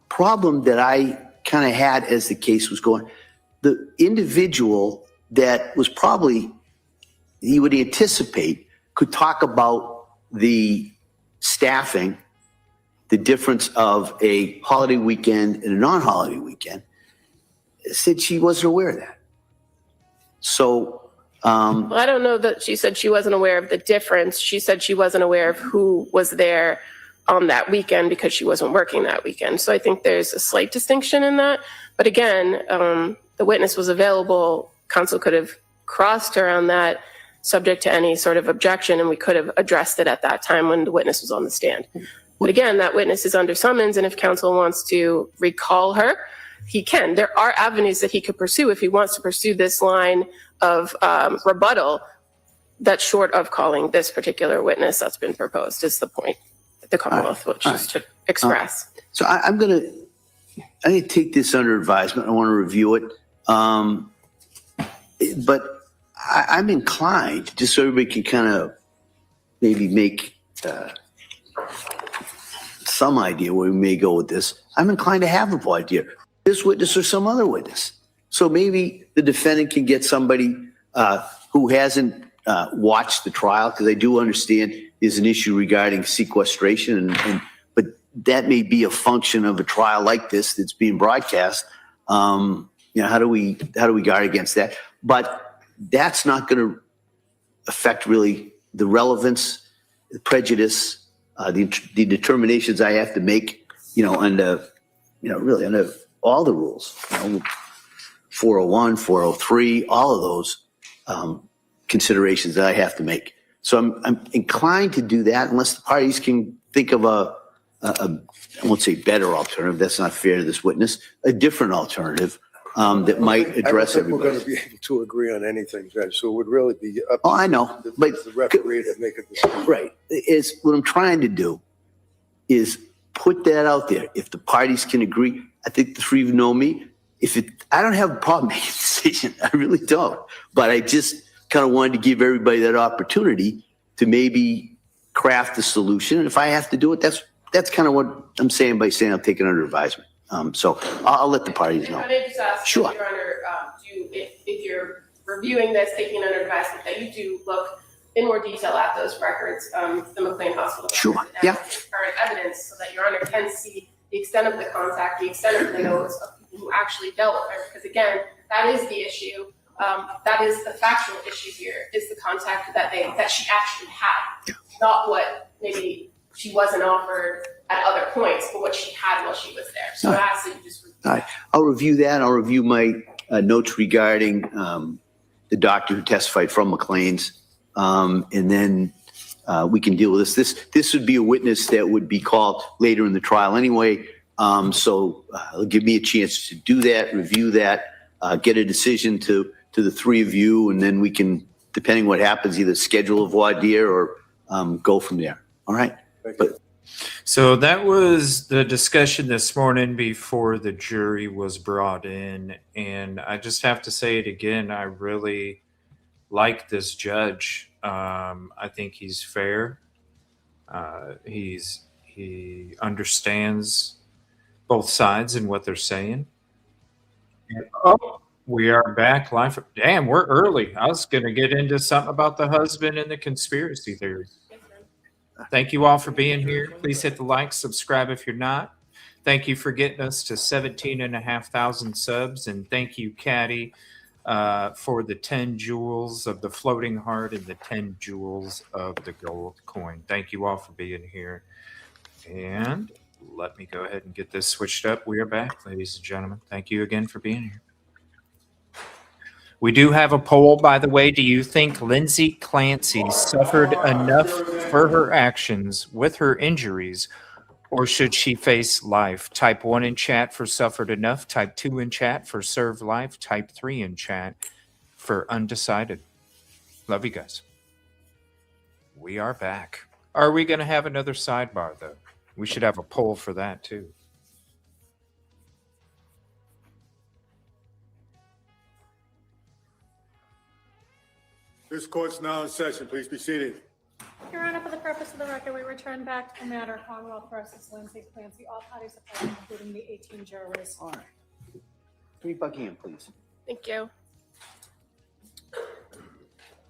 problem that I kind of had as the case was going. The individual that was probably, you would anticipate, could talk about the staffing, the difference of a holiday weekend and a non-holiday weekend, said she wasn't aware of that. So I don't know that she said she wasn't aware of the difference. She said she wasn't aware of who was there on that weekend because she wasn't working that weekend. So I think there's a slight distinction in that. But again, the witness was available. Counsel could have crossed her on that, subject to any sort of objection, and we could have addressed it at that time when the witness was on the stand. But again, that witness is under summons, and if counsel wants to recall her, he can. There are avenues that he could pursue if he wants to pursue this line of rebuttal that's short of calling this particular witness that's been proposed, is the point that the Commonwealth wishes to express. So I'm going to take this under advisement. I want to review it. But I'm inclined, just so everybody can kind of maybe make some idea where we may go with this, I'm inclined to have a voir dire, this witness or some other witness. So maybe the defendant can get somebody who hasn't watched the trial, because I do understand there's an issue regarding sequestration, but that may be a function of a trial like this that's being broadcast. How do we guard against that? But that's not going to affect really the relevance, the prejudice, the determinations I have to make, under all the rules, 401, 403, all of those considerations that I have to make. So I'm inclined to do that unless the parties can think of I won't say better alternative. That's not fair to this witness. A different alternative that might address everybody. We're going to be able to agree on anything, Judge. So it would really be up I know, but the referee to make a decision. Right. What I'm trying to do is put that out there. If the parties can agree, I think the three of you know me. I don't have a problem making a decision. I really don't. But I just kind of wanted to give everybody that opportunity to maybe craft a solution. And if I have to do it, that's kind of what I'm saying by saying I'll take it under advisement. So I'll let the parties know. Can I just ask, Sure. Your Honor, if you're reviewing this, taking under advisement, that you do look in more detail at those records, the McLean Hospital Sure. records, Yeah. and current evidence, so that Your Honor can see the extent of the contact, the extent of the notes of people who actually dealt with her. Because again, that is the issue. That is the factual issue here, is the contact that she actually had, not what maybe she wasn't offered at other points, but what she had while she was there. So I ask that you just review. All right. I'll review that. I'll review my notes regarding the doctor who testified from McLean's. And then we can deal with this. This would be a witness that would be called later in the trial anyway. So it'll give me a chance to do that, review that, get a decision to the three of you, and then we can, depending what happens, either schedule a voir dire or go from there. All right? So that was the discussion this morning before the jury was brought in. And I just have to say it again. I really like this judge. I think he's fair. He understands both sides and what they're saying. And, we are back live. Damn, we're early. I was going to get into something about the husband and the conspiracy theories. Thank you all for being here. Please hit the like, subscribe if you're not. Thank you for getting us to 17,500 subs. And thank you, Caddy, for the 10 jewels of the floating heart and the 10 jewels of the gold coin. Thank you all for being here. And let me go ahead and get this switched up. We are back, ladies and gentlemen. Thank you again for being here. We do have a poll, by the way. Do you think Lindsay Clancy suffered enough for her actions with her injuries, or should she face life? Type 1 in chat for suffered enough. Type 2 in chat for served life. Type 3 in chat for undecided. Love you guys. We are back. Are we going to have another sidebar, though? We should have a poll for that, too. This court's now in session. Please be seated. Your Honor, for the purpose of the record, we return back to the matter Commonwealth versus Lindsay Clancy. All parties are present, including the 18 jurors. All right. 3 Buckingham, please. Thank you.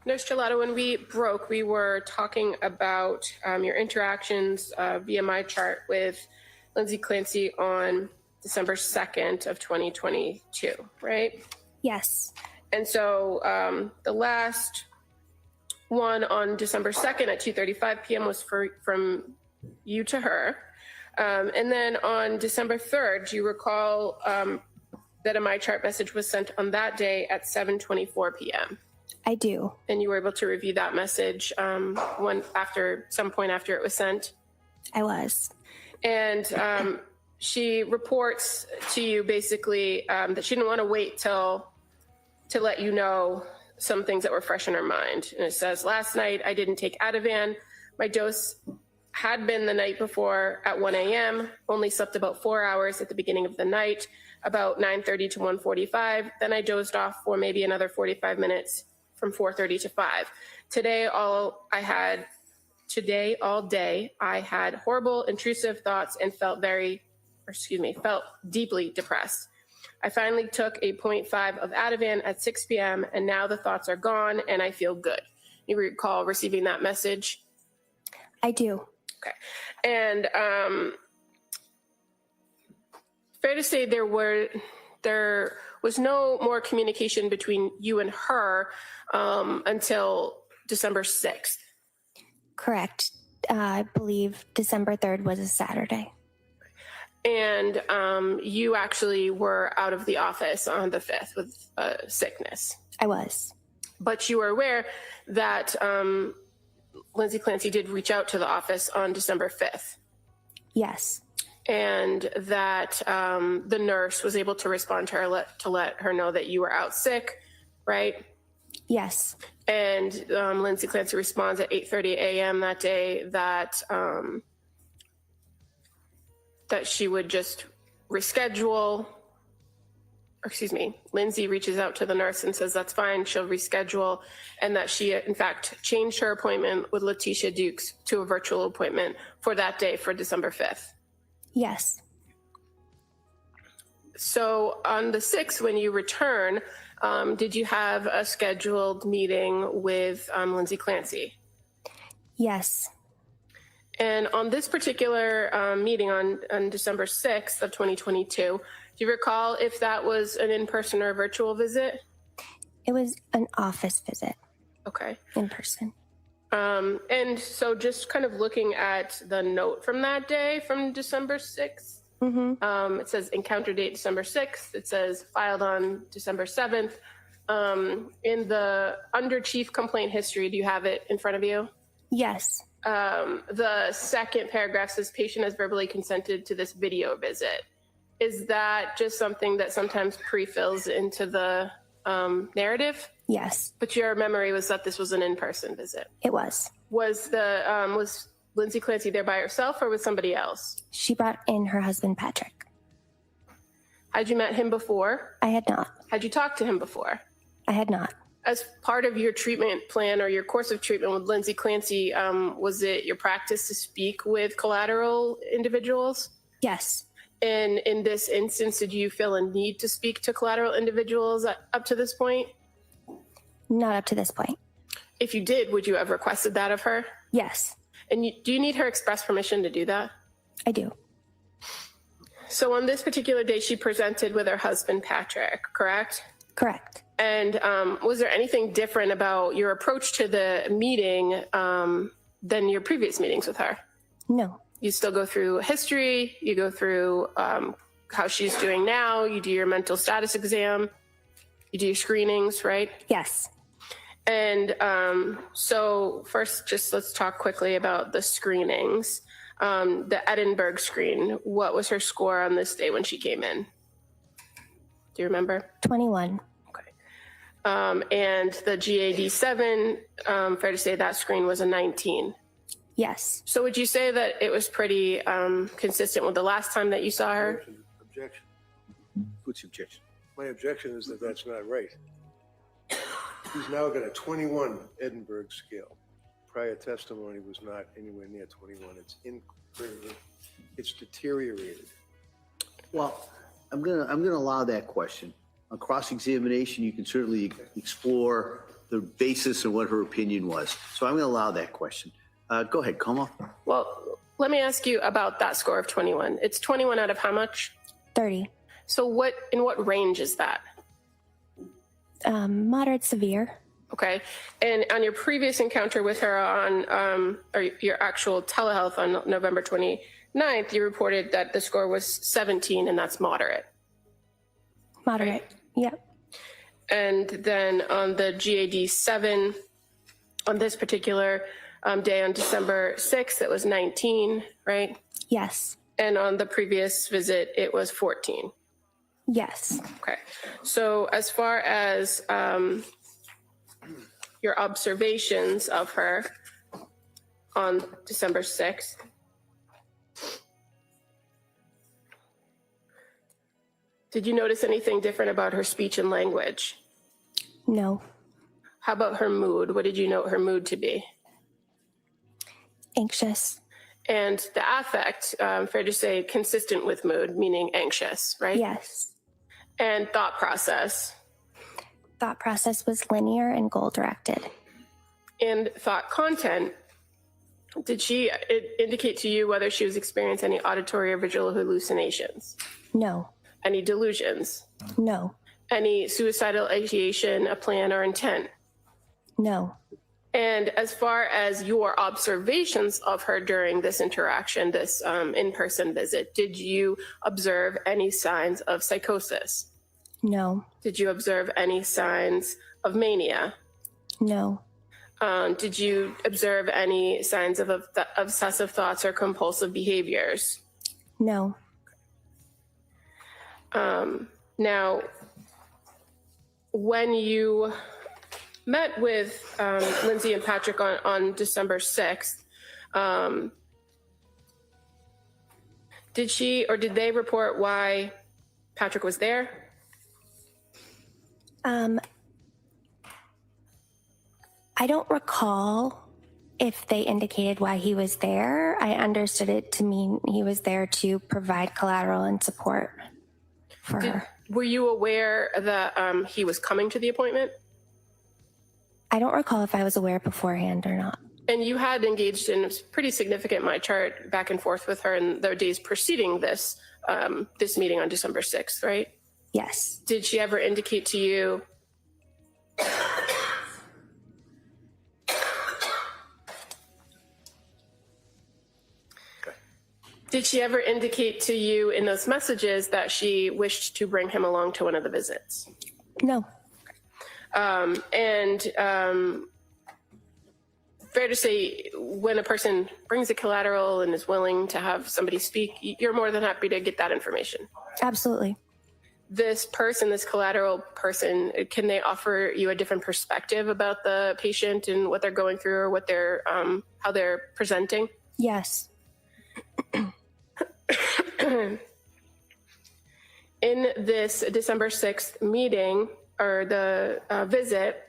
Nurse Gelato, when we broke, we were talking about your interactions via my chart with Lindsay Clancy on December 2nd of 2022, right? Yes. And so the last one on December 2nd at 2:35 p.m. was from you to her. And then on December 3rd, do you recall that a My Chart message was sent on that day at 7:24 p.m.? I do. And you were able to review that message some point after it was sent? I was. And she reports to you basically that she didn't want to wait to let you know some things that were fresh in her mind. And it says, last night I didn't take Ativan. My dose had been the night before at 1 a.m., only slept about 4 hours at the beginning of the night, about 9:30 to 1:45. Then I dozed off for maybe another 45 minutes from 4:30 to 5. Today, all day, I had horrible, intrusive thoughts and felt deeply depressed. I finally took a 0.5 of Ativan at 6 p.m. and now the thoughts are gone and I feel good. You recall receiving that message? I do. Okay. And fair to say there was no more communication between you and her until December 6th. Correct. I believe December 3rd was a Saturday. And you actually were out of the office on the 5th with sickness. I was. But you were aware that Lindsay Clancy did reach out to the office on December 5th. Yes. And that the nurse was able to respond to her to let her know that you were out sick, right? Yes. And Lindsay Clancy responds at 8:30 a.m. that day that she would just reschedule Lindsay reaches out to the nurse and says that's fine, she'll reschedule, and that she, in fact, changed her appointment with Letitia Dukes to a virtual appointment for that day, for December 5th. Yes. So on the 6th, when you return, did you have a scheduled meeting with Lindsay Clancy? Yes. And on this particular meeting on December 6th of 2022, do you recall if that was an in-person or a virtual visit? It was an office visit. Okay. In person. And so just kind of looking at the note from that day, from December 6th, it says encounter date December 6th. It says filed on December 7th. In the under chief complaint history, do you have it in front of you? Yes. The second paragraph says patient has verbally consented to this video visit. Is that just something that sometimes pre-fills into the narrative? Yes. But your memory was that this was an in-person visit. It was. Was Lindsay Clancy there by herself or with somebody else? She brought in her husband, Patrick. Had you met him before? I had not. Had you talked to him before? I had not. As part of your treatment plan or your course of treatment with Lindsay Clancy, was it your practice to speak with collateral individuals? Yes. And in this instance, did you feel a need to speak to collateral individuals up to this point? Not up to this point. If you did, would you have requested that of her? Yes. And do you need her express permission to do that? I do. So on this particular day, she presented with her husband, Patrick, correct? Correct. And was there anything different about your approach to the meeting than your previous meetings with her? No. You still go through history, you go through how she's doing now, you do your mental status exam, you do your screenings, right? Yes. And so first, just let's talk quickly about the screenings. The Edinburgh screen, what was her score on this day when she came in? Do you remember? 21. And the GAD-7, fair to say that screen was a 19. Yes. So would you say that it was pretty consistent with the last time that you saw her? Objection. What's your objection? My objection is that that's not right. He's now got a 21 Edinburgh scale. Prior testimony was not anywhere near 21. It's deteriorated. Well, I'm gonna allow that question. On cross-examination, you can certainly explore the basis of what her opinion was. So I'm gonna allow that question. Go ahead, Como. Well, let me ask you about that score of 21. It's 21 out of how much? 30. So in what range is that? Moderate severe. Okay. And on your previous encounter with her on, or your actual telehealth on November 29th, you reported that the score was 17 and that's moderate. Moderate. Right? Yep. And then on the GAD-7, on this particular day on December 6th, it was 19, right? Yes. And on the previous visit, it was 14. Yes. Okay. So as far as your observations of her on December 6th, did you notice anything different about her speech and language? No. How about her mood? What did you note her mood to be? Anxious. And the affect, fair to say, consistent with mood, meaning anxious, right? Yes. And thought process. Thought process was linear and goal directed. And thought content, did she indicate to you whether she was experiencing any auditory or visual hallucinations? No. Any delusions? No. Any suicidal ideation, a plan, or intent? No. And as far as your observations of her during this interaction, this in-person visit, did you observe any signs of psychosis? No. Did you observe any signs of mania? No. Did you observe any signs of obsessive thoughts or compulsive behaviors? No. Now, when you met with Lindsay and Patrick on December 6th, did she or did they report why Patrick was there? I don't recall if they indicated why he was there. I understood it to mean he was there to provide collateral and support for her. Were you aware that he was coming to the appointment? I don't recall if I was aware beforehand or not. And you had engaged in a pretty significant my chart back and forth with her in the days preceding this this meeting on December 6th, right? Yes. Did she ever indicate to you in those messages that she wished to bring him along to one of the visits? No. Fair to say, when a person brings a collateral and is willing to have somebody speak, you're more than happy to get that information. Absolutely. This person, this collateral person, can they offer you a different perspective about the patient and what they're going through or what they're, how they're presenting? Yes. In this December 6th meeting or the visit,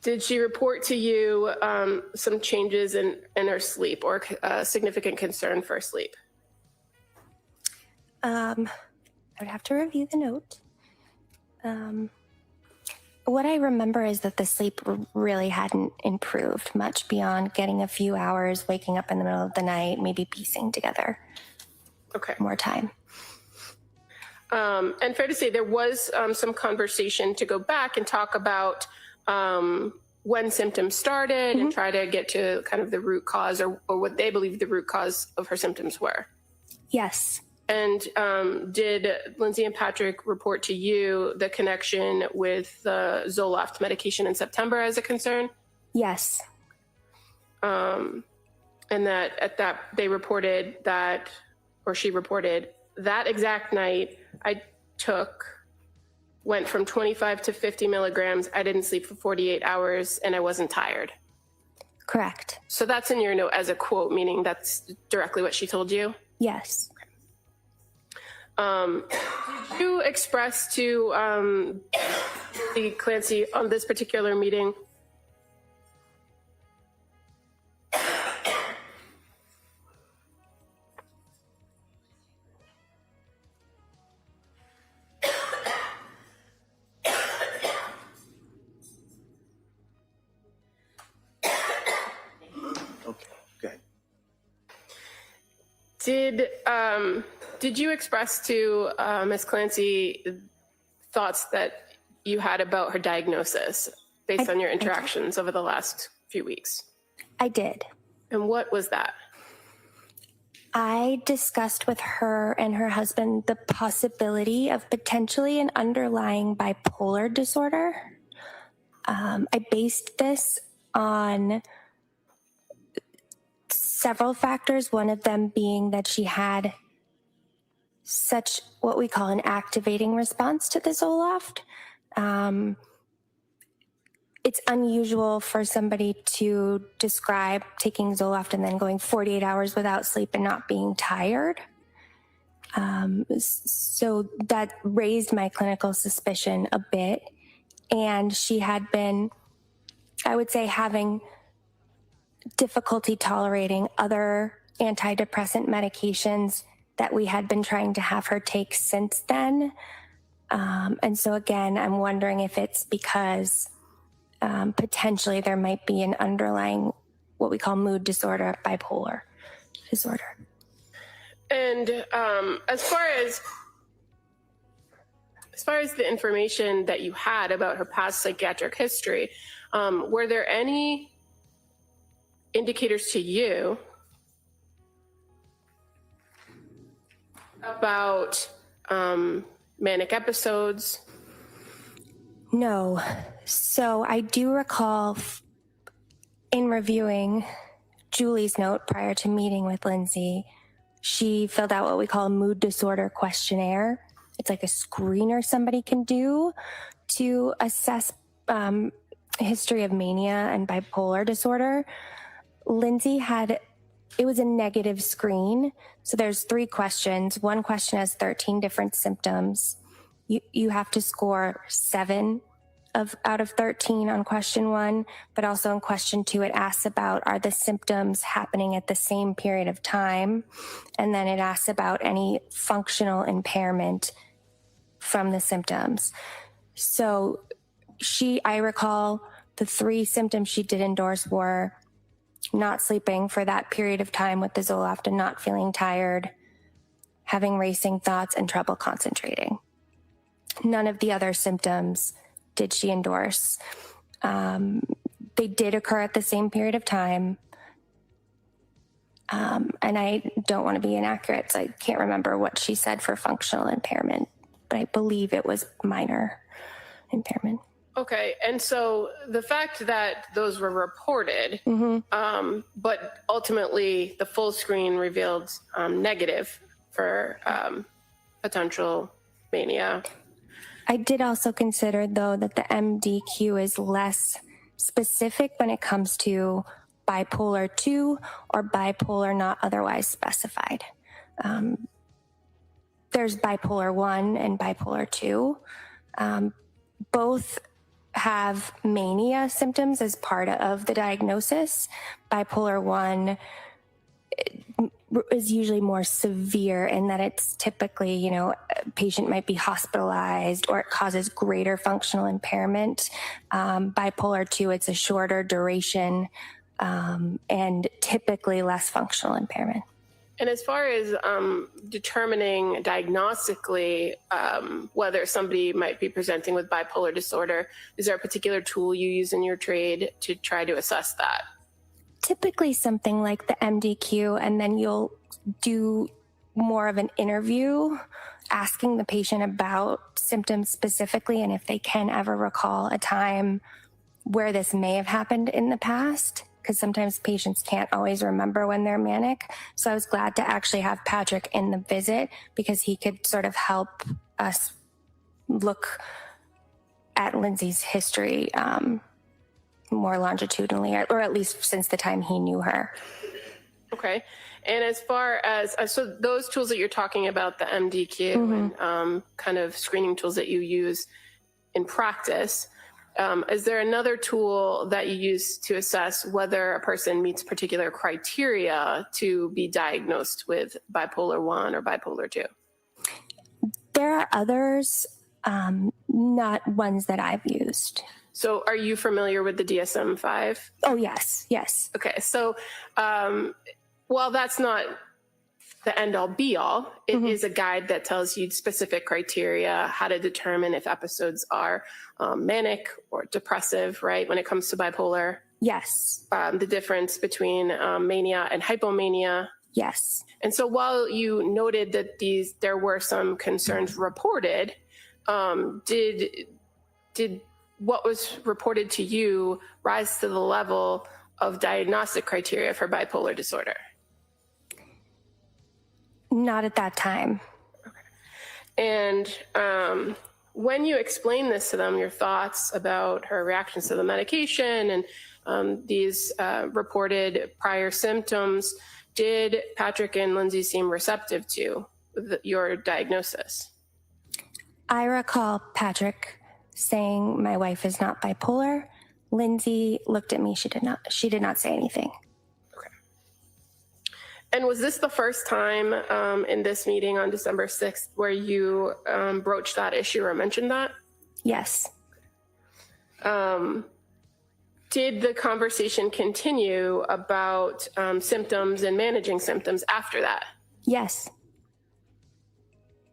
did she report to you some changes in her sleep or significant concern for sleep? I would have to review the note. What I remember is that the sleep really hadn't improved much beyond getting a few hours, waking up in the middle of the night, maybe piecing together. Okay. More time. And fair to say, there was some conversation to go back and talk about when symptoms started and try to get to kind of the root cause or what they believe the root cause of her symptoms were. Yes. And did Lindsay and Patrick report to you the connection with the Zoloft medication in September as a concern? Yes. And that at that they reported that, or she reported that exact night I went from 25 to 50 milligrams. I didn't sleep for 48 hours and I wasn't tired. Correct. So that's in your note as a quote, meaning that's directly what she told you? Yes. Did you express to the Clancy on this particular meeting Did you express to Ms. Clancy thoughts that you had about her diagnosis based on your interactions over the last few weeks? I did. And what was that? I discussed with her and her husband the possibility of potentially an underlying bipolar disorder. I based this on several factors, one of them being that she had such what we call an activating response to the Zoloft. It's unusual for somebody to describe taking Zoloft and then going 48 hours without sleep and not being tired. So that raised my clinical suspicion a bit. And she had been, I would say, having difficulty tolerating other antidepressant medications that we had been trying to have her take since then. And so again, I'm wondering if it's because potentially there might be an underlying, what we call mood disorder, bipolar disorder. And as far as the information that you had about her past psychiatric history, were there any indicators to you about manic episodes? No. So I do recall in reviewing Julie's note prior to meeting with Lindsay, she filled out what we call a mood disorder questionnaire. It's like a screener somebody can do to assess history of mania and bipolar disorder. Lindsay it was a negative screen. So there's 3 questions. One question has 13 different symptoms. you have to score 7 out of 13 on question 1, but also in question 2, it asks about, are the symptoms happening at the same period of time? And then it asks about any functional impairment from the symptoms. So I recall the 3 symptoms she did endorse were not sleeping for that period of time with the Zoloft and not feeling tired, having racing thoughts, and trouble concentrating. None of the other symptoms did she endorse. They did occur at the same period of time. And I don't want to be inaccurate, so I can't remember what she said for functional impairment, but I believe it was minor impairment. Okay, and so the fact that those were reported, but ultimately the full screen revealed negative for potential mania. I did also consider, though, that the MDQ is less specific when it comes to bipolar 2 or bipolar not otherwise specified. There's bipolar 1 and bipolar 2. Both have mania symptoms as part of the diagnosis. Bipolar 1 is usually more severe in that it's typically, a patient might be hospitalized or it causes greater functional impairment. Bipolar 2, it's a shorter duration and typically less functional impairment. And as far as determining diagnostically whether somebody might be presenting with bipolar disorder, is there a particular tool you use in your trade to try to assess that? Typically something like the MDQ, and then you'll do more of an interview asking the patient about symptoms specifically and if they can ever recall a time where this may have happened in the past, because sometimes patients can't always remember when they're manic. So I was glad to actually have Patrick in the visit because he could sort of help us look at Lindsay's history more longitudinally, or at least since the time he knew her. Okay. And as far as, so those tools that you're talking about, the MDQ and kind of screening tools that you use in practice, is there another tool that you use to assess whether a person meets particular criteria to be diagnosed with bipolar 1 or bipolar 2? There are others, not ones that I've used. So are you familiar with the DSM-5? Oh, yes. Okay, so while that's not the end-all be-all, it is a guide that tells you specific criteria, how to determine if episodes are manic or depressive, right, when it comes to bipolar. Yes. The difference between mania and hypomania. Yes. And so while you noted that there were some concerns reported, did what was reported to you rise to the level of diagnostic criteria for bipolar disorder? Not at that time. And when you explained this to them, your thoughts about her reactions to the medication and these reported prior symptoms, did Patrick and Lindsay seem receptive to your diagnosis? I recall Patrick saying my wife is not bipolar. Lindsay looked at me. She did not say anything. Okay. And was this the first time in this meeting on December 6th where you broached that issue or mentioned that? Yes. Did the conversation continue about symptoms and managing symptoms after that? Yes.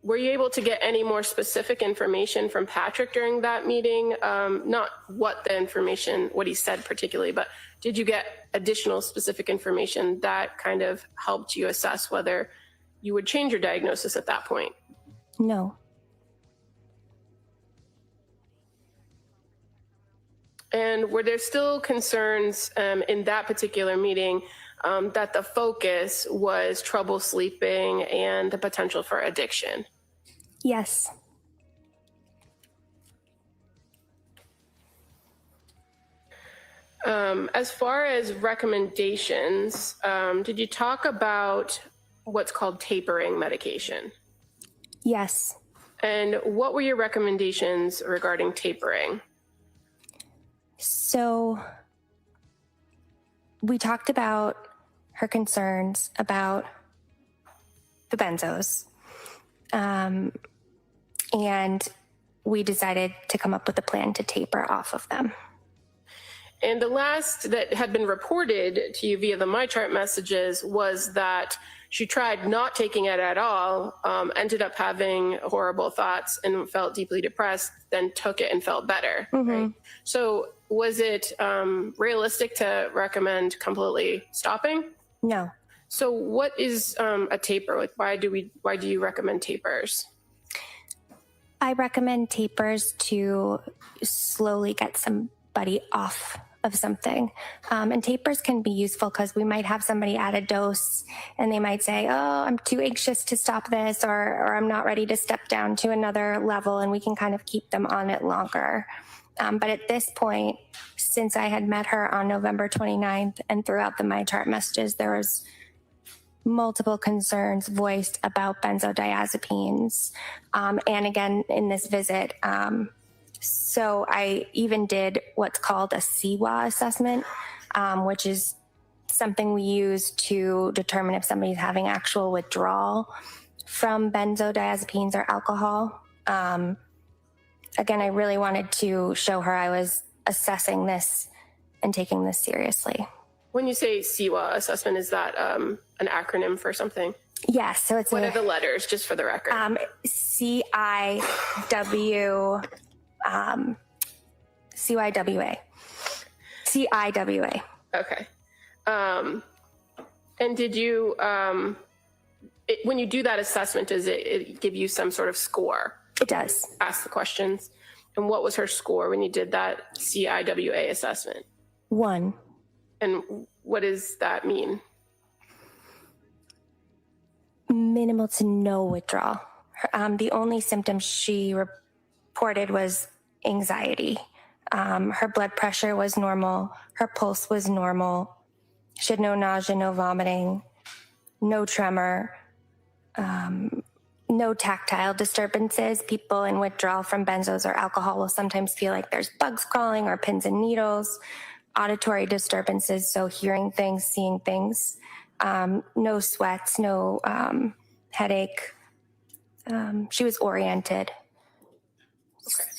Were you able to get any more specific information from Patrick during that meeting? Not what he said particularly, but did you get additional specific information that kind of helped you assess whether you would change your diagnosis at that point? No. And were there still concerns in that particular meeting that the focus was trouble sleeping and the potential for addiction? Yes. As far as recommendations, did you talk about what's called tapering medication? Yes. And what were your recommendations regarding tapering? So we talked about her concerns about the benzos. And we decided to come up with a plan to taper off of them. And the last that had been reported to you via the MyChart messages was that she tried not taking it at all, ended up having horrible thoughts and felt deeply depressed, then took it and felt better. Right? So was it realistic to recommend completely stopping? No. So what is a taper? Like, why do you recommend tapers? I recommend tapers to slowly get somebody off of something. And tapers can be useful because we might have somebody at a dose and they might say, oh, I'm too anxious to stop this, or I'm not ready to step down to another level, and we can kind of keep them on it longer. But at this point, since I had met her on November 29th and throughout the MyChart messages, there was multiple concerns voiced about benzodiazepines. And again, in this visit, so I even did what's called a CWA assessment, which is something we use to determine if somebody's having actual withdrawal from benzodiazepines or alcohol. Again, I really wanted to show her I was assessing this and taking this seriously. When you say CWA assessment, is that an acronym for something? Yes. So it's what are the letters, just for the record? CIWA. CIWA. Okay. And did you, when you do that assessment, does it give you some sort of score? It does. Ask the questions. And what was her score when you did that CIWA assessment? 1. And what does that mean? Minimal to no withdrawal. The only symptoms she reported was anxiety. Her blood pressure was normal. Her pulse was normal. She had no nausea, no vomiting, no tremor, no tactile disturbances. People in withdrawal from benzos or alcohol will sometimes feel like there's bugs crawling or pins and needles. Auditory disturbances, so hearing things, seeing things. No sweats, no headache. She was oriented. Okay.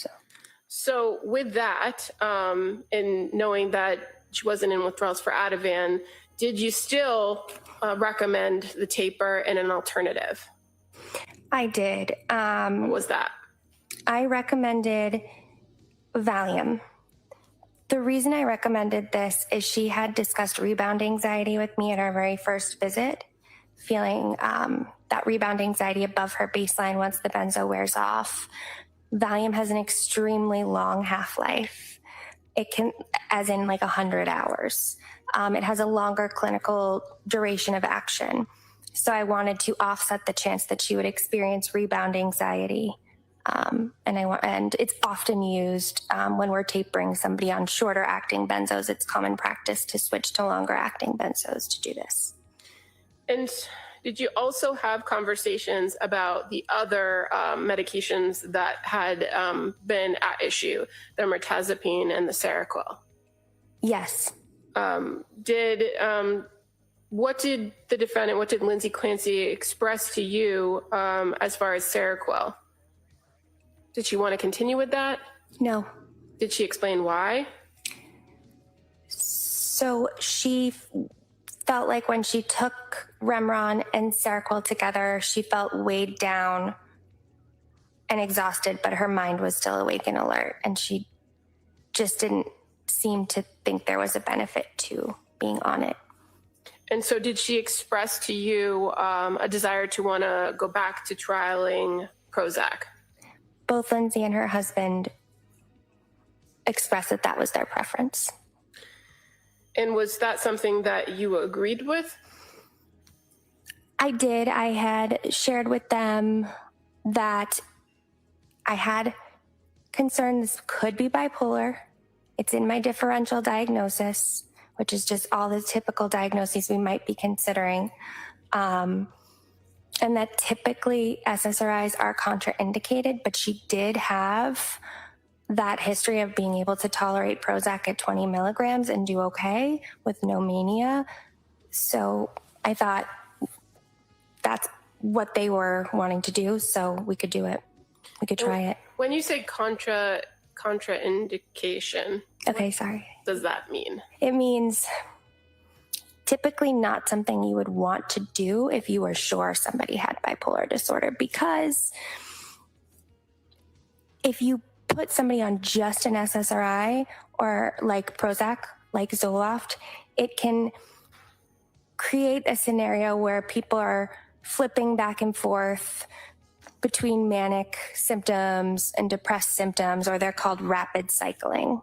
So with that, and knowing that she wasn't in withdrawals for Ativan, did you still recommend the taper and an alternative? I did. What was that? I recommended Valium. The reason I recommended this is she had discussed rebound anxiety with me at our very first visit, feeling that rebound anxiety above her baseline once the benzo wears off. Valium has an extremely long half-life. It can, as in like 100 hours. It has a longer clinical duration of action. So I wanted to offset the chance that she would experience rebound anxiety. And it's often used when we're tapering somebody on shorter acting benzos. It's common practice to switch to longer acting benzos to do this. And did you also have conversations about the other medications that had been at issue, the mirtazapine and the Seroquel? Yes. What did the defendant, what did Lindsay Clancy express to you as far as Seroquel? Did she want to continue with that? No. Did she explain why? So she felt like when she took Remeron and Seroquel together, she felt weighed down and exhausted, but her mind was still awake and alert. And she just didn't seem to think there was a benefit to being on it. And so did she express to you a desire to want to go back to trialing Prozac? Both Lindsay and her husband expressed that that was their preference. And was that something that you agreed with? I did. I had shared with them that I had concern this could be bipolar. It's in my differential diagnosis, which is just all the typical diagnoses we might be considering. And that typically SSRIs are contraindicated, but she did have that history of being able to tolerate Prozac at 20 milligrams and do okay with no mania. So I thought that's what they were wanting to do, so we could do it. We could try it. When you say contraindication, Okay, sorry. what does that mean? It means typically not something you would want to do if you were sure somebody had bipolar disorder, because if you put somebody on just an SSRI or like Prozac, like Zoloft, it can create a scenario where people are flipping back and forth between manic symptoms and depressed symptoms, or they're called rapid cycling.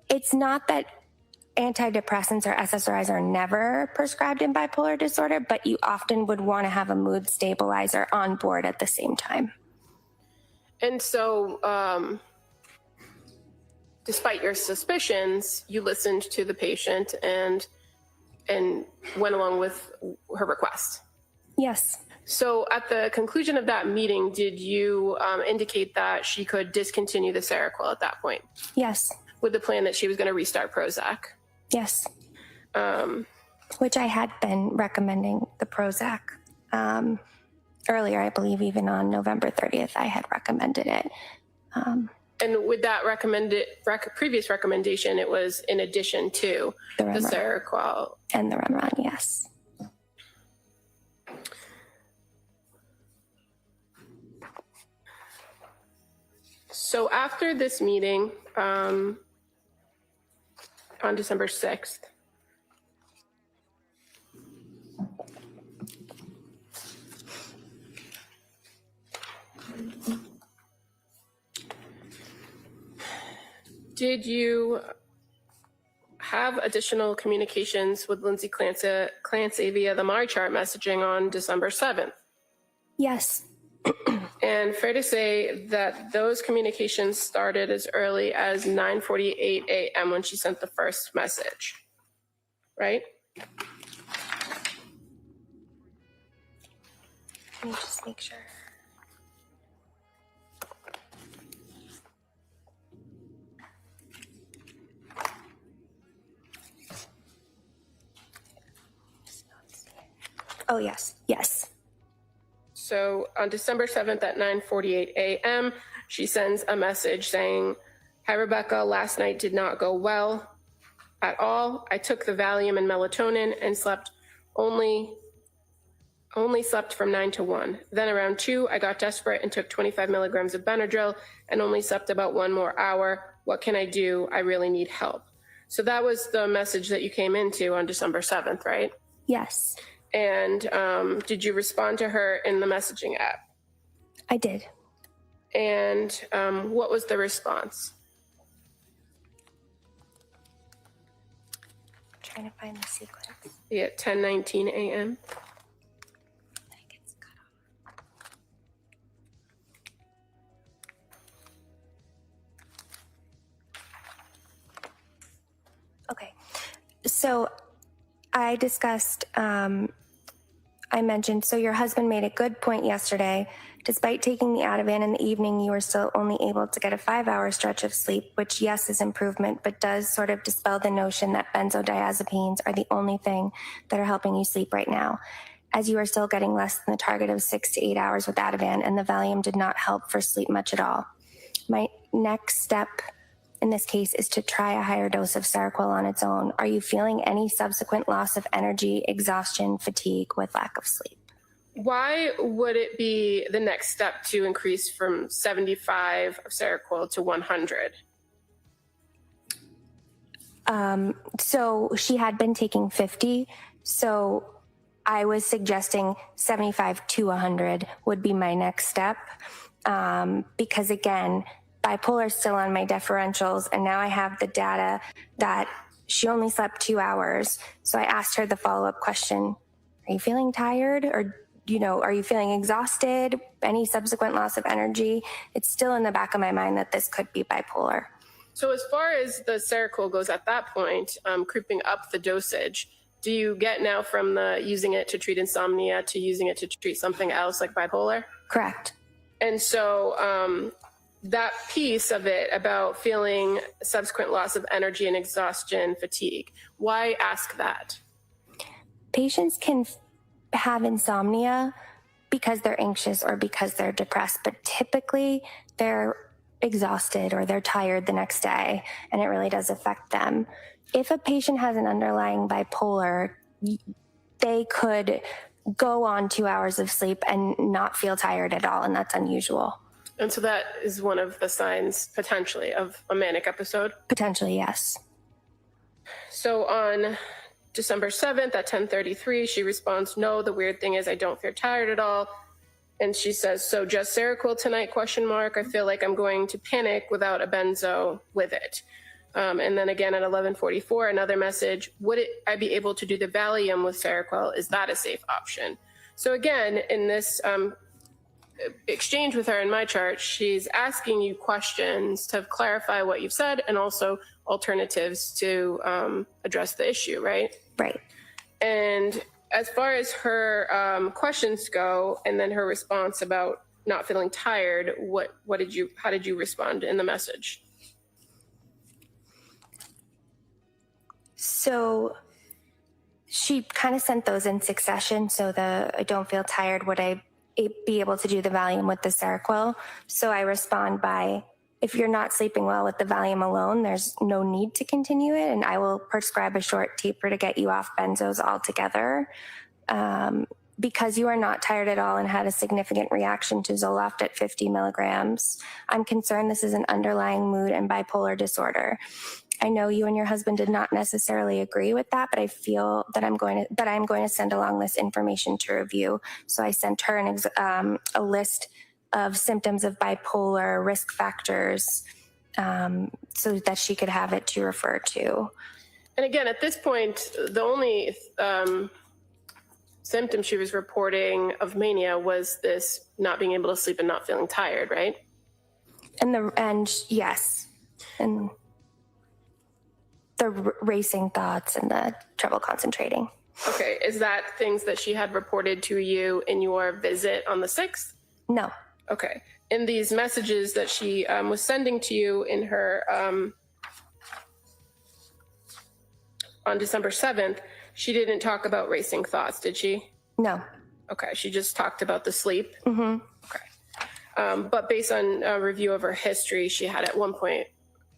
It's not that antidepressants or SSRIs are never prescribed in bipolar disorder, but you often would want to have a mood stabilizer on board at the same time. And so, despite your suspicions, you listened to the patient and went along with her request. Yes. So at the conclusion of that meeting, did you indicate that she could discontinue the Seroquel at that point? Yes. With the plan that she was going to restart Prozac? Yes. Which I had been recommending the Prozac. Earlier, I believe even on November 30th, I had recommended it. And with that previous recommendation, it was in addition to the Seroquel. And the Remeron, yes. So after this meeting on December 6th, did you have additional communications with Lindsay Clancy via the MyChart messaging on December 7th? Yes. And fair to say that those communications started as early as 9:48 a.m. when she sent the first message, right? Let me just make sure. Oh, yes. Yes. So on December 7th at 9:48 a.m., she sends a message saying, "Hi, Rebecca, last night did not go well at all. I took the Valium and melatonin and slept only slept from 9 to 1. Then around 2, I got desperate and took 25 milligrams of Benadryl and only slept about 1 more hour. What can I do? I really need help." So that was the message that you came into on December 7th, right? Yes. And did you respond to her in the messaging app? I did. And what was the response? I'm trying to find the sequence. Yeah, 10:19 a.m. Okay. So I discussed, I mentioned, so your husband made a good point yesterday. Despite taking the Ativan in the evening, you were still only able to get a 5-hour stretch of sleep, which, yes, is improvement, but does sort of dispel the notion that benzodiazepines are the only thing that are helping you sleep right now, as you are still getting less than the target of 6 to 8 hours with Ativan, and the Valium did not help for sleep much at all. My next step in this case is to try a higher dose of Seroquel on its own. Are you feeling any subsequent loss of energy, exhaustion, fatigue with lack of sleep? Why would it be the next step to increase from 75 of Seroquel to 100? So she had been taking 50. So I was suggesting 75 to 100 would be my next step. Because again, bipolar is still on my differentials, and now I have the data that she only slept 2 hours. So I asked her the follow-up question, are you feeling tired? Or, are you feeling exhausted? Any subsequent loss of energy? It's still in the back of my mind that this could be bipolar. So as far as the Seroquel goes at that point, creeping up the dosage, do you get now from the using it to treat insomnia to using it to treat something else like bipolar? Correct. And so that piece of it about feeling subsequent loss of energy and exhaustion, fatigue, why ask that? Patients can have insomnia because they're anxious or because they're depressed, but typically they're exhausted or they're tired the next day, and it really does affect them. If a patient has an underlying bipolar, they could go on 2 hours of sleep and not feel tired at all, and that's unusual. And so that is one of the signs, potentially, of a manic episode? Potentially, yes. So on December 7th at 10:33, she responds, no, the weird thing is I don't feel tired at all. And she says, so just Seroquel tonight, ? I feel like I'm going to panic without a benzo with it. And then again at 11:44, another message, would I be able to do the Valium with Seroquel? Is that a safe option? So again, in this exchange with her in my chart, she's asking you questions to clarify what you've said and also alternatives to address the issue, right? Right. And as far as her questions go, and then her response about not feeling tired, how did you respond in the message? So she kind of sent those in succession. So I don't feel tired, would I be able to do the Valium with the Seroquel? So I respond by, if you're not sleeping well with the Valium alone, there's no need to continue it, and I will prescribe a short taper to get you off benzos altogether. Because you are not tired at all and had a significant reaction to Zoloft at 50 milligrams, I'm concerned this is an underlying mood and bipolar disorder. I know you and your husband did not necessarily agree with that, but I feel that I'm going to send along this information to review. So I sent her a list of symptoms of bipolar, risk factors, so that she could have it to refer to. And again, at this point, the only symptom she was reporting of mania was this not being able to sleep and not feeling tired, right? And yes, and the racing thoughts and the trouble concentrating. Okay, is that things that she had reported to you in your visit on the 6th? No. Okay. In these messages that she was sending to you in her on December 7th, she didn't talk about racing thoughts, did she? No. Okay, she just talked about the sleep? Mm-hmm. Okay. But based on a review of her history, she had at one point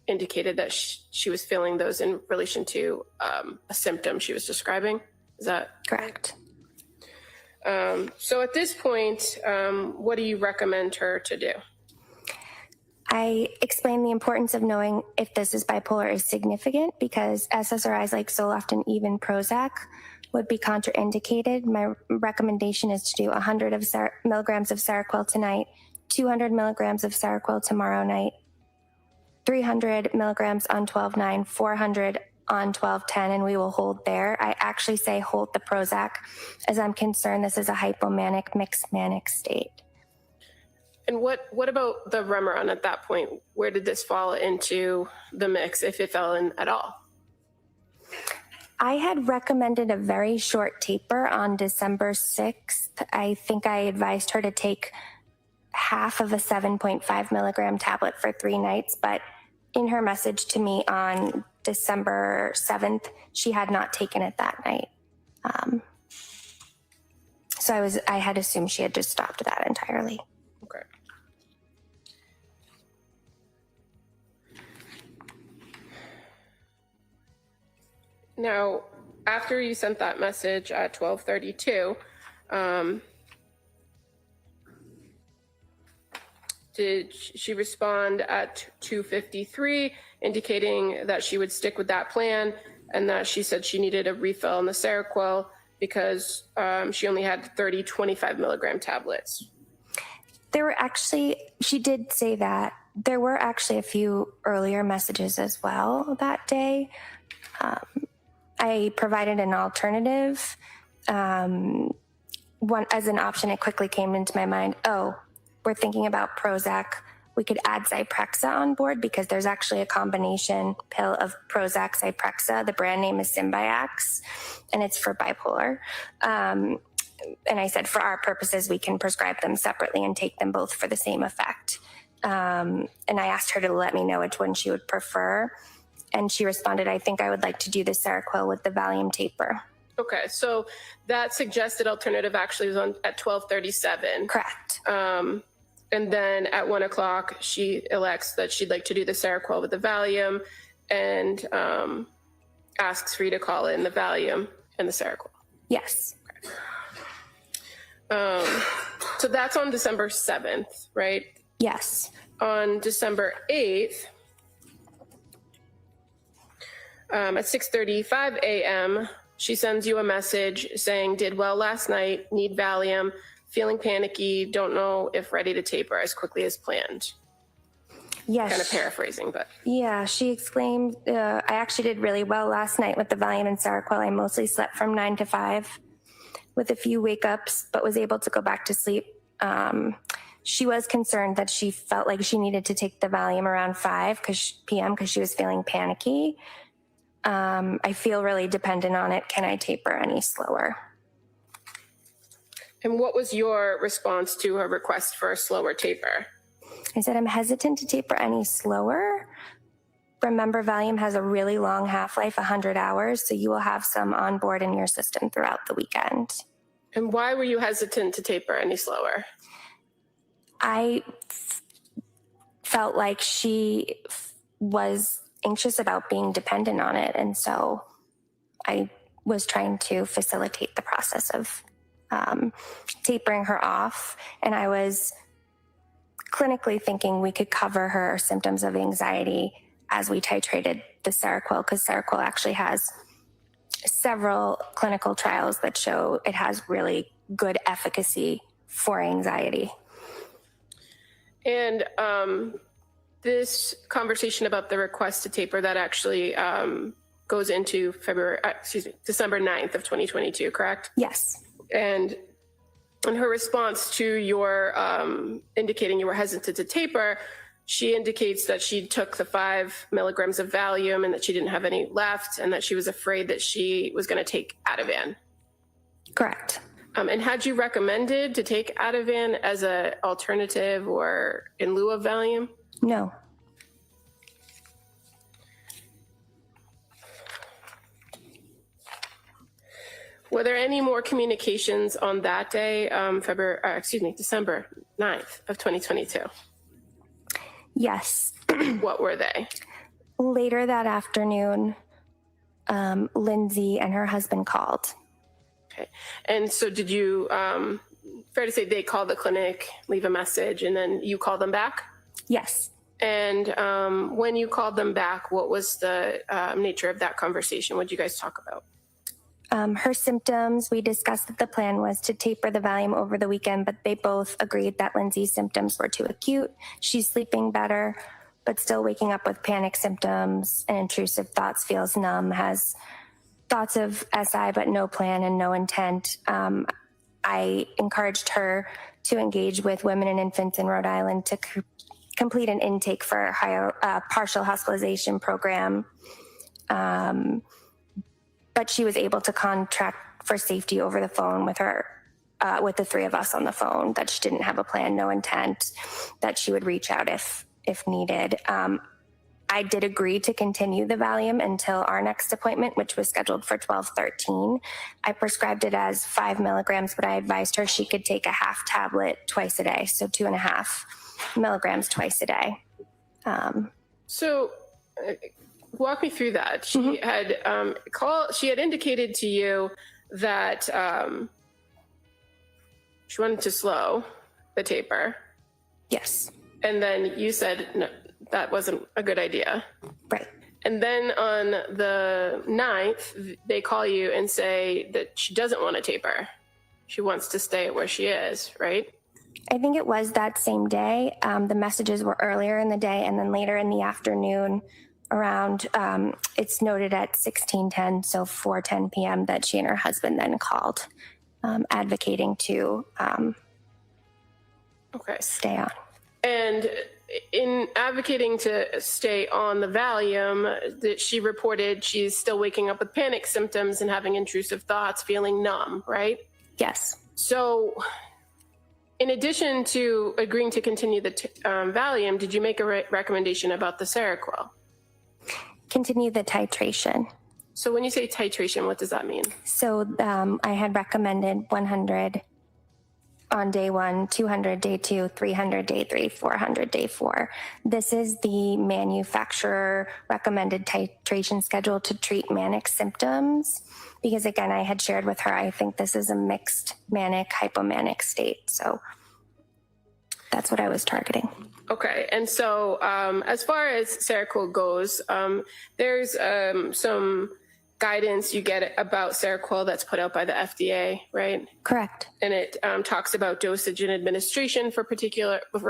indicated that she was feeling those in relation to a symptom she was describing. Is that correct? So at this point, what do you recommend her to do? I explained the importance of knowing if this is bipolar is significant, because SSRIs like Zoloft and even Prozac would be contraindicated. My recommendation is to do 100 milligrams of Seroquel tonight, 200 milligrams of Seroquel tomorrow night, 300 milligrams on 12/9, 400 on 12/10, and we will hold there. I actually say hold the Prozac, as I'm concerned this is a hypomanic mixed manic state. And what about the Remeron at that point? Where did this fall into the mix, if it fell in at all? I had recommended a very short taper on December 6th. I think I advised her to take half of a 7.5 milligram tablet for 3 nights, but in her message to me on December 7th, she had not taken it that night. So I had assumed she had just stopped that entirely. Okay. Now, after you sent that message at 12:32, did she respond at 2:53, indicating that she would stick with that plan and that she said she needed a refill on the Seroquel because she only had 30 25 milligram tablets? There were actually, she did say that. There were actually a few earlier messages as well that day. I provided an alternative. One as an option, it quickly came into my mind, oh, we're thinking about Prozac we could add Zyprexa on board because there's actually a combination pill of Prozac, Zyprexa. The brand name is Symbyax, and it's for bipolar. And I said, for our purposes, we can prescribe them separately and take them both for the same effect. And I asked her to let me know which one she would prefer. And she responded, I think I would like to do the Seroquel with the Valium taper. Okay, so that suggested alternative actually was on at 12:37. Correct. And then at 1 o'clock, she elects that she'd like to do the Seroquel with the Valium and asks for you to call in the Valium and the Seroquel. Yes. So that's on December 7th, right? Yes. On December 8th, at 6:35 a.m., she sends you a message saying, did well last night, need Valium, feeling panicky, don't know if ready to taper as quickly as planned. Yes. Kind of paraphrasing, but. Yeah, she exclaimed, I actually did really well last night with the Valium and Seroquel. I mostly slept from 9 to 5 with a few wake-ups, but was able to go back to sleep. She was concerned that she felt like she needed to take the Valium around 5 p.m. because she was feeling panicky. I feel really dependent on it. Can I taper any slower? And what was your response to her request for a slower taper? I said, I'm hesitant to taper any slower. Remember, Valium has a really long half-life, 100 hours, so you will have some on board in your system throughout the weekend. And why were you hesitant to taper any slower? I felt like she was anxious about being dependent on it, and so I was trying to facilitate the process of tapering her off, and I was clinically thinking we could cover her symptoms of anxiety as we titrated the Seroquel, because Seroquel actually has several clinical trials that show it has really good efficacy for anxiety. And this conversation about the request to taper, that actually goes into December 9th of 2022, correct? Yes. And in her response to your indicating you were hesitant to taper, she indicates that she took the 5 milligrams of Valium and that she didn't have any left and that she was afraid that she was going to take Ativan. Correct. And had you recommended to take Ativan as an alternative or in lieu of Valium? No. Were there any more communications on that day, December 9th of 2022? Yes. What were they? Later that afternoon, Lindsay and her husband called. Okay. And so did you, fair to say they called the clinic, leave a message, and then you called them back? Yes. And when you called them back, what was the nature of that conversation? What did you guys talk about? Her symptoms, we discussed that the plan was to taper the Valium over the weekend, but they both agreed that Lindsay's symptoms were too acute. She's sleeping better, but still waking up with panic symptoms and intrusive thoughts, feels numb, has thoughts of SI, but no plan and no intent. I encouraged her to engage with women and infants in Rhode Island to complete an intake for a partial hospitalization program. But she was able to contract for safety over the phone with her, with the 3 of us on the phone, that she didn't have a plan, no intent, that she would reach out if needed. I did agree to continue the Valium until our next appointment, which was scheduled for 12/13. I prescribed it as 5 milligrams, but I advised her she could take a half tablet twice a day, so 2.5 milligrams twice a day. Walk me through that. She had she had indicated to you that she wanted to slow the taper. Yes. And then you said no, that wasn't a good idea. Right. And then on the 9th, they call you and say that she doesn't want to taper. She wants to stay where she is, right? I think it was that same day. The messages were earlier in the day, and then later in the afternoon, around, it's noted at 16:10, so 4:10 p.m., that she and her husband then called, advocating to stay on. And in advocating to stay on the Valium, that she reported she's still waking up with panic symptoms and having intrusive thoughts, feeling numb, right? Yes. So in addition to agreeing to continue the Valium, did you make a recommendation about the Seroquel? Continue the titration. So when you say titration, what does that mean? So I had recommended 100 on day 1, 200 day 2, 300 day 3, 400 day 4. This is the manufacturer recommended titration schedule to treat manic symptoms. Because again, I had shared with her, I think this is a mixed manic, hypomanic state. So that's what I was targeting. Okay, and so as far as Seroquel goes, there's some guidance you get about Seroquel that's put out by the FDA, right? Correct. And it talks about dosage and administration for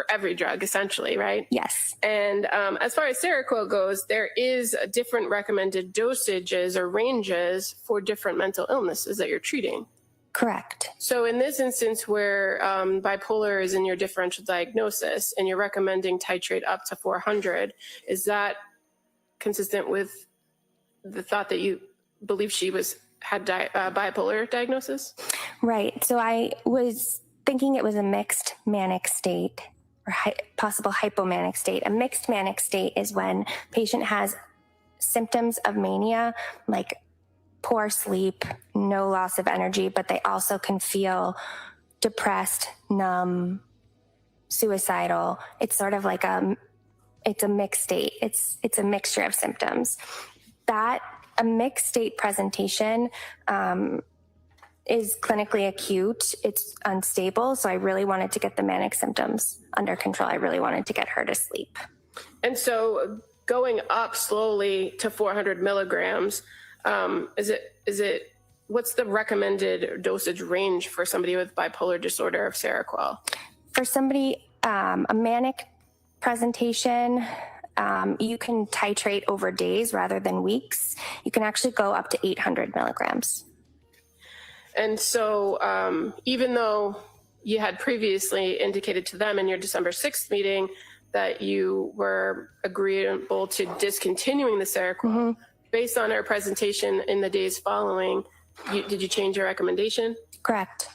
every drug, essentially, right? Yes. And as far as Seroquel goes, there is different recommended dosages or ranges for different mental illnesses that you're treating. Correct. So in this instance where bipolar is in your differential diagnosis and you're recommending titrate up to 400, is that consistent with the thought that you believe she had bipolar diagnosis? Right. So I was thinking it was a mixed manic state or possible hypomanic state. A mixed manic state is when patient has symptoms of mania, like poor sleep, no loss of energy, but they also can feel depressed, numb, suicidal. It's sort of like it's a mixed state. It's a mixture of symptoms. A mixed state presentation is clinically acute. It's unstable. So I really wanted to get the manic symptoms under control. I really wanted to get her to sleep. And so going up slowly to 400 milligrams, what's the recommended dosage range for somebody with bipolar disorder of Seroquel? For somebody, a manic presentation, you can titrate over days rather than weeks. You can actually go up to 800 milligrams. And so even though you had previously indicated to them in your December 6th meeting that you were agreeable to discontinuing the Seroquel, based on our presentation in the days following, did you change your recommendation? Correct.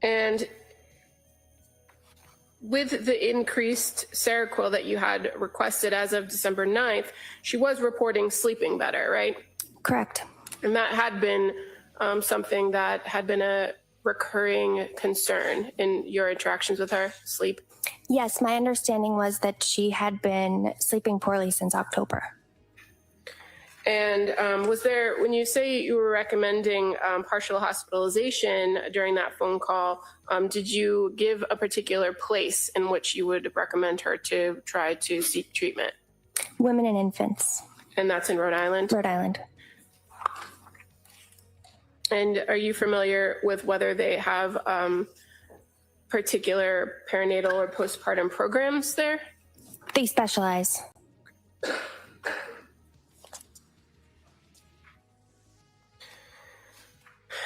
And with the increased Seroquel that you had requested as of December 9th, she was reporting sleeping better, right? Correct. And that had been something that had been a recurring concern in your interactions with her, sleep? Yes, my understanding was that she had been sleeping poorly since October. And was there, when you say you were recommending partial hospitalization during that phone call, did you give a particular place in which you would recommend her to try to seek treatment? Women and infants. And that's in Rhode Island? Rhode Island. And are you familiar with whether they have particular perinatal or postpartum programs there? They specialize.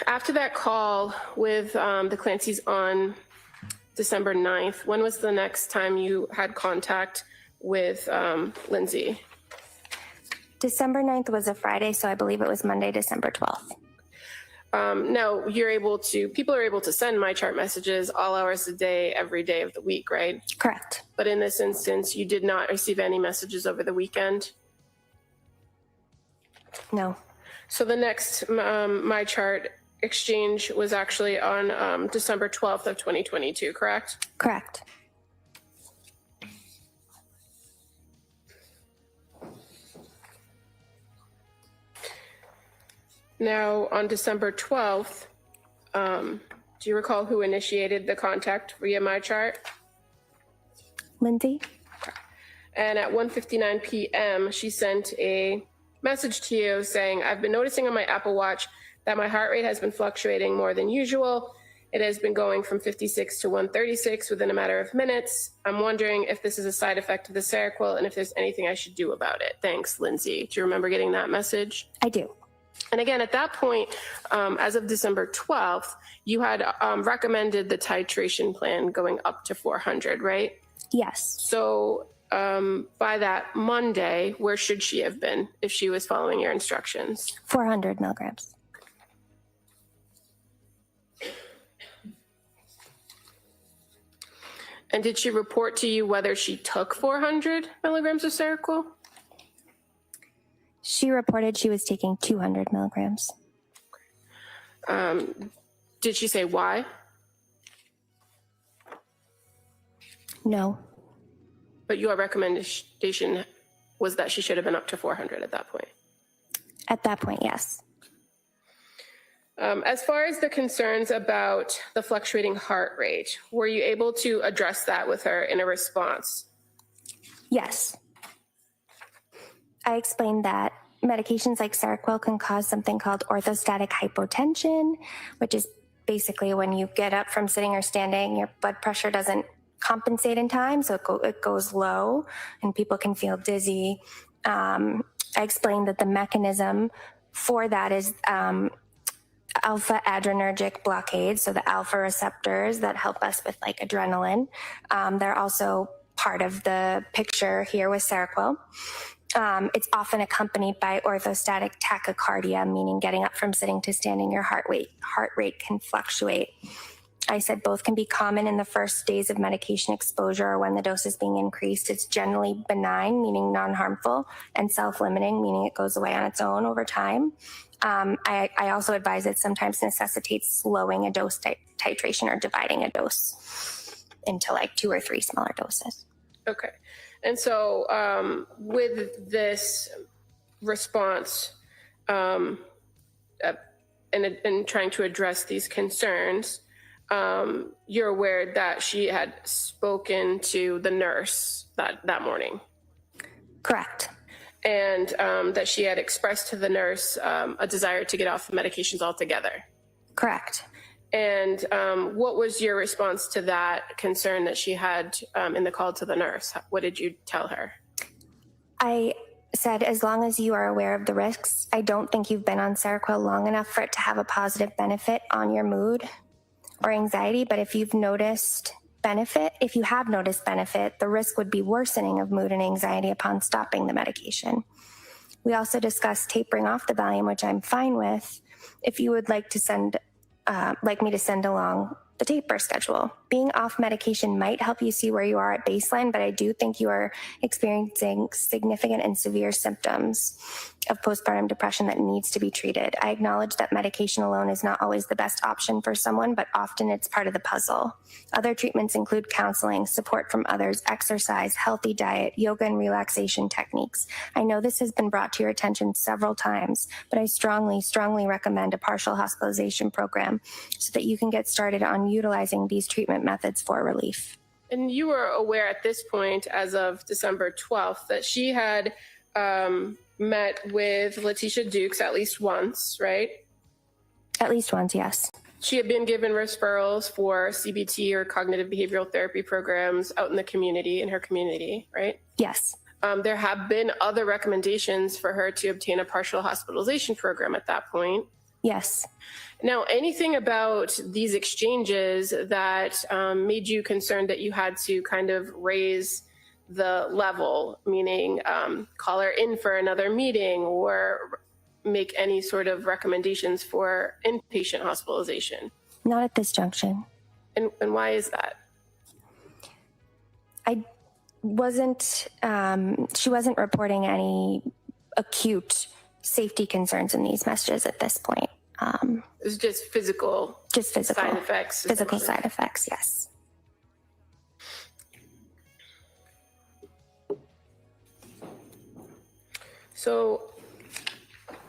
After that call with the Clancys on December 9th, when was the next time you had contact with Lindsay? December 9th was a Friday, so I believe it was Monday, December 12th. Now, people are able to send my chart messages all hours of the day, every day of the week, right? Correct. But in this instance, you did not receive any messages over the weekend? No. So the next my chart exchange was actually on December 12th of 2022, correct? Correct. Now, on December 12th, do you recall who initiated the contact via my chart? Lindsay. And at 1:59 p.m., she sent a message to you saying, I've been noticing on my Apple Watch that my heart rate has been fluctuating more than usual, It has been going from 56 to 136 within a matter of minutes. I'm wondering if this is a side effect of the Seroquel and if there's anything I should do about it. Thanks, Lindsay. Do you remember getting that message? I do. And again, at that point, as of December 12th, you had recommended the titration plan going up to 400, right? Yes. So by that Monday, where should she have been if she was following your instructions? 400 milligrams. And did she report to you whether she took 400 milligrams of Seroquel? She reported she was taking 200 milligrams. Did she say why? No. But your recommendation was that she should have been up to 400 at that point. At that point, yes. As far as the concerns about the fluctuating heart rate, were you able to address that with her in a response? Yes. I explained that medications like Seroquel can cause something called orthostatic hypotension, which is basically when you get up from sitting or standing, your blood pressure doesn't compensate in time, so it goes low and people can feel dizzy. I explained that the mechanism for that is alpha adrenergic blockade, so the alpha receptors that help us with like adrenaline. They're also part of the picture here with Seroquel. It's often accompanied by orthostatic tachycardia, meaning getting up from sitting to standing, your heart rate can fluctuate. I said both can be common in the first days of medication exposure or when the dose is being increased. It's generally benign, meaning non-harmful, and self-limiting, meaning it goes away on its own over time. I also advise it sometimes necessitates slowing a dose titration or dividing a dose into like 2 or 3 smaller doses. Okay. And so with this response and trying to address these concerns, you're aware that she had spoken to the nurse that morning? Correct. And that she had expressed to the nurse a desire to get off the medications altogether? Correct. And what was your response to that concern that she had in the call to the nurse? What did you tell her? I said, as long as you are aware of the risks, I don't think you've been on Seroquel long enough for it to have a positive benefit on your mood or anxiety. But if you have noticed benefit, the risk would be worsening of mood and anxiety upon stopping the medication. We also discussed tapering off the Valium, which I'm fine with, if you would like me to send along the taper schedule. Being off medication might help you see where you are at baseline, but I do think you are experiencing significant and severe symptoms of postpartum depression that needs to be treated. I acknowledge that medication alone is not always the best option for someone, but often it's part of the puzzle. Other treatments include counseling, support from others, exercise, healthy diet, yoga, and relaxation techniques. I know this has been brought to your attention several times, but I strongly, strongly recommend a partial hospitalization program so that you can get started on utilizing these treatment methods for relief. And you were aware at this point, as of December 12th, that she had met with Letitia Dukes at least once, right? At least once, yes. She had been given referrals for CBT or cognitive behavioral therapy programs out in the community, in her community, right? Yes. There have been other recommendations for her to obtain a partial hospitalization program at that point. Yes. Now, anything about these exchanges that made you concerned that you had to kind of raise the level, meaning call her in for another meeting or make any sort of recommendations for inpatient hospitalization? Not at this junction. And why is that? She wasn't reporting any acute safety concerns in these messages at this point. It's just physical. Side effects. Physical side effects, yes. So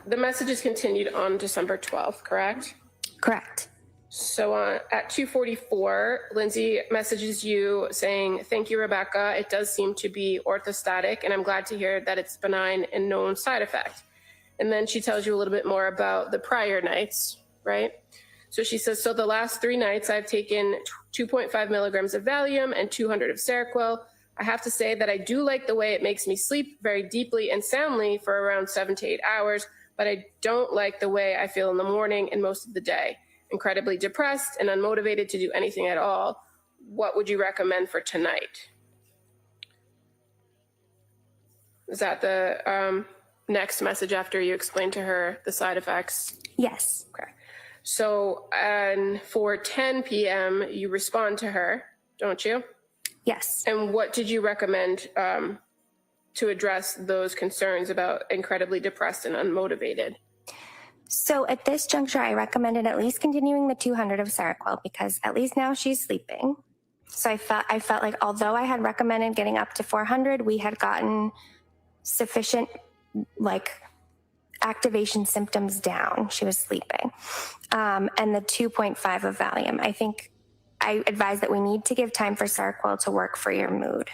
the messages continued on December 12th, correct? Correct. So at 2:44, Lindsay messages you saying, "Thank you, Rebecca. It does seem to be orthostatic, and I'm glad to hear that it's benign and known side effect." And then she tells you a little bit more about the prior nights, right? So she says, so the last 3 nights I've taken 2.5 milligrams of Valium and 200 of Seroquel. I have to say that I do like the way it makes me sleep very deeply and soundly for around 7 to 8 hours, but I don't like the way I feel in the morning and most of the day. Incredibly depressed and unmotivated to do anything at all. What would you recommend for tonight? Is that the next message after you explain to her the side effects? Yes. Okay. So, and for 10 p.m., you respond to her, don't you? Yes. And what did you recommend to address those concerns about incredibly depressed and unmotivated? So at this juncture, I recommended at least continuing the 200 of Seroquel because at least now she's sleeping. So I felt like although I had recommended getting up to 400, we had gotten sufficient activation symptoms down. She was sleeping. And the 2.5 of Valium. I think I advise that we need to give time for Seroquel to work for your mood.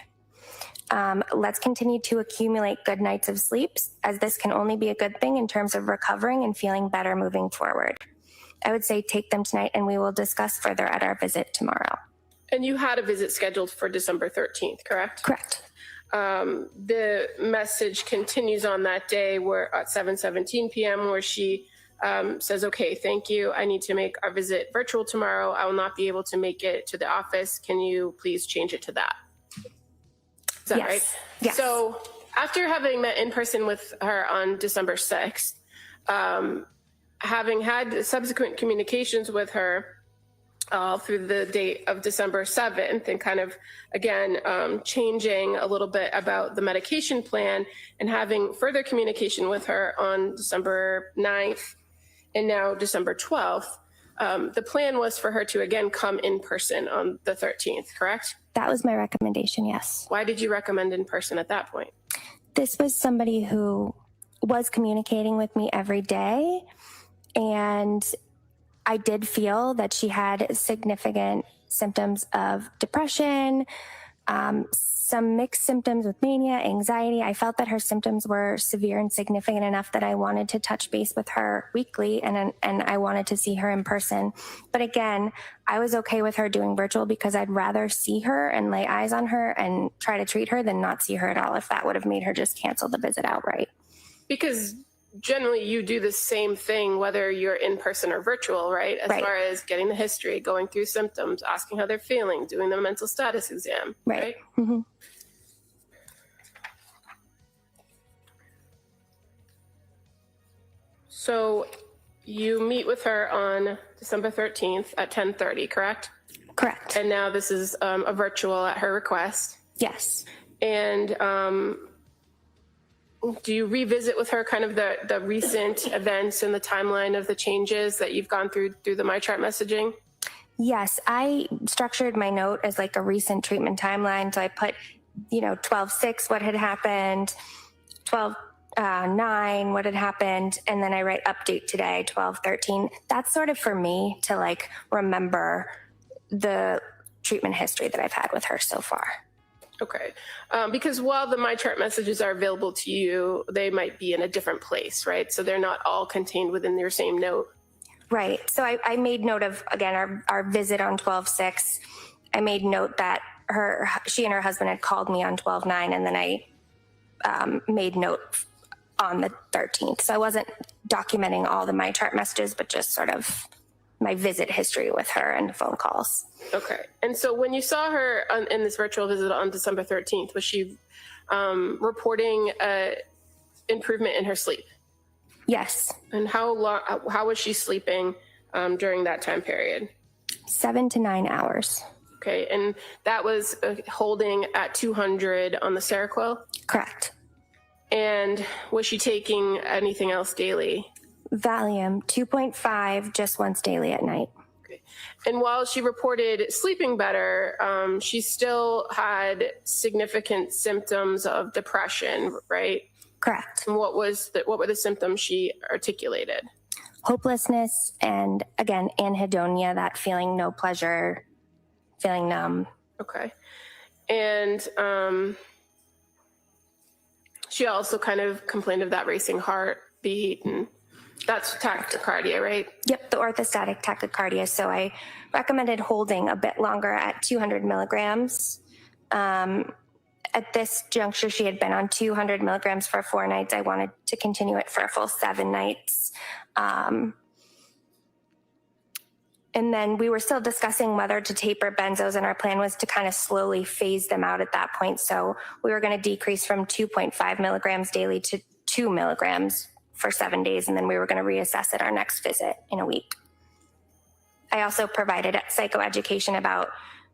Let's continue to accumulate good nights of sleep, as this can only be a good thing in terms of recovering and feeling better moving forward. I would say take them tonight and we will discuss further at our visit tomorrow. And you had a visit scheduled for December 13th, correct? Correct. The message continues on that day where at 7:17 p.m. where she says, okay, thank you. I need to make our visit virtual tomorrow. I will not be able to make it to the office. Can you please change it to that? Is that right? Yes. So after having met in person with her on December 6th, having had subsequent communications with her through the date of December 7th and kind of, again, changing a little bit about the medication plan and having further communication with her on December 9th and now December 12th, the plan was for her to again come in person on the 13th, correct? That was my recommendation, yes. Why did you recommend in person at that point? This was somebody who was communicating with me every day, and I did feel that she had significant symptoms of depression, some mixed symptoms with mania, anxiety. I felt that her symptoms were severe and significant enough that I wanted to touch base with her weekly and I wanted to see her in person. But again, I was okay with her doing virtual because I'd rather see her and lay eyes on her and try to treat her than not see her at all if that would have made her just cancel the visit outright. Because generally you do the same thing whether you're in person or virtual, right? As far as getting the history, going through symptoms, asking how they're feeling, doing the mental status exam, right? Mm-hmm. So you meet with her on December 13th at 10:30, correct? Correct. And now this is a virtual at her request. Yes. And do you revisit with her kind of the recent events and the timeline of the changes that you've gone through the MyChart messaging? Yes, I structured my note as like a recent treatment timeline. So I put, 12/6, what had happened, 12/9, what had happened, and then I write update today, 12/13. That's sort of for me to like remember the treatment history that I've had with her so far. Okay. Because while the MyChart messages are available to you, they might be in a different place, right? So they're not all contained within your same note. Right. So I made note of, again, our visit on 12/6. I made note that she and her husband had called me on 12/9, and then I made note on the 13th. So I wasn't documenting all the MyChart messages, but just sort of my visit history with her and phone calls. Okay. And so when you saw her in this virtual visit on December 13th, was she reporting improvement in her sleep? Yes. And how was she sleeping during that time period? 7 to 9 hours. Okay. And that was holding at 200 on the Seroquel? Correct. And was she taking anything else daily? Valium, 2.5 just once daily at night. Okay. And while she reported sleeping better, she still had significant symptoms of depression, right? Correct. And what were the symptoms she articulated? Hopelessness and, again, anhedonia, that feeling no pleasure, feeling numb. Okay. And she also kind of complained of that racing heartbeat and That's tachycardia, right? Yep, the orthostatic tachycardia. So I recommended holding a bit longer at 200 milligrams. At this juncture, she had been on 200 milligrams for 4 nights. I wanted to continue it for a full 7 nights. And then we were still discussing whether to taper benzos, and our plan was to kind of slowly phase them out at that point. So we were going to decrease from 2.5 milligrams daily to 2 milligrams for 7 days, and then we were going to reassess at our next visit in a week. I also provided psychoeducation about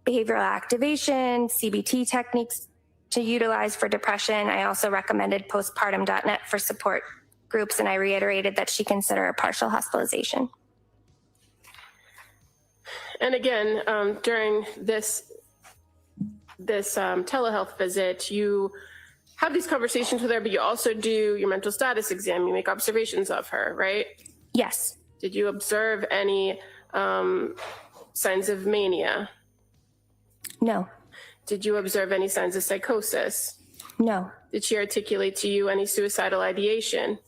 behavioral activation, CBT techniques to utilize for depression. I also recommended postpartum.net for support groups, and I reiterated that she consider a partial hospitalization. And again, during this telehealth visit, you have these conversations with her, but you also do your mental status exam. You make observations of her, right? Yes. Did you observe any signs of mania? No. Did you observe any signs of psychosis? No. Did she articulate to you any suicidal ideation?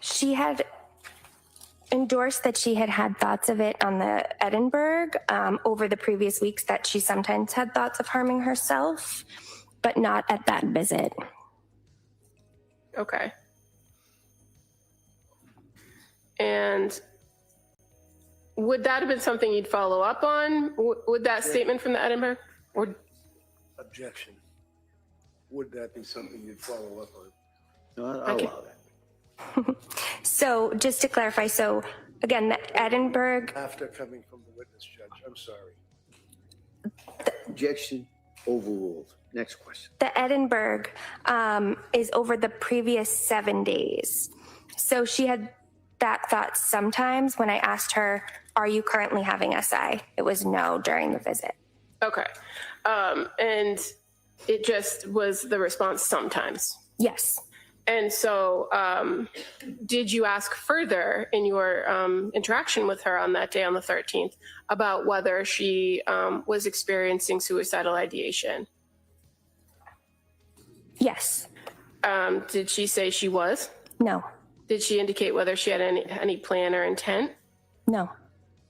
She had endorsed that she had had thoughts of it on the Edinburgh over the previous weeks, that she sometimes had thoughts of harming herself, but not at that visit. Okay. And would that have been something you'd follow up on? Would that statement from the Edinburgh? Or Objection. Would that be something you'd follow up on? No, I'll allow that. So just to clarify, so again, the Edinburgh. After coming from the witness, Judge, I'm sorry. Objection overruled. Next question. The Edinburgh is over the previous 7 days. So she had that thought sometimes when I asked her, are you currently having SI? It was no during the visit. Okay. And it just was the response sometimes? Yes. And so did you ask further in your interaction with her on that day, on the 13th, about whether she was experiencing suicidal ideation? Yes. Did she say she was? No. Did she indicate whether she had any plan or intent? No.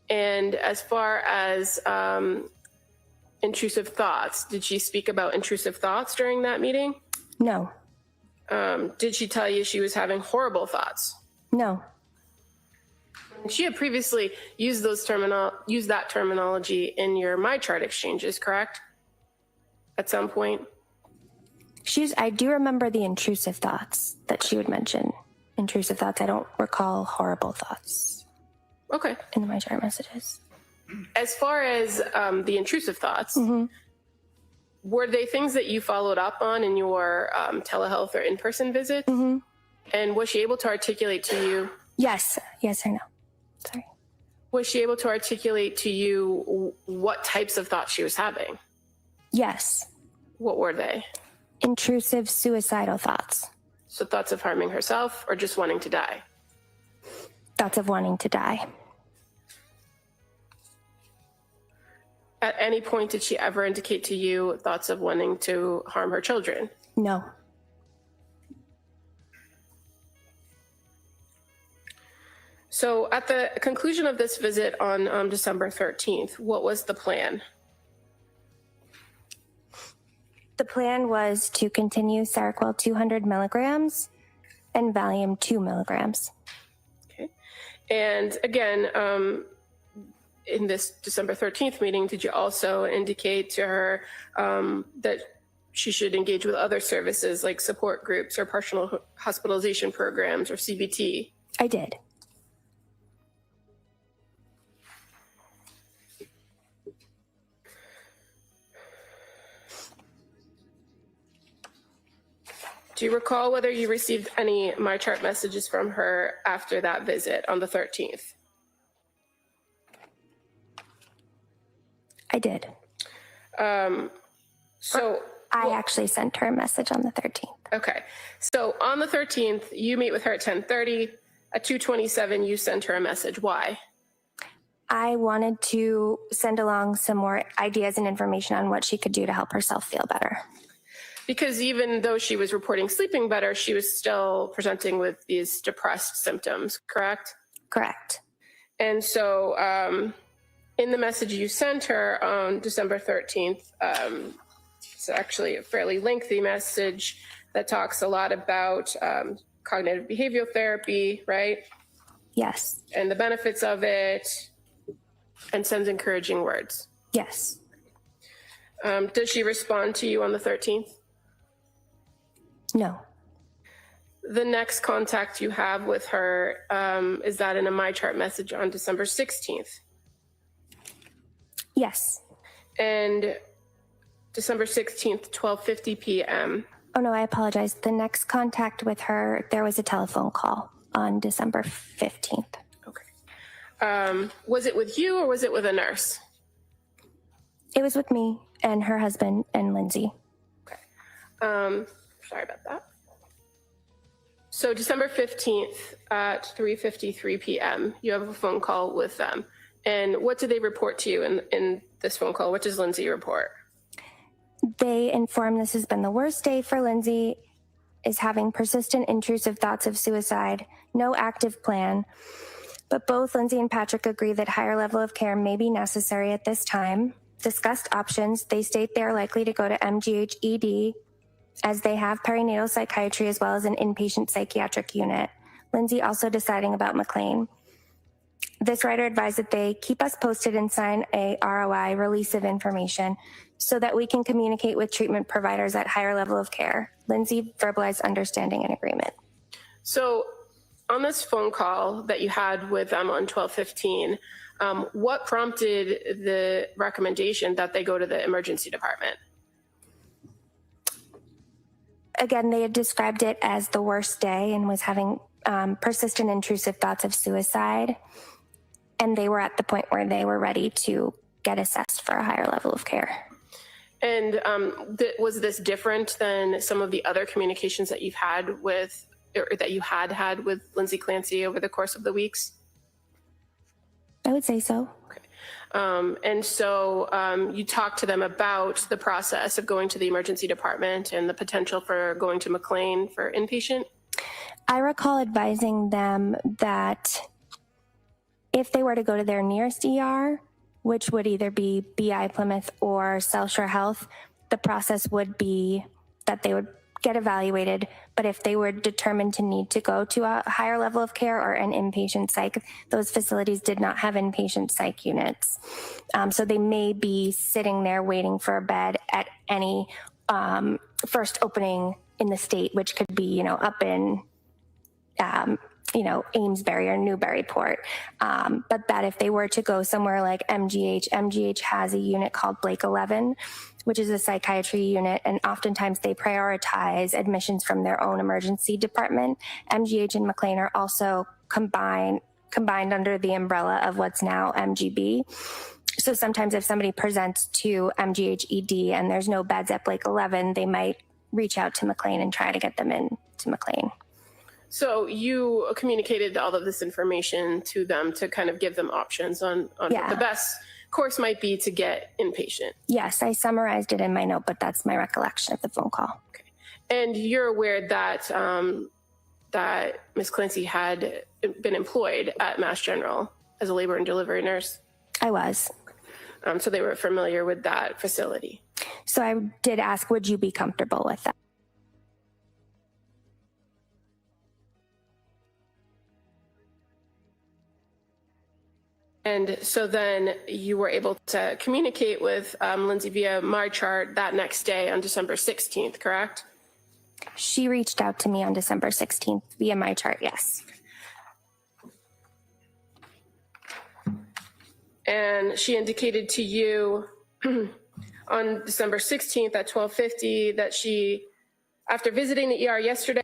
And as far as intrusive thoughts, did she speak about intrusive thoughts during that meeting? No. Did she tell you she was having horrible thoughts? No. She had previously used that terminology in your MyChart exchanges, correct? At some point? I do remember the intrusive thoughts that she would mention. Intrusive thoughts. I don't recall horrible thoughts. Okay. In the MyChart messages. As far as the intrusive thoughts, were they things that you followed up on in your telehealth or in-person visits? And was she able to articulate to you? Yes. Yes or no? Sorry. Was she able to articulate to you what types of thoughts she was having? Yes. What were they? Intrusive suicidal thoughts. So thoughts of harming herself or just wanting to die? Thoughts of wanting to die. At any point, did she ever indicate to you thoughts of wanting to harm her children? No. So at the conclusion of this visit on December 13th, what was the plan? The plan was to continue Seroquel 200 milligrams and Valium 2 milligrams. Okay. And again, in this December 13th meeting, did you also indicate to her that she should engage with other services like support groups or partial hospitalization programs or CBT? I did. Do you recall whether you received any MyChart messages from her after that visit on the 13th? I did. I actually sent her a message on the 13th. Okay. So on the 13th, you meet with her at 10:30. At 2:27, you sent her a message. Why? I wanted to send along some more ideas and information on what she could do to help herself feel better. Because even though she was reporting sleeping better, she was still presenting with these depressed symptoms, correct? Correct. And so in the message you sent her on December 13th, it's actually a fairly lengthy message that talks a lot about cognitive behavioral therapy, right? Yes. And the benefits of it, and sends encouraging words. Yes. Does she respond to you on the 13th? No. The next contact you have with her is that in a MyChart message on December 16th. Yes. And December 16th, 12:50 p.m. Oh, no, I apologize. The next contact with her, there was a telephone call on December 15th. Okay. Was it with you or was it with a nurse? It was with me and her husband and Lindsay. Okay. Sorry about that. So December 15th at 3:53 p.m., you have a phone call with them. And what do they report to you in this phone call? What does Lindsay report? They inform this has been the worst day for Lindsay, is having persistent intrusive thoughts of suicide, no active plan. But both Lindsay and Patrick agree that higher level of care may be necessary at this time. Discussed options, they state they are likely to go to MGH ED as they have perinatal psychiatry as well as an inpatient psychiatric unit. Lindsay also deciding about McLean. This writer advised that they keep us posted and sign a ROI, release of information, so that we can communicate with treatment providers at higher level of care. Lindsay verbalized understanding and agreement. So on this phone call that you had with them on 12:15, what prompted the recommendation that they go to the emergency department? Again, they had described it as the worst day and was having persistent intrusive thoughts of suicide. And they were at the point where they were ready to get assessed for a higher level of care. And was this different than some of the other communications that you've had with, or that you had with Lindsay Clancy over the course of the weeks? I would say so. Okay. And so you talked to them about the process of going to the emergency department and the potential for going to McLean for inpatient? I recall advising them that if they were to go to their nearest ER, which would either be BI Plymouth or South Shore Health, the process would be that they would get evaluated. But if they were determined to need to go to a higher level of care or an inpatient psych, those facilities did not have inpatient psych units. So they may be sitting there waiting for a bed at any first opening in the state, which could be, up in, Amesbury or Newburyport. But that if they were to go somewhere like MGH has a unit called Blake 11, which is a psychiatry unit, and oftentimes they prioritize admissions from their own emergency department. MGH and McLean are also combined under the umbrella of what's now MGB. So sometimes if somebody presents to MGH ED and there's no beds at Blake 11, they might reach out to McLean and try to get them in to McLean. So you communicated all of this information to them to kind of give them options on what the best course might be to get inpatient. Yes, I summarized it in my note, but that's my recollection of the phone call. Okay. And you're aware that that Ms. Clancy had been employed at Mass General as a labor and delivery nurse? I was. So they were familiar with that facility. So I did ask, would you be comfortable with that? And so then you were able to communicate with Lindsay via MyChart that next day on December 16th, correct? She reached out to me on December 16th via MyChart, yes. And she indicated to you on December 16th at 12:50 that she, after visiting the ER yesterday,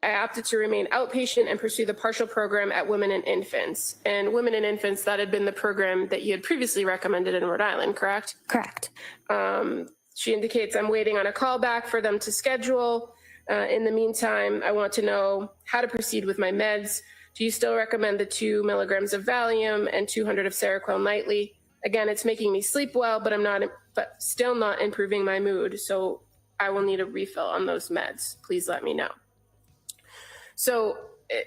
I opted to remain outpatient and pursue the partial program at Women and Infants. And Women and Infants, that had been the program that you had previously recommended in Rhode Island, correct? Correct. She indicates, I'm waiting on a call back for them to schedule. In the meantime, I want to know how to proceed with my meds. Do you still recommend the 2 milligrams of Valium and 200 of Seroquel nightly? Again, it's making me sleep well, but still not improving my mood. So I will need a refill on those meds. Please let me know. So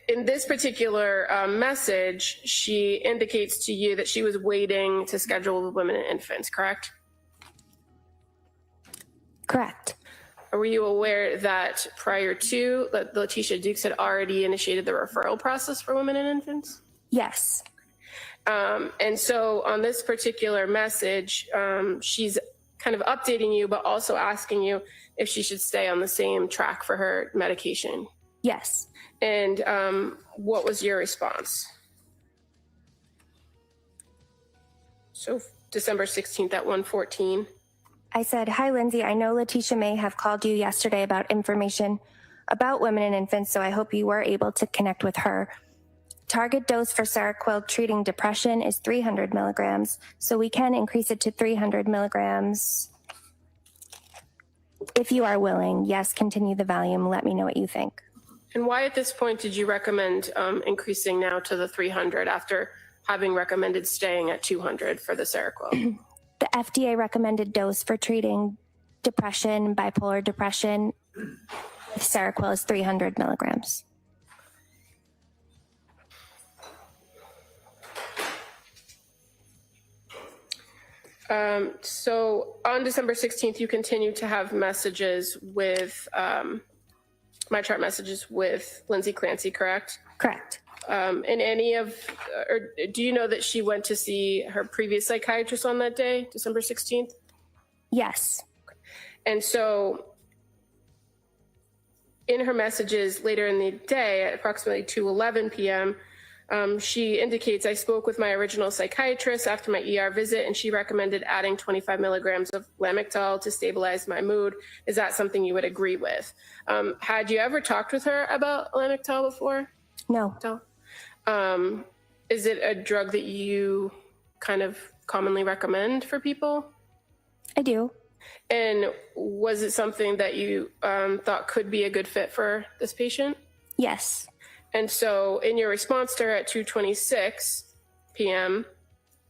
in this particular message, she indicates to you that she was waiting to schedule with women and infants, correct? Correct. Were you aware that prior to that, Letitia Dukes had already initiated the referral process for women and infants? Yes. And so on this particular message, she's kind of updating you, but also asking you if she should stay on the same track for her medication. Yes. And what was your response? So December 16th at 1:14. I said, "Hi, Lindsay. I know Letitia may have called you yesterday about information about women and infants, so I hope you were able to connect with her. Target dose for Seroquel treating depression is 300 milligrams, so we can increase it to 300 milligrams if you are willing. Yes, continue the volume. Let me know what you think." And why at this point did you recommend increasing now to the 300 after having recommended staying at 200 for the Seroquel? The FDA recommended dose for treating depression, bipolar depression, with Seroquel is 300 milligrams. So on December 16th, you continue to have messages with, my chart messages with Lindsay Clancy, correct? Correct. In any of, or do you know that she went to see her previous psychiatrist on that day, December 16th? Yes. And so in her messages later in the day at approximately 2:11 p.m., she indicates, "I spoke with my original psychiatrist after my ER visit, and she recommended adding 25 milligrams of Lamictal to stabilize my mood. Is that something you would agree with?" Had you ever talked with her about Lamictal before? No. Is it a drug that you kind of commonly recommend for people? I do. And was it something that you thought could be a good fit for this patient? Yes. And so in your response to her at 2:26 p.m.,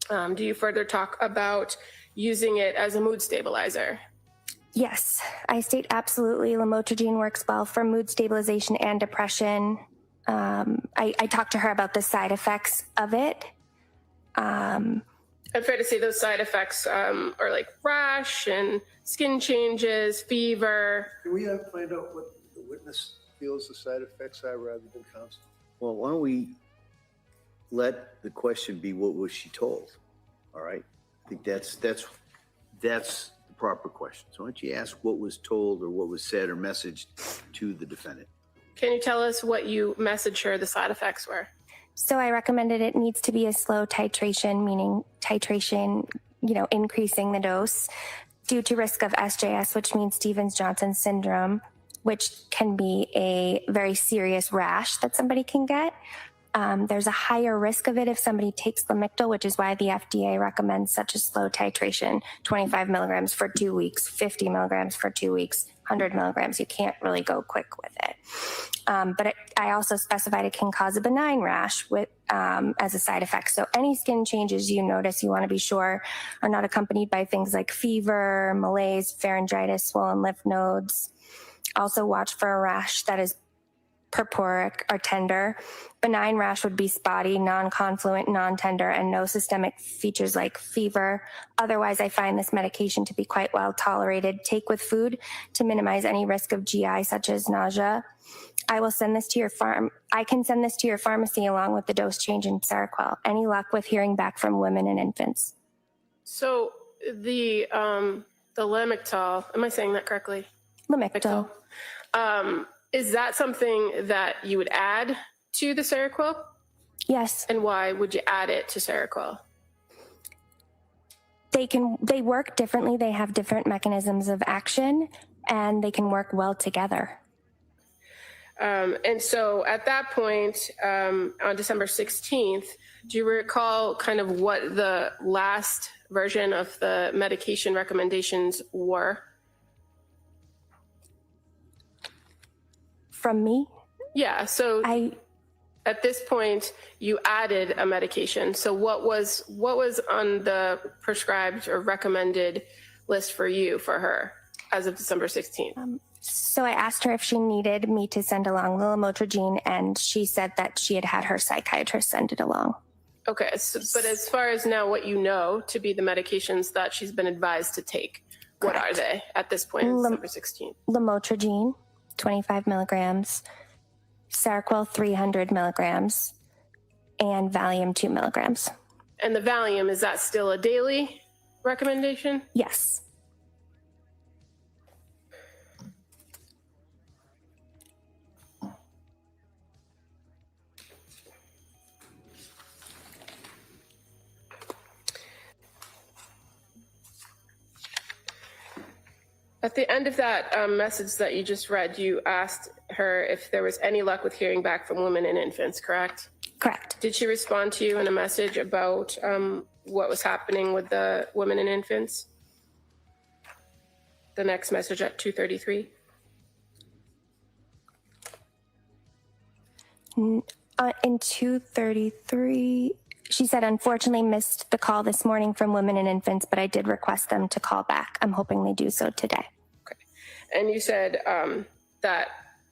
do you further talk about using it as a mood stabilizer? Yes. I state absolutely lamotrigine works well for mood stabilization and depression. I talked to her about the side effects of it. I'm fair to say those side effects are like rash and skin changes, fever. Can we find out what the witness feels the side effects are rather than counsel? Well, why don't we let the question be, what was she told? All right. I think that's the proper question. So why don't you ask what was told or what was said or messaged to the defendant? Can you tell us what you messaged her the side effects were? So I recommended it needs to be a slow titration, meaning titration, increasing the dose due to risk of SJS, which means Stevens-Johnson syndrome, which can be a very serious rash that somebody can get. There's a higher risk of it if somebody takes Lamictal, which is why the FDA recommends such a slow titration, 25 milligrams for 2 weeks, 50 milligrams for 2 weeks, 100 milligrams. You can't really go quick with it. But I also specified it can cause a benign rash as a side effect. So any skin changes you notice, you want to be sure are not accompanied by things like fever, malaise, pharyngitis, swollen lymph nodes. Also watch for a rash that is purpuric or tender. Benign rash would be spotty, non-confluent, non-tender, and no systemic features like fever. Otherwise, I find this medication to be quite well tolerated. Take with food to minimize any risk of GI, such as nausea. I can send this to your pharmacy along with the dose change in Seroquel. Any luck with hearing back from women and infants? So the Lamictal, am I saying that correctly? Lamictal. Is that something that you would add to the Seroquel? Yes. And why would you add it to Seroquel? They work differently. They have different mechanisms of action, and they can work well together. And so at that point, on December 16th, do you recall kind of what the last version of the medication recommendations were? From me? Yeah, so at this point, you added a medication. So what was on the prescribed or recommended list for you, for her? as of December 16th? So I asked her if she needed me to send along the lamotrigine, and she said that she had had her psychiatrist send it along. Okay, so, but as far as now what you know to be the medications that she's been advised to take, what are they at this point on December 16th? Lamotrigine, 25 milligrams, Seroquel, 300 milligrams, and Valium, 2 milligrams. And the Valium, is that still a daily recommendation? Yes. At the end of that message that you just read, you asked her if there was any luck with hearing back from women and infants, correct? Correct. Did she respond to you in a message about what was happening with the women and infants? The next message at 2:33? In 2:33, she said, unfortunately missed the call this morning from women and infants, but I did request them to call back. I'm hoping they do so today. Okay. And you said that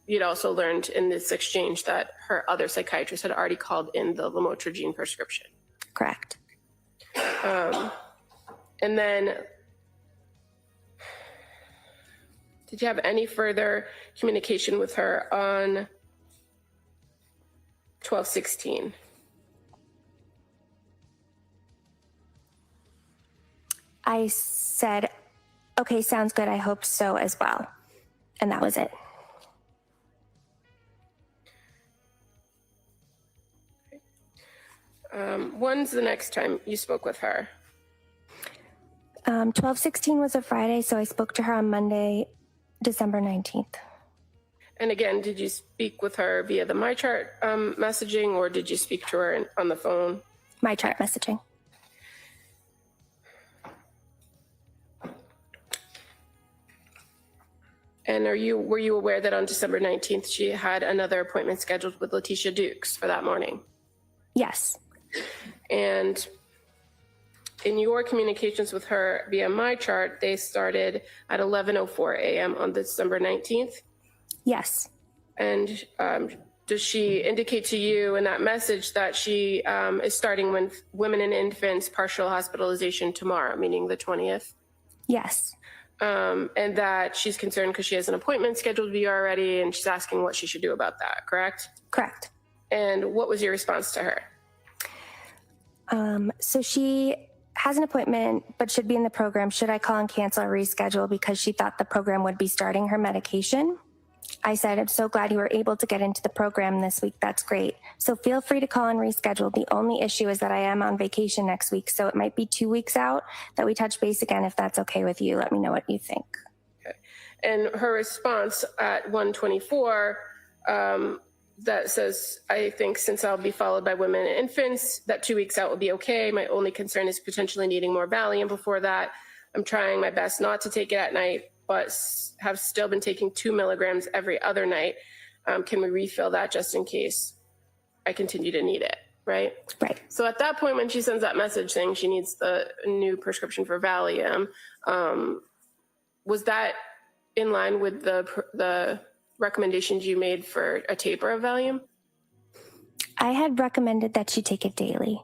you'd also learned in this exchange that her other psychiatrist had already called in the lamotrigine prescription. Correct. And then, did you have any further communication with her on 12/16? I said, okay, sounds good. I hope so as well. And that was it. When's the next time you spoke with her? 12/16 was a Friday, so I spoke to her on Monday, December 19th. And again, did you speak with her via the MyChart messaging, or did you speak to her on the phone? MyChart messaging. And were you aware that on December 19th, she had another appointment scheduled with Letitia Dukes for that morning? Yes. And in your communications with her via MyChart, they started at 11:04 a.m. on December 19th? Yes. And does she indicate to you in that message that she is starting with women and infants partial hospitalization tomorrow, meaning the 20th? Yes. And that she's concerned because she has an appointment scheduled with you already, and she's asking what she should do about that, correct? Correct. And what was your response to her? So she has an appointment, but should be in the program. Should I call and cancel or reschedule because she thought the program would be starting her medication? I said, I'm so glad you were able to get into the program this week. That's great. So feel free to call and reschedule. The only issue is that I am on vacation next week, so it might be 2 weeks out that we touch base again. If that's okay with you, let me know what you think. Okay. And her response at 1:24 that says, I think since I'll be followed by women and infants, that 2 weeks out will be okay. My only concern is potentially needing more Valium before that. I'm trying my best not to take it at night, but have still been taking 2 milligrams every other night. Can we refill that just in case I continue to need it, right? Right. So at that point, when she sends that message saying she needs the new prescription for Valium, was that in line with the recommendations you made for a taper of Valium? I had recommended that she take it daily.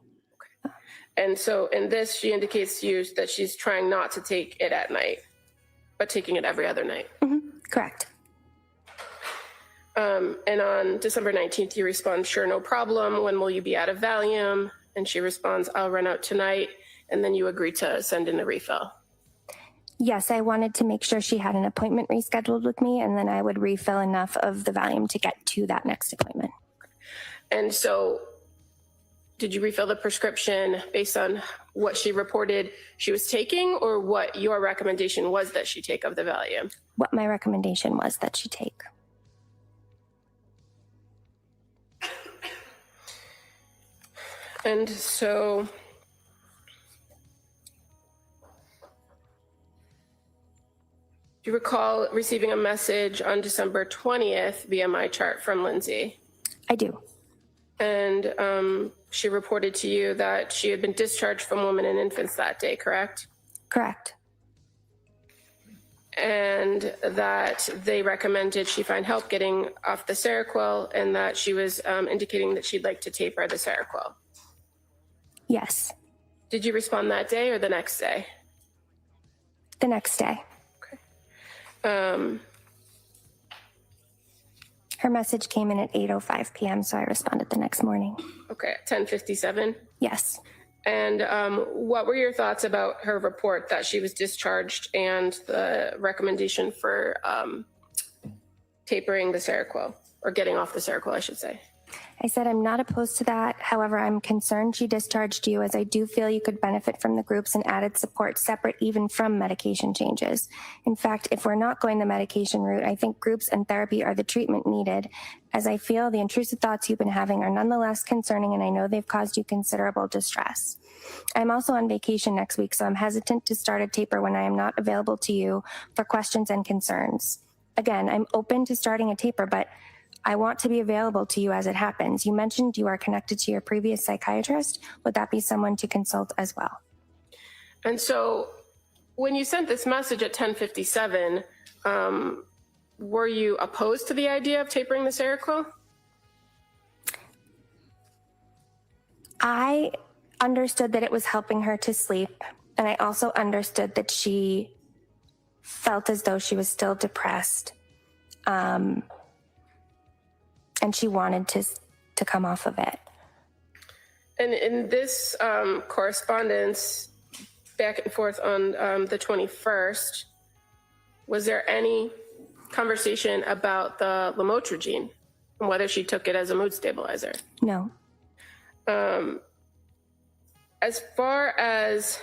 And so in this, she indicates to you that she's trying not to take it at night, but taking it every other night. Mm-hmm. Correct. And on December 19th, you respond, sure, no problem. When will you be out of Valium? And she responds, I'll run out tonight. And then you agree to send in a refill. Yes, I wanted to make sure she had an appointment rescheduled with me, and then I would refill enough of the Valium to get to that next appointment. And so did you refill the prescription based on what she reported she was taking, or what your recommendation was that she take of the Valium? What my recommendation was that she take. And so do you recall receiving a message on December 20th via MyChart from Lindsay? I do. And she reported to you that she had been discharged from women and infants that day, correct? Correct. and that they recommended she find help getting off the Seroquel, and that she was indicating that she'd like to taper the Seroquel. Yes. Did you respond that day or the next day? The next day. Okay. Her message came in at 8:05 p.m., so I responded the next morning. Okay, at 10:57? Yes. And what were your thoughts about her report that she was discharged and the recommendation for tapering the Seroquel, or getting off the Seroquel, I should say? I said I'm not opposed to that. However, I'm concerned she discharged you, as I do feel you could benefit from the groups and added support separate even from medication changes. In fact, if we're not going the medication route, I think groups and therapy are the treatment needed, as I feel the intrusive thoughts you've been having are nonetheless concerning, and I know they've caused you considerable distress. I'm also on vacation next week, so I'm hesitant to start a taper when I am not available to you for questions and concerns. Again, I'm open to starting a taper, but I want to be available to you as it happens. You mentioned you are connected to your previous psychiatrist. Would that be someone to consult as well? And so when you sent this message at 10:57, were you opposed to the idea of tapering the Seroquel? I understood that it was helping her to sleep, and I also understood that she felt as though she was still depressed. And she wanted to come off of it. And in this correspondence back and forth on the 21st, was there any conversation about the lamotrigine and whether she took it as a mood stabilizer? No. As far as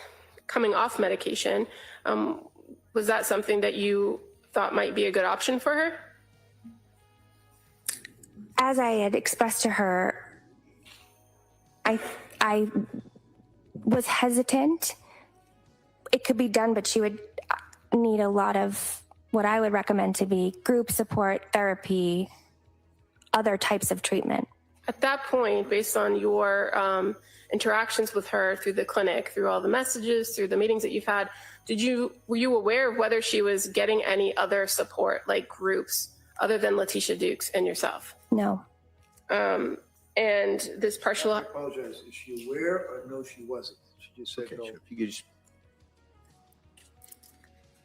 coming off medication, was that something that you thought might be a good option for her? As I had expressed to her, I was hesitant. It could be done, but she would need a lot of what I would recommend to be group support, therapy, other types of treatment. At that point, based on your interactions with her through the clinic, through all the messages, through the meetings that you've had, were you aware of whether she was getting any other support, like groups, other than Letitia Dukes and yourself? No. And this partial... I apologize. Is she aware or no, she wasn't? She just said no. Sure. If you could just...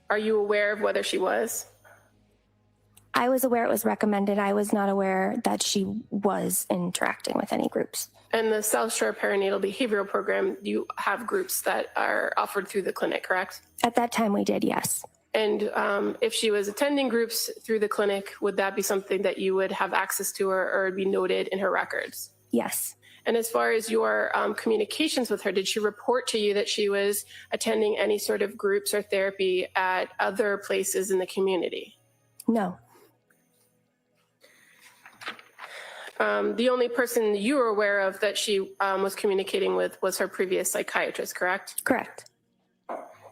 Are you aware of whether she was? I was aware it was recommended. I was not aware that she was interacting with any groups. And the South Shore Perinatal Behavioral Program, you have groups that are offered through the clinic, correct? At that time we did, yes. And if she was attending groups through the clinic, would that be something that you would have access to or be noted in her records? Yes. And as far as your communications with her, did she report to you that she was attending any sort of groups or therapy at other places in the community? No. The only person you were aware of that she was communicating with was her previous psychiatrist, correct? Correct.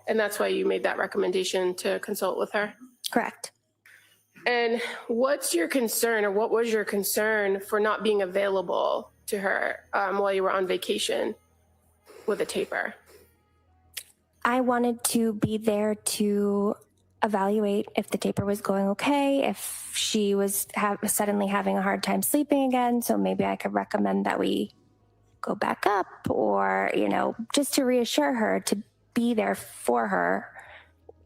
And that's why you made that recommendation to consult with her? Correct. And what's your concern, or what was your concern for not being available to her while you were on vacation with a taper? I wanted to be there to evaluate if the taper was going okay, if she was suddenly having a hard time sleeping again. So maybe I could recommend that we go back up, or, just to reassure her, to be there for her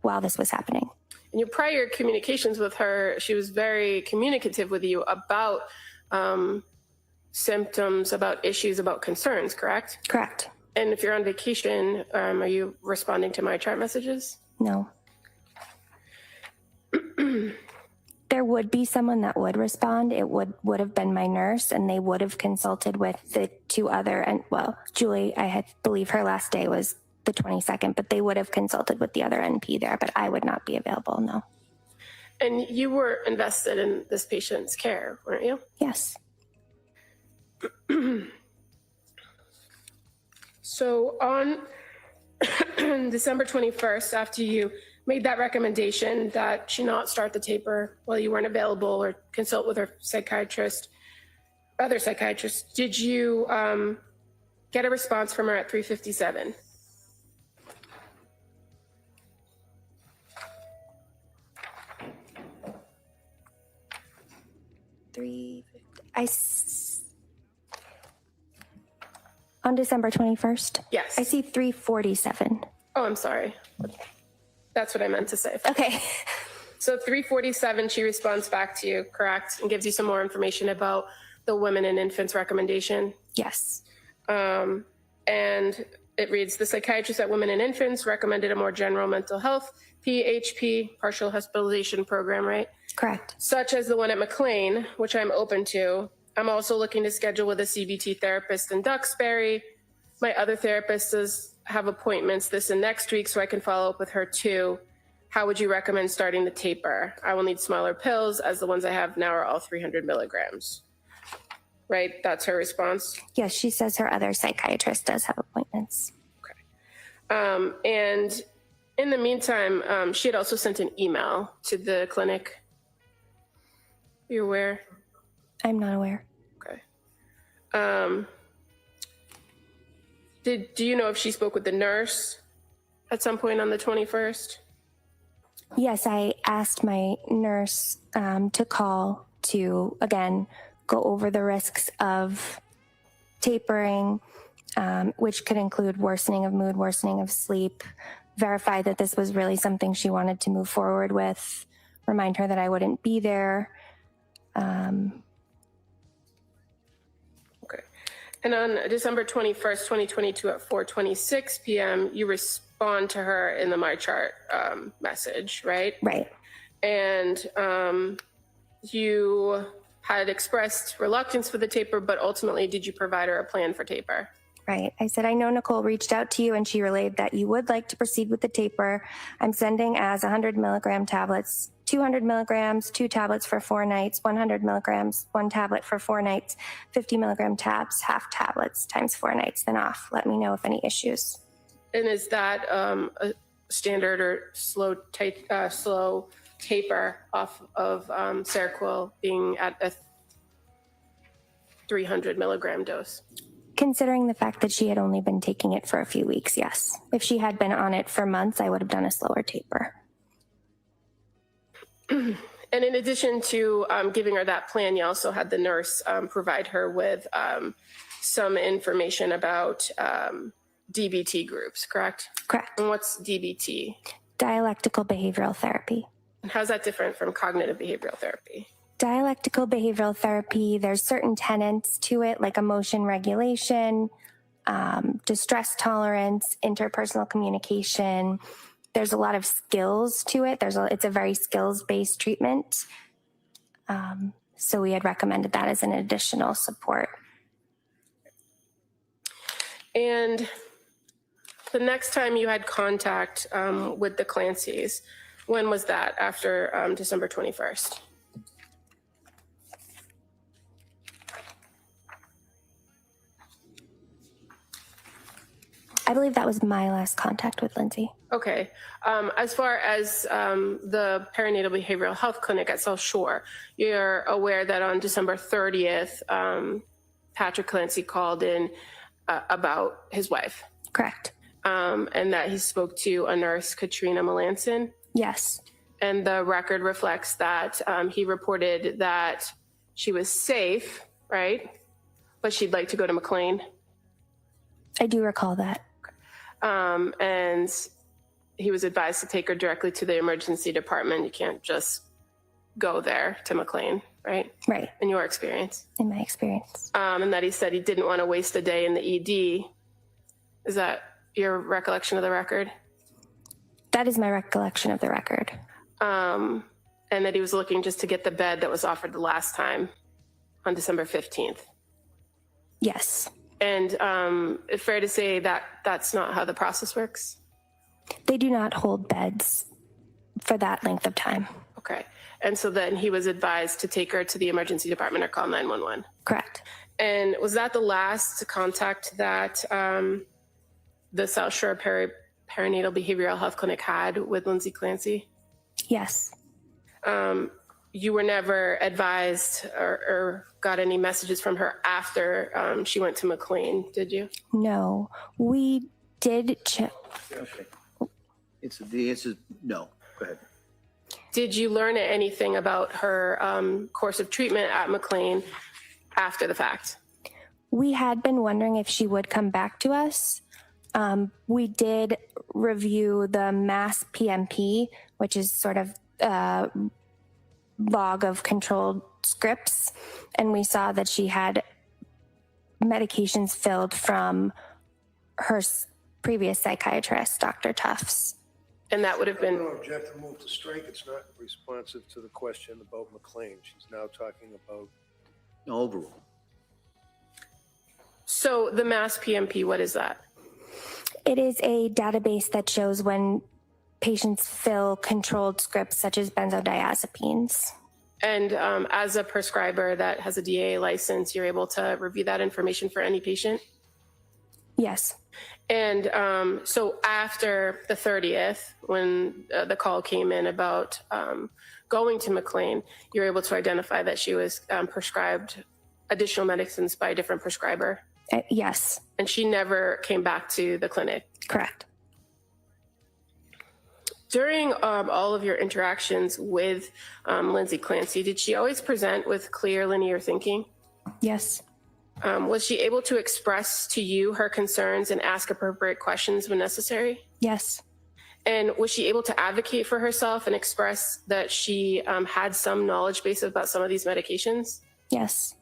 while this was happening. In your prior communications with her, she was very communicative with you about symptoms, about issues, about concerns, correct? Correct. And if you're on vacation, are you responding to my chat messages? No. There would be someone that would respond. It would have been my nurse, and they would have consulted with the two other, and Julie, believe her last day was the 22nd, but they would have consulted with the other NP there, but I would not be available, no. And you were invested in this patient's care, weren't you? Yes. So on December 21st, after you made that recommendation that she not start the taper while you weren't available or consult with her other psychiatrist, did you get a response from her at 3:57? On December 21st? Yes. I see 347. Oh, I'm sorry. That's what I meant to say. Okay. So 347, she responds back to you, correct? And gives you some more information about the women and infants recommendation. Yes. And it reads, the psychiatrist at Women and Infants recommended a more general mental health, PHP, partial hospitalization program, right? Correct. Such as the one at McLean, which I'm open to. I'm also looking to schedule with a CBT therapist in Duxbury. My other therapist does have appointments this and next week, so I can follow up with her too. How would you recommend starting the taper? I will need smaller pills, as the ones I have now are all 300 milligrams. Right? That's her response? Yes, she says her other psychiatrist does have appointments. And in the meantime, she had also sent an email to the clinic. Are you aware? I'm not aware. Okay. Do you know if she spoke with the nurse at some point on the 21st? Yes, I asked my nurse to call to, again, go over the risks of tapering, which could include worsening of mood, worsening of sleep, verify that this was really something she wanted to move forward with, remind her that I wouldn't be there. Okay. And on December 21st, 2022 at 4:26 p.m., you respond to her in the My Chart message, right? Right. And you had expressed reluctance for the taper, but ultimately did you provide her a plan for taper? Right. I said, I know Nicole reached out to you and she relayed that you would like to proceed with the taper. I'm sending as 100 milligram tablets, 200 milligrams, 2 tablets for 4 nights, 100 milligrams, 1 tablet for 4 nights, 50 milligram tabs, half tablets times 4 nights, then off. Let me know if any issues. And is that a standard or slow taper off of Seroquel being at a 300 milligram dose? Considering the fact that she had only been taking it for a few weeks, yes. If she had been on it for months, I would have done a slower taper. And in addition to giving her that plan, you also had the nurse provide her with some information about DBT groups, correct? Correct. And what's DBT? Dialectical behavioral therapy. And how's that different from cognitive behavioral therapy? Dialectical behavioral therapy, there's certain tenets to it, like emotion regulation, distress tolerance, interpersonal communication. There's a lot of skills to it. It's a very skills-based treatment. So we had recommended that as an additional support. And the next time you had contact with the Clancys, when was that? After December 21st? I believe that was my last contact with Lindsay. Okay. As far as the perinatal behavioral health clinic at South Shore, you're aware that on December 30th, Patrick Clancy called in about his wife. Correct. And that he spoke to a nurse, Katrina Melanson. Yes. And the record reflects that he reported that she was safe, right? But she'd like to go to McLean. I do recall that. And he was advised to take her directly to the emergency department. You can't just go there to McLean, right? Right. In your experience. In my experience. And that he said he didn't want to waste a day in the ED. Is that your recollection of the record? That is my recollection of the record. And that he was looking just to get the bed that was offered the last time on December 15th. Yes. And it's fair to say that that's not how the process works? They do not hold beds for that length of time. Okay. And so then he was advised to take her to the emergency department or call 911? Correct. And was that the last contact that the South Shore Perinatal Behavioral Health Clinic had with Lindsay Clancy? Yes. You were never advised or got any messages from her after she went to McLean, did you? No. We did check. Okay. The answer is no. Go ahead. Did you learn anything about her course of treatment at McLean after the fact? We had been wondering if she would come back to us. We did review the mass PMP, which is sort of a log of controlled scripts, and we saw that she had medications filled from her previous psychiatrist, Dr. Tufts. And that would have been. No object to move to strike. It's not responsive to the question about McLean. She's now talking about overall. So the mass PMP, what is that? It is a database that shows when patients fill controlled scripts such as benzodiazepines. And as a prescriber that has a DA license, you're able to review that information for any patient? Yes. And so after the 30th, when the call came in about going to McLean, you're able to identify that she was prescribed additional medicines by a different prescriber? Yes. And she never came back to the clinic? Correct. During all of your interactions with Lindsay Clancy, did she always present with clear linear thinking? Yes. Was she able to express to you her concerns and ask appropriate questions when necessary? Yes. And was she able to advocate for herself and express that she had some knowledge base about some of these medications? Yes.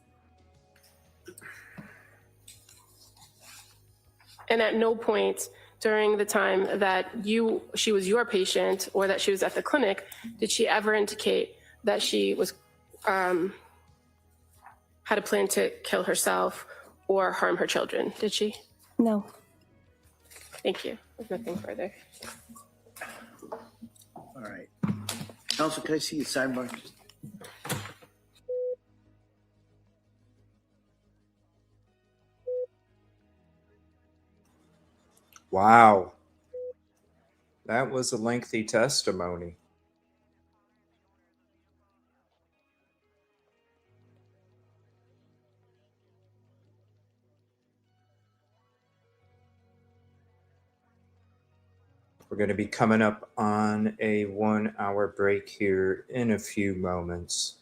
And at no point during the time that she was your patient or that she was at the clinic, did she ever indicate that she was had a plan to kill herself or harm her children? Did she? No. Thank you. There's nothing further. All right. Counsel, can I see your sidebar? Wow. That was a lengthy testimony. We're going to be coming up on a 1 hour break here in a few moments.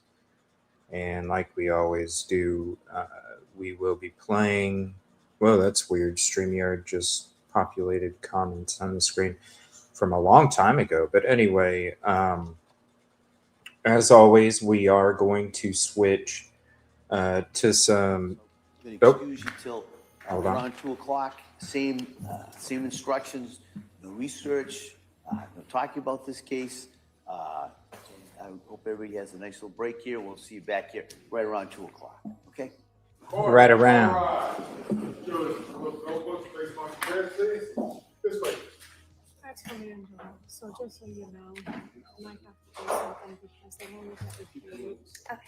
And like we always do, we will be playing. Well, that's weird. StreamYard just populated comments on the screen from a long time ago. But anyway, as always, we are going to switch to some. Excuse you till Hold on. around 2 o'clock. Same instructions. No research. No talking about this case. I hope everybody has a nice little break here. We'll see you back here right around 2 o'clock. Okay. Right around. This way. That's coming in, so just so you know, I might have to do something because they won't look at the view. Okay.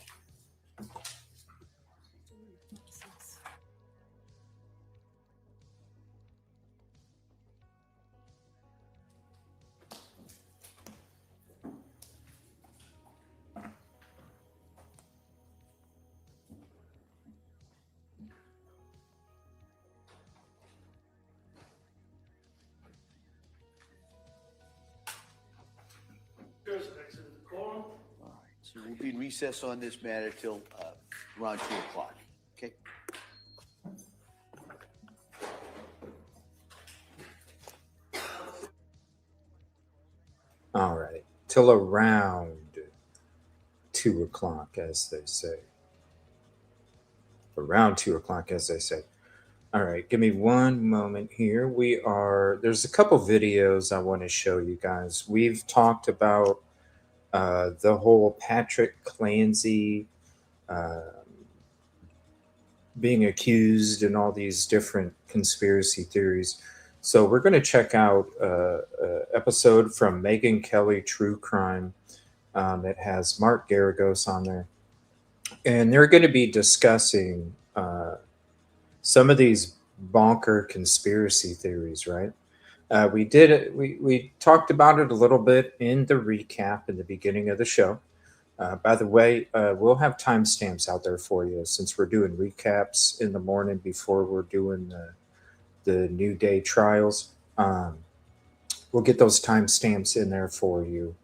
Here's the exit of the quorum. All right. So we'll be in recess on this matter till around 2 o'clock. Okay. All right. Till around 2 o'clock, as they say. Around 2 o'clock, as they say. All right. Give me one moment here. There's a couple videos I want to show you guys. We've talked about the whole Patrick Clancy being accused and all these different conspiracy theories. So we're going to check out an episode from Megyn Kelly True Crime that has Mark Garagos on there. And they're going to be discussing some of these bonker conspiracy theories, right? We talked about it a little bit in the recap in the beginning of the show. By the way, we'll have timestamps out there for you since we're doing recaps in the morning before we're doing the new day trials. We'll get those timestamps in there for you.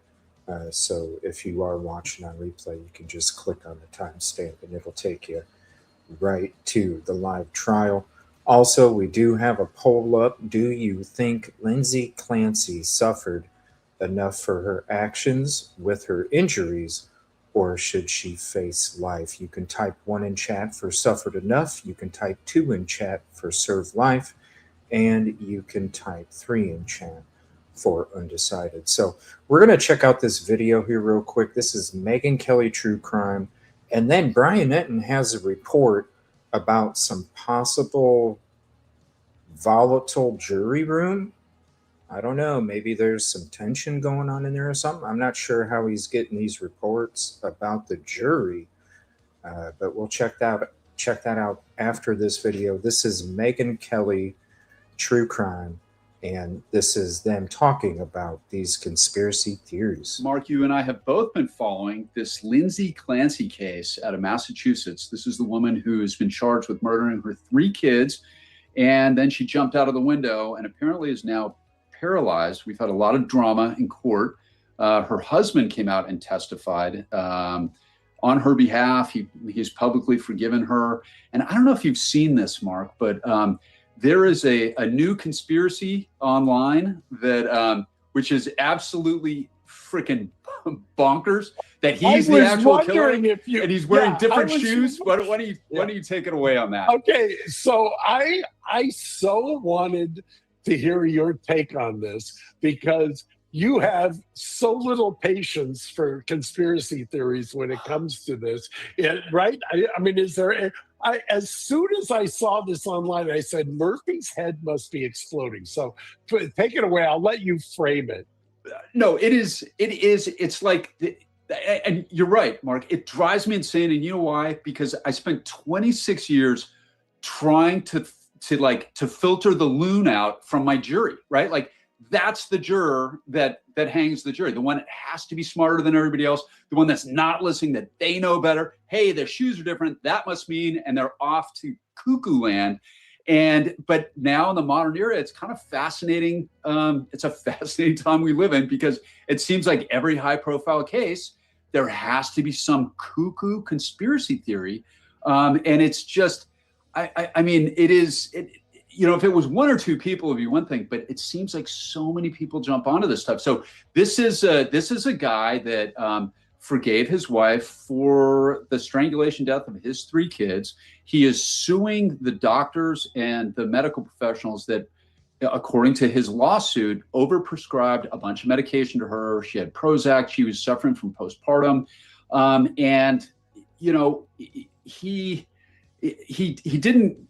So if you are watching on replay, you can just click on the timestamp and it'll take you right to the live trial. Also, we do have a poll up. Do you think Lindsay Clancy suffered enough for her actions with her injuries, or should she face life? You can type 1 in chat for suffered enough. You can type 2 in chat for served life. And you can type 3 in chat for undecided. So we're going to check out this video here real quick. This is Megyn Kelly True Crime. And then Brian Etten has a report about some possible volatile jury room. I don't know. Maybe there's some tension going on in there or something. I'm not sure how he's getting these reports about the jury, but we'll check that out after this video. This is Megyn Kelly True Crime, and this is them talking about these conspiracy theories. Mark, you and I have both been following this Lindsay Clancy case out of Massachusetts. This is the woman who's been charged with murdering her 3 kids, and then she jumped out of the window and apparently is now paralyzed. We've had a lot of drama in court. Her husband came out and testified on her behalf. He's publicly forgiven her. And I don't know if you've seen this, Mark, but there is a new conspiracy online that which is absolutely freaking bonkers, that he's the actual killer and he's wearing different shoes. Why don't you take it away on that? Okay, so I so wanted to hear your take on this, because you have so little patience for conspiracy theories when it comes to this, right? I mean, is there? As soon as I saw this online, I said, Murphy's head must be exploding. So take it away. I'll let you frame it. No, it is. It's like, and you're right, Mark. It drives me insane. And you know why? Because I spent 26 years trying to filter the loon out from my jury, right? Like, that's the juror that hangs the jury, the one that has to be smarter than everybody else, the one that's not listening, that they know better. Hey, their shoes are different. That must mean, and they're off to cuckoo land. But now in the modern era, it's kind of fascinating. It's a fascinating time we live in, because it seems like every high profile case, there has to be some cuckoo conspiracy theory. And it's just, I mean, if it was 1 or 2 people, it'd be one thing, but it seems like so many people jump onto this stuff. So this is a guy that forgave his wife for the strangulation death of his 3 kids. He is suing the doctors and the medical professionals that, according to his lawsuit, overprescribed a bunch of medication to her. She had Prozac. She was suffering from postpartum, and he didn't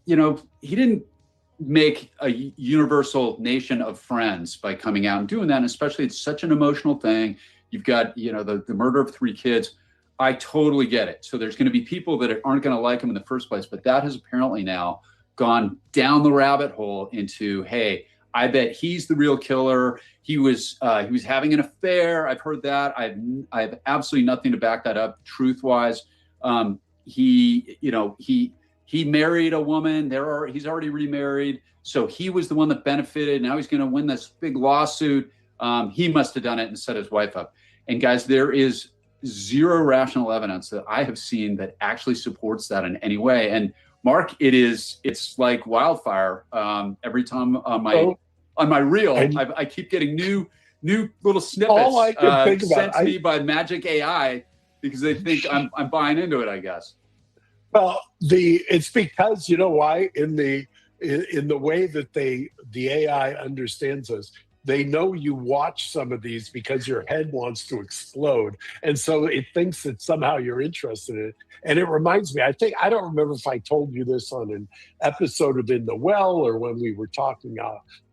make a universal nation of friends by coming out and doing that. And especially, it's such an emotional thing. You've got, the murder of 3 kids. I totally get it. So there's going to be people that aren't going to like him in the first place, but that has apparently now gone down the rabbit hole into, hey, I bet he's the real killer. He was having an affair. I've heard that. I have absolutely nothing to back that up truth-wise. He married a woman. He's already remarried. So he was the one that benefited. Now he's going to win this big lawsuit. He must have done it and set his wife up. And guys, there is zero rational evidence that I have seen that actually supports that in any way. And Mark, it's like wildfire. Every time on my reel, I keep getting new little snippets All I can think sent about, to me by Magic AI, because they think I'm buying into it, I guess. Well, it's because, you know why? In the way that the AI understands us, they know you watch some of these because your head wants to explode, and so it thinks that somehow you're interested in it. And it reminds me, I don't remember if I told you this on an episode of In the Well or when we were talking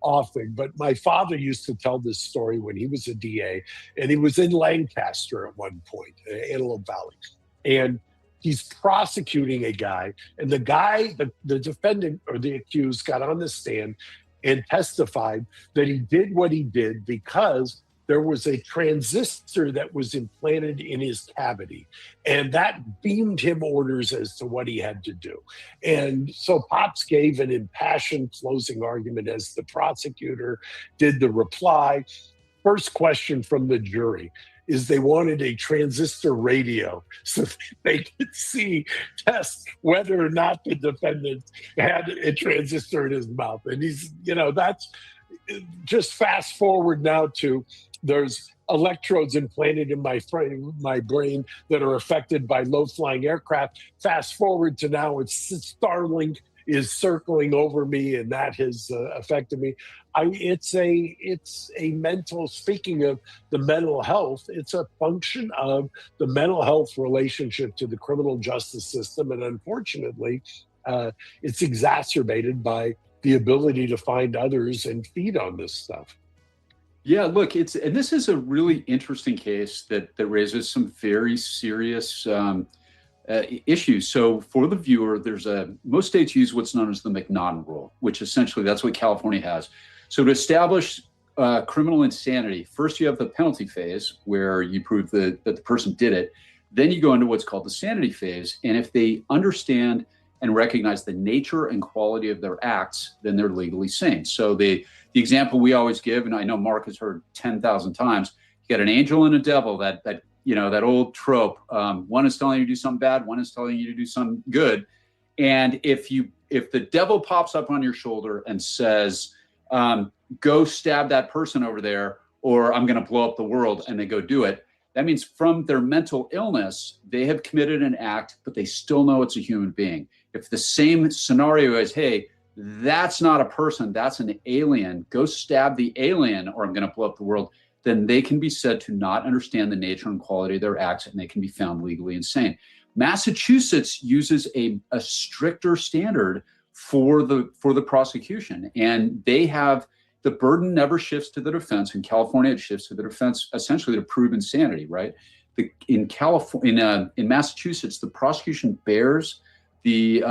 often, but my father used to tell this story when he was a DA, and he was in Lancaster at one point, Antelope Valley, and he's prosecuting a guy, and the defendant or the accused got on the stand and testified that he did what he did because there was a transistor that was implanted in his cavity, and that beamed him orders as to what he had to do. And so Pops gave an impassioned closing argument as the prosecutor did the reply. First question from the jury: is they wanted a transistor radio so they could test whether or not the defendant had a transistor in his mouth. And he's, that's just fast forward now to there's electrodes implanted in my brain that are affected by low-flying aircraft. Fast forward to now, it's Starlink is circling over me, and that has affected me. It's a mental. Speaking of the mental health, it's a function of the mental health relationship to the criminal justice system, and unfortunately, it's exacerbated by the ability to find others and feed on this stuff. Yeah, look, and this is a really interesting case that raises some very serious issues. So for the viewer, most states use what's known as the McNaughton rule, which essentially that's what California has. So to establish criminal insanity, first you have the penalty phase where you prove that the person did it. Then you go into what's called the sanity phase. And if they understand and recognize the nature and quality of their acts, then they're legally sane. So the example we always give, and I know Mark has heard 10,000 times, you got an angel and a devil, that old trope. One is telling you to do something bad, one is telling you to do something good. And if the devil pops up on your shoulder and says, go stab that person over there, or I'm going to blow up the world, and they go do it, that means from their mental illness, they have committed an act, but they still know it's a human being. If the same scenario is, hey, that's not a person, that's an alien, go stab the alien or I'm going to blow up the world, then they can be said to not understand the nature and quality of their acts, and they can be found legally insane. Massachusetts uses a stricter standard for the prosecution, and they have the burden never shifts to the defense. In California, it shifts to the defense essentially to prove insanity, right? In Massachusetts, the prosecution bears the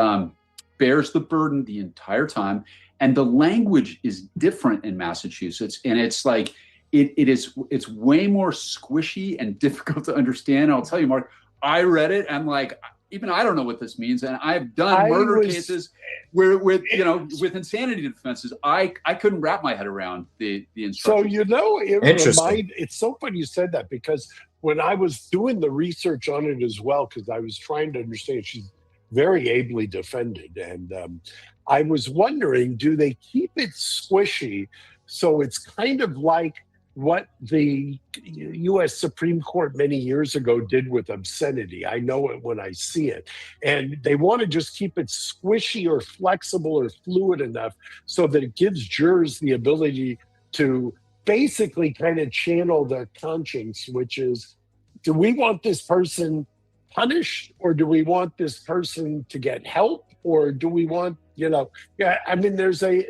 burden the entire time, and the language is different in Massachusetts, and it's like it's way more squishy and difficult to understand. I'll tell you, Mark, I read it, I'm like, even I don't know what this means, and I've done murder cases where with insanity defenses, I couldn't wrap my head around the instructions. So it's so funny you said that, because when I was doing the research on it as well, because I was trying to understand, she's very ably defended, and I was wondering, do they keep it squishy so it's kind of like what the U.S. Supreme Court many years ago did with obscenity? I know it when I see it. And they want to just keep it squishy or flexible or fluid enough so that it gives jurors the ability to basically kind of channel their conscience, which is, do we want this person punished, or do we want this person to get help, or do we want, there's a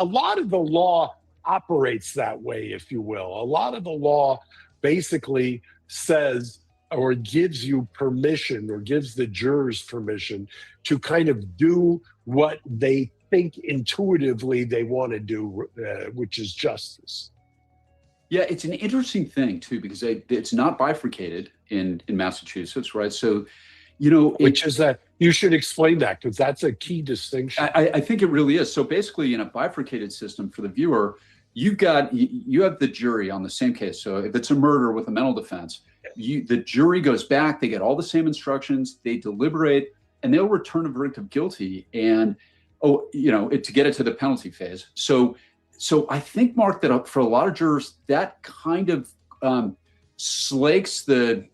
lot of the law operates that way, if you will. A lot of the law basically says or gives you permission, or gives the jurors permission to kind of do what they think intuitively they want to do, which is justice. Yeah, it's an interesting thing too, because it's not bifurcated in Massachusetts, right? So, which is that you should explain that, because that's a key distinction. I think it really is. So basically, in a bifurcated system for the viewer, you have the jury on the same case. So if it's a murder with a mental defense, the jury goes back, they get all the same instructions, they deliberate, and they'll return a verdict of guilty, and to get it to the penalty phase. So I think, Mark, that for a lot of jurors, that kind of slakes their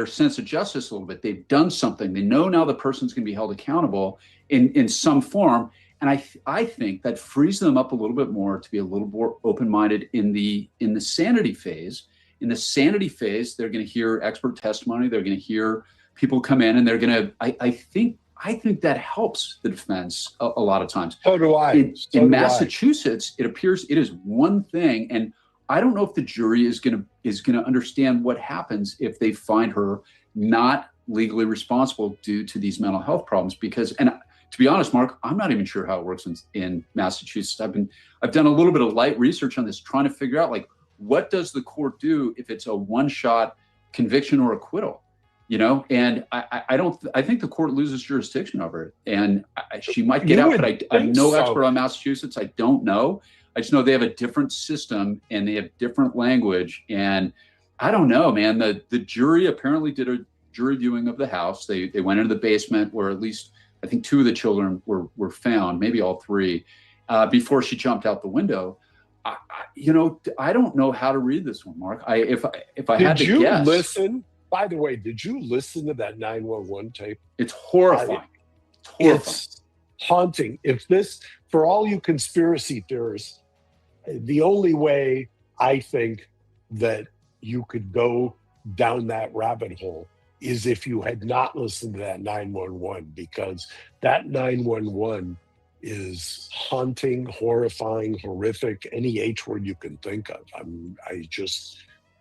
sense of justice a little bit. They've done something. They know now the person's going to be held accountable in some form. And I think that frees them up a little bit more to be a little more open-minded in the sanity phase. In the sanity phase, they're going to hear expert testimony. They're going to hear people come in, and they're going to. I think that helps the defense a lot of times. So do I. In Massachusetts, it appears it is one thing, and I don't know if the jury is going to understand what happens if they find her not legally responsible due to these mental health problems. To be honest, Mark, I'm not even sure how it works in Massachusetts. I've done a little bit of light research on this, trying to figure out, like, what does the court do if it's a one-shot conviction or acquittal? And I think the court loses jurisdiction over it, and she might get out, but I'm no expert on Massachusetts. I don't know. I just know they have a different system and they have different language, and I don't know, man. The jury apparently did a jury viewing of the house. They went into the basement where at least I think 2 of the children were found, maybe all 3, before she jumped out the window. I don't know how to read this one, Mark. If I had to guess. Listen? By the way, did you listen to that 911 tape? It's horrifying. It's haunting. If this, for all you conspiracy theorists, the only way I think that you could go down that rabbit hole is if you had not listened to that 911, because that 911 is haunting, horrifying, horrific, any H word you can think of.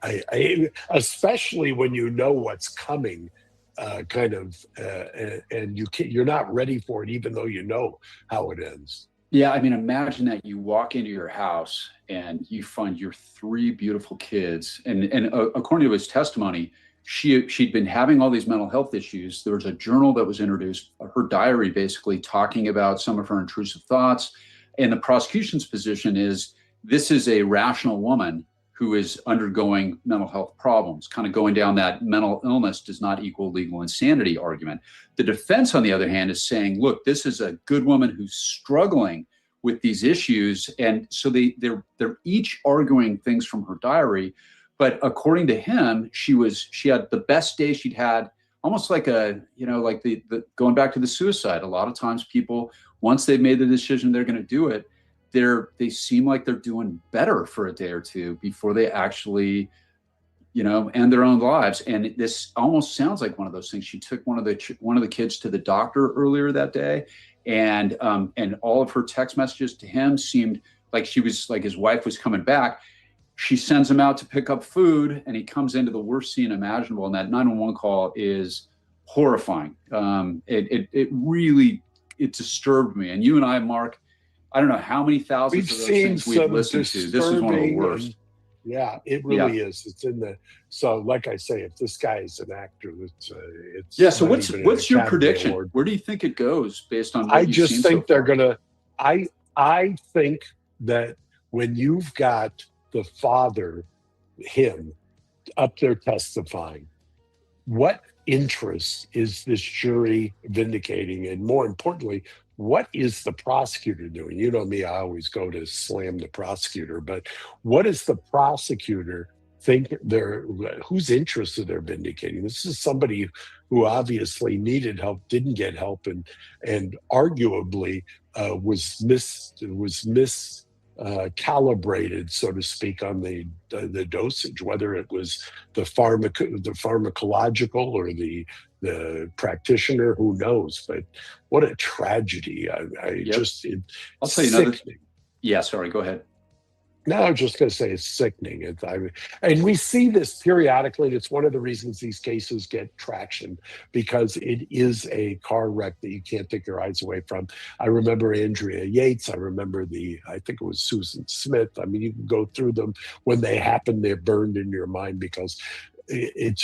I especially when you know what's coming, and you're not ready for it, even though you know how it ends. Yeah, I mean, imagine that you walk into your house and you find your 3 beautiful kids, and according to his testimony, she'd been having all these mental health issues. There was a journal that was introduced, her diary, basically talking about some of her intrusive thoughts. And the prosecution's position is this is a rational woman who is undergoing mental health problems, kind of going down that mental illness does not equal legal insanity argument. The defense, on the other hand, is saying, look, this is a good woman who's struggling with these issues. And so they're each arguing things from her diary. But according to him, she had the best day she'd had, almost like like the going back to the suicide. A lot of times people, once they've made the decision they're going to do it, they seem like they're doing better for a day or 2 before they actually, end their own lives. And this almost sounds like one of those things. She took one of the kids to the doctor earlier that day, and all of her text messages to him seemed like his wife was coming back. She sends him out to pick up food, and he comes into the worst scene imaginable. And that 911 call is horrifying. It really disturbed me. And you and I, Mark, I don't know how many thousands of those things we've listened to. This is one of the worst. Yeah, it really is. It's in the, so like I say, if this guy is an actor, it's yeah. So what's your prediction? Award. Where do you think it goes based on what I just think they're gonna, I think that when you've got the father, him, up there testifying, what interest is this jury vindicating? And more importantly, what is the prosecutor doing? You know me, I always go to slam the prosecutor, but what does the prosecutor think whose interest are they vindicating? This is somebody who obviously needed help, didn't get help, and arguably was calibrated, so to speak, on the dosage, whether it was the pharmacological or the practitioner, who knows? But what a tragedy! I'll tell you another. Yeah, sorry. Go ahead. No, I was just going to say it's sickening. And we see this periodically. And it's one of the reasons these cases get traction, because it is a car wreck that you can't take your eyes away from. I remember Andrea Yates. I remember I think it was Susan Smith. I mean, you can go through them. When they happen, they're burned in your mind, because it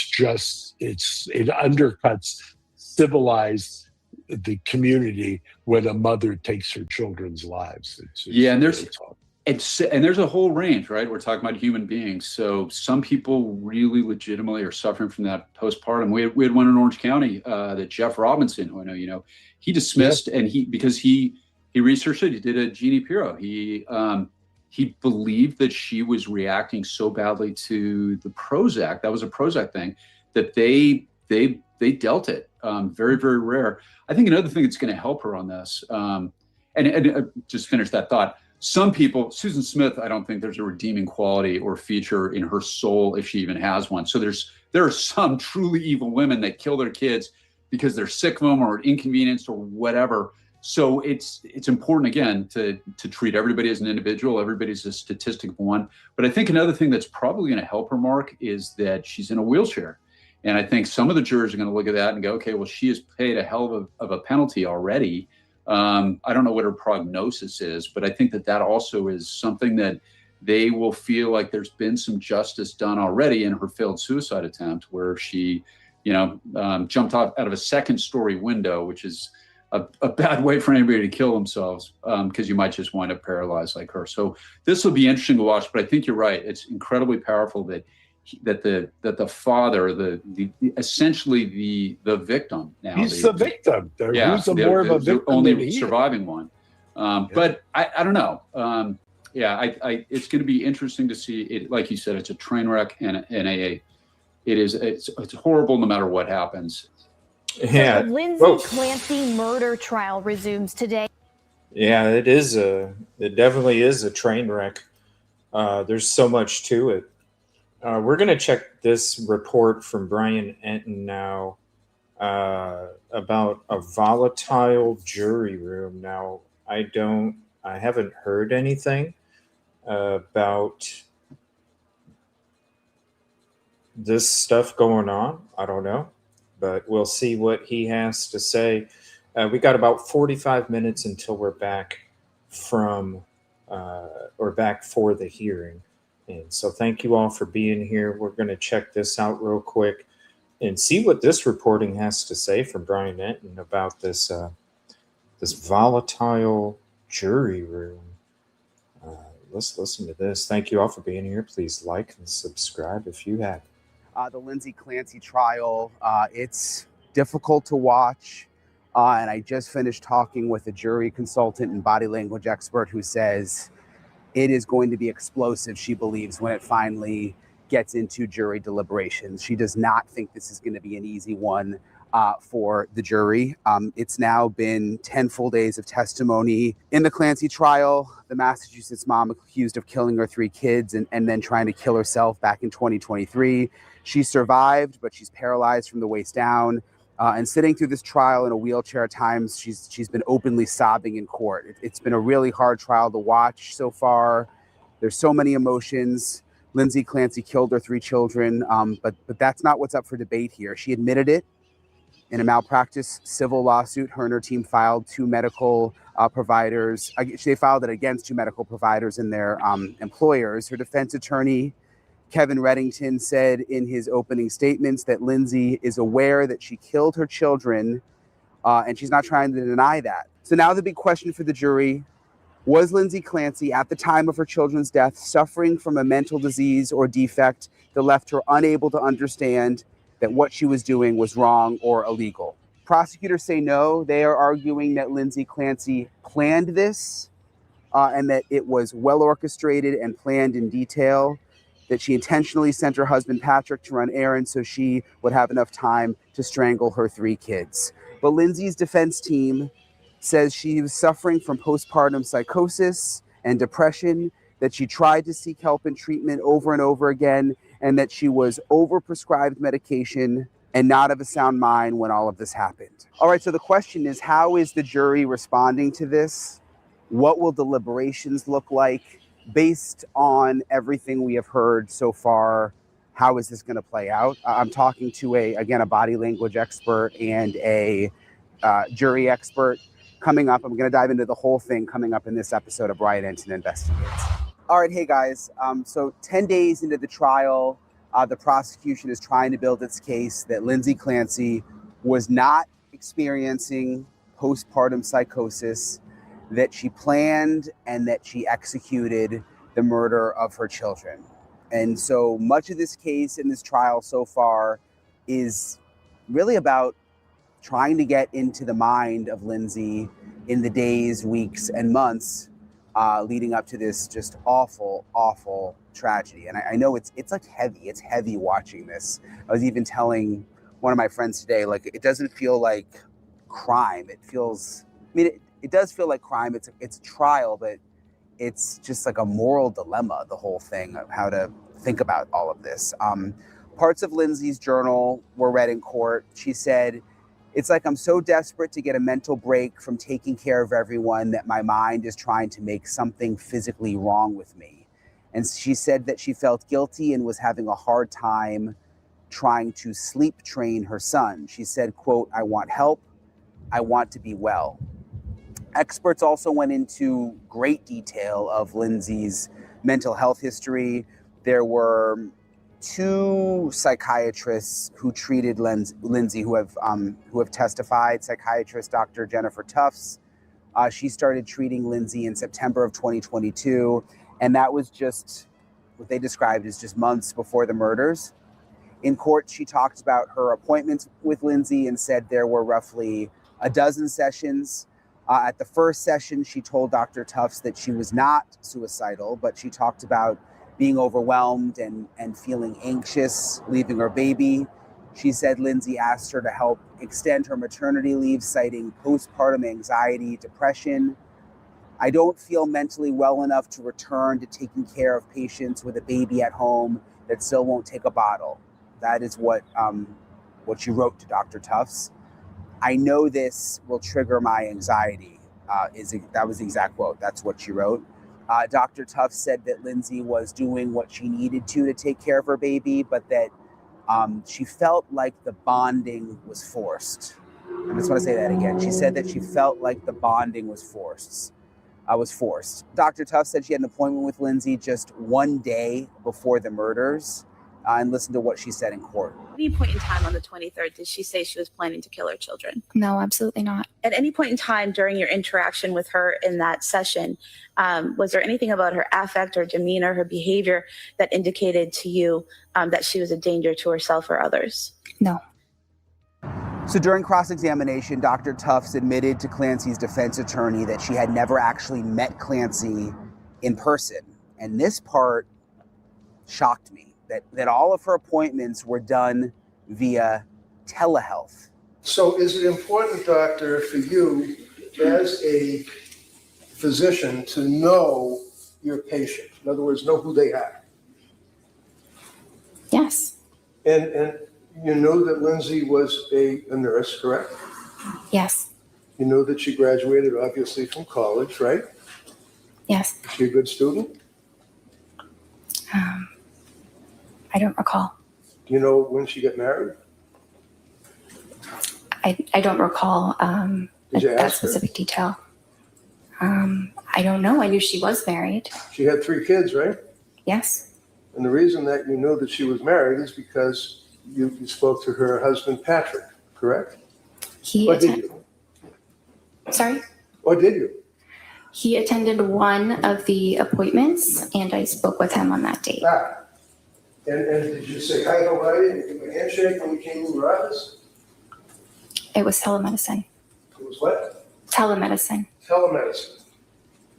undercuts civilized the community when a mother takes her children's lives. And there's a whole range, right? We're talking about human beings. So some people really legitimately are suffering from that postpartum. We had one in Orange County that Jeff Robinson, who I know you know, he dismissed, and because he researched it, he did a Jeannie Pirro. He believed that she was reacting so badly to the Prozac. That was a Prozac thing, that they dealt it. Very, very rare. I think another thing that's going to help her on this, and just finish that thought. Some people, Susan Smith, I don't think there's a redeeming quality or feature in her soul, if she even has one. So there are some truly evil women that kill their kids because they're sick of them or inconvenienced or whatever. So it's important, again, to treat everybody as an individual. Everybody's a statistic of one. But I think another thing that's probably going to help her, Mark, is that she's in a wheelchair. And I think some of the jurors are going to look at that and go, okay, well, she has paid a hell of a penalty already. I don't know what her prognosis is, but I think that also is something that they will feel like there's been some justice done already in her failed suicide attempt, where she, jumped out of a second-story window, which is a bad way for anybody to kill themselves, because you might just wind up paralyzed like her. So this will be interesting to watch, but I think you're right. It's incredibly powerful that the father, the essentially the victim now. He's the victim. Who's more of a victim only than he is? surviving one. But I don't know. It's going to be interesting to see it. Like you said, it's a train wreck, and it's horrible no matter what happens. Yeah. The Lindsay Clancy murder trial resumes today. Yeah, it definitely is a train wreck. There's so much to it. We're going to check this report from Brian Enton now about a volatile jury room. Now, I haven't heard anything about this stuff going on. I don't know, but we'll see what he has to say. We got about 45 minutes until we're back back for the hearing. And so thank you all for being here. We're going to check this out real quick and see what this reporting has to say from Brian Enton about this volatile jury room. Let's listen to this. Thank you all for being here. Please like and subscribe if you have. The Lindsay Clancy trial, it's difficult to watch. And I just finished talking with a jury consultant and body language expert who says it is going to be explosive, she believes, when it finally gets into jury deliberations. She does not think this is going to be an easy one for the jury. It's now been 10 full days of testimony in the Clancy trial. The Massachusetts mom accused of killing her 3 kids and then trying to kill herself back in 2023. She survived, but she's paralyzed from the waist down. And sitting through this trial in a wheelchair at times, she's been openly sobbing in court. It's been a really hard trial to watch so far. There's so many emotions. Lindsay Clancy killed her 3 children, but that's not what's up for debate here. She admitted it in a malpractice civil lawsuit. Her and her team filed 2 medical providers. They filed it against 2 medical providers and their employers. Her defense attorney, Kevin Reddington, said in his opening statements that Lindsay is aware that she killed her children, and she's not trying to deny that. So now the big question for the jury: was Lindsay Clancy, at the time of her children's death, suffering from a mental disease or defect that left her unable to understand that what she was doing was wrong or illegal? Prosecutors say no. They are arguing that Lindsay Clancy planned this and that it was well orchestrated and planned in detail, that she intentionally sent her husband Patrick to run errands so she would have enough time to strangle her 3 kids. But Lindsay's defense team says she was suffering from postpartum psychosis and depression, that she tried to seek help and treatment over and over again, and that she was overprescribed medication and not of a sound mind when all of this happened. All right, so the question is, how is the jury responding to this? What will deliberations look like? Based on everything we have heard so far, how is this going to play out? I'm talking to a body language expert and a jury expert coming up. I'm going to dive into the whole thing coming up in this episode of Brian Enton Investigates. All right, hey guys. So 10 days into the trial, the prosecution is trying to build its case that Lindsay Clancy was not experiencing postpartum psychosis, that she planned and that she executed the murder of her children. And so much of this case in this trial so far is really about trying to get into the mind of Lindsay in the days, weeks, and months leading up to this just awful, awful tragedy. And I know it's like heavy. It's heavy watching this. I was even telling one of my friends today, like, it doesn't feel like crime. It feels, it does feel like crime. It's a trial, but it's just like a moral dilemma, the whole thing of how to think about all of this. Parts of Lindsay's journal were read in court. She said, "It's like I'm so desperate to get a mental break from taking care of everyone that my mind is trying to make something physically wrong with me." And she said that she felt guilty and was having a hard time trying to sleep train her son. She said, quote, "I want help. I want to be well." Experts also went into great detail of Lindsay's mental health history. There were 2 psychiatrists who treated Lindsay who have testified. Psychiatrist Dr. Jennifer Tufts. She started treating Lindsay in September of 2022, and that was just what they described as just months before the murders. In court, she talked about her appointments with Lindsay and said there were roughly a dozen sessions. At the first session, she told Dr. Tufts that she was not suicidal, but she talked about being overwhelmed and feeling anxious, leaving her baby. She said Lindsay asked her to help extend her maternity leave, citing postpartum anxiety, depression. I don't feel mentally well enough to return to taking care of patients with a baby at home that still won't take a bottle. That is what she wrote to Dr. Tufts. I know this will trigger my anxiety. That was the exact quote. That's what she wrote. Dr. Tufts said that Lindsay was doing what she needed to take care of her baby, but that she felt like the bonding was forced. I just want to say that again. She said that she felt like the bonding was forced. Dr. Tufts said she had an appointment with Lindsay just one day before the murders, and listen to what she said in court. At any point in time on the 23rd, did she say she was planning to kill her children? No, absolutely not. At any point in time during your interaction with her in that session, was there anything about her affect or demeanor, her behavior that indicated to you that she was a danger to herself or others? No. So during cross-examination, Dr. Tufts admitted to Clancy's defense attorney that she had never actually met Clancy in person. And this part shocked me, that all of her appointments were done via telehealth. So is it important, doctor, for you as a physician to know your patient? In other words, know who they are? Yes. And you know that Lindsay was a nurse, correct? Yes. You know that she graduated, obviously, from college, right? Yes. Is she a good student? I don't recall. Do you know when she got married? I don't recall Did you that ask her? specific detail. I don't know. I knew she was married. She had 3 kids, right? Yes. And the reason that you know that she was married is because you spoke to her husband, Patrick, correct? Or did you? Sorry? Or did you? He attended one of the appointments, and I spoke with him on that date. And did you say hi, how are you? Give him a handshake when you came to your office? It was telemedicine. It was what? Telemedicine. Telemedicine.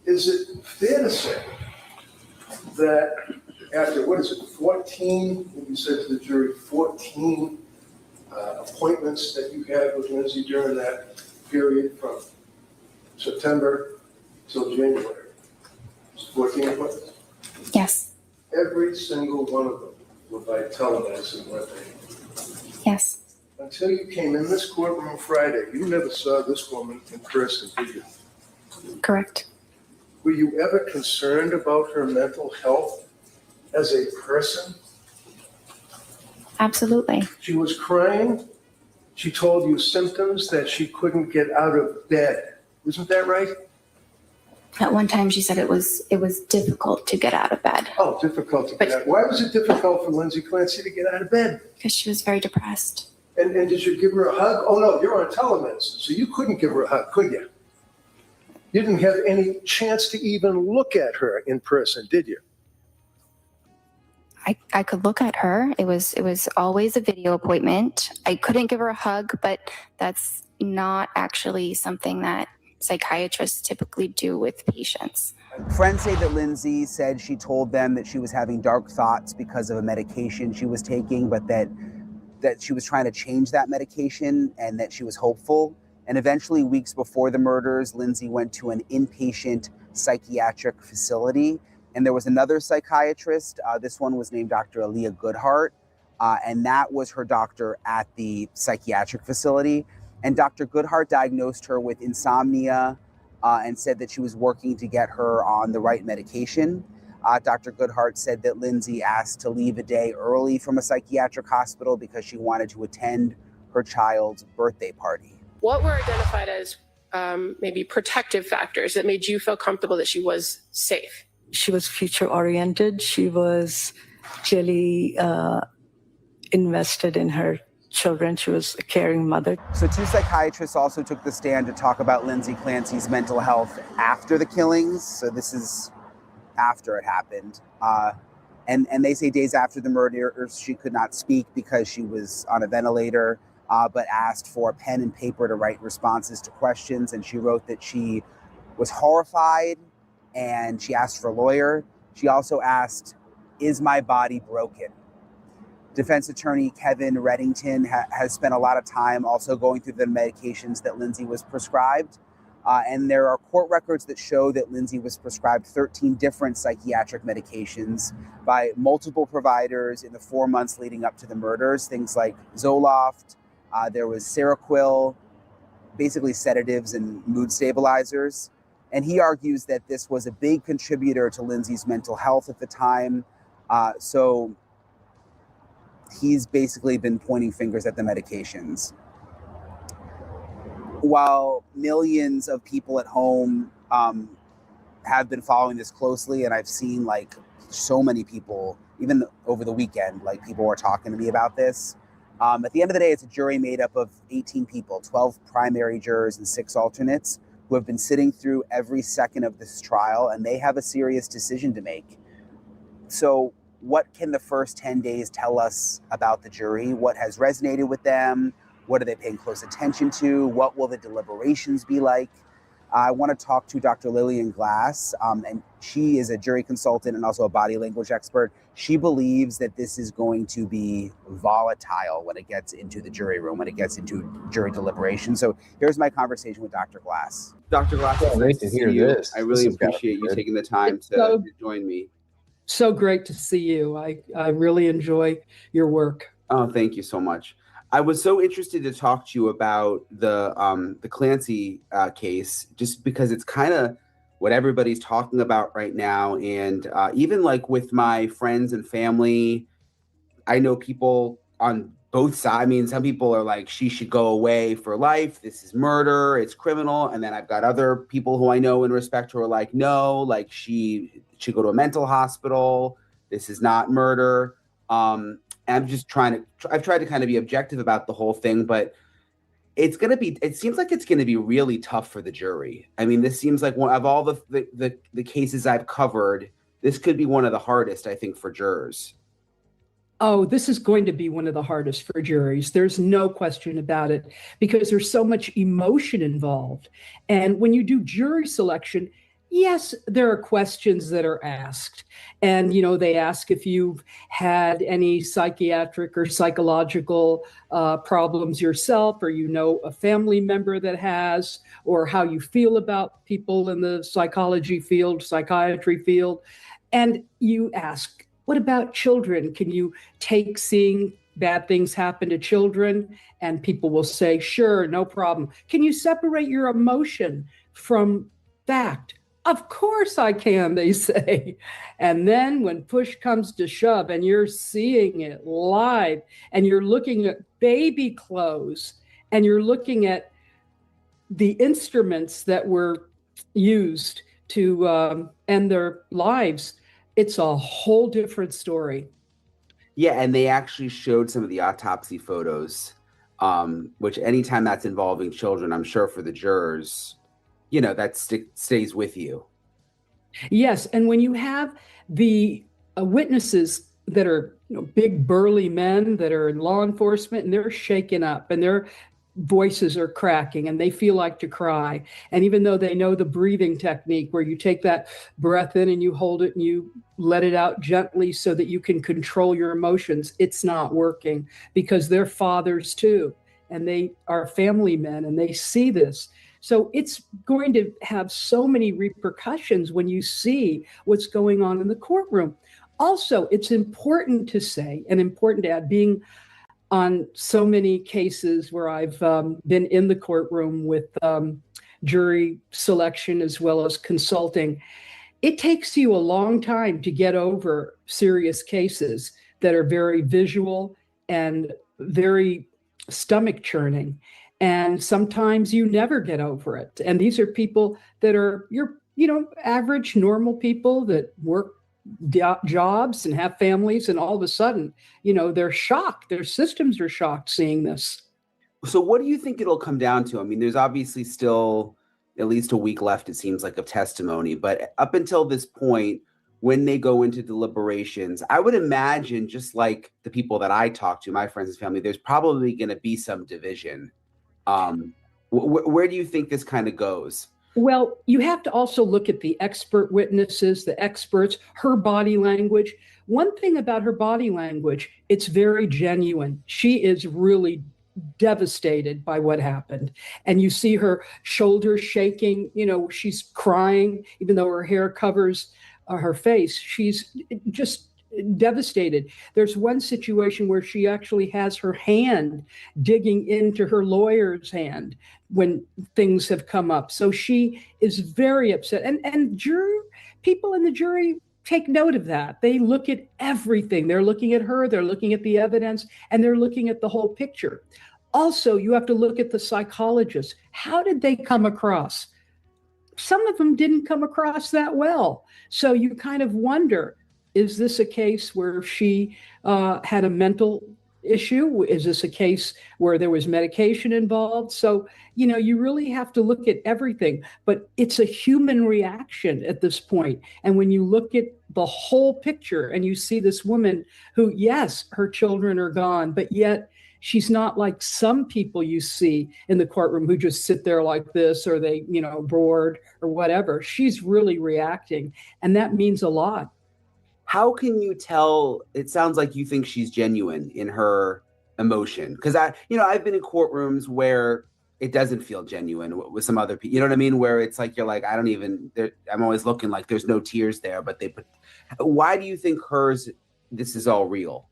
Is it fair to say that after, 14, you said to the jury, 14 appointments that you had with Lindsay during that period from September till January? 14 appointments? Yes. Every single one of them were by telemedicine, weren't they? Yes. Until you came in this courtroom Friday, you never saw this woman in person, did you? Correct. Were you ever concerned about her mental health as a person? Absolutely. She was crying. She told you symptoms that she couldn't get out of bed. Isn't that right? At one time, she said it was difficult to get out of bed. Oh, difficult to get out. Why was it difficult for Lindsay Clancy to get out of bed? Because she was very depressed. And did you give her a hug? Oh, no, you're on telemedicine, so you couldn't give her a hug, could you? You didn't have any chance to even look at her in person, did you? I could look at her. It was always a video appointment. I couldn't give her a hug, but that's not actually something that psychiatrists typically do with patients. Friends say that Lindsay said she told them that she was having dark thoughts because of a medication she was taking, but that she was trying to change that medication and that she was hopeful. And eventually, weeks before the murders, Lindsay went to an inpatient psychiatric facility. And there was another psychiatrist. This one was named Dr. Aaliyah Goodhart. And that was her doctor at the psychiatric facility. And Dr. Goodhart diagnosed her with insomnia and said that she was working to get her on the right medication. Dr. Goodhart said that Lindsay asked to leave a day early from a psychiatric hospital because she wanted to attend her child's birthday party. What were identified as maybe protective factors that made you feel comfortable that she was safe? She was future oriented. She was really invested in her children. She was a caring mother. So 2 psychiatrists also took the stand to talk about Lindsay Clancy's mental health after the killings. So this is after it happened. And they say days after the murder, she could not speak because she was on a ventilator, but asked for a pen and paper to write responses to questions. And she wrote that she was horrified and she asked for a lawyer. She also asked, "Is my body broken?" Defense attorney Kevin Reddington has spent a lot of time also going through the medications that Lindsay was prescribed. And there are court records that show that Lindsay was prescribed 13 different psychiatric medications by multiple providers in the 4 months leading up to the murders. Things like Zoloft, there was Seroquel, basically sedatives and mood stabilizers. And he argues that this was a big contributor to Lindsay's mental health at the time. So he's basically been pointing fingers at the medications. While millions of people at home have been following this closely, and I've seen like so many people, even over the weekend, like people were talking to me about this. At the end of the day, it's a jury made up of 18 people, 12 primary jurors and 6 alternates who have been sitting through every second of this trial, and they have a serious decision to make. So what can the first 10 days tell us about the jury? What has resonated with them? What are they paying close attention to? What will the deliberations be like? I want to talk to Dr. Lillian Glass, and she is a jury consultant and also a body language expert. She believes that this is going to be volatile when it gets into the jury room, when it gets into jury deliberation. So here's my conversation with Dr. Glass. Dr. Glass, it's nice to hear this. I really appreciate you taking the time to join me. So great to see you. I really enjoy your work. Oh, thank you so much. I was so interested to talk to you about the Clancy case, just because it's kind of what everybody's talking about right now. And even like with my friends and family, I know people on both sides. I mean, some people are like, she should go away for life. This is murder. It's criminal. And then I've got other people who I know and respect who are like, no, like she should go to a mental hospital. This is not murder. I'm just I've tried to kind of be objective about the whole thing, but it seems like it's going to be really tough for the jury. I mean, this seems like one of all the cases I've covered, this could be one of the hardest, I think, for jurors. Oh, this is going to be one of the hardest for juries. There's no question about it, because there's so much emotion involved. And when you do jury selection, yes, there are questions that are asked. And, they ask if you've had any psychiatric or psychological problems yourself, or a family member that has, or how you feel about people in the psychology field, psychiatry field. And you ask, what about children? Can you take seeing bad things happen to children? And people will say, sure, no problem. Can you separate your emotion from fact? Of course I can, they say. And then when push comes to shove and you're seeing it live and you're looking at baby clothes and you're looking at the instruments that were used to end their lives, it's a whole different story. Yeah, and they actually showed some of the autopsy photos, which anytime that's involving children, I'm sure for the jurors, that stays with you. Yes, and when you have the witnesses that are big burly men that are in law enforcement, and they're shaken up and their voices are cracking and they feel like to cry, and even though they know the breathing technique where you take that breath in and you hold it and you let it out gently so that you can control your emotions, it's not working, because they're fathers too, and they are family men, and they see this. So it's going to have so many repercussions when you see what's going on in the courtroom. Also, it's important to say, and important to add, being on so many cases where I've been in the courtroom with jury selection as well as consulting, it takes you a long time to get over serious cases that are very visual and very stomach churning. And sometimes you never get over it. And these are people that are your, average, normal people that work jobs and have families, and all of a sudden, they're shocked. Their systems are shocked seeing this. So what do you think it'll come down to? I mean, there's obviously still at least a week left, it seems like, of testimony. But up until this point, when they go into deliberations, I would imagine, just like the people that I talk to, my friends and family, there's probably going to be some division. Where do you think this kind of goes? Well, you have to also look at the expert witnesses, the experts, her body language. One thing about her body language, it's very genuine. She is really devastated by what happened. And you see her shoulders shaking, she's crying, even though her hair covers her face. She's just devastated. There's one situation where she actually has her hand digging into her lawyer's hand when things have come up. So she is very upset. And people in the jury take note of that. They look at everything. They're looking at her, they're looking at the evidence, and they're looking at the whole picture. Also, you have to look at the psychologists. How did they come across? Some of them didn't come across that well. So you kind of wonder, is this a case where she had a mental issue? Is this a case where there was medication involved? So, you really have to look at everything, but it's a human reaction at this point. And when you look at the whole picture and you see this woman who, yes, her children are gone, but yet she's not like some people you see in the courtroom who just sit there like this, or they, bored or whatever. She's really reacting, and that means a lot. How can you tell? It sounds like you think she's genuine in her emotion. Because I've been in courtrooms where it doesn't feel genuine with some other people. You know what I mean? Where it's like, you're like, I'm always looking like there's no tears there, but why do you think this is all real?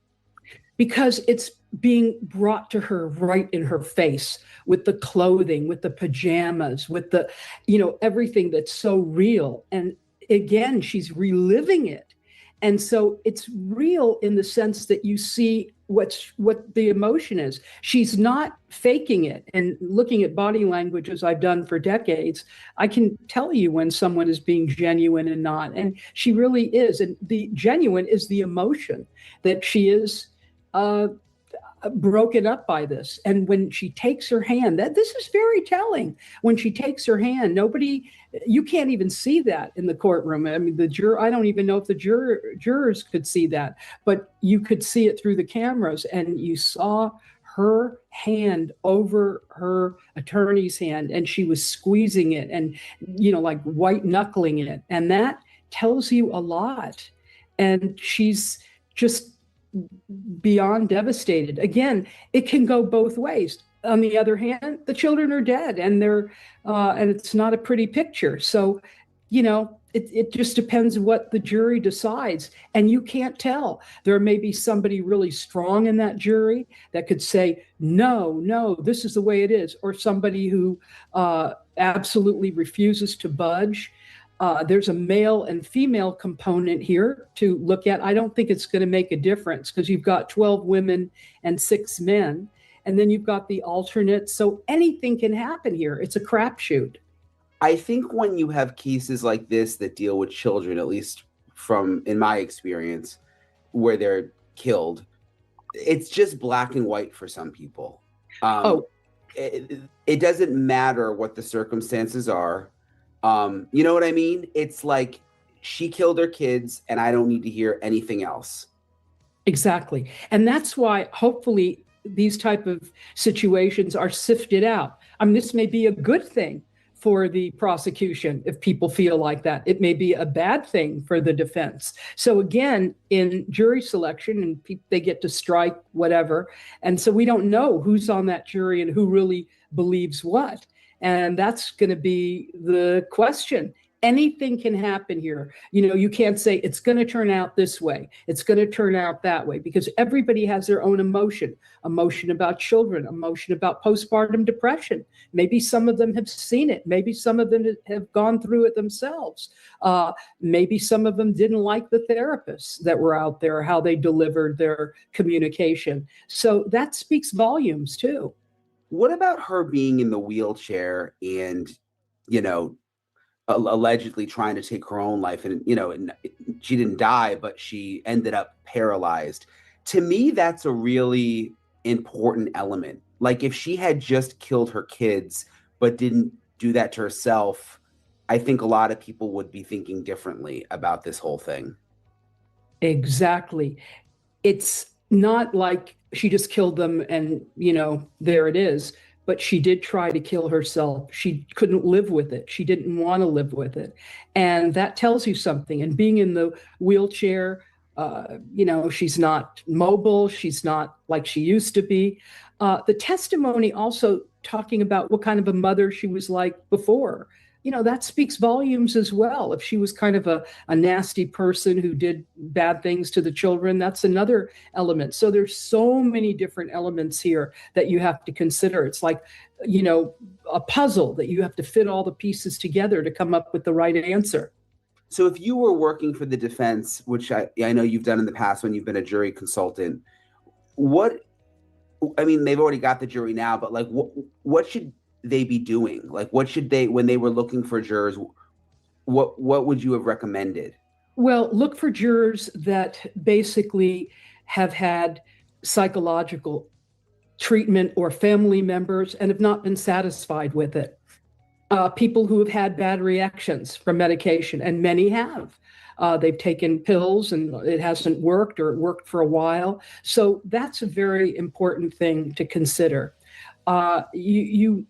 Because it's being brought to her right in her face, with the clothing, with the pajamas, with the, everything that's so real. And again, she's reliving it. And so it's real in the sense that you see what the emotion is. She's not faking it. And looking at body language, as I've done for decades, I can tell you when someone is being genuine and not. And she really is. And the genuine is the emotion that she is broken up by this. And when she takes her hand, this is very telling. When she takes her hand, you can't even see that in the courtroom. I mean, I don't even know if the jurors could see that, but you could see it through the cameras, and you saw her hand over her attorney's hand, and she was squeezing it and, like white knuckling it. And that tells you a lot. And she's just beyond devastated. Again, it can go both ways. On the other hand, the children are dead, and and it's not a pretty picture. So, it just depends what the jury decides, and you can't tell. There may be somebody really strong in that jury that could say, no, this is the way it is, or somebody who absolutely refuses to budge. There's a male and female component here to look at. I don't think it's going to make a difference, because you've got 12 women and 6 men, and then you've got the alternate. So anything can happen here. It's a crapshoot. I think when you have cases like this that deal with children, at least in my experience, where they're killed, it's just black and white for some people. It doesn't matter what the circumstances are. You know what I mean? It's like, she killed her kids, and I don't need to hear anything else. Exactly. And that's why hopefully these type of situations are sifted out. I mean, this may be a good thing for the prosecution if people feel like that. It may be a bad thing for the defense. So again, in jury selection, and they get to strike whatever. And so we don't know who's on that jury and who really believes what. And that's going to be the question. Anything can happen here. You can't say it's going to turn out this way, it's going to turn out that way, because everybody has their own emotion about children, emotion about postpartum depression. Maybe some of them have seen it. Maybe some of them have gone through it themselves. Maybe some of them didn't like the therapists that were out there, how they delivered their communication. So that speaks volumes too. What about her being in the wheelchair and, allegedly trying to take her own life, and she didn't die, but she ended up paralyzed? To me, that's a really important element. Like, if she had just killed her kids but didn't do that to herself, I think a lot of people would be thinking differently about this whole thing. Exactly. It's not like she just killed them and, there it is. But she did try to kill herself. She couldn't live with it. She didn't want to live with it. And that tells you something. And being in the wheelchair, she's not mobile. She's not like she used to be. The testimony also talking about what kind of a mother she was like before. That speaks volumes as well. If she was kind of a nasty person who did bad things to the children, that's another element. So there's so many different elements here that you have to consider. It's like, a puzzle that you have to fit all the pieces together to come up with the right answer. So if you were working for the defense, which I know you've done in the past when you've been a jury consultant, they've already got the jury now, but like what should they be doing? Like, what should they, when they were looking for jurors, what would you have recommended? Well, look for jurors that basically have had psychological treatment or family members and have not been satisfied with it. People who have had bad reactions from medication, and many have. They've taken pills and it hasn't worked, or it worked for a while. So that's a very important thing to consider. You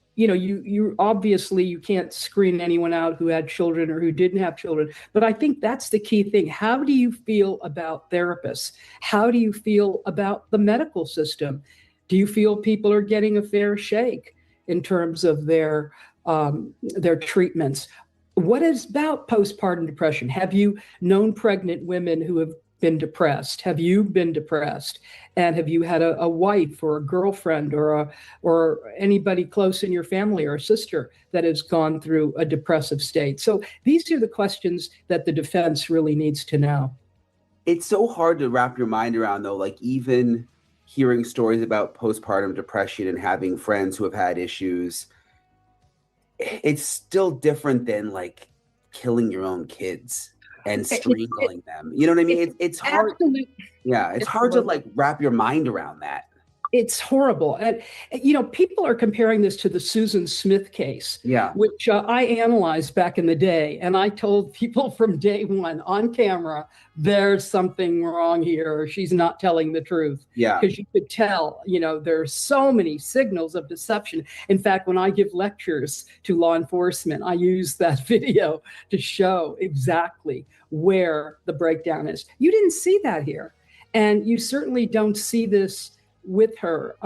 obviously you can't screen anyone out who had children or who didn't have children, but I think that's the key thing. How do you feel about therapists? How do you feel about the medical system? Do you feel people are getting a fair shake in terms of their treatments? What is about postpartum depression? Have you known pregnant women who have been depressed? Have you been depressed? And have you had a wife or a girlfriend or anybody close in your family or a sister that has gone through a depressive state? So these are the questions that the defense really needs to know. It's so hard to wrap your mind around, though, like even hearing stories about postpartum depression and having friends who have had issues. It's still different than like killing your own kids and strangling them. You know what I mean? It's hard. Yeah, it's hard to like wrap your mind around that. It's horrible. And, people are comparing this to the Susan Smith case, which I analyzed back in the day. And I told people from day one on camera, there's something wrong here. She's not telling the truth. Yeah. Because you could tell, there's so many signals of deception. In fact, when I give lectures to law enforcement, I use that video to show exactly where the breakdown is. You didn't see that here. And you certainly don't see this with her.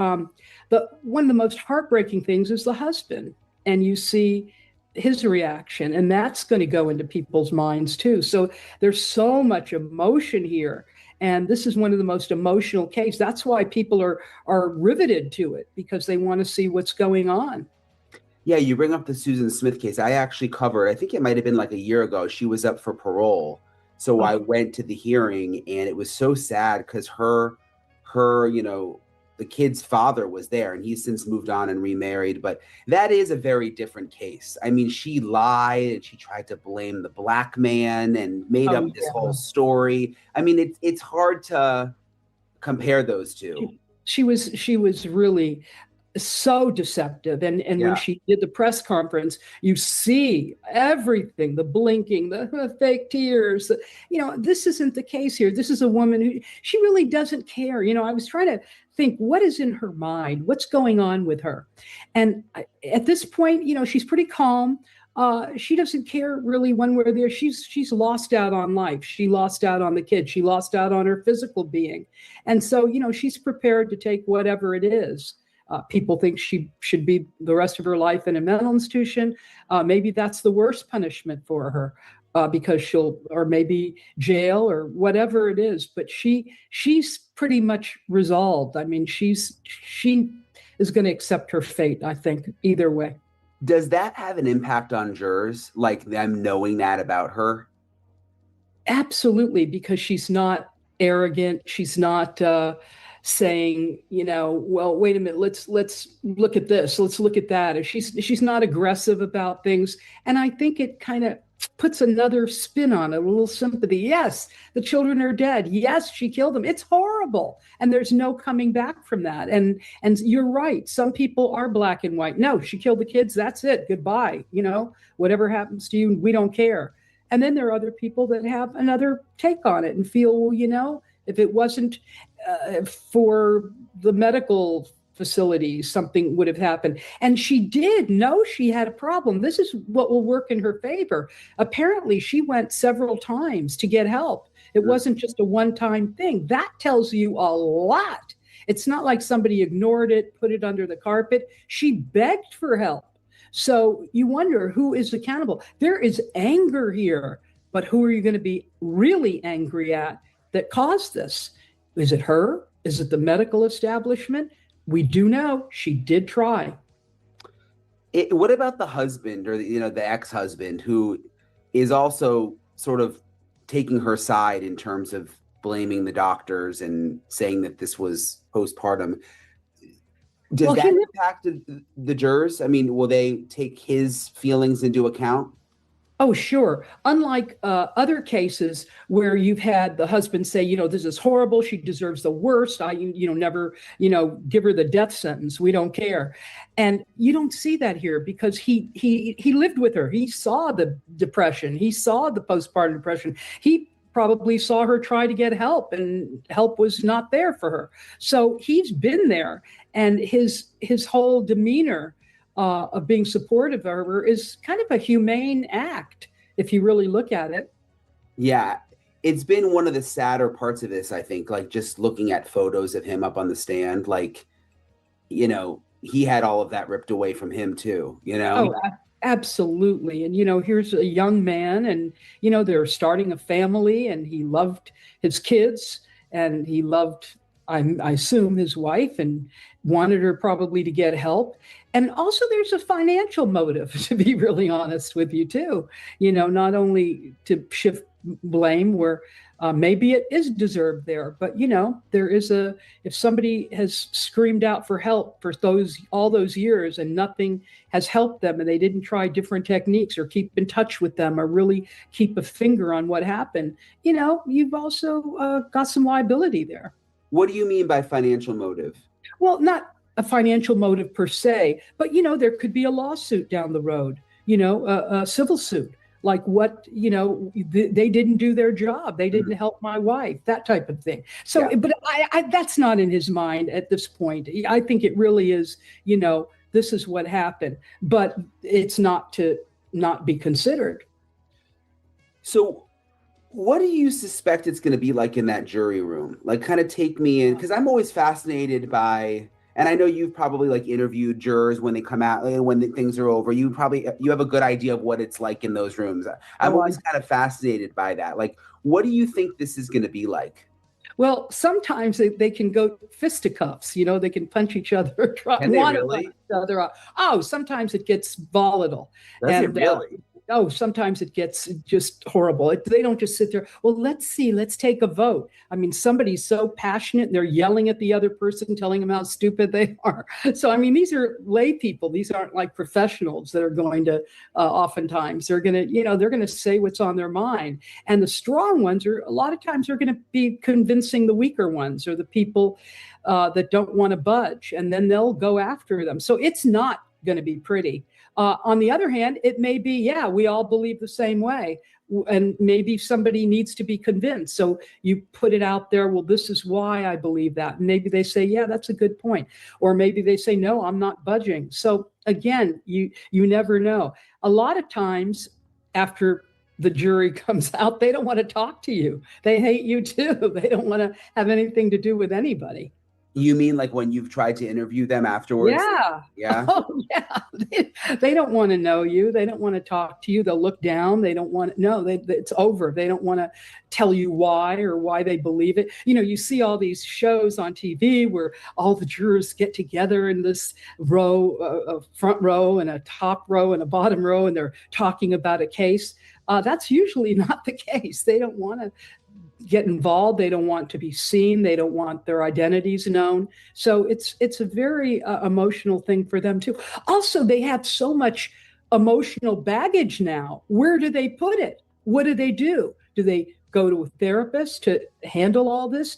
But one of the most heartbreaking things is the husband, and you see his reaction, and that's going to go into people's minds too. So there's so much emotion here, and this is one of the most emotional cases. That's why people are riveted to it, because they want to see what's going on. Yeah, you bring up the Susan Smith case. I actually covered, I think it might have been like a year ago. She was up for parole. So I went to the hearing, and it was so sad because her, the kid's father was there, and he's since moved on and remarried. But that is a very different case. I mean, she lied and she tried to blame the black man and made up this whole story. I mean, it's hard to compare those two. She was really so deceptive. And when she did the press conference, you see everything, the blinking, the fake tears. This isn't the case here. This is a woman who, she really doesn't care. I was trying to think, what is in her mind? What's going on with her? And at this point, she's pretty calm. She doesn't care really one way or the other. She's lost out on life. She lost out on the kid. She lost out on her physical being. And so, she's prepared to take whatever it is. People think she should be the rest of her life in a mental institution. Maybe that's the worst punishment for her, because or maybe jail or whatever it is. But she's pretty much resolved. I mean, she is going to accept her fate, I think, either way. Does that have an impact on jurors, like them knowing that about her? Absolutely, because she's not arrogant. She's not saying, well, wait a minute, let's look at this, let's look at that. If she's not aggressive about things. And I think it kind of puts another spin on it, a little sympathy. Yes, the children are dead. Yes, she killed them. It's horrible. horrible. And there's no coming back from that. And you're right. Some people are black and white. No, she killed the kids. That's it. Goodbye. Whatever happens to you, we don't care. And then there are other people that have another take on it and feel, if it wasn't for the medical facilities, something would have happened. And she did know she had a problem. This is what will work in her favor. Apparently, she went several times to get help. It wasn't just a one-time thing. That tells you a lot. It's not like somebody ignored it, put it under the carpet. She begged for help. So you wonder who is accountable. There is anger here, but who are you going to be really angry at that caused this? Is it her? Is it the medical establishment? We do know she did try. What about the husband or the ex-husband who is also sort of taking her side in terms of blaming the doctors and saying that this was postpartum? Does that impact the jurors? I mean, will they take his feelings into account? Oh, sure. Unlike other cases where you've had the husband say, this is horrible. She deserves the worst. I, never, give her the death sentence. We don't care. And you don't see that here because he lived with her. He saw the depression. He saw the postpartum depression. He probably saw her try to get help and help was not there for her. So he's been there, and his whole demeanor of being supportive of her is kind of a humane act, if you really look at it. Yeah, it's been one of the sadder parts of this, I think, like just looking at photos of him up on the stand, like, he had all of that ripped away from him too, Oh, absolutely. And, here's a young man and, they're starting a family and he loved his kids and he loved, I assume, his wife and wanted her probably to get help. And also there's a financial motive, to be really honest with you, too. Not only to shift blame where maybe it is deserved there, but, there is if somebody has screamed out for help for all those years and nothing has helped them and they didn't try different techniques or keep in touch with them or really keep a finger on what happened, you've also got some liability there. What do you mean by financial motive? Well, not a financial motive per se, but, there could be a lawsuit down the road, a civil suit, like what, they didn't do their job. They didn't help my wife, that type of thing. So, yeah. But that's not in his mind at this point. I think it really is, this is what happened, but it's not to not be considered. So what do you suspect it's going to be like in that jury room? Like, kind of take me in, because I'm always fascinated by, and I know you've probably like interviewed jurors when they come out, when things are over. You have a good idea of what it's like in those rooms. I'm always kind of fascinated by that. Like, what do you think this is going to be like? Well, sometimes they can go fisticuffs. They can punch each other. Can they really? Each other up. Oh, sometimes it gets volatile. Does it really? Sometimes it gets just horrible. They don't just sit there. Well, let's take a vote. I mean, somebody's so passionate and they're yelling at the other person, telling them how stupid they are. So, I mean, these are lay people. These aren't like professionals that are going to, oftentimes they're going to say what's on their mind. And the strong ones a lot of times are going to be convincing the weaker ones or the people that don't want to budge. And then they'll go after them. So it's not going to be pretty. On the other hand, it may be, we all believe the same way. And maybe somebody needs to be convinced. So you put it out there, well, this is why I believe that. And maybe they say, yeah, that's a good point. Or maybe they say, no, I'm not budging. So again, you never know. A lot of times after the jury comes out, they don't want to talk to you. They hate you too. They don't want to have anything to do with anybody. You mean like when you've tried to interview them afterwards? Yeah. Yeah. Oh, yeah. They don't want to know you. They don't want to talk to you. They'll look down. They don't want to know. It's over. They don't want to tell you why or why they believe it. You see all these shows on TV where all the jurors get together in this row, a front row and a top row and a bottom row, and they're talking about a case. That's usually not the case. They don't want to get involved. They don't want to be seen. They don't want their identities known. So it's a very emotional thing for them too. Also, they have so much emotional baggage now. Where do they put it? What do? Do they go to a therapist to handle all this?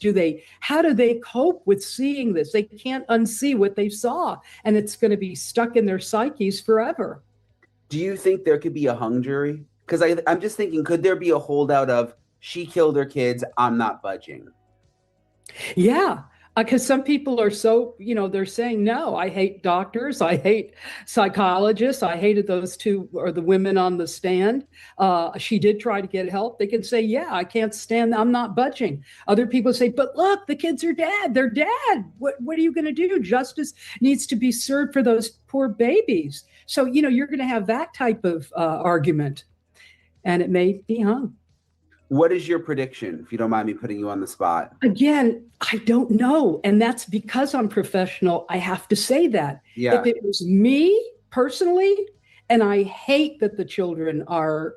How do they cope with seeing this? They can't unsee what they saw, and it's going to be stuck in their psyches forever. Do you think there could be a hung jury? Because I'm just thinking, could there be a holdout of she killed her kids, I'm not budging? Yeah, because some people are so, they're saying, no, I hate doctors. I hate psychologists. I hated those two or the women on the stand. She did try to get help. They can say, yeah, I can't stand, I'm not budging. Other people say, but look, the kids are dead. They're dead. What are you going to do? Justice needs to be served for those poor babies. So, you're going to have that type of argument, and it may be hung. What is your prediction, if you don't mind me putting you on the spot? Again, I don't know. And that's because I'm professional. I have to say that. Yeah. If it was me personally, and I hate that the children are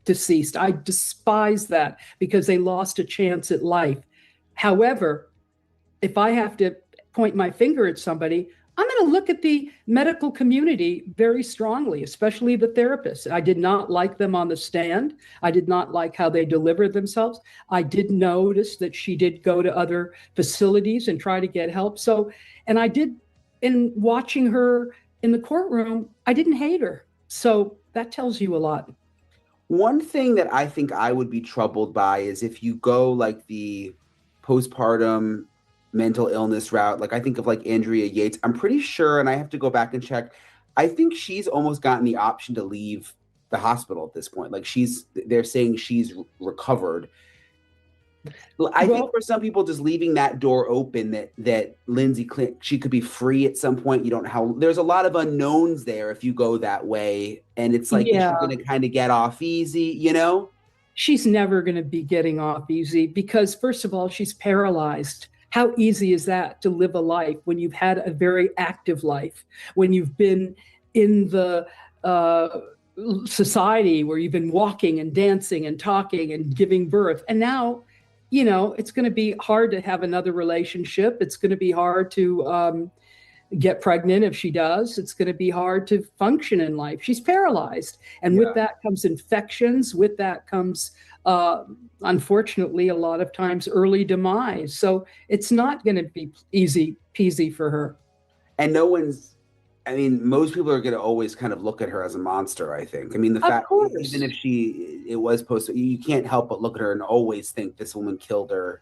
deceased. I despise that because they lost a chance at life. However, if I have to point my finger at somebody, I'm going to look at the medical community very strongly, especially the therapists. I did not like them on the stand. I did not like how they delivered themselves. I did notice that she did go to other facilities and try to get help. So, and I did, in watching her in the courtroom, I didn't hate her. So that tells you a lot. One thing that I think I would be troubled by is if you go like the postpartum mental illness route, like I think of like Andrea Yates. I'm pretty sure, and I have to go back and check, I think she's almost gotten the option to leave the hospital at this point. Like they're saying she's recovered. I think for some people, just leaving that door open, that Lindsay Clancy, she could be free at some point. You don't know how. There's a lot of unknowns there if you go that way, and it's like, is she going to kind of get off easy? She's never going to be getting off easy because, first of all, she's paralyzed. How easy is that to live a life when you've had a very active life, when you've been in the society where you've been walking and dancing and talking and giving birth. And now, it's going to be hard to have another relationship. It's going to be hard to get pregnant if she does. It's going to be hard to function in life. She's paralyzed. And with that comes infections. With that comes unfortunately, a lot of times early demise. So it's not going to be easy peasy for her. And most people are going to always kind of look at her as a monster, I think. The fact, even if it was posted, you can't help but look at her and always think this woman killed her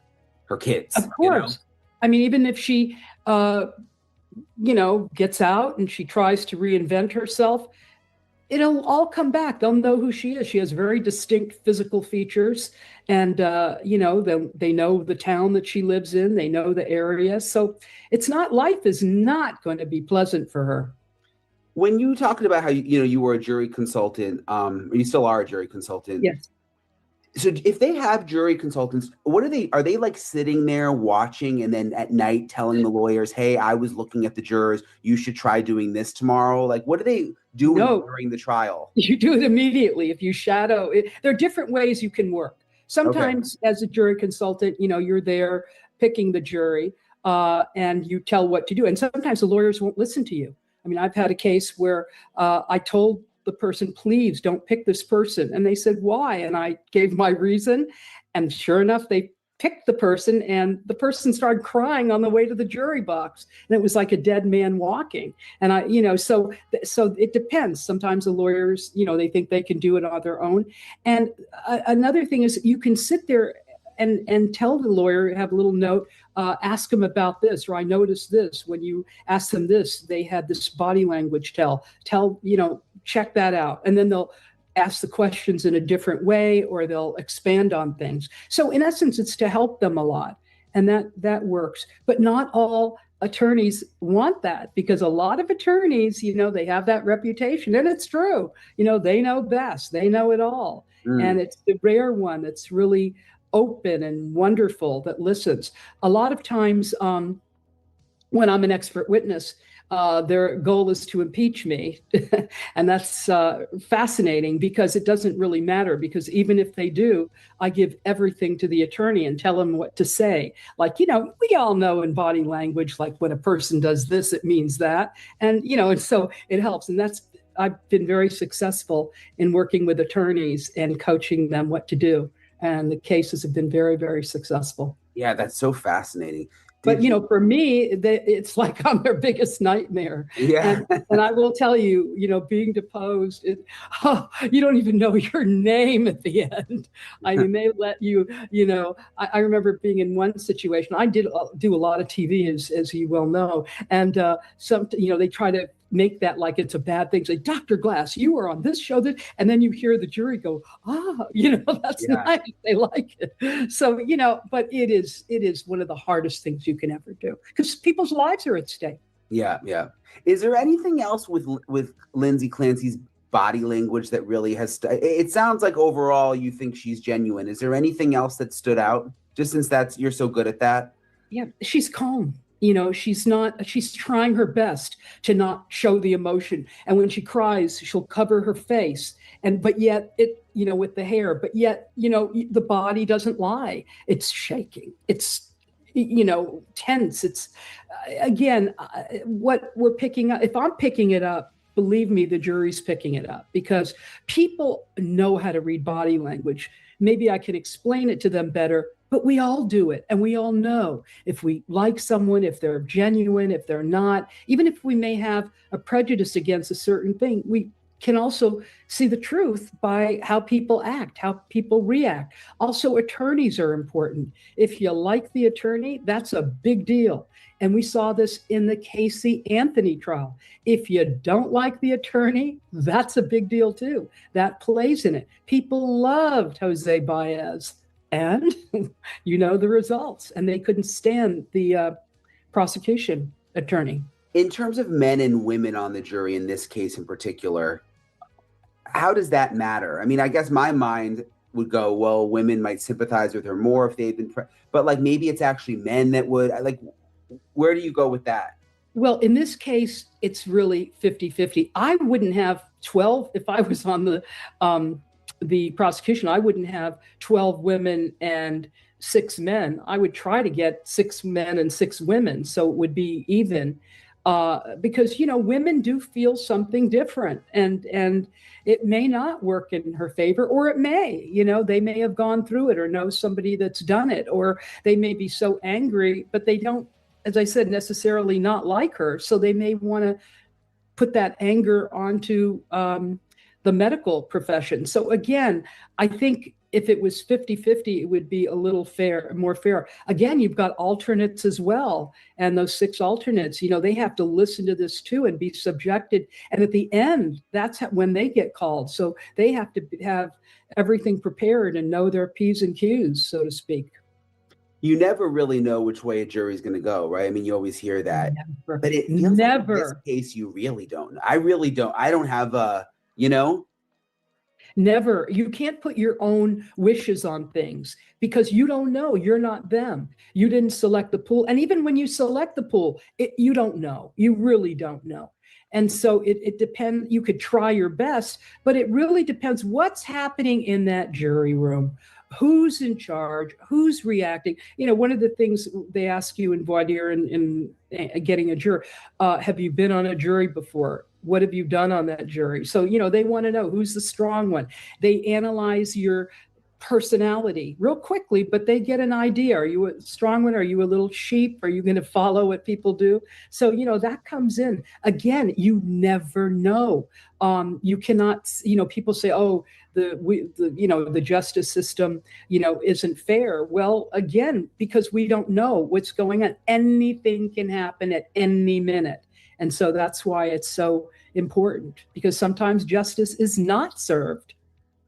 kids. Of course. Even if she, gets out and she tries to reinvent herself, it'll all come back. They'll know who she is. She has very distinct physical features, and they know the town that she lives in. They know the area. So life is not going to be pleasant for her. When you talked about how you were a jury consultant, or you still are a jury consultant. Yes. So if they have jury consultants, are they like sitting there watching and then at night telling the lawyers, hey, I was looking at the jurors, you should try doing this tomorrow? Like, what do they do during the trial? You do it immediately. If you shadow it, there are different ways you can work. Sometimes as a jury consultant, you're there picking the jury and you tell what to do. And sometimes the lawyers won't listen to you. I've had a case where I told the person, please don't pick this person. And they said, why? And I gave my reason. And sure enough, they picked the person, and the person started crying on the way to the jury box. And it was like a dead man walking. And so it depends. Sometimes the lawyers, they think they can do it on their own. And another thing is you can sit there and tell the lawyer, have a little note, ask them about this, or I noticed this. When you ask them this, they had this body language check that out. And then they'll ask the questions in a different way, or they'll expand on things. So in essence, it's to help them a lot. And that works. But not all attorneys want that, because a lot of attorneys, they have that reputation, and it's true. They know best, they know it all. And it's the rare one that's really open and wonderful that listens. A lot of times when I'm an expert witness, their goal is to impeach me. And that's fascinating, because it doesn't really matter, because even if they do, I give everything to the attorney and tell him what to say. Like, we all know in body language, like when a person does this, it means that. And, and so it helps. And I've been very successful in working with attorneys and coaching them what to do. and the cases have been very, very successful. Yeah, that's so fascinating. But for me, it's like I'm their biggest nightmare. Yeah. And I will tell you, being deposed, you don't even know your name at the end. I mean, they let you, I remember being in one situation. I did do a lot of TV, as you well know, and they try to make that like it's a bad thing. Say, Dr. Glass, you were on this show, and then you hear the jury go, that's nice. They like it. So, but it is one of the hardest things you can ever do because people's lives are at stake. Yeah. Is there anything else with Lindsay Clancy's body language that really has, it sounds like overall you think she's genuine. Is there anything else that stood out just since you're so good at that? Yeah, she's calm. She's trying her best to not show the emotion. And when she cries, she'll cover her face. But yet with the hair, but yet, the body doesn't lie. It's shaking. It's, tense. It's again, what we're picking up. If I'm picking it up, believe me, the jury's picking it up because people know how to read body language. Maybe I can explain it to them better, but we all do it. And we all know if we like someone, if they're genuine, if they're not, even if we may have a prejudice against a certain thing, we can also see the truth by how people act, how people react. Also, attorneys are important. If you like the attorney, that's a big deal. And we saw this in the Casey Anthony trial. If you don't like the attorney, that's a big deal too. That plays in it. People loved Jose Baez. And the results. And they couldn't stand the prosecution attorney. In terms of men and women on the jury, in this case in particular, how does that matter? I mean, I guess my mind would go, well, women might sympathize with her more if they've been, but like maybe it's actually men that would, like, where do you go with that? Well, in this case, it's really 50-50. I wouldn't have 12 if I was on the prosecution. I wouldn't have 12 women and 6 men. I would try to get 6 men and 6 women. So it would be even because, women do feel something different and it may not work in her favor, or it may, they may have gone through it or know somebody that's done it, or they may be so angry, but they don't, as I said, necessarily not like her. So they may want to put that anger onto the medical profession. So again, I think if it was 50-50, it would be a little more fair. Again, you've got alternates as well. And those 6 alternates, they have to listen to this too and be subjected. And at the end, that's when they get called. So they have to have everything prepared and know their P's and Q's, so to speak. You never really know which way a jury's going to go, right? I mean, you always hear that. Never. But it feels like in this case, you really don't know. I really don't. I don't have a, Never. You can't put your own wishes on things because you don't know. You're not them. You didn't select the pool. And even when you select the pool, you don't know. You really don't know. And so it depends. You could try your best, but it really depends what's happening in that jury room. Who's in charge? Who's reacting? One of the things they ask you in voir dire in getting a juror, have you been on a jury before? What have you done on that jury? So, they want to know who's the strong one. They analyze your personality real quickly, but they get an idea. Are you a strong one? Are you a little sheep? Are you going to follow what people do? So, that comes in. Again, you never know. You cannot, people say, oh, the justice system, isn't fair. Well, again, because we don't know what's going on. Anything can happen at any minute. And so that's why it's so important, because sometimes justice is not served.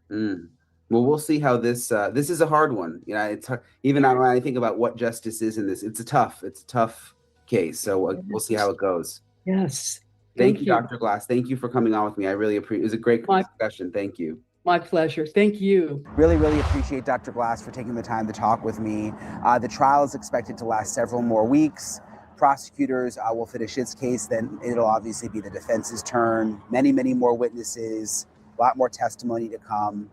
Well, we'll see how this is a hard one. It's hard. Even when I think about what justice is in this, it's a tough case. So we'll see how it goes. Yes. Thank you, Dr. Glass. Thank you for coming on with me. I really appreciate it. It was a great discussion. Thank you. My pleasure. Thank you. Really, really appreciate Dr. Glass for taking the time to talk with me. The trial is expected to last several more weeks. Prosecutors will finish its case, then it'll obviously be the defense's turn. Many, many more witnesses, a lot more testimony to come.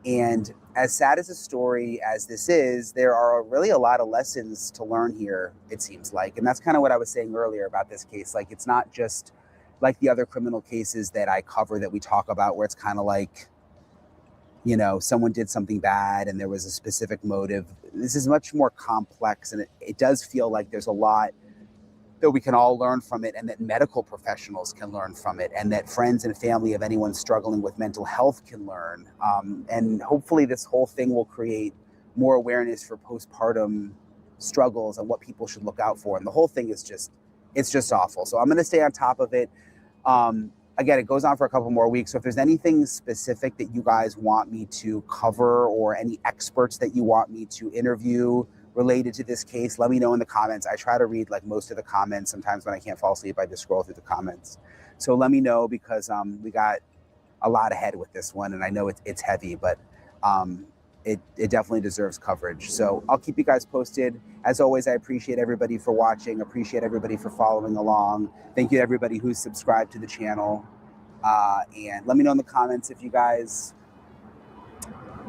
And as sad as a story as this is, there are really a lot of lessons to learn here, it seems like. And that's kind of what I was saying earlier about this case. Like, it's not just like the other criminal cases that I cover that we talk about where it's kind of like, someone did something bad and there was a specific motive. This is much more complex, and it does feel like there's a lot that we can all learn from it, and that medical professionals can learn from it, and that friends and family of anyone struggling with mental health can learn. And hopefully this whole thing will create more awareness for postpartum struggles and what people should look out for. And the whole thing is just awful. So I'm going to stay on top of it. Again, it goes on for a couple more weeks. So if there's anything specific that you guys want me to cover, or any experts that you want me to interview related to this case, let me know in the comments. I try to read like most of the comments. Sometimes when I can't fall asleep, I just scroll through the comments. So let me know, because we got a lot ahead with this one, and I know it's heavy, but it definitely deserves coverage. So I'll keep you guys posted. As always, I appreciate everybody for watching, appreciate everybody for following along. Thank you to everybody who's subscribed to the channel. And let me know in the comments if you guys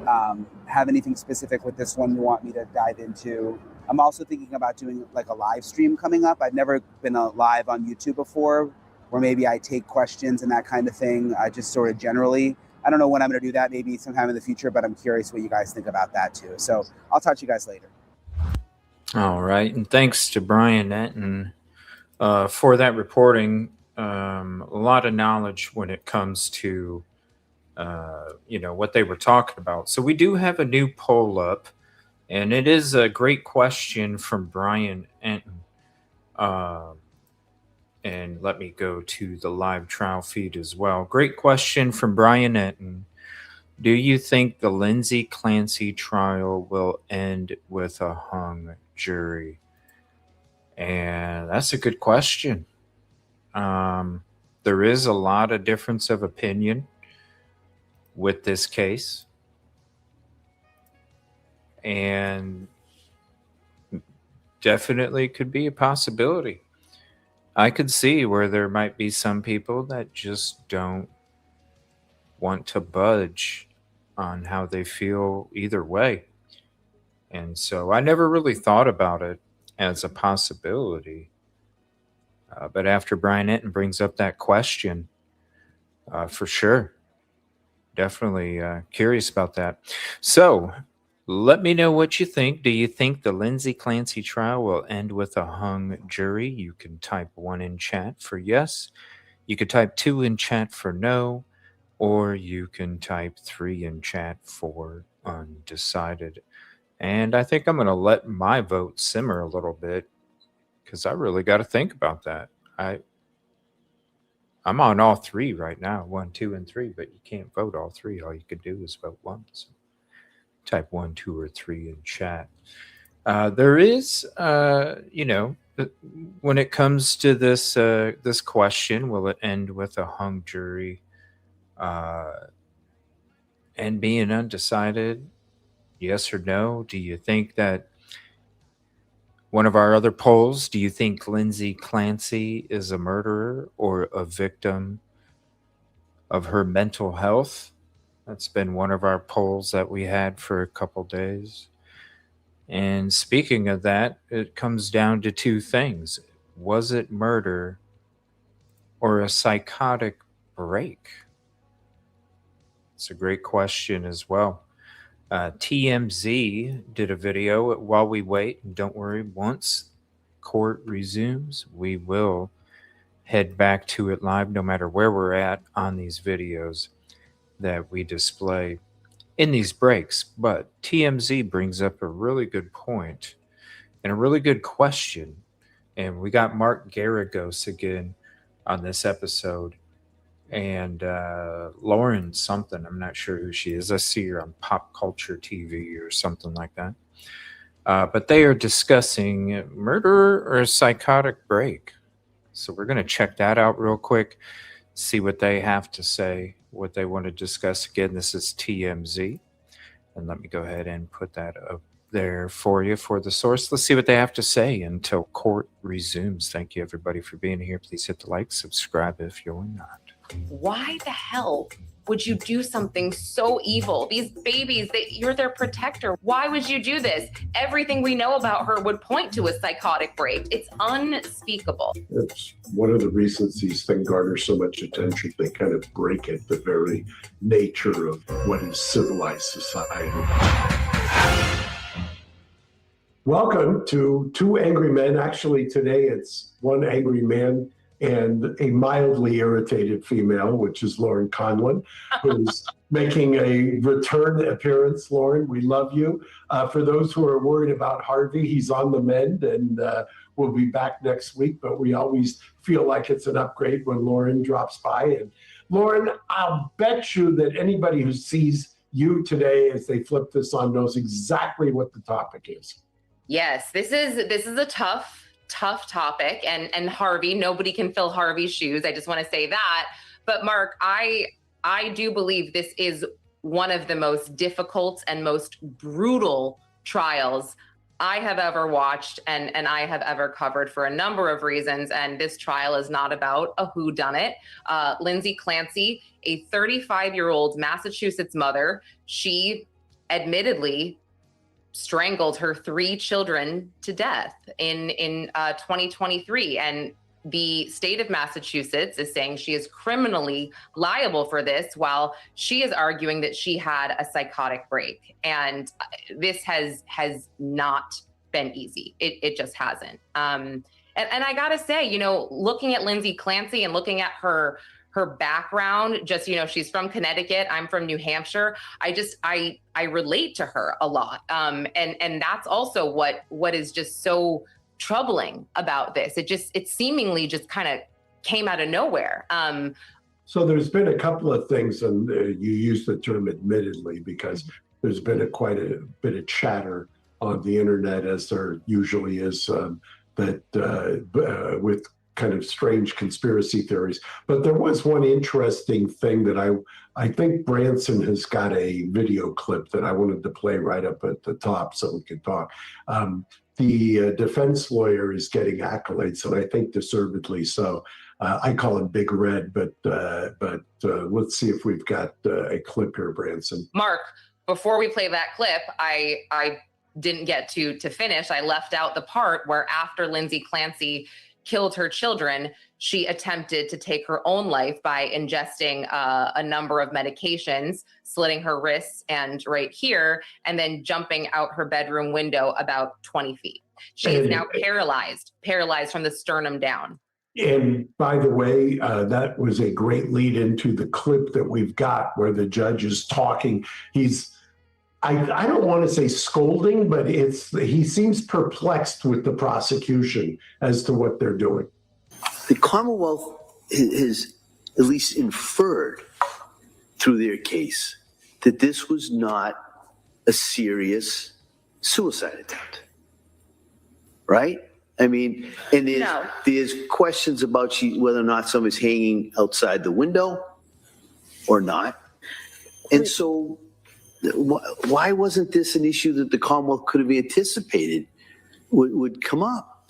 have anything specific with this one you want me to dive into. I'm also thinking about doing like a live stream coming up. I've never been live on YouTube before, where maybe I take questions and that kind of thing, just sort of generally. I don't know when I'm going to do that, maybe sometime in the future, but I'm curious what you guys think about that too. So I'll talk to you guys later. All right. And thanks to Brian Netton for that reporting. A lot of knowledge when it comes to, what they were talking about. So we do have a new poll up, and it is a great question from Brian Netton. And let me go to the live trial feed as well. Great question from Brian Netton. Do you think the Lindsay Clancy trial will end with a hung jury? And that's a good question. There is a lot of difference of opinion with this case. And definitely could be a possibility. I could see where there might be some people that just don't want to budge on how they feel either way. And so I never really thought about it as a possibility. But after Brian Netton brings up that question, for sure, definitely curious about that. So let me know what you think. Do you think the Lindsay Clancy trial will end with a hung jury? You can type 1 in chat for yes. You could type 2 in chat for no. Or you can type 3 in chat for undecided. And I think I'm going to let my vote simmer a little bit, because I really got to think about that. I'm on all 3 right now, 1, 2, and 3, but you can't vote all 3. All you could do is vote 1. So type 1, 2, or 3 in chat. There is, when it comes to this this question, will it end with a hung jury? And being undecided, yes or no? Do you think that one of our other polls, do you think Lindsay Clancy is a murderer or a victim of her mental health? That's been one of our polls that we had for a couple days. And speaking of that, it comes down to 2 things. Was it murder or a psychotic break? It's a great question as well. TMZ did a video while we wait. And don't worry, once court resumes, we will head back to it live, no matter where we're at on these videos that we display in these breaks. But TMZ brings up a really good point and a really good question. And we got Mark Garagos again on this episode. And Lauren something, I'm not sure who she is. I see her on Pop Culture TV or something like that. But they are discussing murder or a psychotic break. So we're going to check that out real quick, see what they have to say, what they want to discuss. Again, this is TMZ. And let me go ahead and put that up there for you for the source. Let's see what they have to say until court resumes. Thank you, everybody, for being here. Please hit the like, subscribe if you're not. Why the hell would you do something so evil? These babies, you're their protector. Why would you do this? Everything we know about her would point to a psychotic break. It's unspeakable. It's one of the reasons these things garner so much attention. They kind of break at the very nature of what is civilized society. Welcome to Two Angry Men. Actually, today it's one angry man and a mildly irritated female, which is Lauren Conlon, who's making a return appearance. Lauren, we love you. For those who are worried about Harvey, he's on the mend and we'll be back next week, but we always feel like it's an upgrade when Lauren drops by. And Lauren, I'll bet you that anybody who sees you today as they flip this on knows exactly what the topic is. Yes, this is a tough topic, and Harvey, nobody can fill Harvey's shoes. I just want to say that. But Mark, I do believe this is one of the most difficult and most brutal trials I have ever watched and I have ever covered for a number of reasons. And this trial is not about a whodunit. Lindsay Clancy, a 35-year-old Massachusetts mother, she admittedly strangled her 3 children to death in 2023. And the state of Massachusetts is saying she is criminally liable for this, while she is arguing that she had a psychotic break. And this has not been easy. It just hasn't. And I gotta say, you know, looking at Lindsay Clancy and looking at her background, just, you know, she's from Connecticut, I'm from New Hampshire. I relate to her a lot. And that's also what is just so troubling about this. It seemingly just kind of came out of nowhere. So there's been a couple of things, and you use the term admittedly, because there's been quite a bit of chatter on the internet, as there usually is, with kind of strange conspiracy theories. But there was one interesting thing that I think Branson has got a video clip that I wanted to play right up at the top so we could talk. The defense lawyer is getting accolades, and I think deservedly so. I call him Big Red, but let's see if we've got a clip here, Branson. Mark, before we play that clip, I didn't get to finish. I left out the part where after Lindsay Clancy killed her children, she attempted to take her own life by ingesting a number of medications, slitting her wrists and right here, and then jumping out her bedroom window about 20 feet. She is now paralyzed from the sternum down. And by the way, that was a great lead into the clip that we've got where the judge is talking. I don't want to say scolding, but he seems perplexed with the prosecution as to what they're doing. The Commonwealth has at least inferred through their case that this was not a serious suicide attempt, right? I mean, and there's questions about whether or not somebody's hanging outside the window or not. And so why wasn't this an issue that the Commonwealth could have anticipated would come up?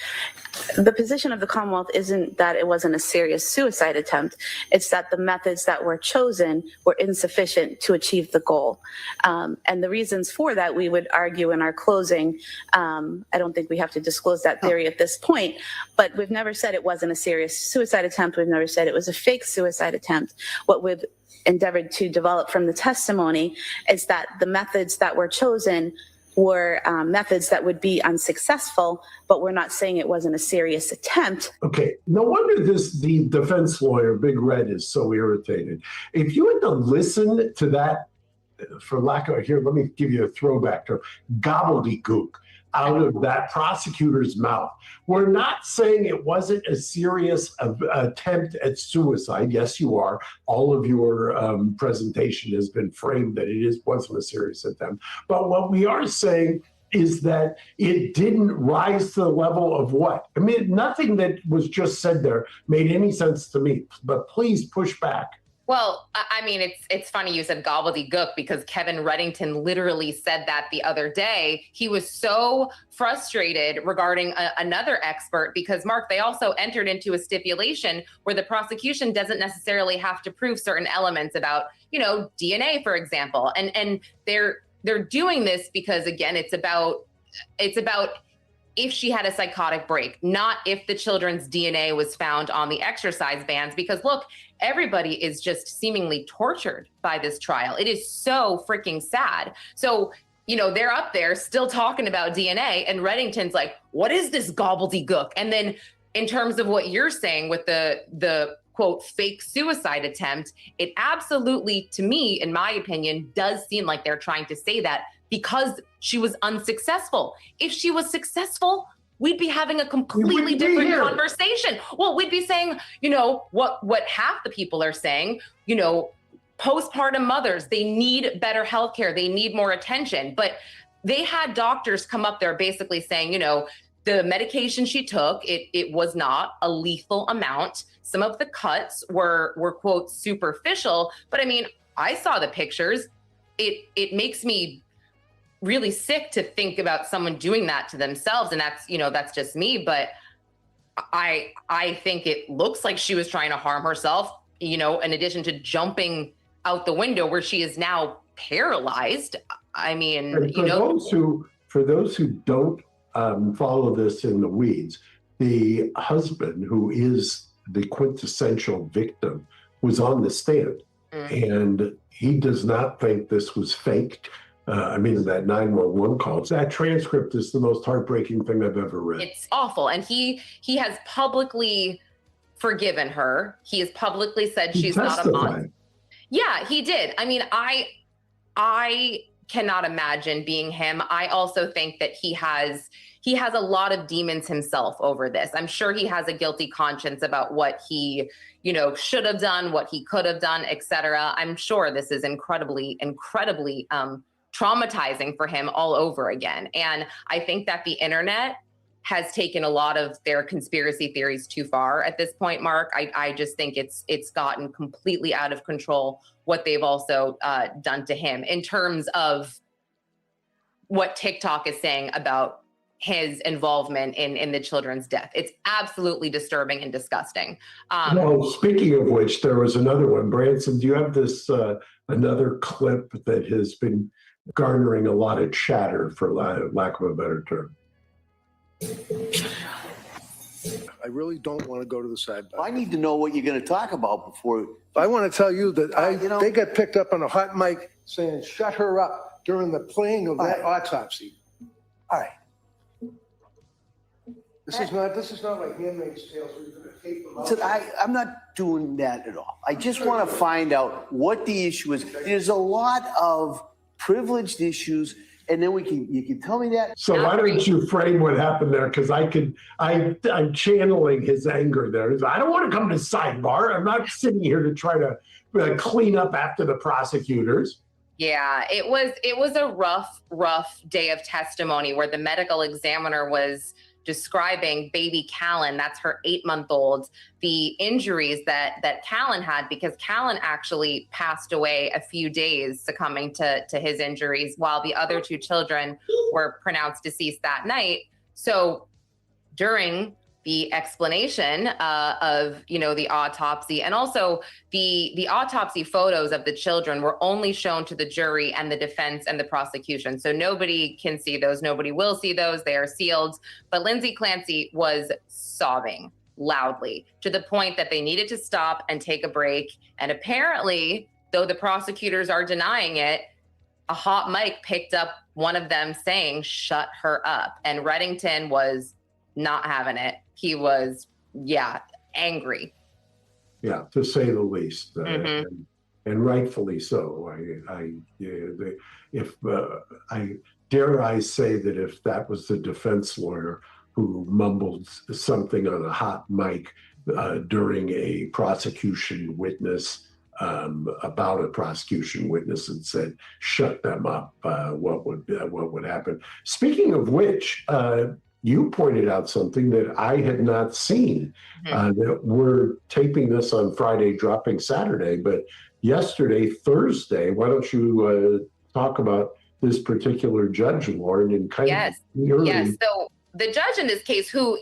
The position of the Commonwealth isn't that it wasn't a serious suicide attempt. It's that the methods that were chosen were insufficient to achieve the goal. And the reasons for that, we would argue in our closing. I don't think we have to disclose that theory at this point, but we've never said it wasn't a serious suicide attempt. We've never said it was a fake suicide attempt. What we've endeavored to develop from the testimony is that the methods that were chosen were methods that would be unsuccessful, but we're not saying it wasn't a serious attempt. Okay, no wonder the defense lawyer, Big Red, is so irritated. If you had to listen to that, for lack of, here, let me give you a throwback term, gobbledygook out of that prosecutor's mouth. We're not saying it wasn't a serious attempt at suicide. Yes, you are. All of your presentation has been framed that wasn't a serious attempt. But what we are saying is that it didn't rise to the level of what? I mean, nothing that was just said there made any sense to me, but please push back. Well, I mean, it's funny you said gobbledygook because Kevin Reddington literally said that the other day. He was so frustrated regarding another expert because, Mark, they also entered into a stipulation where the prosecution doesn't necessarily have to prove certain elements about, DNA, for example. And they're doing this because, again, it's about if she had a psychotic break, not if the children's DNA was found on the exercise bands. Because look, everybody is just seemingly tortured by this trial. It is so freaking sad. So, they're up there still talking about DNA, and Reddington's like, what is this gobbledygook? And then in terms of what you're saying with the quote, fake suicide attempt, it absolutely, to me, in my opinion, does seem like they're trying to say that because she was unsuccessful. If she was successful, we'd be having a completely different conversation. Well, we'd be saying, what half the people are saying, postpartum mothers, they need better healthcare, they need more attention. But they had doctors come up there basically saying, the medication she took, it was not a lethal amount. Some of the cuts were quote superficial, but I mean, I saw the pictures. It makes me really sick to think about someone doing that to themselves. And that's just me. But I think it looks like she was trying to harm herself, in addition to jumping out the window where she is now paralyzed. I mean, for those who don't follow this in the weeds, the husband, who is the quintessential victim, was on the stand. And he does not think this was faked. That 911 call, that transcript is the most heartbreaking thing I've ever read. It's awful. And he has publicly forgiven her. He has publicly said she's not a monster. Yeah, he did. I mean, I cannot imagine being him. I also think that he has a lot of demons himself over this. I'm sure he has a guilty conscience about what he, should have done, what he could have done, etc. I'm sure this is incredibly traumatizing for him all over again. And I think that the internet has taken a lot of their conspiracy theories too far at this point, Mark. I just think it's gotten completely out of control what they've also done to him in terms of what TikTok is saying about his involvement in the children's death. It's absolutely disturbing and disgusting. Well, speaking of which, there was another one. Branson, do you have this another clip that has been garnering a lot of chatter, for lack of a better term? I really don't want to go to the sidebar. I need to know what you're going to talk about before. I want to tell you that they got picked up on a hot mic saying, shut her up during the playing of that autopsy. All right. This is not like Handmaid's Tale. So you're going to tape them out. So I'm not doing that at all. I just want to find out what the issue is. There's a lot of privileged issues, and then you can tell me that. So why don't you frame what happened there? Because I'm channeling his anger there. I don't want to come to sidebar. I'm not sitting here to try to clean up after the prosecutors. Yeah, it was a rough day of testimony where the medical examiner was describing baby Callan, that's her 8-month-old, the injuries that Callan had, because Callan actually passed away a few days succumbing to his injuries, while the other 2 children were pronounced deceased that night. So during the explanation of the autopsy, and also the autopsy photos of the children were only shown to the jury and the defense and the prosecution. So nobody can see those. Nobody will see those. They are sealed. But Lindsay Clancy was sobbing loudly to the point that they needed to stop and take a break. And apparently, though the prosecutors are denying it, a hot mic picked up one of them saying, "Shut her up." And Reddington was not having it. He was, angry. Yeah, to say the least, and rightfully so. I dare say that if that was the defense lawyer who mumbled something on a hot mic during a prosecution witness about a prosecution witness and said, "Shut them up," what would happen? Speaking of which, you pointed out something that I had not seen. That we're taping this on Friday, dropping Saturday, but yesterday, Thursday, why don't you talk about this particular judge, Lauren, and kind Yes. of Yes. So the judge in this case, who,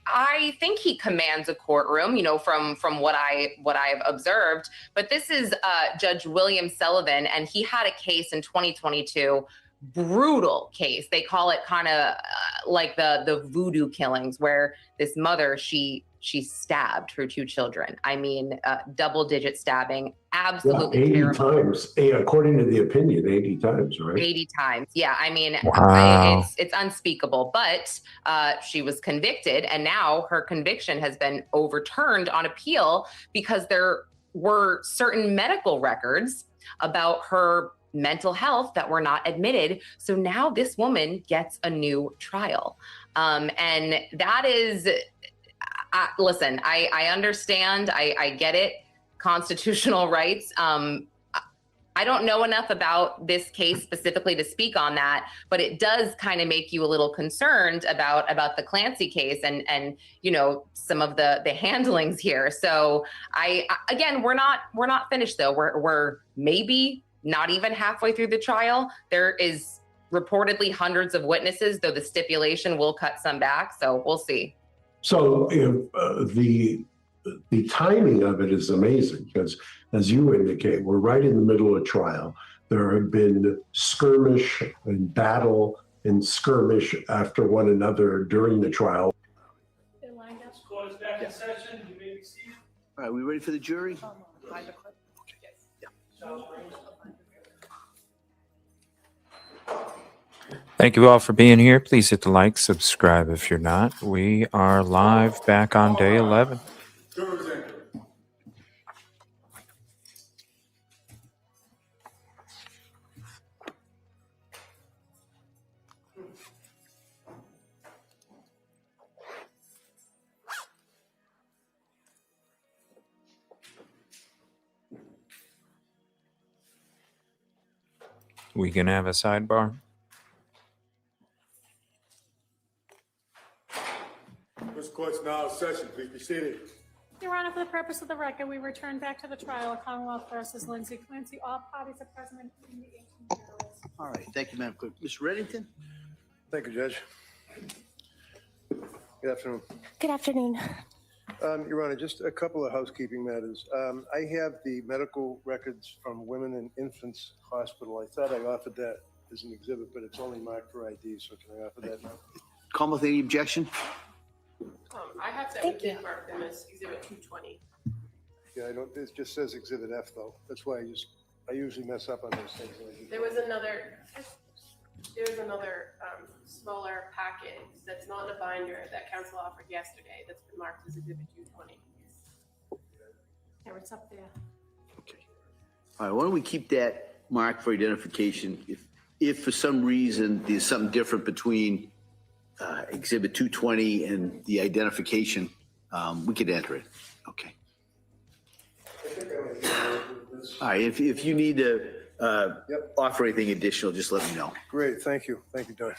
I think he commands a courtroom, from what I've observed, but this is Judge William Sullivan, and he had a case in 2022, brutal case. They call it kind of like the voodoo killings, where this mother, she stabbed her 2 children. I mean, double-digit stabbing, absolutely 80 terrible. times, according to the opinion, 80 times, right? 80 times. Yeah. I mean, Wow. it's unspeakable, but she was convicted, and now her conviction has been overturned on appeal because there were certain medical records about her mental health that were not admitted. So now this woman gets a new trial. And that is, listen, I understand. I get it. Constitutional rights. I don't know enough about this case specifically to speak on that, but it does kind of make you a little concerned about the Clancy case and some of the handlings here. So again, we're not finished though. We're maybe not even halfway through the trial. There is reportedly hundreds of witnesses, though the stipulation will cut some back. So we'll see. So the timing of it is amazing because, as you indicate, we're right in the middle of trial. There have been skirmish and battle and skirmish after one another during the trial. Court is back in session. You may be seated. All right, we ready for the jury? Thank you all for being here. Please hit the like, subscribe if you're not. We are live back on day 11. We can have a sidebar. This court's now in session. Please be seated. Your Honor, for the purpose of the record, we return back to the trial of Commonwealth versus Lindsay Clancy. All parties are present in the 18 jurors. All right, thank you, Madam Clerk. Mr. Reddington? Thank you, Judge. Good afternoon. Good afternoon. Your Honor, just a couple of housekeeping matters. I have the medical records from Women and Infants Hospital. I thought I offered that as an exhibit, but it's only marked for ID, so can I offer that now? Commonwealth, any objection? I have to mark them as Exhibit 220. Yeah, I don't, it just says Exhibit F though. That's why I usually mess up on those things. There was another smaller packet that's not in a binder that council offered yesterday that's been marked as Exhibit 220. There, it's up there. All right, why don't we keep that marked for identification? If for some reason there's something different between Exhibit 220 and the identification, we could enter it. Okay. All right, if you need to offer anything additional, just let me know. Great, thank you. Thank you, Don.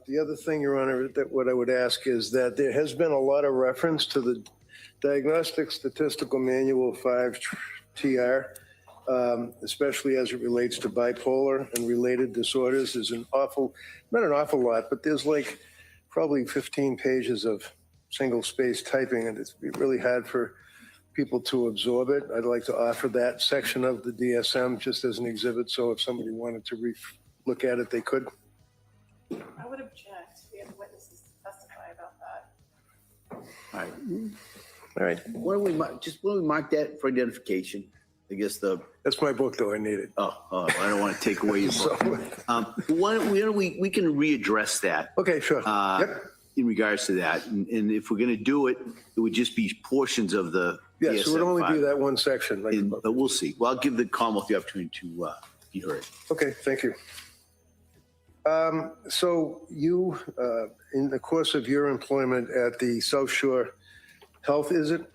The other thing, Your Honor, that what I would ask is that there has been a lot of reference to the Diagnostic Statistical Manual 5TR, especially as it relates to bipolar and related disorders. There's not an awful lot, but there's like probably 15 pages of single space typing, and it's really hard for people to absorb it. I'd like to offer that section of the DSM just as an exhibit, so if somebody wanted to look at it, they could. I would object. We have witnesses to testify about that. All right. All right. Why don't we mark that for identification? I guess that's my book, though. I need it. Oh, I don't want to take away your book. Why don't we can readdress that? Okay, sure. In regards to that, and if we're going to do it, it would just be portions of the. Yes, it would only be that one section. But we'll see. Well, I'll give the Commonwealth the opportunity to be heard. Okay, thank you. So you, in the course of your employment at the South Shore Health, is it?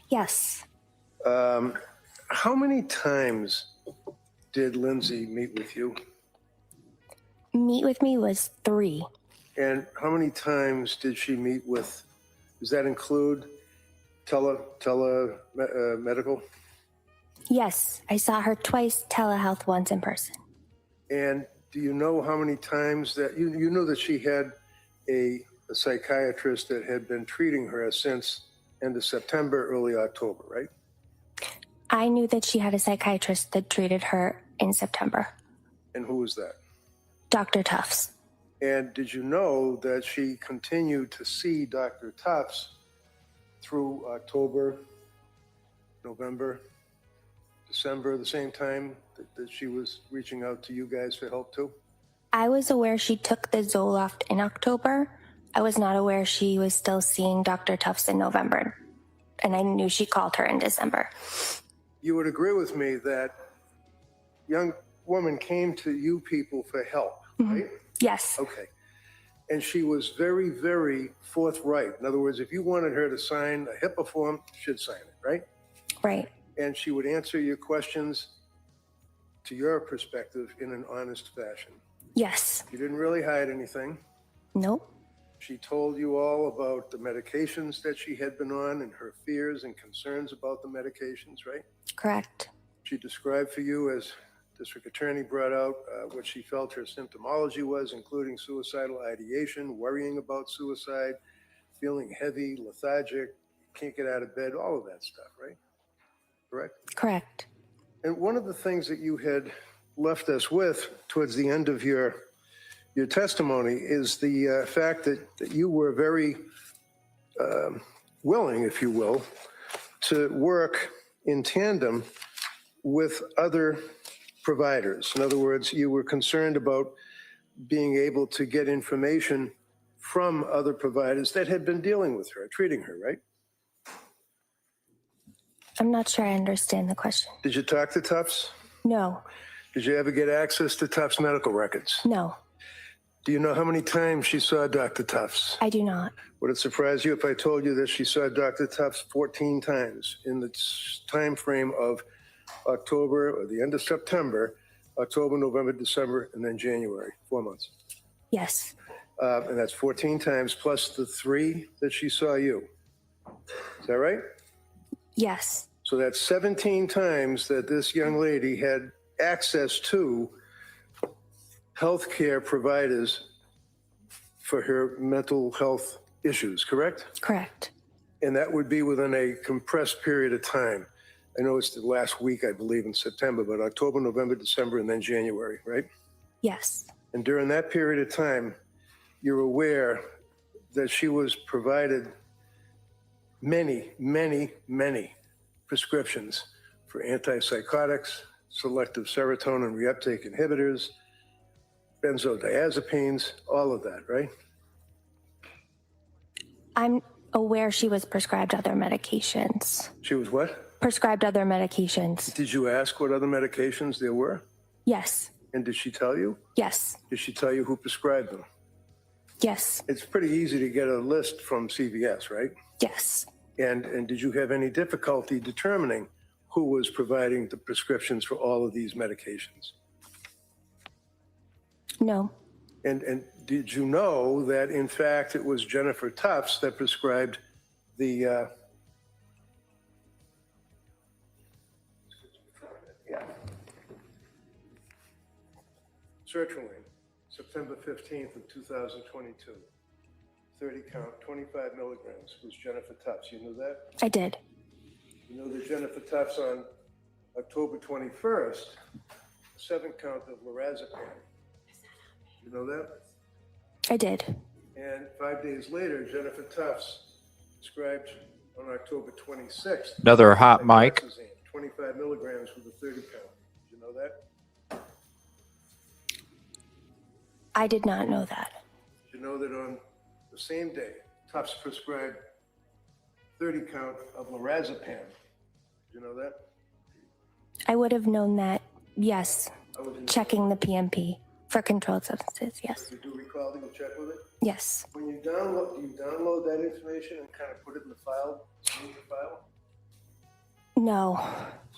Yes. How many times did Lindsay meet with you? meet with me was 3. And how many times did she meet with, does that include medical? Yes, I saw her twice, telehealth once in person. And do you know how many times that, you know that she had a psychiatrist that had been treating her since end of September, early October, right? I knew that she had a psychiatrist that treated her in September. And who was that? Dr. Tufts. And did you know that she continued to see Dr. Tufts through October, November, December, the same time that she was reaching out to you guys for help too? I was aware she took the Zoloft in October. I was not aware she was still seeing Dr. Tufts in November. And I knew she called her in December. You would agree with me that young woman came to you people for help, right? Yes. Okay. And she was very, very forthright. In other words, if you wanted her to sign a HIPAA form, she'd sign it, right? Right. And she would answer your questions to your perspective in an honest fashion. Yes. She didn't really hide anything. Nope. She told you all about the medications that she had been on and her fears and concerns about the medications, right? Correct. She described for you, as District Attorney brought out, what she felt her symptomology was, including suicidal ideation, worrying about suicide, feeling heavy, lethargic, can't get out of bed, all of that stuff, right? Correct? Correct. And one of the things that you had left us with towards the end of your testimony is the fact that you were very willing, if you will, to work in tandem with other providers. In other words, you were concerned about being able to get information from other providers that had been dealing with her, treating her, right? I'm not sure I understand the question. Did you talk to Tufts? No. Did you ever get access to Tufts' medical records? No. Do you know how many times she saw Dr. Tufts? I do not. Would it surprise you if I told you that she saw Dr. Tufts 14 times in the time frame of October, or the end of September, October, November, December, and then January, 4 months? Yes. And that's 14 times plus the 3 that she saw you. Is that right? Yes. So that's 17 times that this young lady had access to healthcare providers for her mental health issues, correct? Correct. And that would be within a compressed period of time. I know it's the last week, I believe, in September, but October, November, December, and then January, right? Yes. And during that period of time, you're aware that she was provided many, many, many prescriptions for antipsychotics, selective serotonin reuptake inhibitors, benzodiazepines, all of that, right? I'm aware she was prescribed other medications. She was what? Prescribed other medications. Did you ask what other medications there were? Yes. And did she tell you? Yes. Did she tell you who prescribed them? Yes. It's pretty easy to get a list from CVS, right? Yes. And did you have any difficulty determining who was providing the prescriptions for all of these medications? No. And did you know that, in fact, it was Jennifer Tufts that prescribed the sertraline, September 15th of 2022, 30 count, 25 milligrams, was Jennifer Tufts. You knew that? I did. You know that Jennifer Tufts on October 21st, 7 count of lorazepam. You know that? I did. And 5 days later, Jennifer Tufts prescribed on October 26th. Another hot mic. 25 milligrams with a 30 count. Did you know that? I did not know that. Did you know that on the same day, Tufts prescribed 30 count of lorazepam? Did you know that? I would have known that, yes. Checking the PMP for controlled substances, yes. You do recall that you checked with it? Yes. When you download, do you download that information and kind of put it in the file, save the file? No.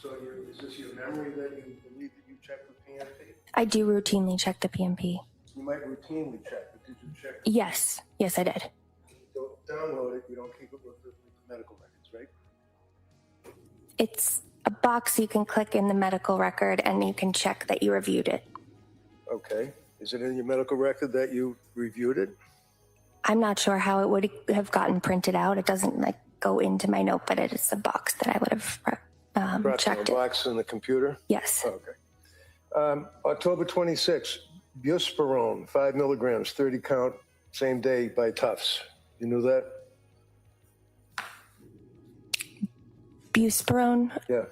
So is this your memory that you believe that you checked with PMP? I do routinely check the PMP. You might routinely check, but did you check? Yes, yes, I did. You don't download it, you don't keep it with the medical records, right? It's a box you can click in the medical record and you can check that you reviewed it. Okay. Is it in your medical record that you reviewed it? I'm not sure how it would have gotten printed out. It doesn't like go into my note, but it is a box that I would have Brought to checked a it. box in the computer? Yes. Okay. October 26, buspirone, 5 milligrams, 30 count, same day by Tufts. You knew that? Buspirone. Yeah.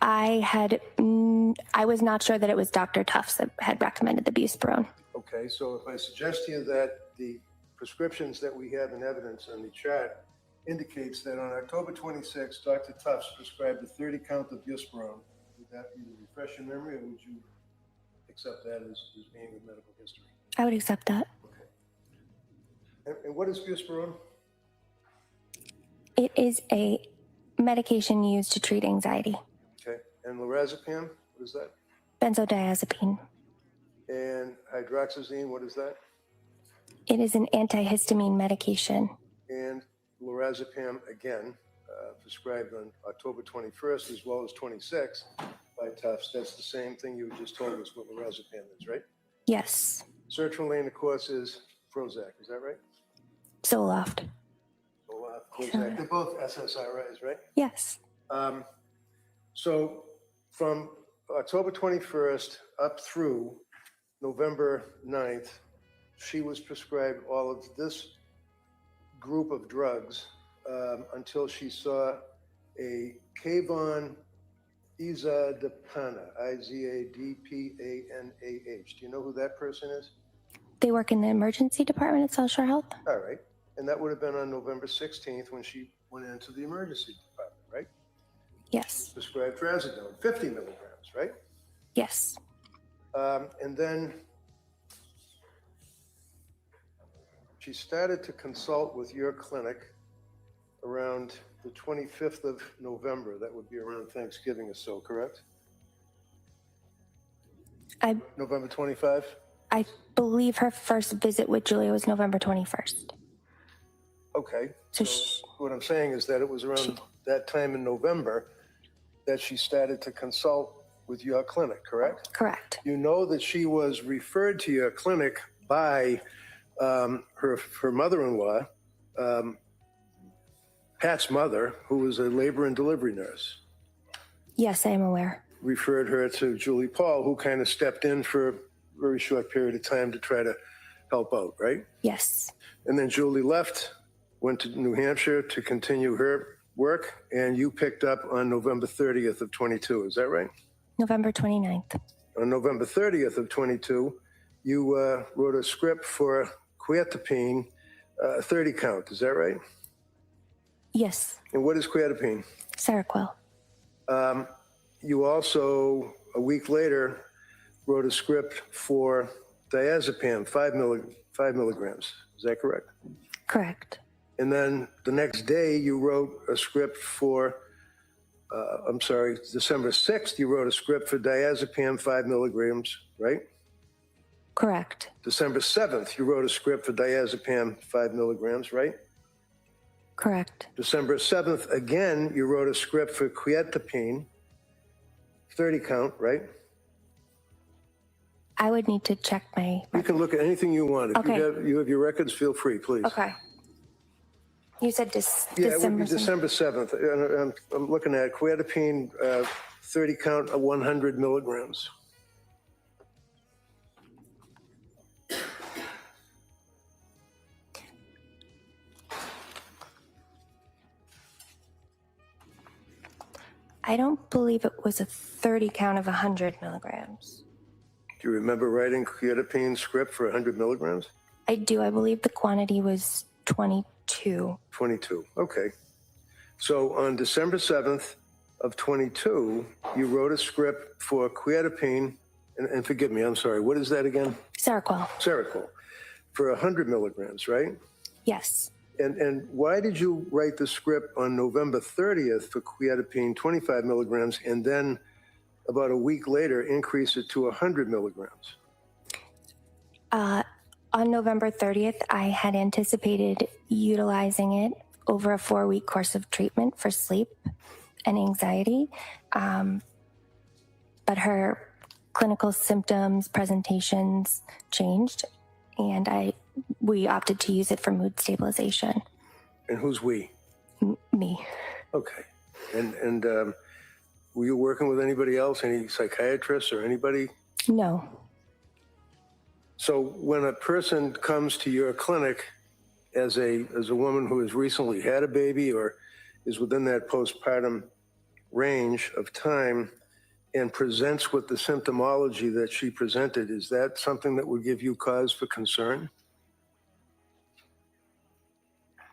I was not sure that it was Dr. Tufts that had recommended the buspirone. Okay, so if I suggest to you that the prescriptions that we have in evidence on the chart indicates that on October 26, Dr. Tufts prescribed a 30 count of buspirone, would that either refresh your memory or would you accept that as being a medical history? I would accept that. And what is buspirone? It is a medication used to treat anxiety. Okay, and lorazepam, what is that? Benzodiazepine. And hydroxyzine, what is that? It is an antihistamine medication. And lorazepam, again, prescribed on October 21st as well as 26 by Tufts. That's the same thing you just told us what lorazepam is, right? Yes. Sertraline, of course, is Prozac. Is that right? Zoloft. Prozac. They're both SSRIs, right? Yes. So from October 21st up through November 9th, she was prescribed all of this group of drugs until she saw a Kavon Izadapana, Izadpanah. Do you know who that person is? They work in the emergency department at South Shore Health. All right. And that would have been on November 16th when she went into the emergency department, right? Yes. Prescribed trazodone, 50 milligrams, right? Yes. And then she started to consult with your clinic around the 25th of November. That would be around Thanksgiving or so, correct? November 25? I believe her first visit with Julia was November 21st. Okay. So what I'm saying is that it was around that time in November that she started to consult with your clinic, correct? Correct. You know that she was referred to your clinic by her mother-in-law, Pat's mother, who was a labor and delivery nurse. Yes, I am aware. Referred her to Julie Paul, who kind of stepped in for a very short period of time to try to help out, right? Yes. And then Julie left, went to New Hampshire to continue her work, and you picked up on November 30th of 22. Is that right? November 29th. On November 30th of 22, you wrote a script for quetiapine, 30 count. Is that right? Yes. And what is quetiapine? Seroquel. You also, a week later, wrote a script for diazepam, 5 milligrams. Is that correct? Correct. And then the next day, you wrote a script for, December 6th, you wrote a script for diazepam, 5 milligrams, right? Correct. December 7th, you wrote a script for diazepam, 5 milligrams, right? Correct. December 7th, again, you wrote a script for quetiapine, 30 count, right? I would need to check my... You can look at anything you want. If Okay. you have your records, feel free, please. Okay. You said Yeah, it would be December 7th. And I'm looking at quetiapine, 30 count, 100 milligrams. I don't believe it was a 30 count of 100 milligrams. Do you remember writing quetiapine script for 100 milligrams? I do. I believe the quantity was 22. 22, okay. So on December 7th of 22, you wrote a script for quetiapine, and forgive me, I'm sorry, what is that again? Seroquel. Seroquel, for 100 milligrams, right? Yes. And why did you write the script on November 30th for quetiapine, 25 milligrams, and then about a week later increase it to 100 milligrams? On November 30th, I had anticipated utilizing it over a 4-week course of treatment for sleep and anxiety. But her clinical symptoms, presentations changed, and we opted to use it for mood stabilization. And who's we? Me. Okay. And were you working with anybody else, any psychiatrists or anybody? No. So when a person comes to your clinic as a woman who has recently had a baby or is within that postpartum range of time and presents with the symptomology that she presented, is that something that would give you cause for concern?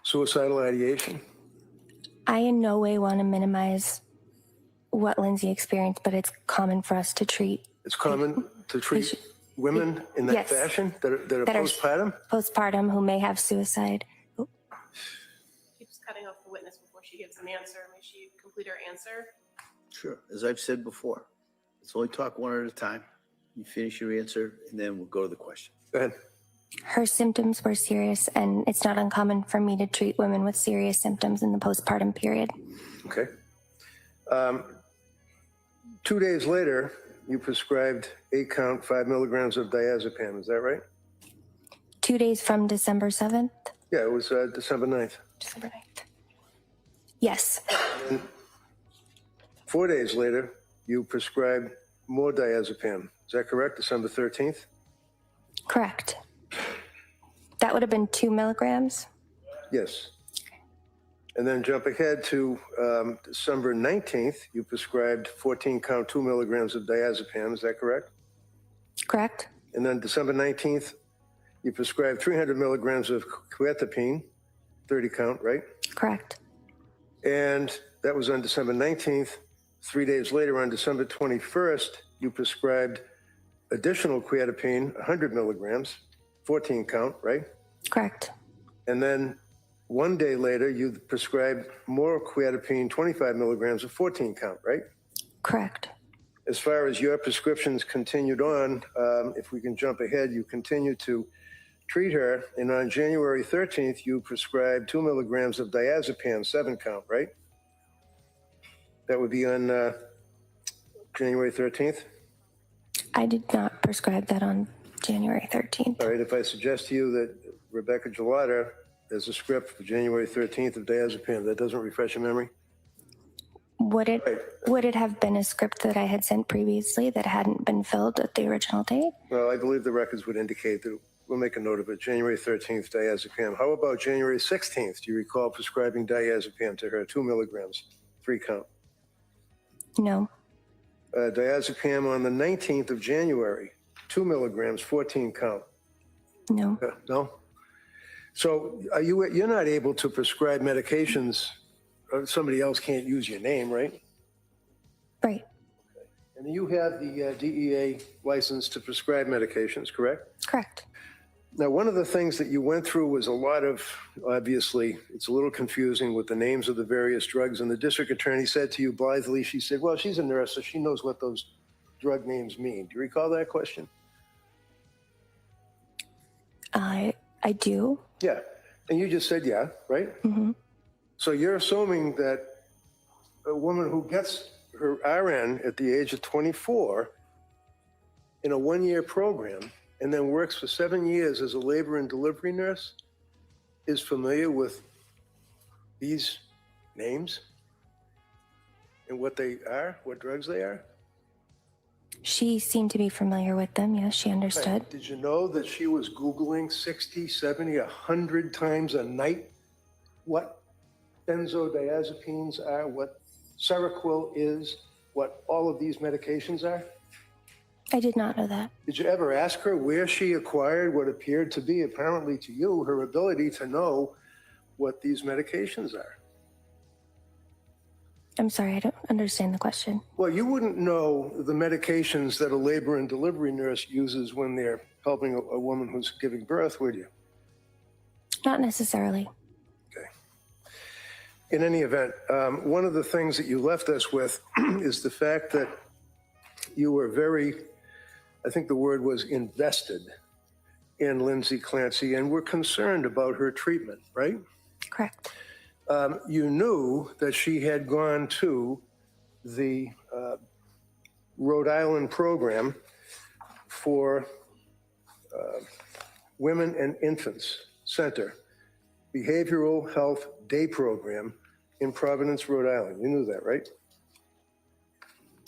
Suicidal ideation? I in no way want to minimize what Lindsay experienced, but it's common for us to treat. It's common to treat women in that Yes. fashion that are postpartum? Postpartum who may have suicide. Keeps cutting off the witness before she gives an answer. May she complete her answer? Sure. As I've said before, let's only talk one at a time. You finish your answer, and then we'll go to the question. Go ahead. Her symptoms were serious, and it's not uncommon for me to treat women with serious symptoms in the postpartum period. Okay. 2 days later, you prescribed 8-count 5 milligrams of diazepam. Is that right? 2 days from December 7th? Yeah, it was December 9th. December 9th. Yes. And 4 days later, you prescribed more diazepam. Is that correct? December 13th? Correct. That would have been 2 milligrams? Yes. And then jump ahead to December 19th, you prescribed 14-count 2 milligrams of diazepam. Is that correct? Correct. And then December 19th, you prescribed 300 milligrams of quetiapine, 30-count, right? Correct. And that was on December 19th. 3 days later, on December 21st, you prescribed additional quetiapine, 100 milligrams, 14-count, right? Correct. And then 1 day later, you prescribed more quetiapine, 25 milligrams of 14-count, right? Correct. As far as your prescriptions continued on, if we can jump ahead, you continued to treat her. And on January 13th, you prescribed 2 milligrams of diazepam, 7-count, right? That would be on January 13th? I did not prescribe that on January 13th. All right, if I suggest to you that Rebecca Gelada has a script for January 13th of diazepam, that doesn't refresh your memory? Would it have been a script that I had sent previously that hadn't been filled at the original date? Well, I believe the records would indicate that. We'll make a note of it. January 13th, diazepam. How about January 16th? Do you recall prescribing diazepam to her, 2 milligrams, 3-count? No. Diazepam on the 19th of January, 2 milligrams, 14-count. No. No? So you're not able to prescribe medications, or somebody else can't use your name, right? Right. And you have the DEA license to prescribe medications, correct? Correct. Now, one of the things that you went through was a lot of, obviously, it's a little confusing with the names of the various drugs. And the district attorney said to you blithely, she said, well, she's a nurse, so she knows what those drug names mean. Do you recall that question? I do. Yeah. And you just said, yeah, right? Mm-hmm. So you're assuming that a woman who gets her RN at the age of 24 in a 1-year program and then works for 7 years as a labor and delivery nurse is familiar with these names and what they are, what drugs they are? She seemed to be familiar with them. Yes, she understood. Right. Did you know that she was Googling 60, 70, 100 times a night what benzodiazepines are, what Seroquel is, what all of these medications are? I did not know that. Did you ever ask her where she acquired what appeared to be, apparently to you, her ability to know what these medications are? I'm sorry, I don't understand the question. Well, you wouldn't know the medications that a labor and delivery nurse uses when they're helping a woman who's giving birth, would you? Not necessarily. Okay. In any event, one of the things that you left us with is the fact that you were very, I think the word was invested in Lindsay Clancy and were concerned about her treatment, right? Correct. You knew that she had gone to the Rhode Island program for Women and Infants Center, Behavioral Health Day Program in Providence, Rhode Island. You knew that, right?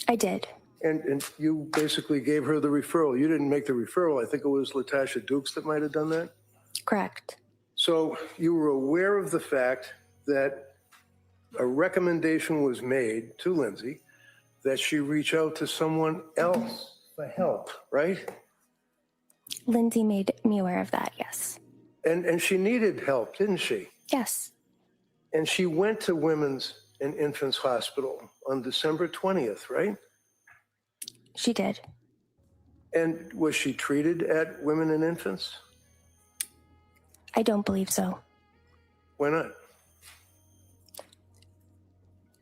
I did. And you basically gave her the referral. You didn't make the referral. I think it was Latasha Dukes that might have done that. Correct. So you were aware of the fact that a recommendation was made to Lindsay that she reach out to someone else for help, right? Lindsay made me aware of that, yes. And she needed help, didn't she? Yes. And she went to Women's and Infants Hospital on December 20th, right? She did. And was she treated at Women and Infants? I don't believe so. Why not?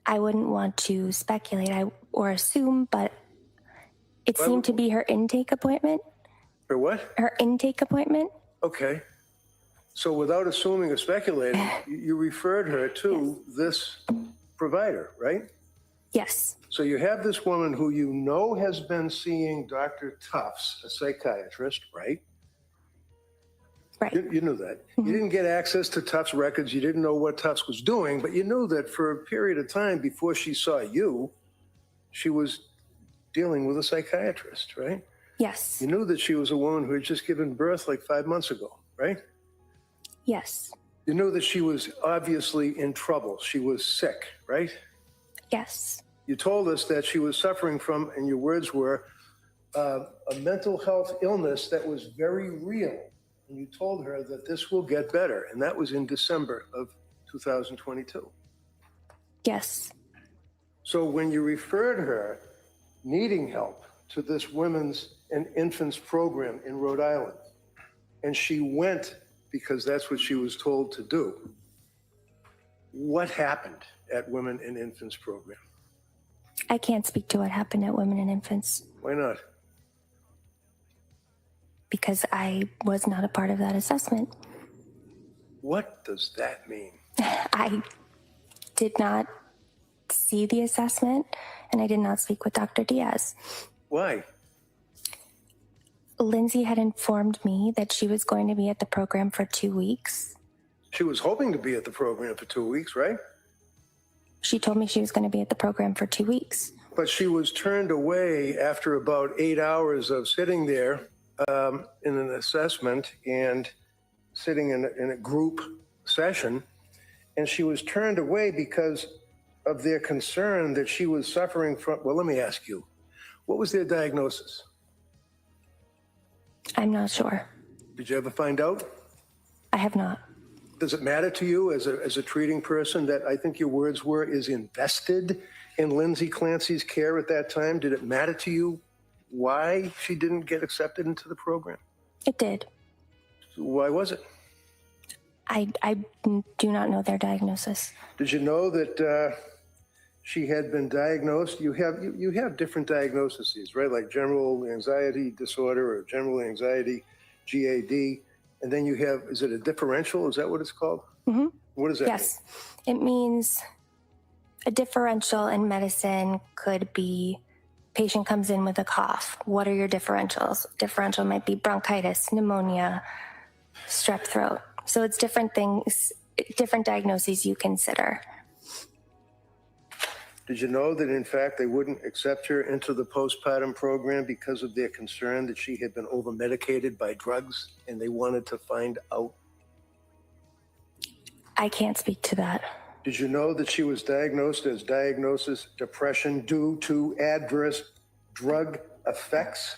I wouldn't want to speculate or assume, but it seemed to be her intake appointment. Her what? Her intake appointment. Okay. So without assuming or speculating, you referred her to this provider, right? Yes. So you have this woman who you know has been seeing Dr. Tufts, a psychiatrist, right? Right. You knew that. You didn't get access to Tufts records. You didn't know what Tufts was doing, but you knew that for a period of time before she saw you, she was dealing with a psychiatrist, right? Yes. You knew that she was a woman who had just given birth like 5 months ago, right? Yes. You knew that she was obviously in trouble. She was sick, right? Yes. You told us that she was suffering from, and your words were, a mental health illness that was very real. And you told her that this will get better. And that was in December of 2022. Yes. So when you referred her needing help to this Women's and Infants program in Rhode Island, and she went because that's what she was told to do, what happened at Women and Infants program? I can't speak to what happened at Women and Infants Why not? because I was not a part of that assessment. What does that mean? I did not see the assessment, and I did not speak with Dr. Diaz. Why? Lindsay had informed me that she was going to be at the program for 2 weeks. She was hoping to be at the program for 2 weeks, right? She told me she was going to be at the program for 2 weeks. But she was turned away after about 8 hours of sitting there in an assessment and sitting in a group session. And she was turned away because of their concern that she was suffering from, well, let me ask you, what was their diagnosis? I'm not sure. Did you ever find out? I have not. Does it matter to you as a treating person that I think your words were is invested in Lindsay Clancy's care at that time? Did it matter to you why she didn't get accepted into the program? It did. Why was it? I do not know their diagnosis. Did you know that she had been diagnosed? You have different diagnoses, right? Like general anxiety disorder or general anxiety, GAD. And then you have, is it a differential? Is that what it's called? Mm-hmm. What does that Yes. It means a differential in medicine could be patient comes in with a cough. What are your differentials? Differential might be bronchitis, pneumonia, strep throat. So it's different things, different diagnoses you consider. Did you know that, in fact, they wouldn't accept her into the postpartum program because of their concern that she had been over-medicated by drugs, and they wanted to find out? I can't speak to that. Did you know that she was diagnosed as diagnosis depression due to adverse drug effects?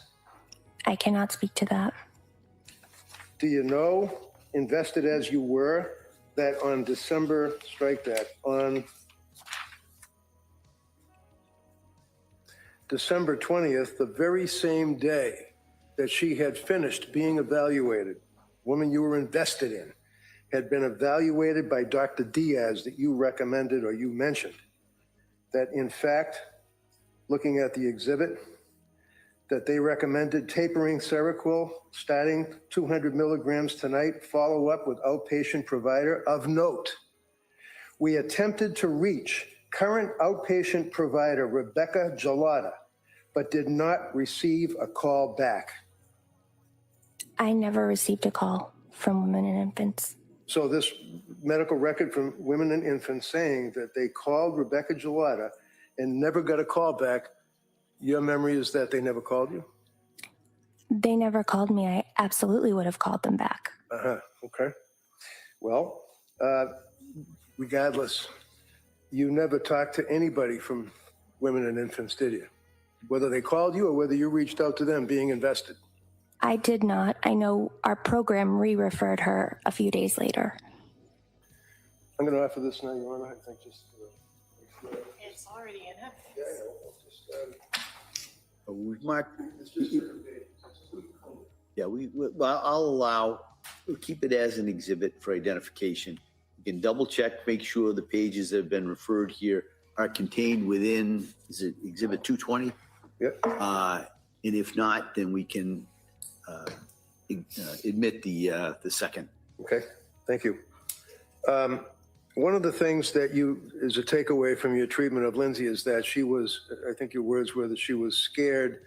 I cannot speak to that. Do you know, invested as you were, that on December, on December 20th, the very same day that she had finished being evaluated, woman you were invested in, had been evaluated by Dr. Diaz that you recommended or you mentioned, that in fact, looking at the exhibit, that they recommended tapering Seroquel, starting 200 milligrams tonight, follow up with outpatient provider of note. We attempted to reach current outpatient provider Rebecca Gelada, but did not receive a call back. I never received a call from Women and Infants. So this medical record from Women and Infants saying that they called Rebecca Gelada and never got a call back, your memory is that they never called you? They never called me. I absolutely would have called them back. Okay. Well, regardless, you never talked to anybody from Women and Infants, did you? Whether they called you or whether you reached out to them being invested. I did not. I know our program re-referred her a few days later. I'm going to offer this now, Your Honor. I think just It's already in evidence. yeah, I know. Mark, yeah, well, I'll allow, we'll keep it as an exhibit for identification. You can double check, make sure the pages that have been referred here are contained within, is it exhibit 220? Yep. And if not, then we can admit the second. Okay, thank you. One of the things that is a takeaway from your treatment of Lindsay is that she was, I think your words were that she was scared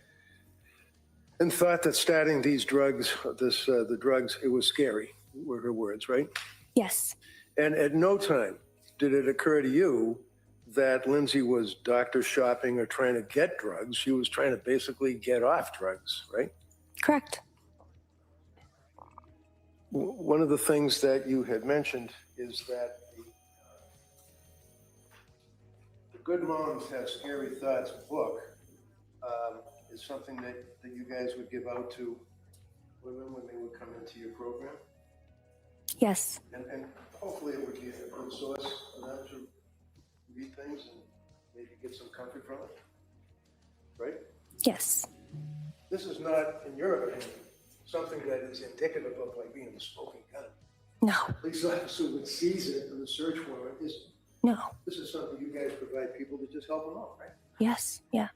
and thought that starting these drugs, the drugs, it was scary, were her words, right? Yes. And at no time did it occur to you that Lindsay was doctor shopping or trying to get drugs. She was trying to basically get off drugs, right? Correct. One of the things that you had mentioned is that the Good Moms Have Scary Thoughts book is something that you guys would give out to women when they would come into your program. Yes. And hopefully it would be a good source for them to read things and maybe get some comfort from it, right? Yes. This is not, in your opinion, something that is indicative of like being a smoking gun. No. Police officer would seize it in the search warrant. No. This is something you guys provide people to just help them out, right? Yes. Yeah.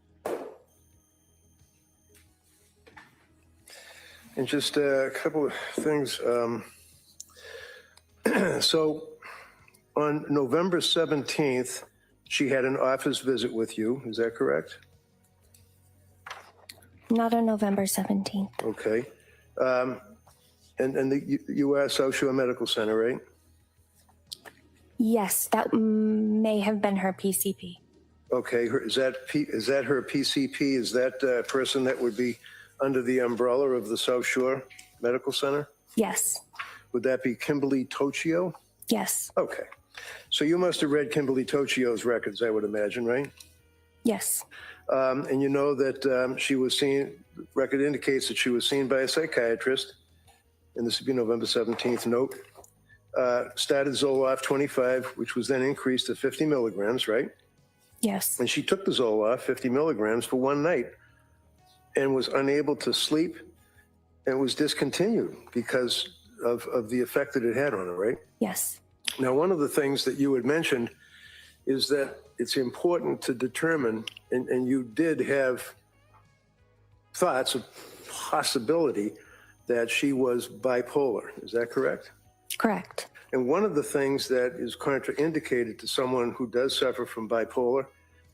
And just a couple of things. So on November 17th, she had an office visit with you. Is that correct? Not on November 17th. Okay. And you are South Shore Medical Center, right? Yes, that may have been her PCP. Okay. Is that her PCP? Is that a person that would be under the umbrella of the South Shore Medical Center? Yes. Would that be Kimberly Tocchio? Yes. Okay. So you must have read Kimberly Tocchio's records, I would imagine, right? Yes. And you know that she was seen, the record indicates that she was seen by a psychiatrist, and this would be November 17th note, started Zoloft 25, which was then increased to 50 milligrams, right? Yes. And she took the Zoloft 50 milligrams for one night and was unable to sleep and was discontinued because of the effect that it had on her, right? Yes. Now, one of the things that you had mentioned is that it's important to determine, and you did have thoughts of possibility that she was bipolar. Is that correct? Correct. And one of the things that is contraindicated to someone who does suffer from bipolar,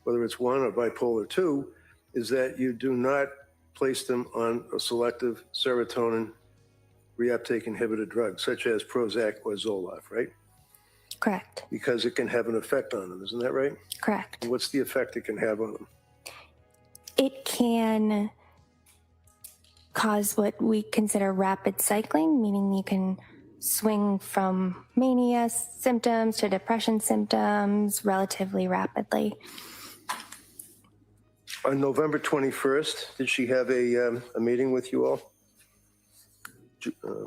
whether it's 1 or bipolar 2, is that you do not place them on a selective serotonin reuptake inhibitor drug, such as Prozac or Zoloft, right? Correct. Because it can have an effect on them, isn't that right? Correct. And what's the effect it can have on them? It can cause what we consider rapid cycling, meaning you can swing from mania symptoms to depression symptoms relatively rapidly. On November 21st, did she have a meeting with you all?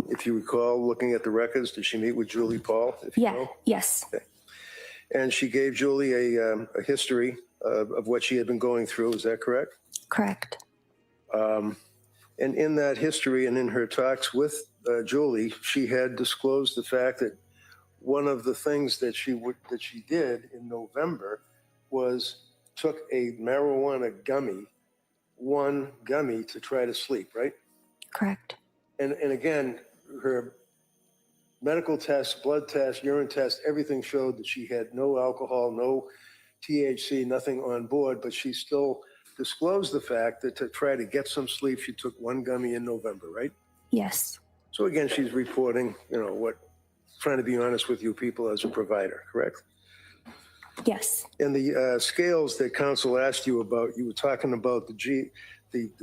If you recall, looking at the records, did she meet with Julie Paul? If you know? Yes. Okay. And she gave Julie a history of what she had been going through. Is that correct? Correct. And in that history and in her talks with Julie, she had disclosed the fact that one of the things that she did in November was took a marijuana gummy one gummy to try to sleep, right? Correct. And again, her medical tests, blood tests, urine tests, everything showed that she had no alcohol, no THC, nothing on board, but she still disclosed the fact that to try to get some sleep, she took one gummy in November, right? Yes. So again, she's reporting, trying to be honest with you people as a provider, correct? Yes. And the scales that counsel asked you about, you were talking about the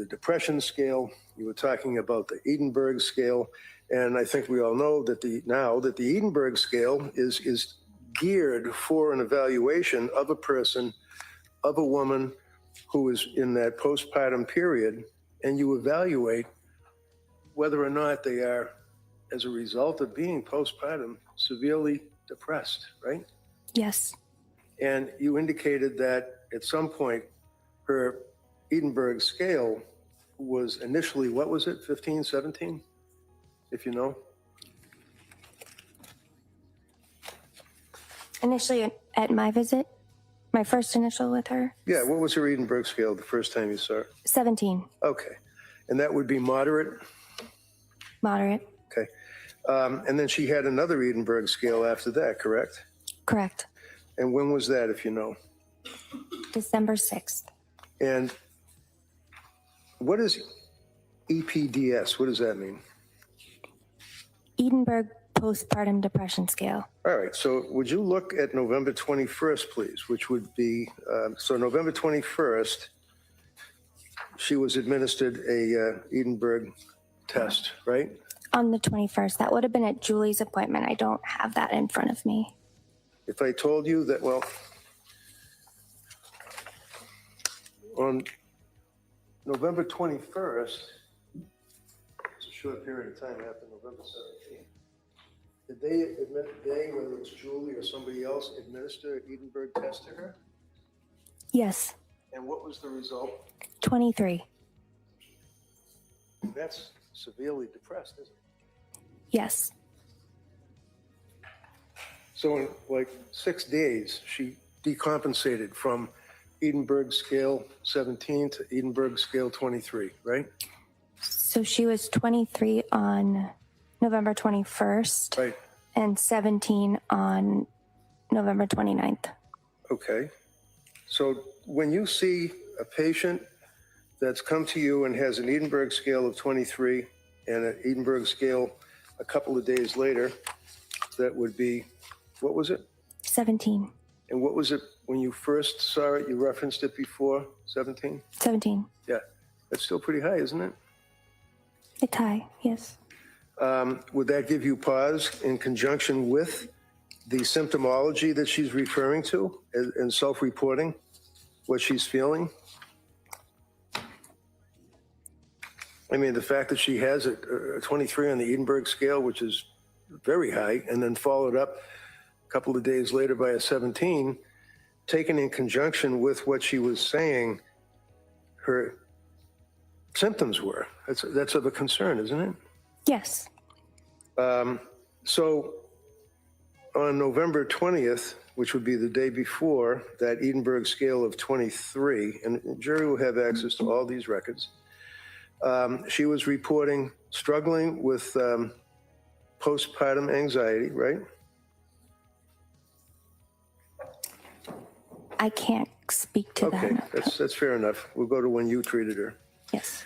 depression scale, you were talking about the Edinburgh scale, and I think we all know that the Edinburgh scale is geared for an evaluation of a person, of a woman who is in that postpartum period, and you evaluate whether or not they are, as a result of being postpartum, severely depressed, right? Yes. And you indicated that at some point her Edinburgh scale was initially, what was it, 15, 17, if you know? Initially at my visit, my first initial with her, Yeah, what was her Edinburgh scale the first time you saw her? 17. Okay. And that would be moderate? Moderate. Okay. And then she had another Edinburgh scale after that, correct? Correct. And when was that, if you know? December 6th. And what is EPDS? What does that mean? Edinburgh Postpartum Depression Scale. All right, so would you look at November 21st, please, which would be, so November 21st, she was administered a Edinburgh test, right? On the 21st. That would have been at Julie's appointment. I don't have that in front of me. If I told you that, well, on November 21st, it's a short period of time after November 17th, did they, whether it's Julie or somebody else, administer an Edinburgh test to her? Yes. And what was the result? 23. That's severely depressed, isn't it? Yes. So in like 6 days, she decompensated from Edinburgh scale 17 to Edinburgh scale 23, right? So she was 23 on November 21st. Right. And 17 on November 29th. Okay. So when you see a patient that's come to you and has an Edinburgh scale of 23 and an Edinburgh scale a couple of days later, that would be, what was it? 17. And what was it when you first saw it? You referenced it before, 17? 17. Yeah, that's still pretty high, isn't it? It's high, yes. Would that give you pause in conjunction with the symptomology that she's referring to and self-reporting what she's feeling? I mean, the fact that she has a 23 on the Edinburgh scale, which is very high, and then followed up a couple of days later by a 17, taken in conjunction with what she was saying her symptoms were. That's of a concern, isn't it? Yes. So on November 20th, which would be the day before that Edinburgh scale of 23, and the jury will have access to all these records, she was reporting struggling with postpartum anxiety, right? I can't speak to Okay, that. that's fair enough. We'll go to when you treated her. Yes.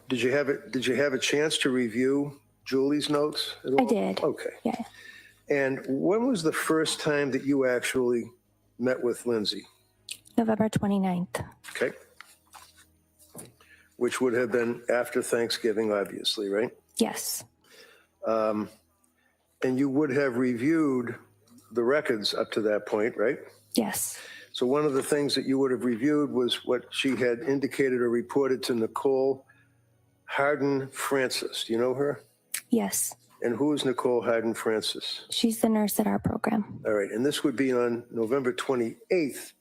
Did you have a chance to review Julie's notes at all? I did. Okay. Yeah. And when was the first time that you actually met with Lindsay? November 29th. Okay. Which would have been after Thanksgiving, obviously, right? Yes. And you would have reviewed the records up to that point, right? Yes. So one of the things that you would have reviewed was what she had indicated or reported to Nicole Harden Francis. Do you know her? Yes. And who is Nicole Harden Francis? She's the nurse at our program. All right. And this would be on November 28th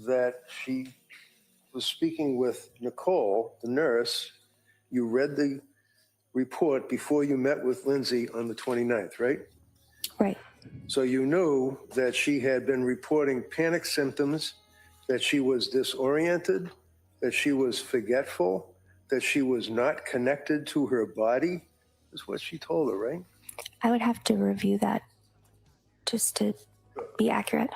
that she was speaking with Nicole, the nurse. You read the report before you met with Lindsay on the 29th, right? Right. So you knew that she had been reporting panic symptoms, that she was disoriented, that she was forgetful, that she was not connected to her body, is what she told her, right? I would have to review that just to be accurate.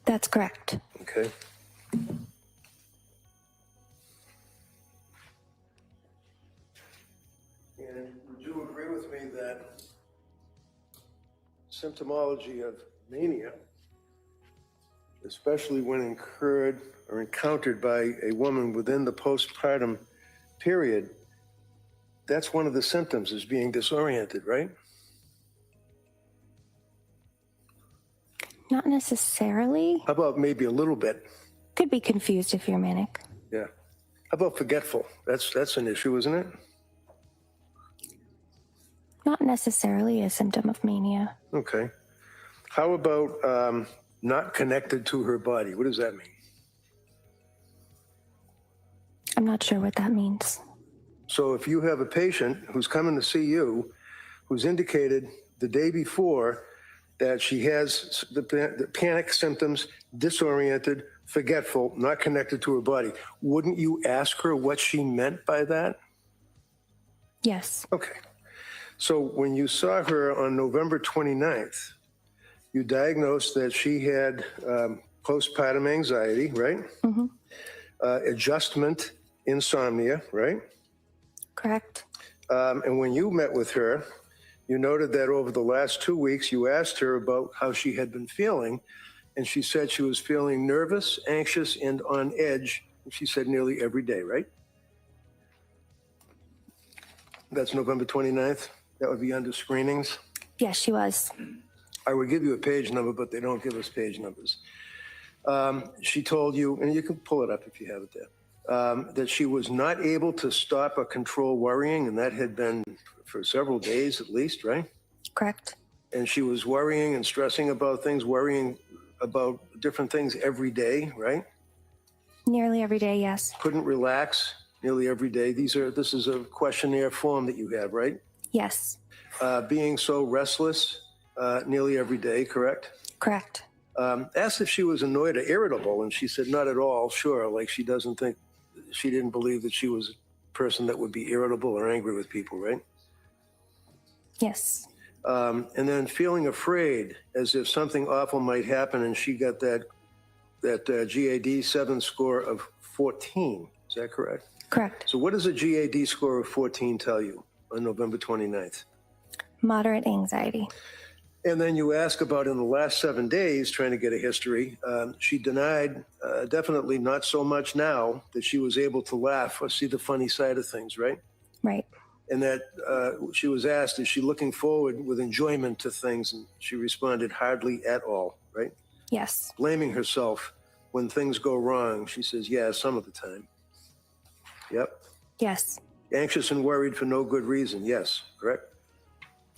That's correct. Okay. And would you agree with me that symptomology of mania, especially when incurred or encountered by a woman within the postpartum period, that's one of the symptoms, is being disoriented, right? Not necessarily. How about maybe a little bit? Could be confused if you're manic. Yeah. How about forgetful? That's an issue, isn't it? Not necessarily a symptom of mania. Okay. How about not connected to her body? What does that mean? I'm not sure what that means. So if you have a patient who's coming to see you, who's indicated the day before that she has the panic symptoms, disoriented, forgetful, not connected to her body, wouldn't you ask her what she meant by that? Yes. Okay. So when you saw her on November 29th, you diagnosed that she had postpartum anxiety, right? Mm-hmm. Adjustment insomnia, right? Correct. And when you met with her, you noted that over the last 2 weeks, you asked her about how she had been feeling, and she said she was feeling nervous, anxious, and on edge. She said nearly every day, right? That's November 29th. That would be under screenings. Yes, she was. I would give you a page number, but they don't give us page numbers. She told you, and you can pull it up if you have it there, that she was not able to stop or control worrying, and that had been for several days at least, right? Correct. And she was worrying and stressing about things, worrying about different things every day, right? Nearly every day, yes. Couldn't relax nearly every day. This is a questionnaire form that you have, right? Yes. Being so restless nearly every day, correct? Correct. Asked if she was annoyed or irritable, and she said not at all, sure, like she didn't believe that she was a person that would be irritable or angry with people, right? Yes. And then feeling afraid, as if something awful might happen, and she got that GAD 7 score of 14. Is that correct? Correct. So what does a GAD score of 14 tell you on November 29th? Moderate anxiety. And then you ask about in the last 7 days, trying to get a history. She denied, definitely not so much now, that she was able to laugh or see the funny side of things, right? Right. And that she was asked, is she looking forward with enjoyment to things? And she responded, hardly at all, right? Yes. Blaming herself when things go wrong. She says, yeah, some of the time. Yep. Yes. Anxious and worried for no good reason. Yes, correct?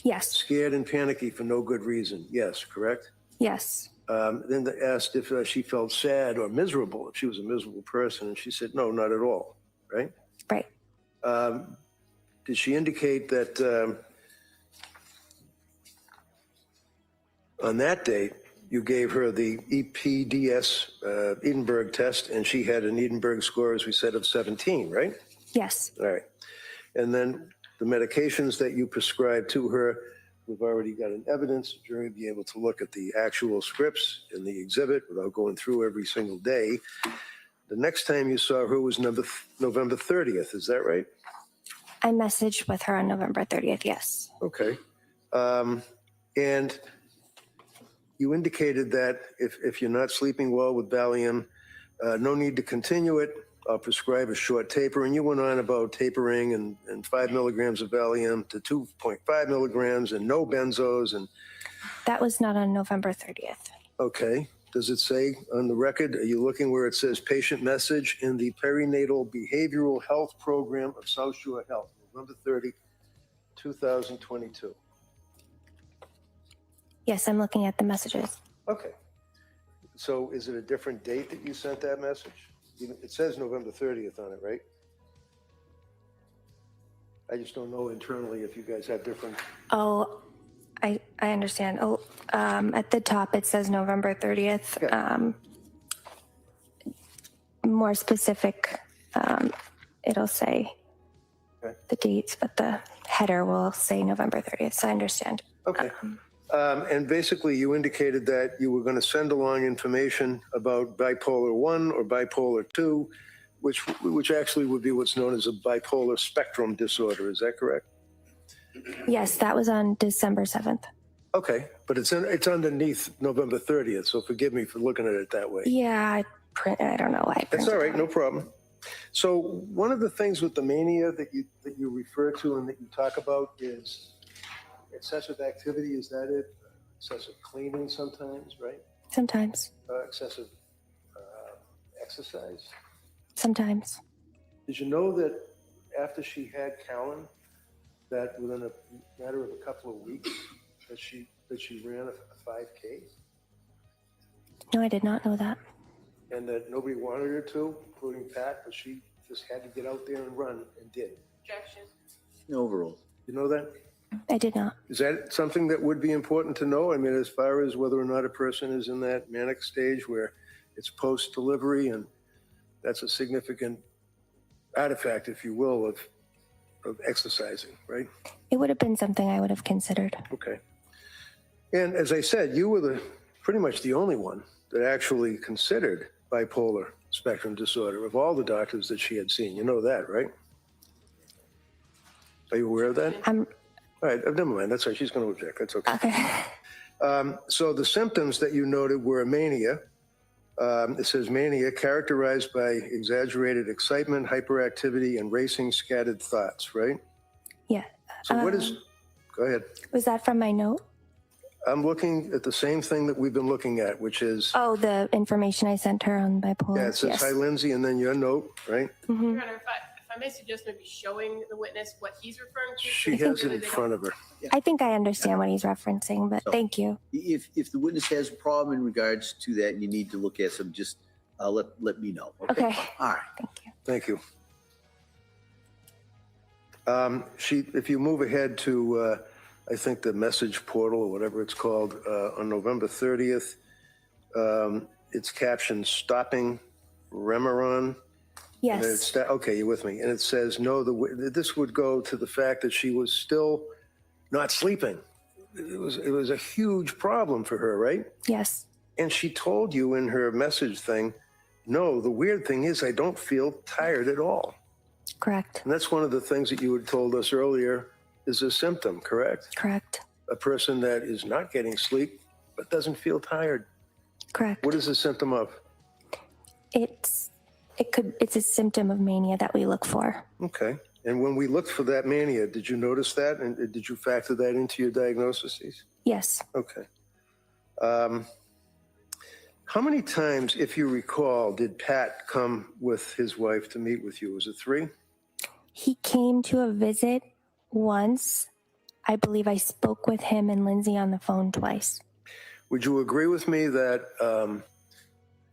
Yes. Scared and panicky for no good reason. Yes, correct? Yes. Then they asked if she felt sad or miserable, if she was a miserable person. And she said, no, not at all, right? Right. Did she indicate that on that date, you gave her the EPDS Edinburgh test, and she had an Edinburgh score, as we said, of 17, right? Yes. All right. And then the medications that you prescribed to her, we've already got an evidence. The jury will be able to look at the actual scripts in the exhibit without going through every single day. The next time you saw her was November 30th. Is that right? I messaged with her on November 30th, yes. Okay. And you indicated that if you're not sleeping well with Valium, no need to continue it. I'll prescribe a short taper. And you went on about tapering and 5 milligrams of Valium to 2.5 milligrams and no benzos. And That was not on November 30th. okay. Does it say on the record, are you looking where it says patient message in the perinatal behavioral health program of South Shore Health, November 30, 2022? Yes, I'm looking at the messages. Okay. So is it a different date that you sent that message? It says November 30th on it, right? I just don't know internally if you guys have different. Oh, I understand. Oh, at the top it says November 30th. More specific, it'll say the dates, but the header will say November 30th. So I understand. Okay. And basically, you indicated that you were going to send along information about bipolar 1 or bipolar 2, which actually would be what's known as a bipolar spectrum disorder. Is that correct? Yes, that was on December 7th. Okay, but it's underneath November 30th, so forgive me for looking at it that way. Yeah, I don't know why. That's all right, no problem. So one of the things with the mania that you refer to and that you talk about is excessive activity. Is that it? Excessive cleaning sometimes, right? Sometimes. Excessive exercise. Sometimes. Did you know that after she had Callan, that within a matter of a couple of weeks, that she ran a 5K? No, I did not know that. And that nobody wanted her to, including Pat, but she just had to get out there and run and did. Objection. Overall. You know that? I did not. Is that something that would be important to know? I mean, as far as whether or not a person is in that manic stage where it's post-delivery, and that's a significant artifact, if you will, of exercising, right? It would have been something I would have considered. Okay. And as I said, you were pretty much the only one that actually considered bipolar spectrum disorder of all the doctors that she had seen. You know that, right? Are you aware of that? All right, never mind. That's right. She's going to object. That's okay. Okay. So the symptoms that you noted were mania. It says mania characterized by exaggerated excitement, hyperactivity, and racing scattered thoughts, right? Yeah. So what is, go ahead. Was that from my note? I'm looking at the same thing that we've been looking at, which is, Oh, the information I sent her on bipolar. yeah, it says, yes. hi, Lindsay, and then your note, right? Mhm. Your Honor, if I may suggest maybe showing the witness what he's referring to. She has it in front of her. I think I understand what he's referencing, but thank you. If the witness has a problem in regards to that and you need to look at some, just let me know. Okay. All right. Thank you. Thank you. If you move ahead to, I think the message portal or whatever it's called, on November 30th, it's captioned "Stopping Remeron." Yes. And it's, okay, you're with me. And it says, no, this would go to the fact that she was still not sleeping. It was a huge problem for her, right? Yes. And she told you in her message thing, no, the weird thing is I don't feel tired at all. Correct. And that's one of the things that you had told us earlier is a symptom, correct? Correct. A person that is not getting sleep but doesn't feel tired. Correct. What is a symptom of? It's a symptom of mania that we look for. Okay. And when we looked for that mania, did you notice that? And did you factor that into your diagnoses? Yes. Okay. How many times, if you recall, did Pat come with his wife to meet with you? Was it 3? He came to a visit once. I believe I spoke with him and Lindsay on the phone twice. Would you agree with me that,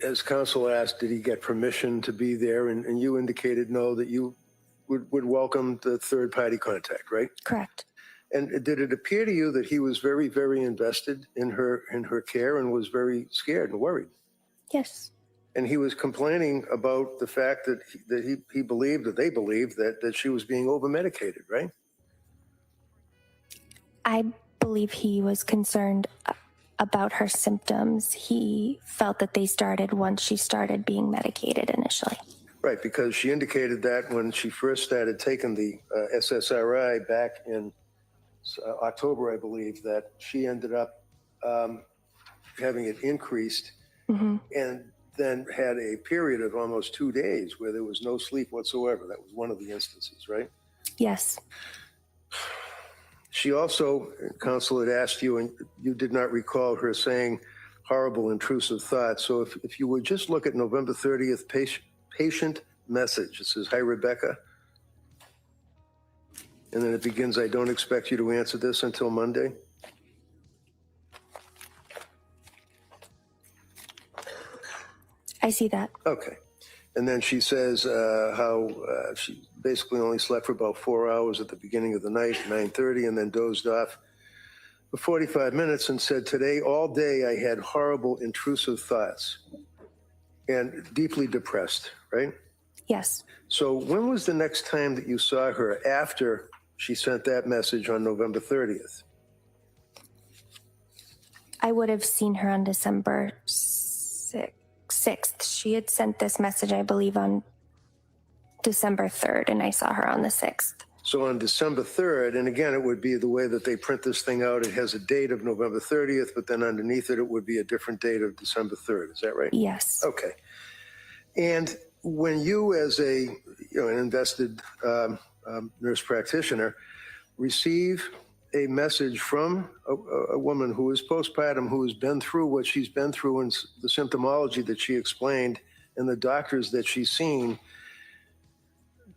as counsel asked, did he get permission to be there? And you indicated no, that you would welcome the third-party contact, right? Correct. And did it appear to you that he was very, very invested in her care and was very scared and worried? Yes. And he was complaining about the fact that he believed, or they believed, that she was being over-medicated, right? I believe he was concerned about her symptoms. He felt that they started once she started being medicated initially. Right, because she indicated that when she first started taking the SSRI back in October, I believe, that she ended up having it increased and then had a period of almost 2 days where there was no sleep whatsoever. That was one of the instances, right? Yes. She also, counsel had asked you, and you did not recall her saying horrible, intrusive thoughts. So if you would just look at November 30th patient message. It says, hi, Rebecca. And then it begins, I don't expect you to answer this until Monday. I see that. Okay. And then she says how she basically only slept for about 4 hours at the beginning of the night, 9:30, and then dozed off for 45 minutes and said, today, all day, I had horrible, intrusive thoughts and deeply depressed, right? Yes. So when was the next time that you saw her after she sent that message on November 30th? I would have seen her on December 6th. She had sent this message, I believe, on December 3rd, and I saw her on the 6th. So on December 3rd, and again, it would be the way that they print this thing out. It has a date of November 30th, but then underneath it, it would be a different date of December 3rd. Is that right? Yes. Okay. And when you, as an invested nurse practitioner, receive a message from a woman who is postpartum, who has been through what she's been through and the symptomology that she explained and the doctors that she's seen,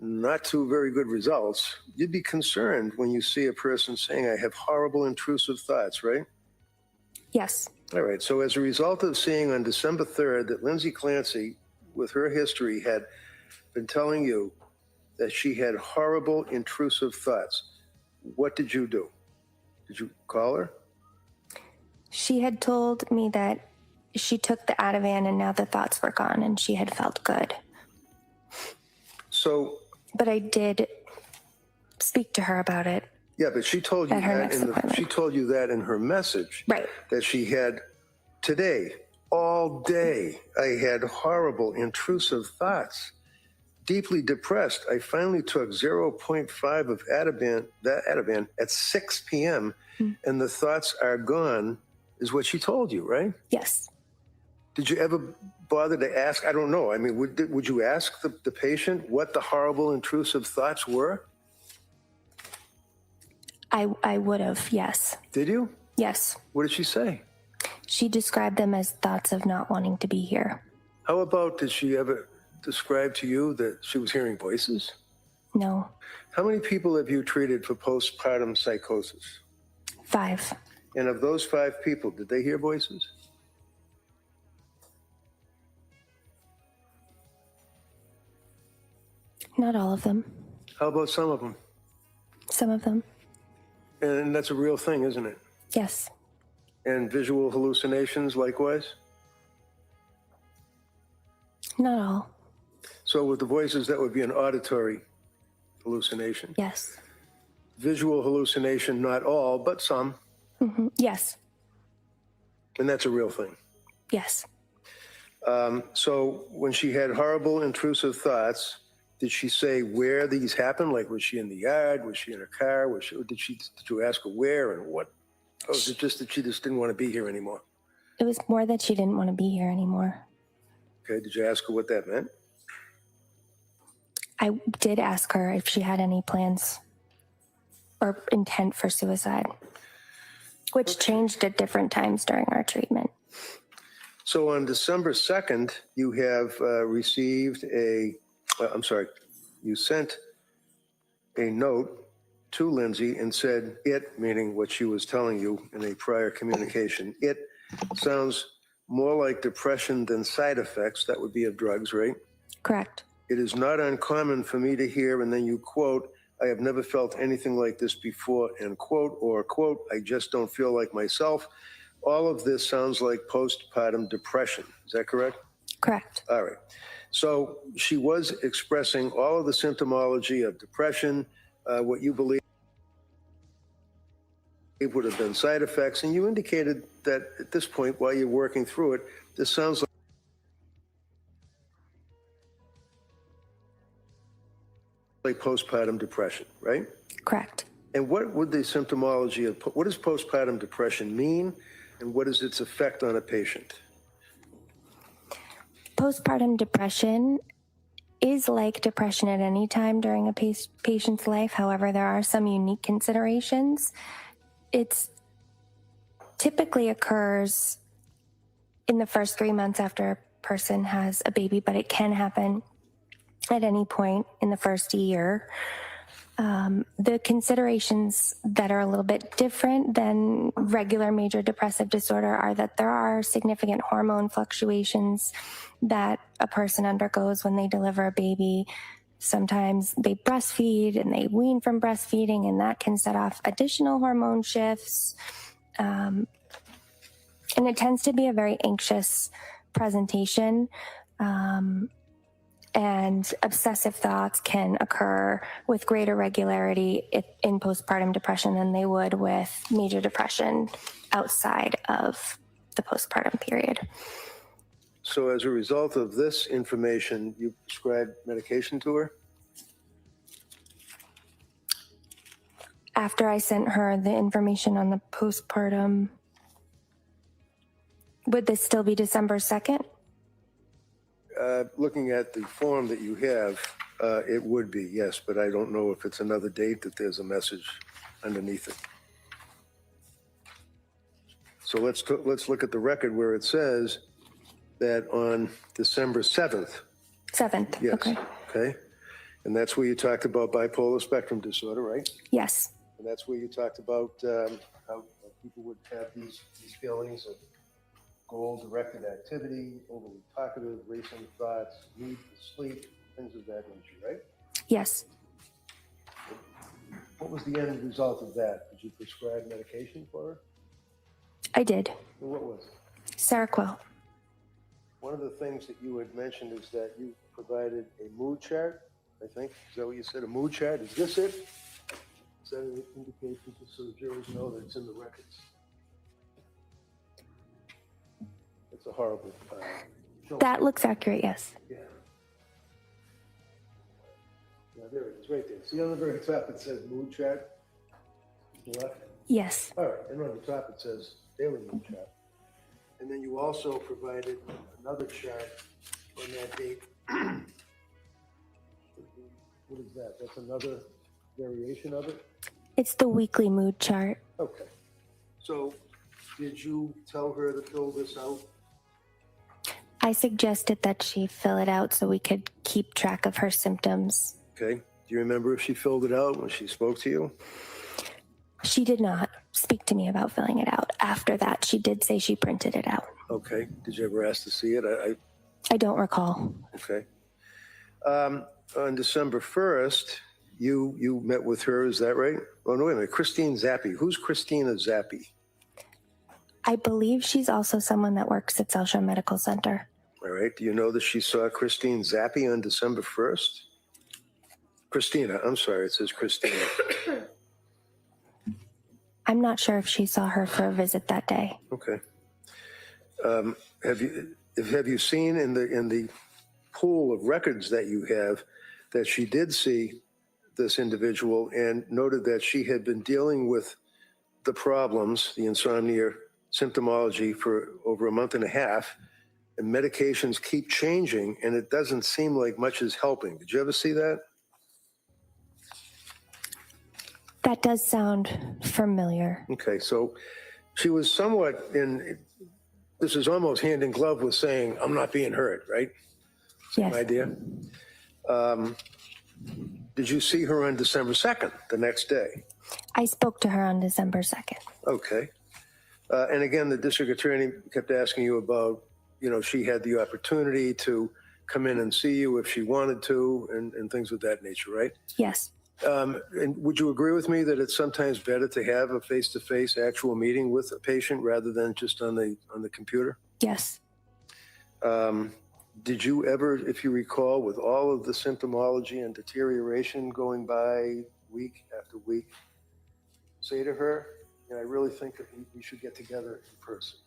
not too very good results, you'd be concerned when you see a person saying, I have horrible intrusive thoughts, right? Yes. All right. So as a result of seeing on December 3rd that Lindsay Clancy, with her history, had been telling you that she had horrible intrusive thoughts, what did you do? Did you call her? She had told me that she took the Ativan and now the thoughts were gone and she had felt good. So, but I did speak to her about it. Yeah, but she told you that she told you that in her message. Right. That she had today, all day, I had horrible intrusive thoughts. Deeply depressed. I finally took 0.5 of Ativan at 6 p.m. And the thoughts are gone, is what she told you, right? Yes. Did you ever bother to ask? I don't know. I mean, would you ask the patient what the horrible intrusive thoughts were? I would have, yes. Did you? Yes. What did she say? She described them as thoughts of not wanting to be here. How about, did she ever describe to you that she was hearing voices? No. How many people have you treated for postpartum psychosis? 5. And of those 5 people, did they hear voices? Not all of them. How about some of them? Some of them. And that's a real thing, isn't it? Yes. And visual hallucinations likewise? Not all. So with the voices, that would be an auditory hallucination. Yes. Visual hallucination, not all, but some. Mm-hmm. Yes. And that's a real thing. Yes. So when she had horrible intrusive thoughts, did she say where these happened? Like, was she in the yard? Was she in her car? Did you ask her where and what? Or was it just that she just didn't want to be here anymore? It was more that she didn't want to be here anymore. Okay. Did you ask her what that meant? I did ask her if she had any plans or intent for suicide, which changed at different times during our treatment. So on December 2nd, you have received you sent a note to Lindsay and said it, meaning what she was telling you in a prior communication, it sounds more like depression than side effects. That would be of drugs, right? Correct. It is not uncommon for me to hear, and then you quote, I have never felt anything like this before, end quote, or quote, I just don't feel like myself. All of this sounds like postpartum depression. Is that correct? Correct. All right. So she was expressing all of the symptomology of depression, what you believe would have been side effects, and you indicated that at this point, while you're working through it, this sounds like postpartum depression, right? Correct. And what would the symptomology of, what does postpartum depression mean, and what is its effect on a patient? Postpartum depression is like depression at any time during a patient's life. However, there are some unique considerations. It typically occurs in the first 3 months after a person has a baby, but it can happen at any point in the first year. The considerations that are a little bit different than regular major depressive disorder are that there are significant hormone fluctuations that a person undergoes when they deliver a baby. Sometimes they breastfeed and they wean from breastfeeding, and that can set off additional hormone shifts. And it tends to be a very anxious presentation. And obsessive thoughts can occur with greater regularity in postpartum depression than they would with major depression outside of the postpartum period. So as a result of this information, you prescribed medication to her? After I sent her the information on the postpartum, would this still be December 2nd? Looking at the form that you have, it would be, yes, but I don't know if it's another date that there's a message underneath it. So let's look at the record where it says that on December 7th. 7th, Yes. okay. Okay. And that's where you talked about bipolar spectrum disorder, right? Yes. And that's where you talked about how people would have these feelings of goal-directed activity, overly talkative, racing thoughts, need to sleep, things of that nature, right? Yes. What was the end result of that? Did you prescribe medication for her? I did. And what was it? Seroquel. One of the things that you had mentioned is that you provided a mood chart, I think. Is that what you said, a mood chart? Is this it? Is that an indication just so the jurors know that it's in the records? It's a horrible That looks accurate, yes. Yeah. Yeah, there it is, right there. See on the very top it says mood chart? To the left? Yes. All right, and on the top it says daily mood chart. And then you also provided another chart on that date. What is that? That's another variation of it? It's the weekly mood chart. Okay. So did you tell her to fill this out? I suggested that she fill it out so we could keep track of her symptoms. Okay. Do you remember if she filled it out when she spoke to you? She did not speak to me about filling it out. After that, she did say she printed it out. Okay. Did you ever ask to see it? I don't recall. Okay. On December 1st, you met with her, is that right? Oh, no, wait a minute. Christine Zappi. Who's Christina Zappi? I believe she's also someone that works at South Shore Medical Center. All right. Do you know that she saw Christine Zappi on December 1st? Christina. I'm sorry. It says Christina. I'm not sure if she saw her for a visit that day. Okay. Have you seen in the pool of records that you have that she did see this individual and noted that she had been dealing with the problems, the insomnia symptomology, for over a month and a half, and medications keep changing, and it doesn't seem like much is helping. Did you ever see that? That does sound familiar. Okay, so she was somewhat in, this is almost hand in glove with saying, I'm not being heard, right? Yes. Same idea. Did you see her on December 2nd, the next day? I spoke to her on December 2nd. Okay. And again, the district attorney kept asking you about, she had the opportunity to come in and see you if she wanted to, and things of that nature, right? Yes. And would you agree with me that it's sometimes better to have a face-to-face actual meeting with a patient rather than just on the computer? Yes. Did you ever, if you recall, with all of the symptomology and deterioration going by week after week, say to her, I really think that we should get together in person?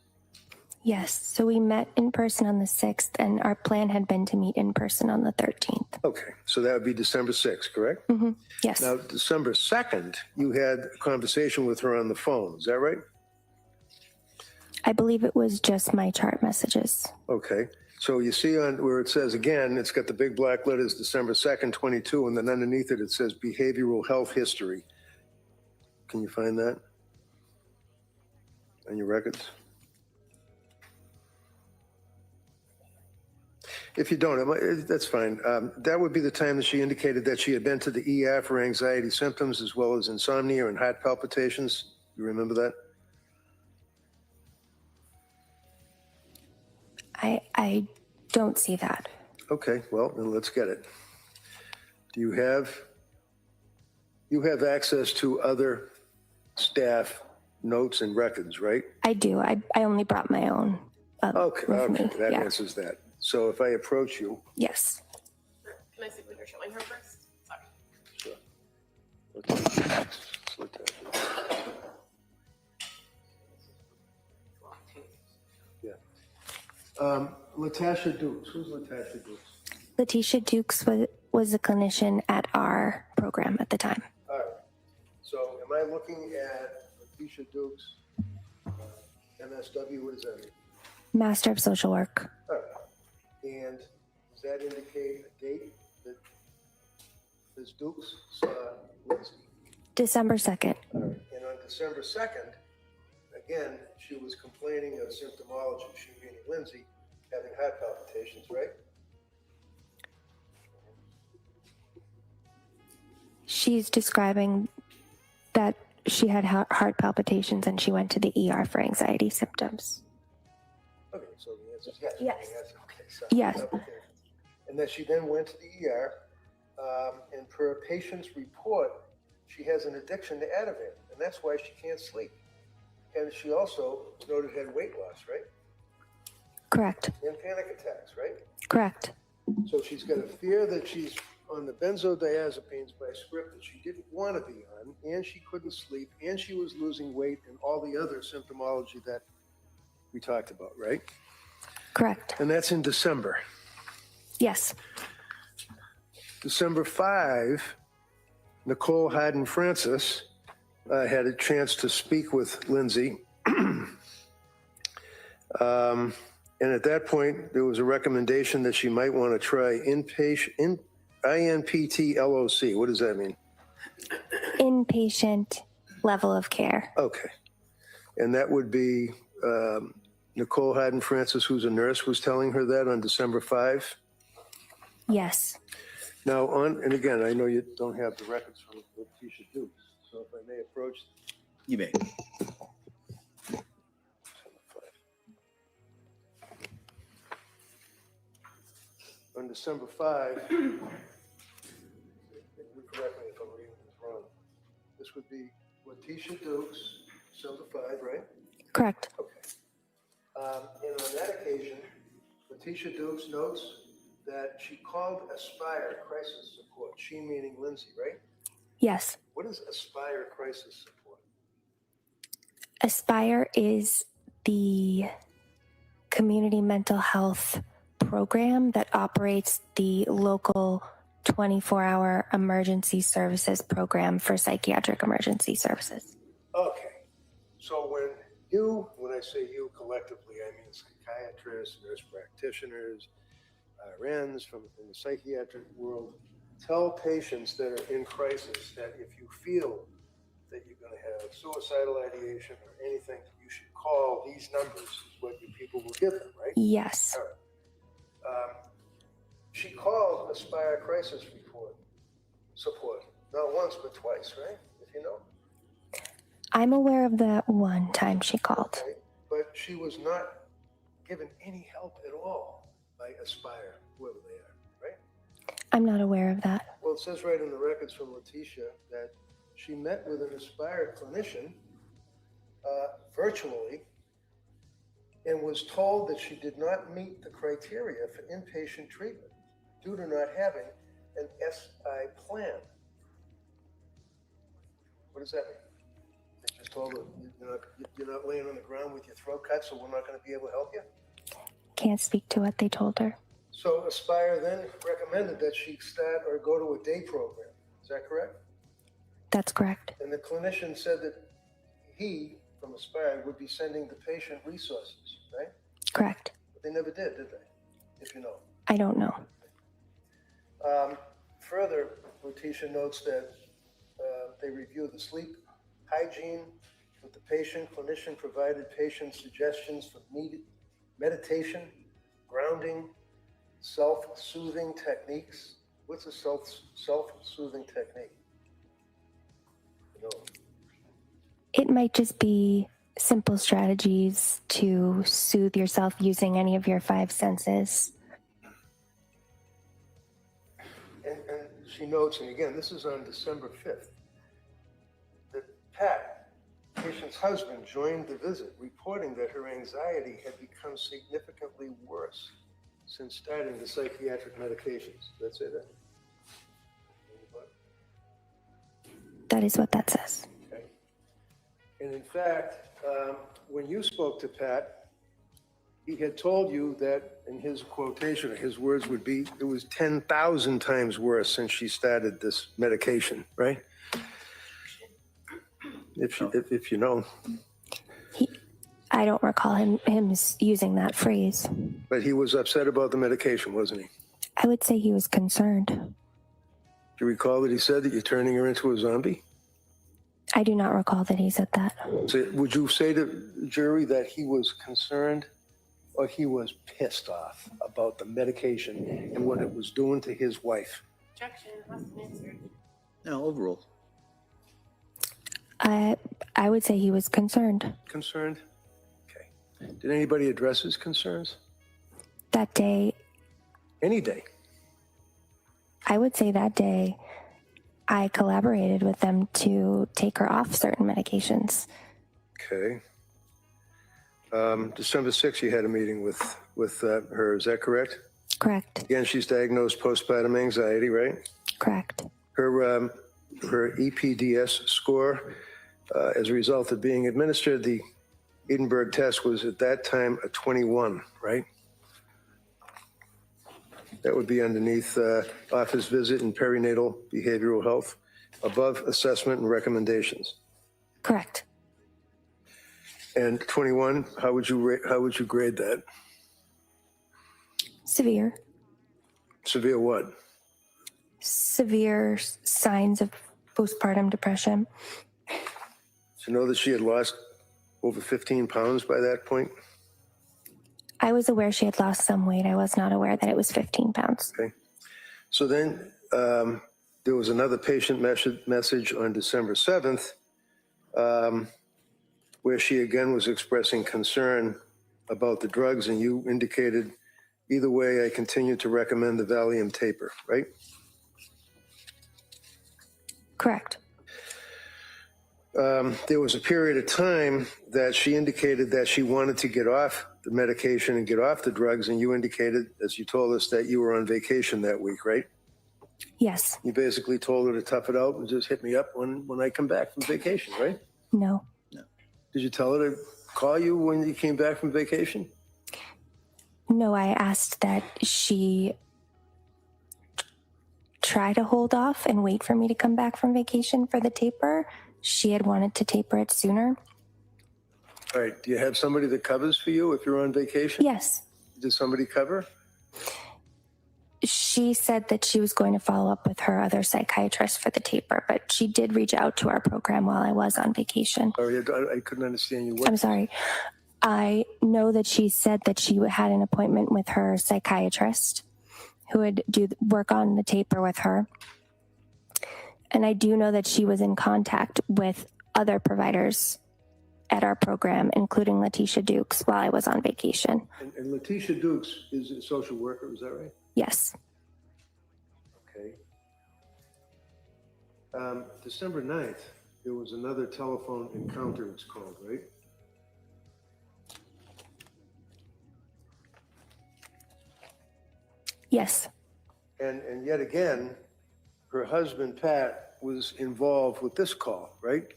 Yes. So we met in person on the 6th, and our plan had been to meet in person on the 13th. Okay. So that would be December 6th, correct? Mm-hmm. Yes. Now, December 2nd, you had a conversation with her on the phone. Is that right? I believe it was just my chart messages. Okay. So you see on where it says, again, it's got the big black letters, December 2nd, 22, and then underneath it, it says behavioral health history. Can you find that on your records? If you don't, that's fine. That would be the time that she indicated that she had been to the ER for anxiety symptoms as well as insomnia and heart palpitations. You remember that? I don't see that. Okay, well, then let's get it. Do you have access to other staff notes and records, right? I do. I only brought my own. Okay, with me. that Yeah. answers that. So if I approach you, Yes. Can I see what you're showing her first? Sorry. sure. Let's look at it. Yeah. Latasha Dukes. Who's Latasha Dukes? Letitia Dukes was a clinician at our program at the time. All right. So am I looking at Latisha Dukes, MSW? What does that mean? Master of Social Work. All right. And does that indicate a date that Ms. Dukes saw Lindsay? December 2nd. All right. And on December 2nd, again, she was complaining of symptomology. She meaning Lindsay having heart palpitations, right? She's describing that she had heart palpitations and she went to the ER for anxiety symptoms. Okay, so the answer is yes. Yes. Okay, so Yes. And that she then went to the ER, and per a patient's report, she has an addiction to Ativan, and that's why she can't sleep. And she also noted had weight loss, right? Correct. And panic attacks, right? Correct. So she's got a fear that she's on the benzodiazepines by script that she didn't want to be on, and she couldn't sleep, and she was losing weight, and all the other symptomology that we talked about, right? Correct. And that's in December. Yes. December 5, Nicole Hayden Francis had a chance to speak with Lindsay. And at that point, there was a recommendation that she might want to try INPT LOC. What does that mean? Inpatient level of care. Okay. And that would be Nicole Hayden Francis, who's a nurse, was telling her that on December 5. Yes. Now, and again, I know you don't have the records from Letitia Dukes, so if I may approach. You may. On December 5, correct me if I'm reading this wrong. This would be Letitia Dukes, December 5, right? Correct. Okay. And on that occasion, Letitia Dukes notes that she called Aspire Crisis Support. She meaning Lindsay, right? Yes. What is Aspire Crisis Support? Aspire is the community mental health program that operates the local 24-hour emergency services program for psychiatric emergency services. Okay. So when I say you collectively, I mean psychiatrists, nurse practitioners, RNs from in the psychiatric world, tell patients that are in crisis that if you feel that you're going to have suicidal ideation or anything, you should call these numbers, is what you people will give them, right? Yes. All right. She called Aspire Crisis Support, not once, but twice, right? If you know. I'm aware of the one time she called. Okay. But she was not given any help at all by Aspire, whoever they are, right? I'm not aware of that. Well, it says right in the records from Letitia that she met with an Aspire clinician virtually and was told that she did not meet the criteria for inpatient treatment due to not having an SI plan. What does that mean? They just told her you're not laying on the ground with your throat cut, so we're not going to be able to help you? Can't speak to what they told her. So Aspire then recommended that she start or go to a day program. Is that correct? That's correct. And the clinician said that he, from Aspire, would be sending the patient resources, right? Correct. But they never did they? If you know. I don't know. Further, Letitia notes that they review the sleep hygiene with the patient. Clinician provided patient suggestions for meditation, grounding, self-soothing techniques? What's a self-soothing technique? No. It might just be simple strategies to soothe yourself using any of your five senses. And she notes, and again, this is on December 5th, that Pat, patient's husband, joined the visit, reporting that her anxiety had become significantly worse since starting the psychiatric medications. Did I say that? That is what that says. Okay. And in fact, when you spoke to Pat, he had told you that, in his quotation, his words would be, it was 10,000 times worse since she started this medication, right? If you know. I don't recall him using that phrase. But he was upset about the medication, wasn't he? I would say he was concerned. Do you recall that he said that you're turning her into a zombie? I do not recall that he said that. So would you say to the jury that he was concerned or he was pissed off about the medication and what it was doing to his wife? Objection, less than answered. No, overall. I would say he was concerned. Concerned? Okay. Did anybody address his concerns? That day. Any day? I would say that day I collaborated with them to take her off certain medications. Okay. December 6th, you had a meeting with her. Is that correct? Correct. Again, she's diagnosed postpartum anxiety, right? Correct. Her EPDS score, as a result of being administered the Edinburgh test, was at that time a 21, right? That would be underneath office visit and perinatal behavioral health, above assessment and recommendations. Correct. And 21, how would you grade that? Severe. Severe what? Severe signs of postpartum depression. Do you know that she had lost over 15 pounds by that point? I was aware she had lost some weight. I was not aware that it was 15 pounds. Okay. So then there was another patient message on December 7th where she again was expressing concern about the drugs, and you indicated, either way, I continue to recommend the Valium taper, right? Correct. There was a period of time that she indicated that she wanted to get off the medication and get off the drugs, and you indicated, as you told us, that you were on vacation that week, right? Yes. You basically told her to tough it out and just hit me up when I come back from vacation, right? No. Did you tell her to call you when you came back from vacation? No, I asked that she try to hold off and wait for me to come back from vacation for the taper. She had wanted to taper it sooner. All right. Do you have somebody that covers for you if you're on vacation? Yes. Does somebody cover? She said that she was going to follow up with her other psychiatrist for the taper, but she did reach out to our program while I was on vacation. Sorry, I couldn't understand you. I'm sorry. I know that she said that she had an appointment with her psychiatrist who would do work on the taper with her. And I do know that she was in contact with other providers at our program, including Letitia Dukes, while I was on vacation. And Letitia Dukes is a social worker, is that right? Yes. Okay. December 9th, there was another telephone encounter, it's called, right? Yes. And yet again, her husband, Pat, was involved with this call, right?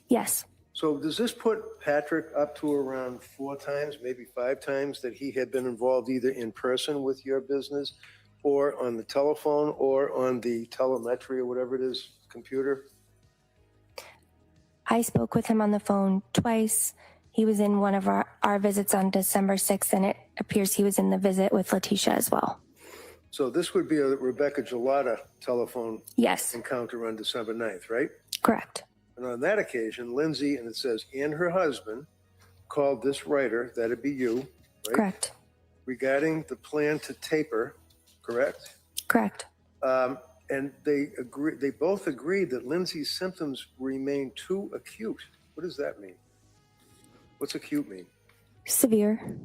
Yes. So does this put Patrick up to around 4 times, maybe 5 times, that he had been involved either in person with your business or on the telephone or on the telemetry or whatever it is, computer? I spoke with him on the phone twice. He was in one of our visits on December 6th, and it appears he was in the visit with Letitia as well. So this would be a Rebecca Gelada telephone Yes. encounter on December 9th, right? Correct. And on that occasion, Lindsay, and it says, and her husband called this writer, that'd be you, right? Correct. Regarding the plan to taper correct? Correct. And they both agreed that Lindsay's symptoms remain too acute. What does that mean? What's acute mean? Severe.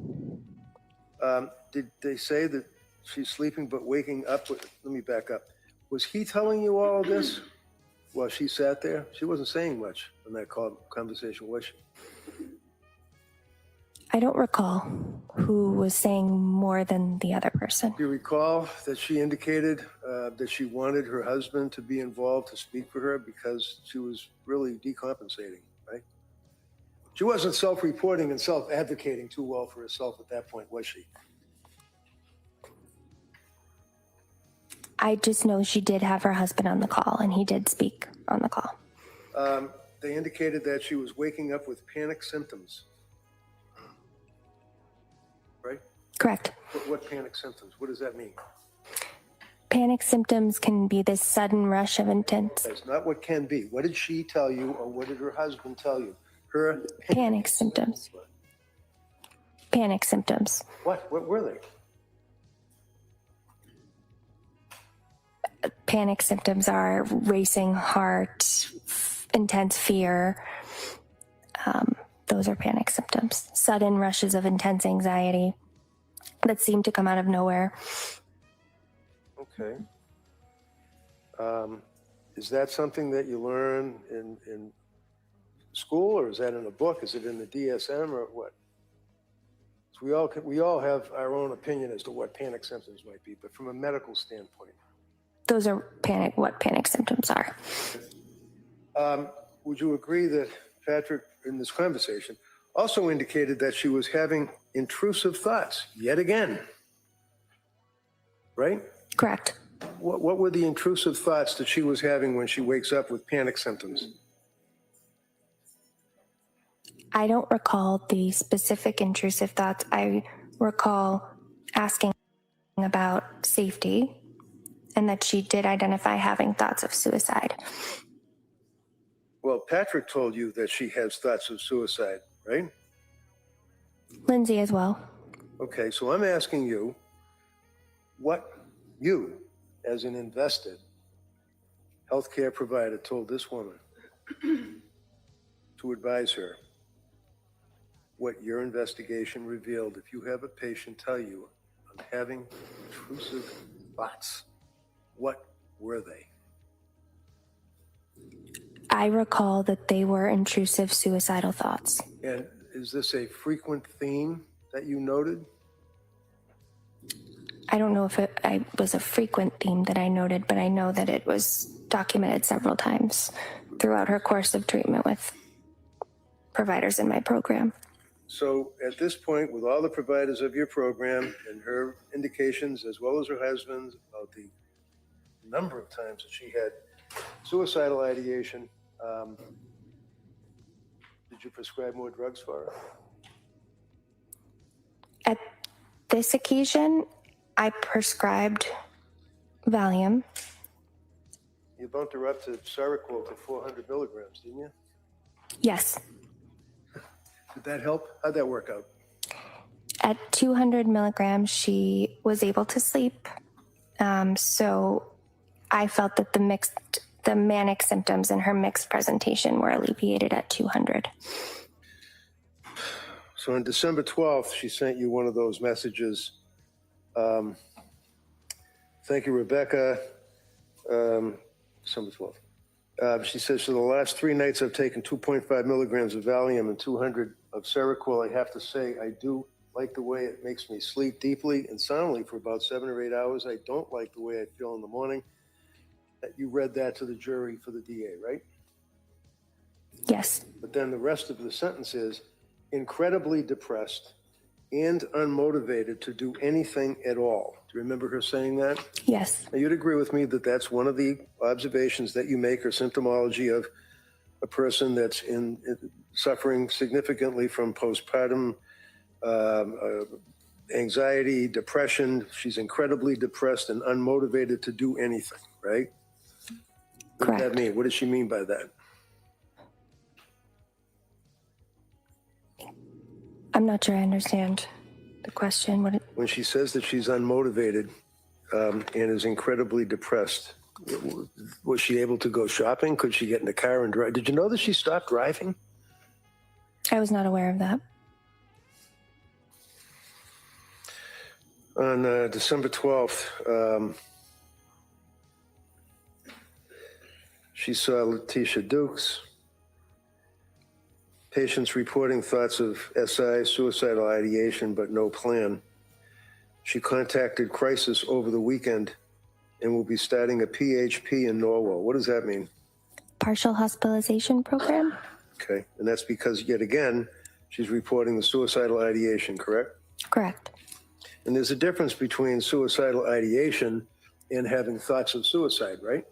Did they say that she's sleeping but waking up? Let me back up. Was he telling you all of this while she sat there? She wasn't saying much in that conversation, was she? I don't recall who was saying more than the other person. Do you recall that she indicated that she wanted her husband to be involved to speak for her because she was really decompensating, right? She wasn't self-reporting and self-advocating too well for herself at that point, was she? I just know she did have her husband on the call, and he did speak on the call. They indicated that she was waking up with panic symptoms, right? Correct. What panic symptoms? What does that mean? Panic symptoms can be this sudden rush of intense. That's not what can be. What did she tell you, or what did her husband tell you? Her panic symptoms. Panic symptoms. What were they? Panic symptoms are racing heart, intense fear. Those are panic symptoms. Sudden rushes of intense anxiety that seem to come out of nowhere. Okay. Is that something that you learn in school, or is that in a book? Is it in the DSM, or what? So we all have our own opinion as to what panic symptoms might be, but from a medical standpoint. Those are what panic symptoms are. Would you agree that Patrick, in this conversation, also indicated that she was having intrusive thoughts yet again? Right? Correct. What were the intrusive thoughts that she was having when she wakes up with panic symptoms? I don't recall the specific intrusive thoughts. I recall asking about safety and that she did identify having thoughts of suicide. Well, Patrick told you that she has thoughts of suicide, right? Lindsay as well. Okay, so I'm asking you, what you, as an invested healthcare provider, told this woman to advise her, what your investigation revealed. If you have a patient tell you, I'm having intrusive thoughts, what were they? I recall that they were intrusive suicidal thoughts. And is this a frequent theme that you noted? I don't know if it was a frequent theme that I noted, but I know that it was documented several times throughout her course of treatment with providers in my program. So at this point, with all the providers of your program and her indications, as well as her husband's, about the number of times that she had suicidal ideation, did you prescribe more drugs for her? At this occasion, I prescribed Valium. You bumped her up to Seroquel to 400 milligrams, didn't you? Yes. Did that help? How'd that work out? At 200 milligrams, she was able to sleep. So I felt that the manic symptoms in her mixed presentation were alleviated at 200. So on December 12th, she sent you one of those messages. Thank you, Rebecca. December 12th. She says, for the last 3 nights, I've taken 2.5 milligrams of Valium and 200 of Seroquel. I have to say, I do like the way it makes me sleep deeply and soundly for about 7 or 8 hours. I don't like the way I feel in the morning. You read that to the jury for the DA, right? Yes. But then the rest of the sentence is incredibly depressed and unmotivated to do anything at all. Do you remember her saying that? Yes. Now, you'd agree with me that that's one of the observations that you make, or symptomology of a person that's suffering significantly from postpartum anxiety, depression. She's incredibly depressed and unmotivated to do anything, right? What does that mean? What does she mean by that? I'm not sure I understand the question. When she says that she's unmotivated and is incredibly depressed. Was she able to go shopping? Could she get in the car and drive? Did you know that she stopped driving? I was not aware of that. On December 12th, she saw Letitia Dukes. Patients reporting thoughts of SI, suicidal ideation, but no plan. She contacted Crisis over the weekend and will be starting a PHP in Norwell. What does that mean? Partial hospitalization program? Okay, and that's because, yet again, she's reporting the suicidal ideation, correct? Correct. And there's a difference between suicidal ideation and having thoughts of suicide, right?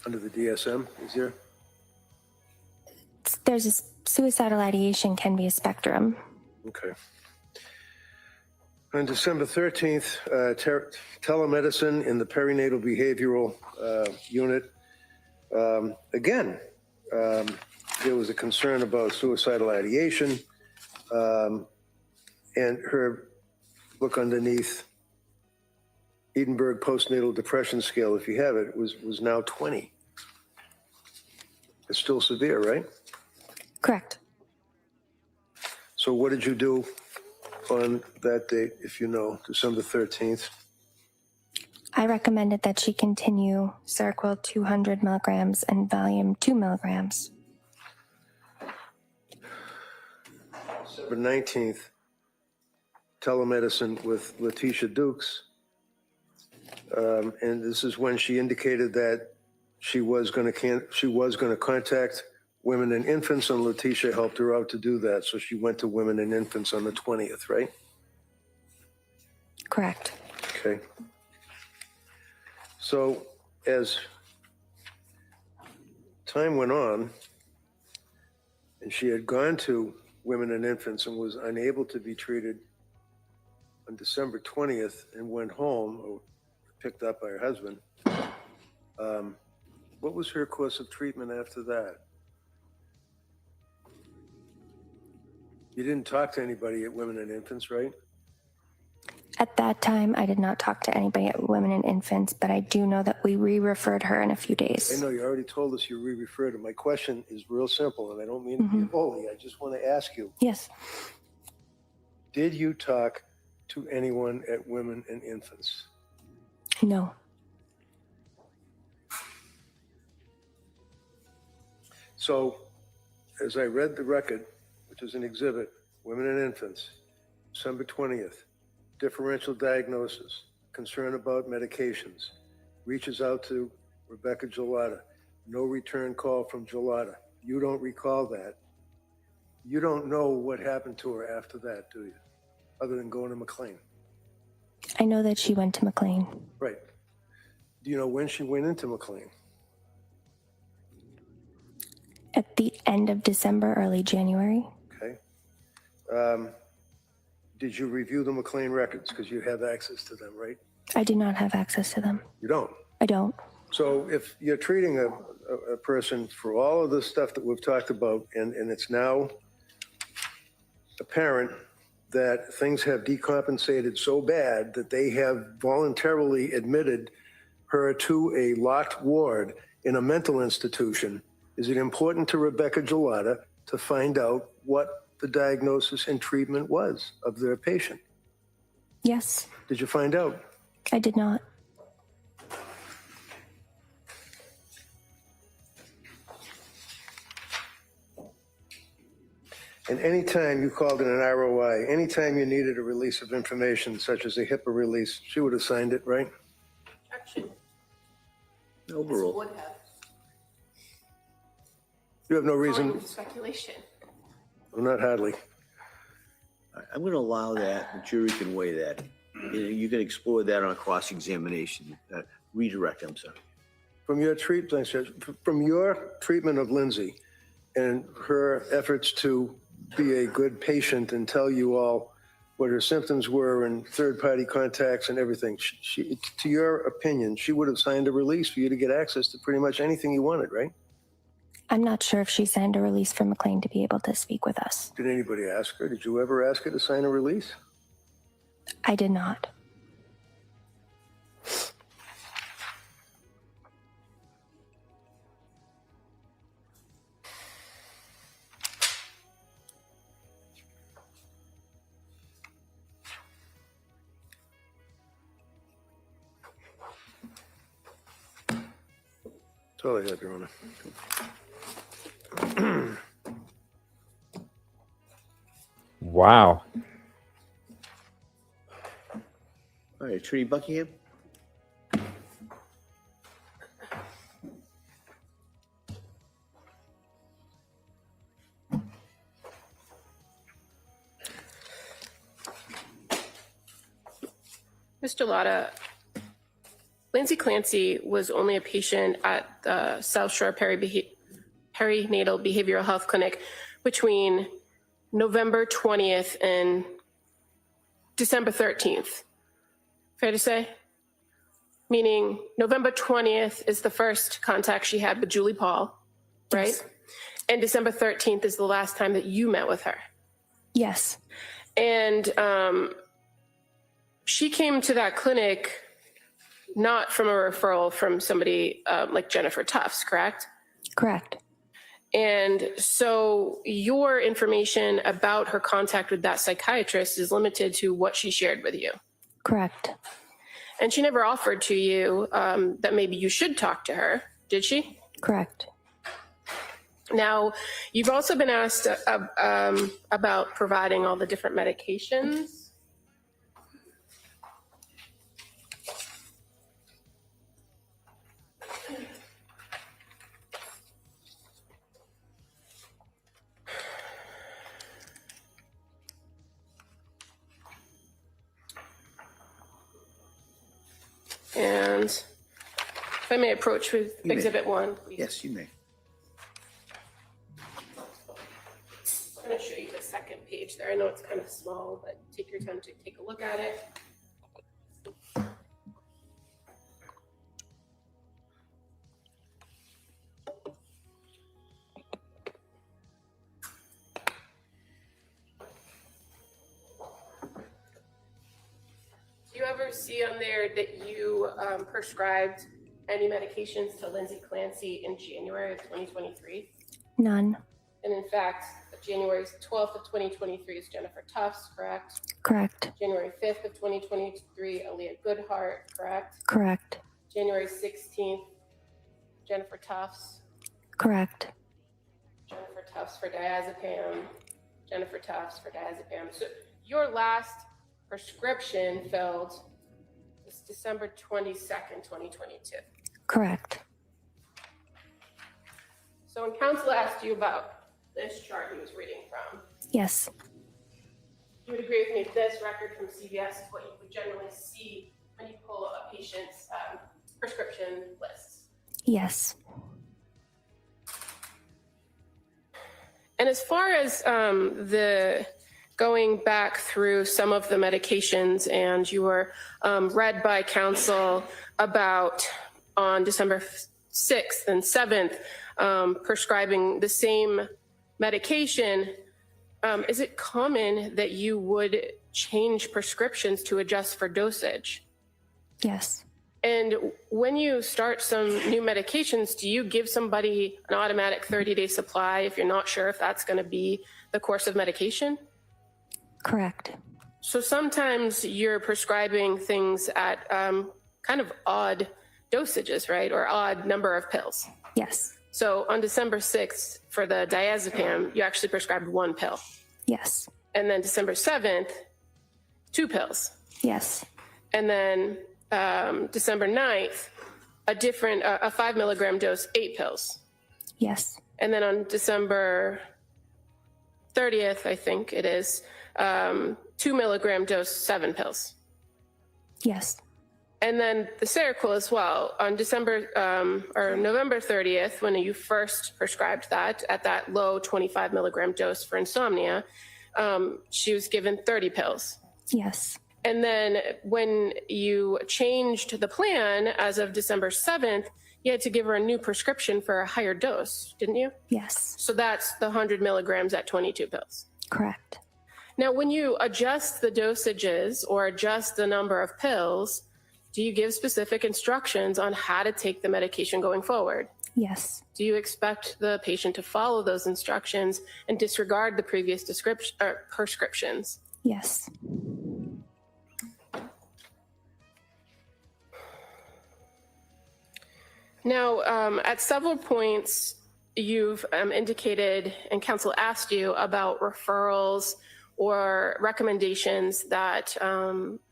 Under the DSM, is there? There's a suicidal ideation can be a spectrum. Okay. On December 13th, telemedicine in the perinatal behavioral unit. Again, there was a concern about suicidal ideation, and her look underneath Edinburgh postnatal depression scale, if you have it, was now 20. It's still severe, right? Correct. So what did you do on that date, if you know, December 13th? I recommended that she continue Seroquel 200 milligrams and Valium 2 milligrams. December 19th, telemedicine with Letitia Dukes. And this is when she indicated that she was going to contact women and infants, and Letitia helped her out to do that. So she went to women and infants on the 20th, right? Correct. Okay. So as time went on, and she had gone to women and infants and was unable to be treated on December 20th and went home, or picked up by her husband. What was her course of treatment after that? You didn't talk to anybody at Women and Infants, right? At that time, I did not talk to anybody at Women and Infants, but I do know that we re-referred her in a few days. I know you already told us you re-referred her. My question is real simple, and I don't mean to be bully. I just want to ask you. Yes. Did you talk to anyone at Women and Infants? No. So, as I read the record, which is an exhibit, Women and Infants, December 20th, differential diagnosis, concern about medications, reaches out to Rebecca Gelada, no return call from Gelada. You don't recall that. You don't know what happened to her after that, do you? Other than going to McLean. I know that she went to McLean. Right. Do you know when she went into McLean? At the end of December, early January. Okay. Did you review the McLean records? Because you have access to them, right? I do not have access to them. You don't? I don't. So if you're treating a person for all of the stuff that we've talked about, and it's now apparent that things have decompensated so bad that they have voluntarily admitted her to a locked ward in a mental institution, is it important to Rebecca Gelada to find out what the diagnosis and treatment was of their patient? Yes. Did you find out? I did not. And anytime you called in an ROI, anytime you needed a release of information, such as a HIPAA release, she would have signed it, right? Action. Overall. Would have. You have no reason. Calling speculation. Well, not hardly. I'm going to allow that. The jury can weigh that. You can explore that on cross-examination. Redirect, I'm sorry. From your treatment, from your treatment of Lindsay and her efforts to be a good patient and tell you all what her symptoms were and third-party contacts and everything, she, to your opinion, she would have signed a release for you to get access to pretty much anything you wanted, right? I'm not sure if she signed a release for McLean to be able to speak with us. Did anybody ask her? Did you ever ask her to sign a release? I did not. That's all I had, Your Honor. Wow. All right, Attorney Buckingham. Mr. Lotta, Lindsay Clancy was only a patient at the South Shore Perinatal Behavioral Health Clinic between November 20th and December 13th. Fair to say? Meaning November 20th is the first contact she had with Julie Paul, right? Yes. And December 13th is the last time that you met with her. Yes. And she came to that clinic not from a referral from somebody like Jennifer Tufts, correct? Correct. And so your information about her contact with that psychiatrist is limited to what she shared with you. Correct. And she never offered to you that maybe you should talk to her, did she? Correct. Now, you've also been asked about providing all the different medications. And if I may approach with You may. Exhibit 1, please. Yes, you may. I'm going to show you the second page there. I know it's kind of small, but take your time to take a look at it. Do you ever see on there that you prescribed any medications to Lindsay Clancy in January of 2023? None. And in fact, January 12th of 2023 is Jennifer Tufts, correct? Correct. January 5th of 2023, Aaliyah Goodhart, correct? Correct. January 16th, Jennifer Tufts. Correct. Jennifer Tufts for diazepam. Jennifer Tufts for diazepam. So your last prescription filled is December 22nd, 2022. Correct. So when counsel asked you about this chart he was reading from, Yes. you would agree with me, this record from CVS is what you would generally see when you pull a patient's prescription lists. Yes. And as far as the going back through some of the medications, and you were read by counsel about on December 6th and 7th, prescribing the same medication, is it common that you would change prescriptions to adjust for dosage? Yes. And when you start some new medications, do you give somebody an automatic 30-day supply if you're not sure if that's going to be the course of medication? Correct. So sometimes you're prescribing things at kind of odd dosages, right? Or odd number of pills. Yes. So on December 6th for the diazepam, you actually prescribed 1 pill. Yes. And then December 7th, 2 pills. Yes. And then December 9th, a 5 milligram dose, 8 pills. Yes. And then on December 30th, I think it is, 2 milligram dose, 7 pills. Yes. And then the Seroquel as well. On November 30th, when you first prescribed that at that low 25 milligram dose for insomnia, she was given 30 pills. Yes. And then when you changed the plan as of December 7th, you had to give her a new prescription for a higher dose, didn't you? Yes. So that's the 100 milligrams at 22 pills. Correct. Now, when you adjust the dosages or adjust the number of pills, do you give specific instructions on how to take the medication going forward? Yes. Do you expect the patient to follow those instructions and disregard the previous prescriptions? Yes. Now, at several points, you've indicated and counsel asked you about referrals or recommendations that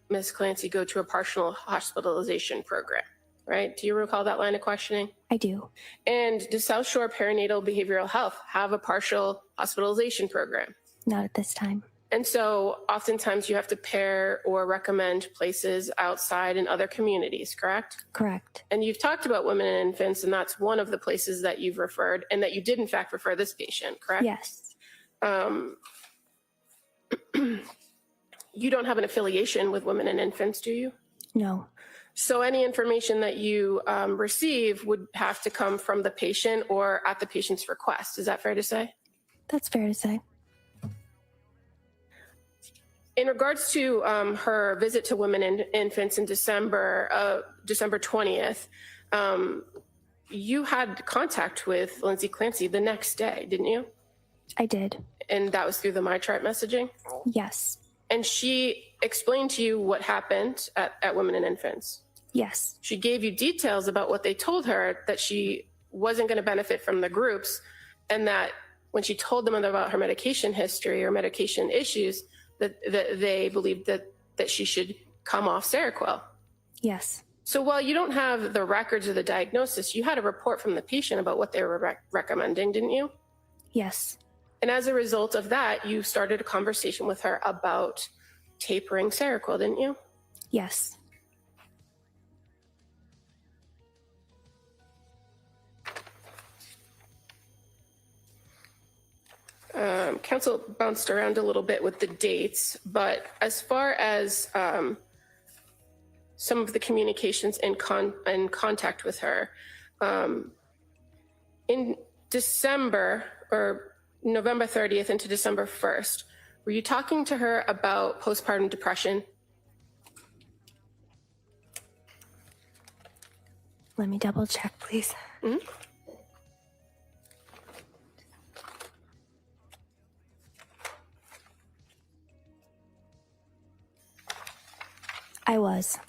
Ms. Clancy go to a partial hospitalization program, right? Do you recall that line of questioning? I do. And does South Shore Perinatal Behavioral Health have a partial hospitalization program? Not at this time. And so oftentimes you have to pair or recommend places outside in other communities, correct? Correct. And you've talked about women and infants, and that's one of the places that you've referred and that you did in fact refer this patient, correct? Yes. You don't have an affiliation with women and infants, do you? No. So any information that you receive would have to come from the patient or at the patient's request. Is that fair to say? That's fair to say. In regards to her visit to women and infants in December 20th, you had contact with Lindsay Clancy the next day, didn't you? I did. And that was through the MyChart messaging? Yes. And she explained to you what happened at Women and Infants? Yes. She gave you details about what they told her, that she wasn't going to benefit from the groups, and that when she told them about her medication history or medication issues, that they believed that she should come off Seroquel. Yes. So while you don't have the records of the diagnosis, you had a report from the patient about what they were recommending, didn't you? Yes. And as a result of that, you started a conversation with her about tapering Seroquel, didn't you? Yes. Council bounced around a little bit with the dates, but as far as some of the communications and contact with her, in December or November 30th into December 1st, were you talking to her about postpartum depression? Let me double check, please. Mm-hmm. I was.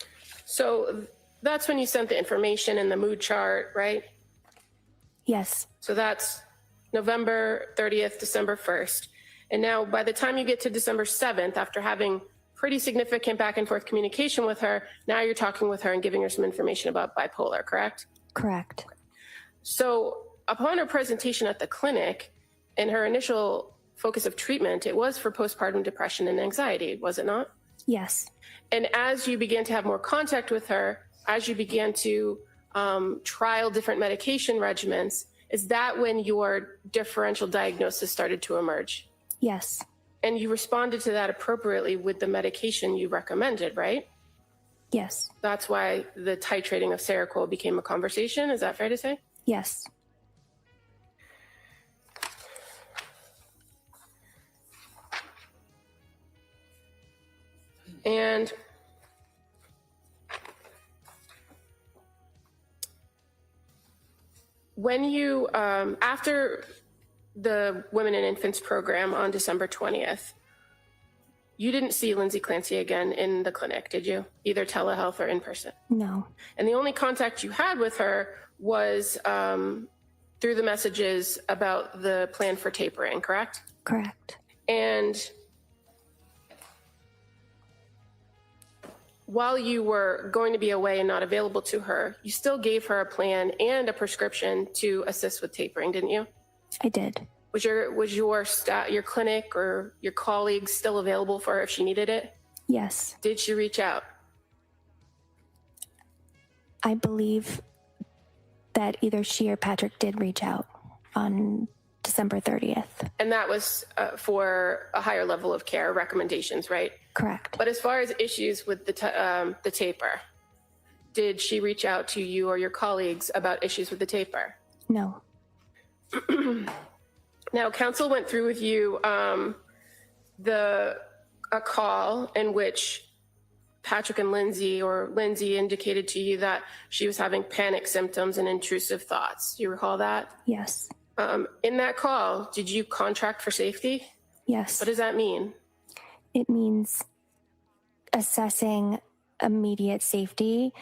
So that's when you sent the information and the mood chart, right? Yes. So that's November 30th, December 1st. And now by the time you get to December 7th, after having pretty significant back and forth communication with her, now you're talking with her and giving her some information about bipolar, correct? Correct. So upon her presentation at the clinic and her initial focus of treatment, it was for postpartum depression and anxiety, was it not? Yes. And as you began to have more contact with her, as you began to trial different medication regimens, is that when your differential diagnosis started to emerge? Yes. And you responded to that appropriately with the medication you recommended, right? Yes. That's why the titrating of Seroquel became a conversation. Is that fair to say? Yes. And when you, after the Women and Infants program on December 20th, you didn't see Lindsay Clancy again in the clinic, did you? Either telehealth or in person? No. And the only contact you had with her was through the messages about the plan for tapering, correct? Correct. And while you were going to be away and not available to her, you still gave her a plan and a prescription to assist with tapering, didn't you? I did. Was your clinic or your colleagues still available for her if she needed it? Yes. Did she reach out? I believe that either she or Patrick did reach out on December 30th. And that was for a higher level of care recommendations, right? Correct. But as far as issues with the taper, did she reach out to you or your colleagues about issues with the taper? No. Now, counsel went through with you a call in which Patrick and Lindsay, or Lindsay, indicated to you that she was having panic symptoms and intrusive thoughts. Do you recall that? Yes. In that call, did you contract for safety? Yes. What does that mean? It means assessing immediate safety.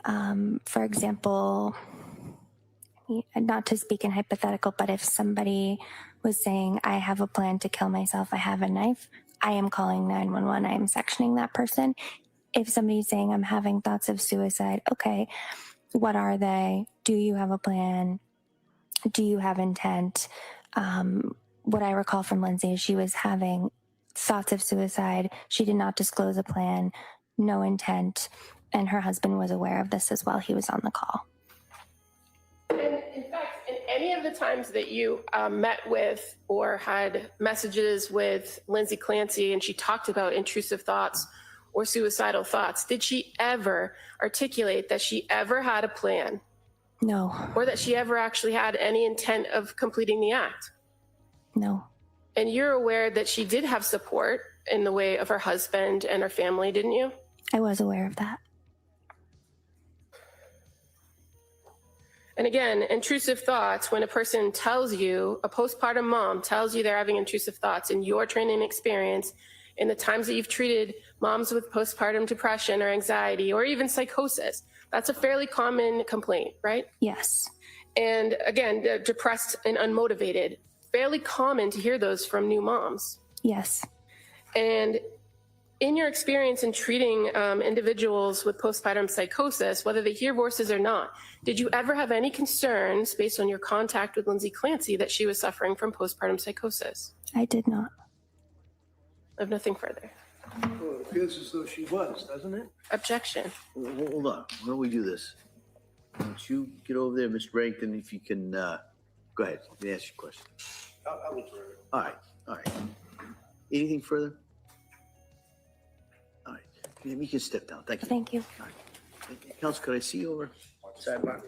For example, not to speak in hypothetical, but if somebody was saying, I have a plan to kill myself, I have a knife, I am calling 911, I am sectioning that person. If somebody's saying, I'm having thoughts of suicide, okay, what are they? Do you have a plan? Do you have intent? What I recall from Lindsay is she was having thoughts of suicide. She did not disclose a plan, no intent, and her husband was aware of this as well. He was on the call. And in fact, in any of the times that you met with or had messages with Lindsay Clancy and she talked about intrusive thoughts or suicidal thoughts, did she ever articulate that she ever had a plan? No. Or that she ever actually had any intent of completing the act? No. And you're aware that she did have support in the way of her husband and her family, didn't you? I was aware of that. And again, intrusive thoughts, when a person tells you, a postpartum mom tells you they're having intrusive thoughts in your training experience, in the times that you've treated moms with postpartum depression or anxiety or even psychosis, that's a fairly common complaint, right? Yes. And again, depressed and unmotivated, fairly common to hear those from new moms. Yes. And in your experience in treating individuals with postpartum psychosis, whether they hear voices or not, did you ever have any concerns based on your contact with Lindsay Clancy that she was suffering from postpartum psychosis? I did not. I have nothing further. Well, it appears as though she was, doesn't it? Objection. Hold on. Why don't we do this? Why don't you get over there, Mr. Barrington, if you can, go ahead, let me ask you a question. I will try it. All right. Anything further? All right, you can step down. Thank you. Thank you. All right. Counsel, could I see you over sidebar?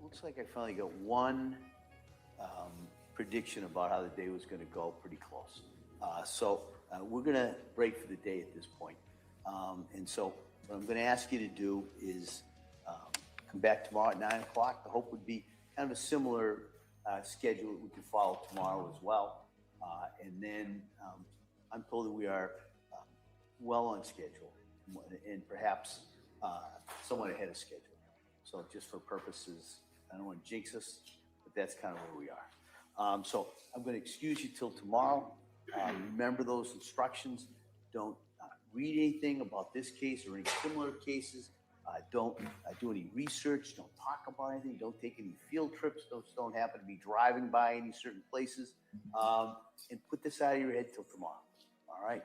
Looks like I finally got one prediction about how the day was going to go, pretty close. So we're going to break for the day at this point. And so what I'm going to ask you to do is come back tomorrow at 9 o'clock. The hope would be kind of a similar schedule that we could follow tomorrow as well. And then I'm told that we are well on schedule and perhaps somewhat ahead of schedule. So So just for purposes, I don't want to jinx us, but that's kind of where we are. So I'm going to excuse you till tomorrow. Remember those instructions. Don't read anything about this case or any similar cases. Don't do any research. Don't talk about anything. Don't take any field trips. Don't happen to be driving by any certain places. And put this out of your head till tomorrow. All right.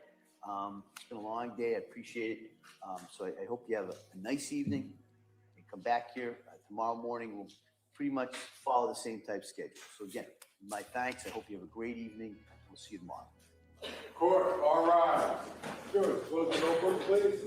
It's been a long day. I appreciate it. So I hope you have a nice evening. And come back here tomorrow morning. We'll pretty much follow the same type schedule. So again, my thanks. I hope you have a great evening. We'll see you tomorrow. Court, all rise. Sure, close the notebook, please.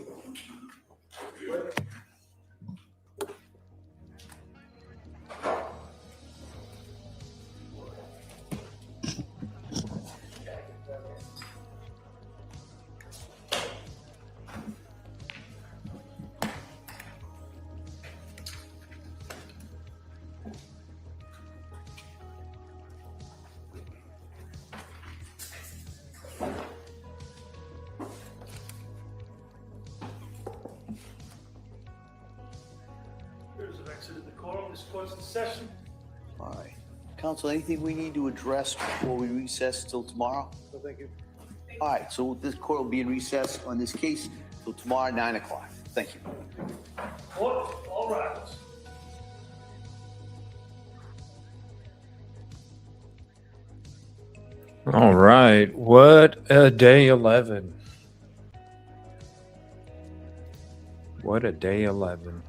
Exited the quorum. This court's in session. All right. Counsel, anything we need to address before we recess till tomorrow? No, thank you. All right. So this court will be in recess on this case till tomorrow, 9 o'clock. Thank you. Court, all rise. All right. What a day 11. What a day 11.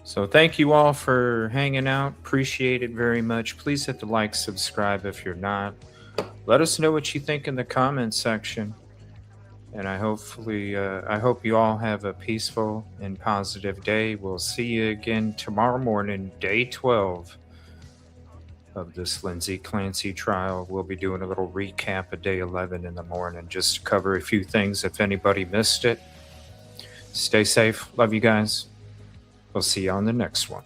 So thank you all for hanging out. Appreciate it very much. Please hit the like, subscribe if you're not. Let us know what you think in the comments section. And I hope you all have a peaceful and positive day. We'll see you again tomorrow morning, day 12 of this Lindsay Clancy trial. We'll be doing a little recap of day 11 in the morning, just to cover a few things if anybody missed it. Stay safe. Love you guys. We'll see you on the next one.